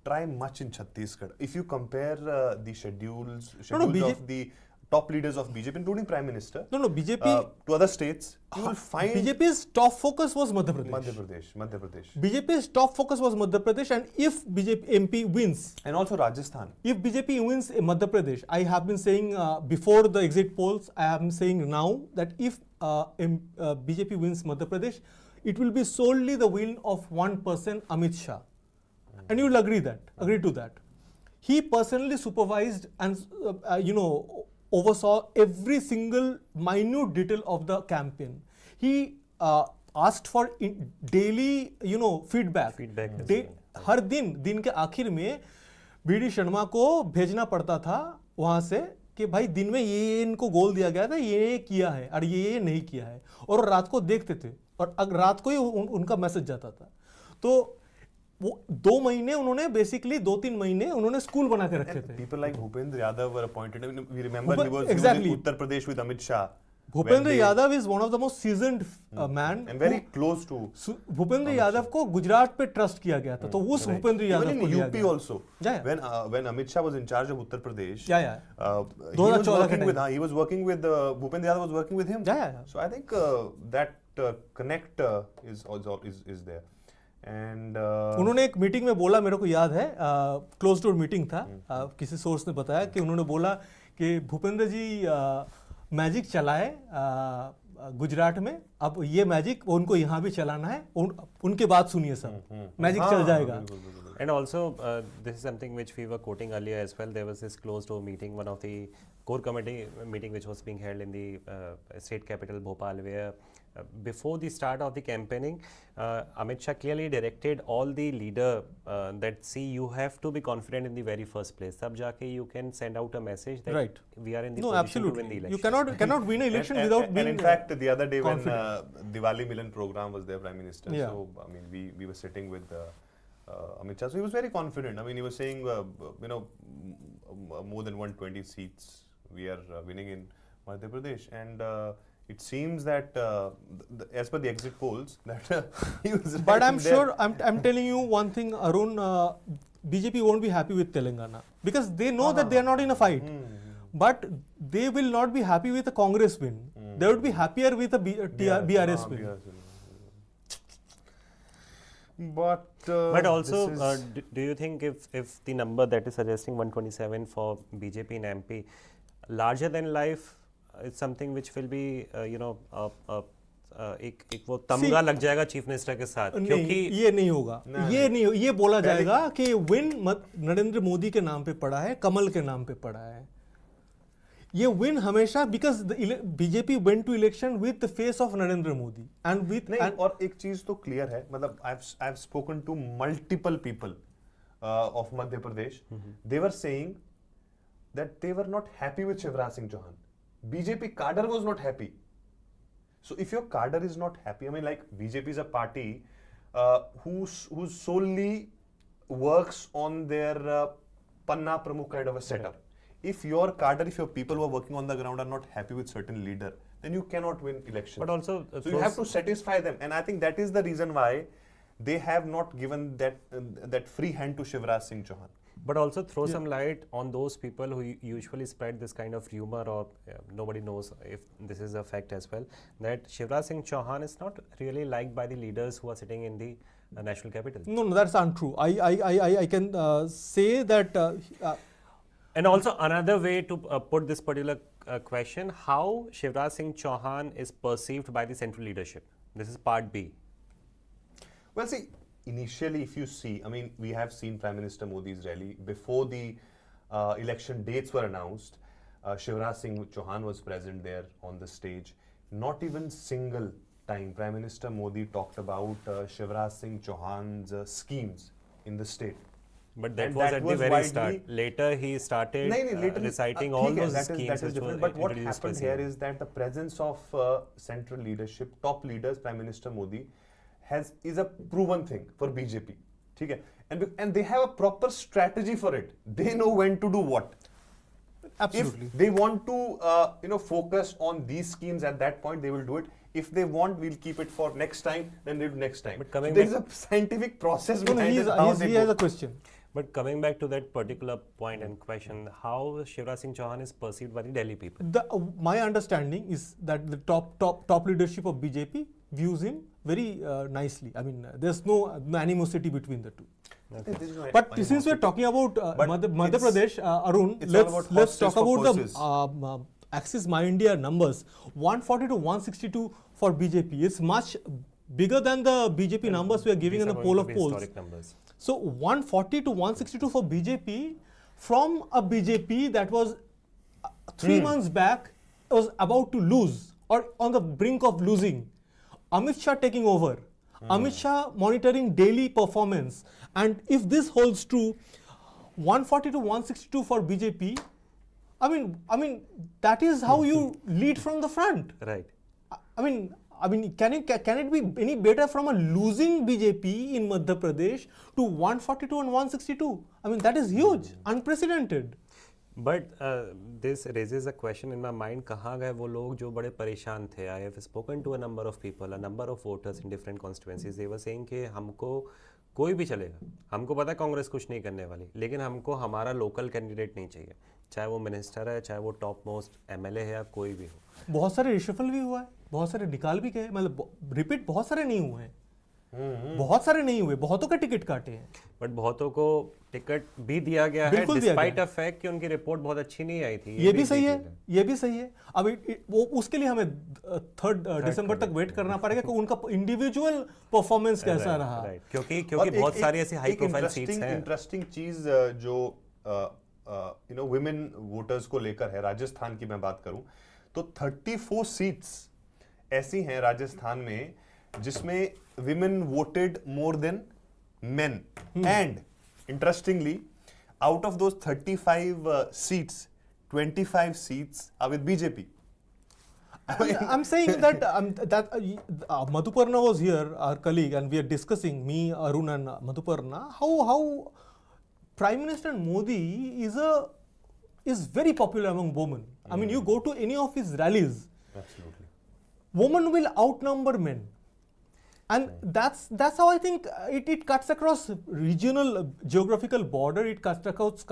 A: try much in Chhattisgarh. If you compare the schedules of the top leaders of BJP, including Prime Minister,
B: BJP
A: to other states, you will find
B: BJP's top focus was Madhya Pradesh. BJP's top focus was Madhya Pradesh, and if BJP MP wins,
A: and also Rajasthan.
B: If BJP wins Madhya Pradesh, I have been saying before the exit polls, I am saying now that if BJP wins Madhya Pradesh, it will be solely the win of one person, Amit Shah. And you will agree to that. He personally supervised and oversaw every single minute detail of the campaign. He asked for daily feedback. हर दिन के आखिर में BD Sharma को भेजना पड़ता था वहाँ से कि भाई दिन में ये इनको गोल दिया गया था, ये किया है और ये नहीं किया है, और रात को देखते थे और रात को ही उनका मैसेज जाता था. तो वो 2 महीने उन्होंने बेसिकली 2-3 महीने उन्होंने स्कूल बना के रखे थे.
A: People like Bhupendra Yadav were appointed. I mean, we remember he was
B: exactly.
A: in Uttar Pradesh with Amit Shah.
B: Bhupendra Yadav is one of the most seasoned man
A: and very close to
B: Bhupendra Yadav को गुजरात पे trust किया गया था. तो उस Bhupendra Yadav को
A: लिया गया. Also, when Amit Shah was in charge of Uttar Pradesh, he was working with Bhupendra Yadav was working with him. So I think that connect is there. And
B: उन्होंने एक मीटिंग में बोला, मेरे को याद है, क्लोज डोर मीटिंग था, किसी सोर्स ने बताया कि उन्होंने बोला कि भूपेंद्र जी मैजिक चलाए गुजरात में, अब ये मैजिक उनको यहाँ भी चलाना है, उनके बात सुनिए सब, मैजिक चल जाएगा.
F: And also, this is something which we were quoting earlier as well. There was this closed door meeting, one of the core committee meeting which was being held in the state capital Bhopal, where before the start of the campaigning, Amit Shah clearly directed all the leader that see, you have to be confident in the very first place. Tab jaake you can send out a message that we are in the position to win the election.
B: You cannot win an election without being
A: and in fact, the other day
B: confident.
A: when Diwali Milan program was there, Prime Minister. So I mean, we were sitting with Amit Shah. So he was very confident. I mean, he was saying, more than 120 seats we are winning in Madhya Pradesh, and it seems that as per the exit polls that he was.
B: But I'm sure, I'm telling you one thing, Arun, BJP won't be happy with Telangana because they know that they are not in a fight. But they will not be happy with a Congress win. They would be happier with a BRS win.
F: But also, do you think if the number that is suggesting 127 for BJP in MP, larger than life, it's something which will be, एक वो तमगा लग जाएगा chief minister के साथ, क्योंकि
B: ये नहीं होगा, ये बोला जाएगा कि विन नरेंद्र मोदी के नाम पे पड़ा है, कमल के नाम पे पड़ा है. ये विन हमेशा because BJP went to election with the face of Narendra Modi and with
A: और एक चीज तो क्लियर है, मतलब I've spoken to multiple people of Madhya Pradesh. They were saying that they were not happy with Shivraj Singh Chauhan. BJP cadre was not happy. So if your cadre is not happy, I mean, like BJP is a party who solely works on their Panna Pramukh kind of a setup. If your cadre, if your people who are working on the ground are not happy with certain leader, then you cannot win elections.
F: But also,
A: so you have to satisfy them, and I think that is the reason why they have not given that free hand to Shivraj Singh Chauhan.
F: But also throw some light on those people who usually spread this kind of rumor, or nobody knows if this is a fact as well, that Shivraj Singh Chauhan is not really liked by the leaders who are sitting in the national capital.
B: No, that's untrue. I can say that.
F: And also another way to put this particular question, how Shivraj Singh Chauhan is perceived by the central leadership. This is part B.
A: Well, see, initially, if you see, I mean, we have seen Prime Minister Modi's rally. Before the election dates were announced, Shivraj Singh Chauhan was present there on the stage. Not even single time Prime Minister Modi talked about Shivraj Singh Chauhan's schemes in the state.
F: But that
A: And
F: was
A: that
F: at
A: was
F: the very
A: widely-
F: start. Later he started reciting all
A: theek hai,
F: those
A: that is
F: schemes which
A: different.
F: were
A: But what
F: introduced by
A: happened here
F: CM.
A: is that the presence of central leadership, top leaders, Prime Minister Modi, is a proven thing for BJP. theek hai? And they have a proper strategy for it. They know when to do what.
B: Absolutely.
A: If they want to focus on these schemes at that point, they will do it. If they want, we'll keep it for next time, then they'll do next time.
F: But coming
A: there is
F: back-
A: a scientific process
B: No,
A: behind it. how they
B: he
A: go.
B: has a question.
F: But coming back to that particular point and question, how Shivraj Singh Chauhan is perceived by the Delhi people?
B: My understanding is that the top leadership of BJP views him very nicely. I mean, there's no animosity between the two.
A: There is no
B: But since
A: animosity.
B: we're talking about
A: But
B: Madhya
A: it's-
B: Pradesh, Arun,
A: it's all about
B: let's talk
A: horses
B: about
A: for
B: the Axis My India numbers. 140 to 162 for BJP. It's much bigger than the BJP numbers we are giving
F: These
B: in
F: are
B: the
F: going
B: poll
F: to
B: of
F: be
B: polls.
F: historic numbers.
B: So 140 to 162 for BJP from a BJP that was 3 months back was about to lose or on the brink of losing. Amit Shah taking over. Amit Shah monitoring daily performance. And if this holds true, 140 to 162 for BJP, I mean that is how you lead from the front.
F: Right.
B: I mean, can it be any better from a losing BJP in Madhya Pradesh to 142 and 162? I mean, that is huge, unprecedented.
F: But this raises a question in my mind, कहाँ गए वो लोग जो बड़े परेशान थे? I have spoken to a number of people, a number of voters in different constituencies. They were saying कि हमको कोई भी चलेगा, हमको पता है कांग्रेस कुछ नहीं करने वाली, लेकिन हमको हमारा लोकल कैंडिडेट नहीं चाहिए, चाहे वो मिनिस्टर है, चाहे वो टॉप मोस्ट एमएलए है या कोई भी हो.
B: बहुत सारे रिशफल भी हुआ है, बहुत सारे निकाल भी गए, मतलब रिपीट बहुत सारे नहीं हुए हैं. बहुत सारे नहीं हुए, बहुतों के टिकट काटे हैं.
F: बट बहुतों को टिकट भी दिया गया है,
B: बिल्कुल दिया
F: डिस्पाइट
B: गया
F: अ फैक्ट कि उनकी रिपोर्ट बहुत अच्छी नहीं आई थी.
B: ये भी सही है, ये भी सही है. अब वो उसके लिए हमें 3 दिसंबर तक वेट करना पड़ेगा कि उनका इंडिविजुअल परफॉर्मेंस कैसा रहा.
F: क्योंकि बहुत सारी ऐसी हाई प्रोफाइल सीट्स हैं.
A: इंटरेस्टिंग चीज जो वुमेन वोटर्स को लेकर है, राजस्थान की मैं बात करूं तो 34 सीट्स ऐसी हैं राजस्थान में जिसमें women voted more than men. And interestingly, out of those 35 seats, 25 seats are with BJP.
B: I'm saying that Madhuparna was here, our colleague, and we are discussing, me, Arun and Madhuparna, how Prime Minister Modi is very popular among women. I mean, you go to any of his rallies,
A: Absolutely.
B: women will outnumber men. And that's how I think it cuts across regional geographical border. It cuts across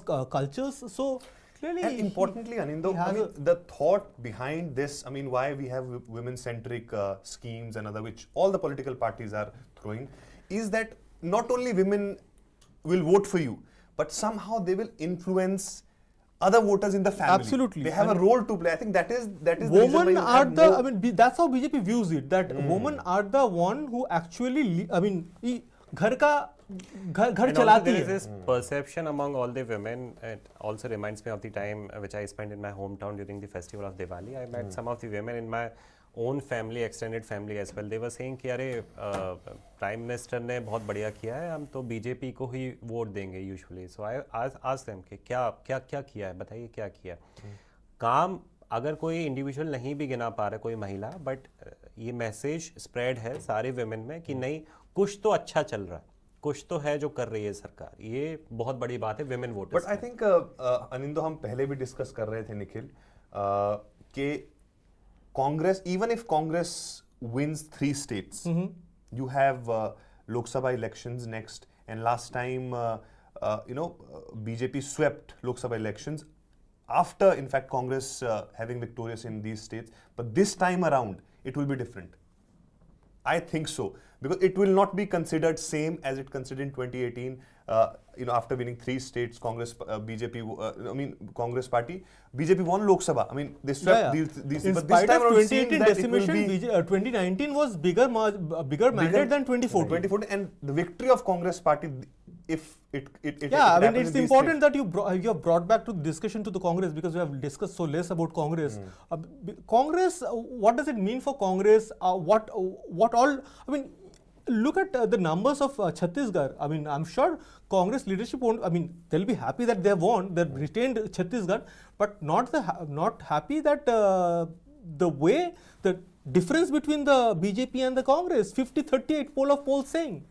B: cultures. So clearly,
A: And importantly, Anindo,
B: has
A: I mean, the thought behind this, I mean, why we have women-centric schemes and other, which all the political parties are throwing, is that not only women will vote for you, but somehow they will influence other voters in the family.
B: Absolutely.
A: They have a role to play. I think that is the reason why
B: women
A: you
B: are
A: have
B: the,
A: more-
B: I mean, that's how BJP views it, that women are the one who actually, I mean, घर
F: And also
B: चलाती
F: there is
B: है.
F: this perception among all the women. It also reminds me of the time which I spent in my hometown during the festival of Diwali. I met some of the women in my own family, extended family as well. They were saying कि अरे prime minister ने बहुत बढ़िया किया है, हम तो BJP को ही वोट देंगे usually. So I asked them कि क्या किया है, बताइए क्या किया. काम अगर कोई इंडिविजुअल नहीं भी गिना पा रहा कोई महिला, बट ये मैसेज स्प्रेड है सारे विमेन में कि नहीं, कुछ तो अच्छा चल रहा है, कुछ तो है जो कर रही है सरकार. ये बहुत बड़ी बात है women voters.
A: But I think Anindo, हम पहले भी डिस्कस कर रहे थे निखिल कि Congress, even if Congress wins 3 states, you have Lok Sabha elections next, and last time BJP swept Lok Sabha elections after, in fact, Congress having victorious in these states. But this time around, it will be different. I think so, because it will not be considered same as it considered in 2018. After winning 3 states, Congress, Congress party, BJP won Lok Sabha. I mean, they swept these.
B: In
A: But
B: spite
A: this time
B: of
A: around, it seems
B: 2018
A: that it will
B: decimation, 2019 was bigger mandate than 2014.
A: 2014, and the victory of Congress party, if it
B: I mean,
A: happens
B: it's
A: in these
B: important
A: states.
B: that you have brought back to discussion to the Congress, because we have discussed so less about Congress. Congress, what does it mean for Congress? What all? I mean, look at the numbers of Chhattisgarh. I mean, I'm sure Congress leadership won't. I mean, they'll be happy that they won, they've retained Chhattisgarh, but not happy that the way the difference between the BJP and the Congress, 50-38 poll of polls saying.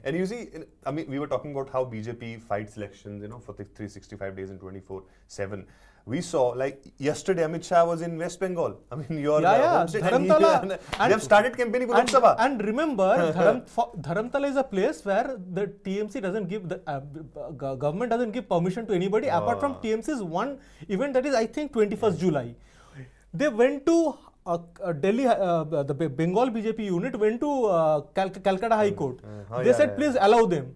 A: And you see, I mean, we were talking about how BJP fights elections, for the 365 days and 24/7. We saw, like yesterday, Amit Shah was in West Bengal. I mean, your home state, and they have started campaigning for Lok Sabha.
B: And remember, Dharamtala is a place where the TMC doesn't give, the government doesn't give permission to anybody apart from TMC's one event, that is, I think, 21st July. They went to Delhi, the Bengal BJP unit went to Calcutta High Court. They said, please allow them.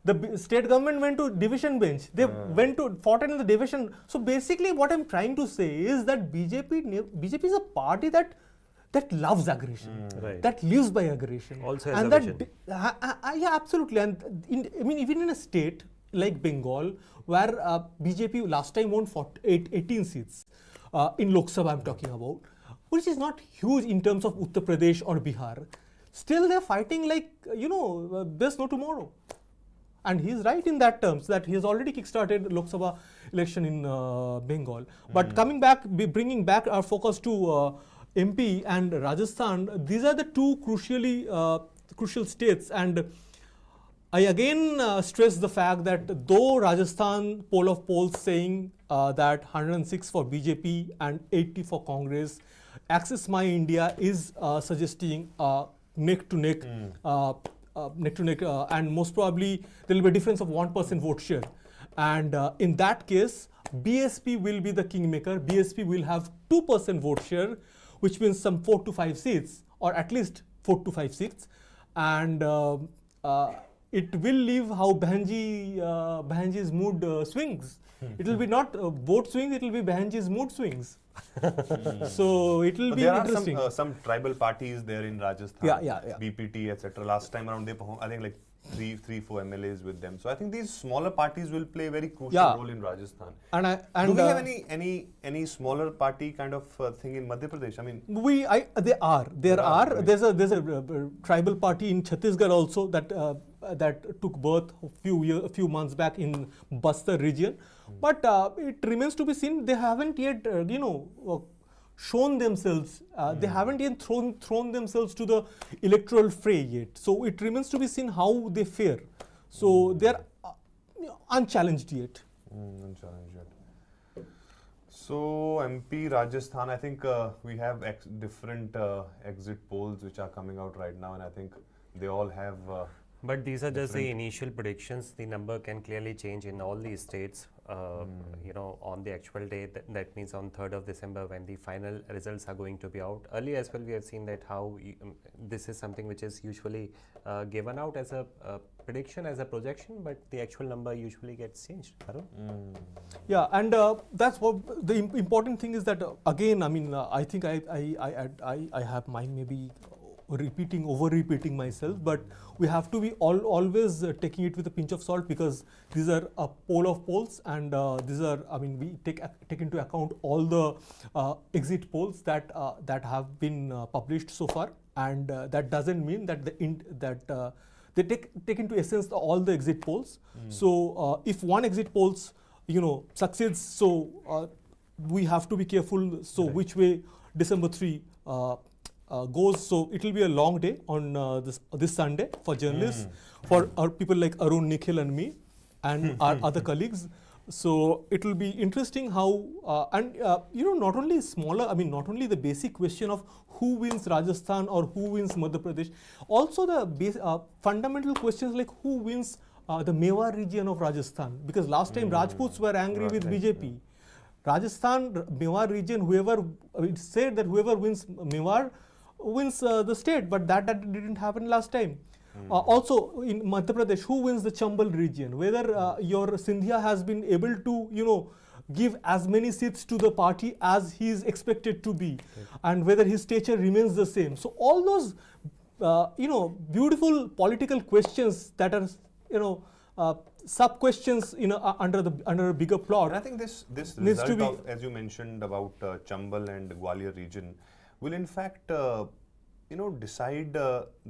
B: The state government went to division bench. They went to fought in the division. So basically, what I'm trying to say is that BJP is a party that loves aggression, that lives by aggression.
F: Also has
B: and
F: a vision.
B: Yeah, absolutely. And even in a state like Bengal, where BJP last time won 18 seats in Lok Sabha, I'm talking about, which is not huge in terms of Uttar Pradesh or Bihar. Still, they're fighting like, there's no tomorrow. And he's right in that terms, that he has already kickstarted Lok Sabha election in Bengal. But coming back, bringing back our focus to MP and Rajasthan, these are the two crucial states. And I again stress the fact that though Rajasthan poll of polls saying that 106 for BJP and 80 for Congress, Access My India is suggesting neck to neck, and most probably there will be a difference of 1% vote share. And in that case, BSP will be the kingmaker. BSP will have 2% vote share, which means some 4 to 5 seats, or at least 4 to 5 seats. And it will leave how Behanji's mood swings. It will be not vote swings, it will be Behanji's mood swings. So it will be interesting.
A: There are some tribal parties there in Rajasthan,
B: Yeah.
A: BPT, etc. Last time around, I think like 3-4 MLAs with them. So I think these smaller parties will play a very crucial role in Rajasthan. Do we have any smaller party kind of thing in Madhya Pradesh? I mean, there's a tribal party in Chhattisgarh also that took birth a few months back in Bastar region. But it remains to be seen. They haven't yet, shown themselves. They haven't yet thrown themselves to the electoral fray yet. So it remains to be seen how they fare. So they are unchallenged yet. So MP Rajasthan, I think we have different exit polls which are coming out right now, and I think they all have.
F: But these are just the initial predictions. The number can clearly change in all these states. On the actual day, that means on 3rd of December, when the final results are going to be out. Earlier as well, we have seen that how this is something which is usually given out as a prediction, as a projection, but the actual number usually gets changed.
B: Yeah, and that's what the important thing is that again, I mean, I think I have mine maybe over repeating myself, but we have to be always taking it with a pinch of salt, because these are a poll of polls, and these are, I mean, we take into account all the exit polls that have been published so far, and that doesn't mean that they take into essence all the exit polls. So if one exit polls succeeds, so we have to be careful. So which way December 3 goes. So it will be a long day on this Sunday for journalists, for our people like Arun, Nikhil and me and our other colleagues. So it will be interesting how, not only smaller, I mean, not only the basic question of who wins Rajasthan or who wins Madhya Pradesh, also the fundamental questions like who wins the Mewar region of Rajasthan, because last time Rajputs were angry with BJP. Rajasthan, Mewar region, it said that whoever wins Mewar wins the state, but that didn't happen last time. Also in Madhya Pradesh, who wins the Chambal region? Whether your Scindia has been able to give as many seats to the party as he is expected to be, and whether his stature remains the same. So all those beautiful political questions that are sub questions under a bigger plot.
A: And I think this
B: needs to
A: result
B: be,
A: of, as you mentioned about Chambal and Gwalior region, will in fact decide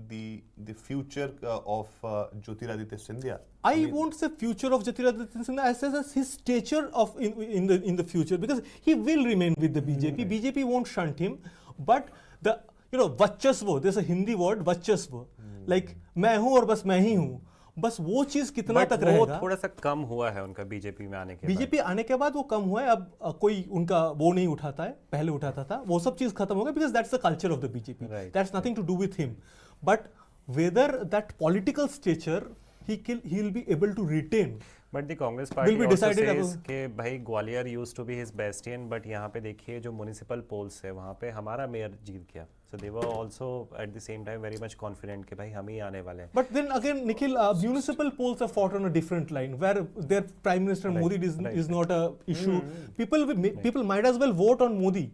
A: the future of Jyotiraditya Scindia.
B: I won't say future of Jyotiraditya Scindia, I say as his stature of in the future, because he will remain with the BJP. BJP won't shunt him, but the vachasva, there's a Hindi word vachasva, like मैं हूँ और बस मैं ही हूँ, बस वो चीज कितना तक रहेगा.
F: थोड़ा सा कम हुआ है उनका बीजेपी में आने के बाद.
B: बीजेपी आने के बाद वो कम हुआ है. अब कोई उनका वो नहीं उठाता है, पहले उठाता था, वो सब चीज खत्म हो गया, because that's the culture of the BJP.
F: Right.
B: That's nothing to do with him. But whether that political stature he'll be able to retain.
F: But the Congress party
B: will be
F: also
B: decided
F: says कि भाई Gwalior used to be his bastion, but यहाँ पे देखिए जो municipal polls है वहाँ पे हमारा mayor जीत गया. So they were also at the same time very much confident कि भाई हम ही आने वाले हैं.
B: But then again, Nikhil, municipal polls are fought on a different line, where their Prime Minister Modi is not a issue. People might as well vote on Modi,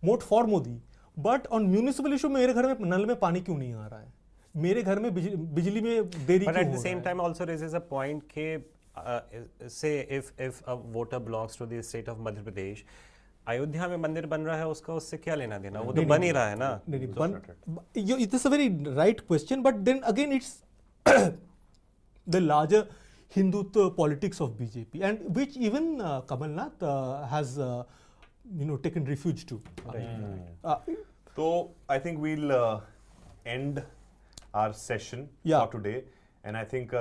B: vote for Modi. But on municipal issue, मेरे घर में नल में पानी क्यों नहीं आ रहा है? मेरे घर में बिजली में देरी क्यों हो रहा है?
F: But at the same time also raises a point कि say if a voter belongs to the state of Madhya Pradesh, Ayodhya में मंदिर बन रहा है, उसका उससे क्या लेना देना? वो तो बन ही रहा है ना.
B: It is a very right question, but then again it's the larger Hindutva politics of BJP, and which even Kamal Nath has taken refuge to.
A: So I think we'll end our session for today, and I think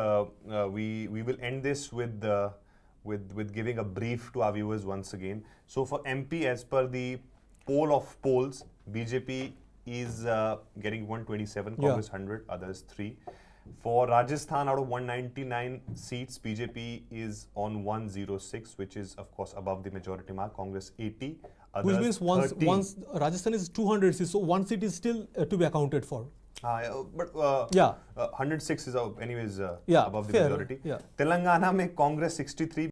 A: we will end this with giving a brief to our viewers once again. So for MP, as per the poll of polls, BJP is getting 127, Congress 100, others 3. For Rajasthan, out of 199 seats, BJP is on 106, which is of course above the majority mark. Congress 80, others
B: which means
A: 13.
B: once Rajasthan is 200 seats, so one seat is still to be accounted for.
A: But 106 is anyways above the
B: fair,
A: majority.
B: yeah.
A: Telangana में Congress 63.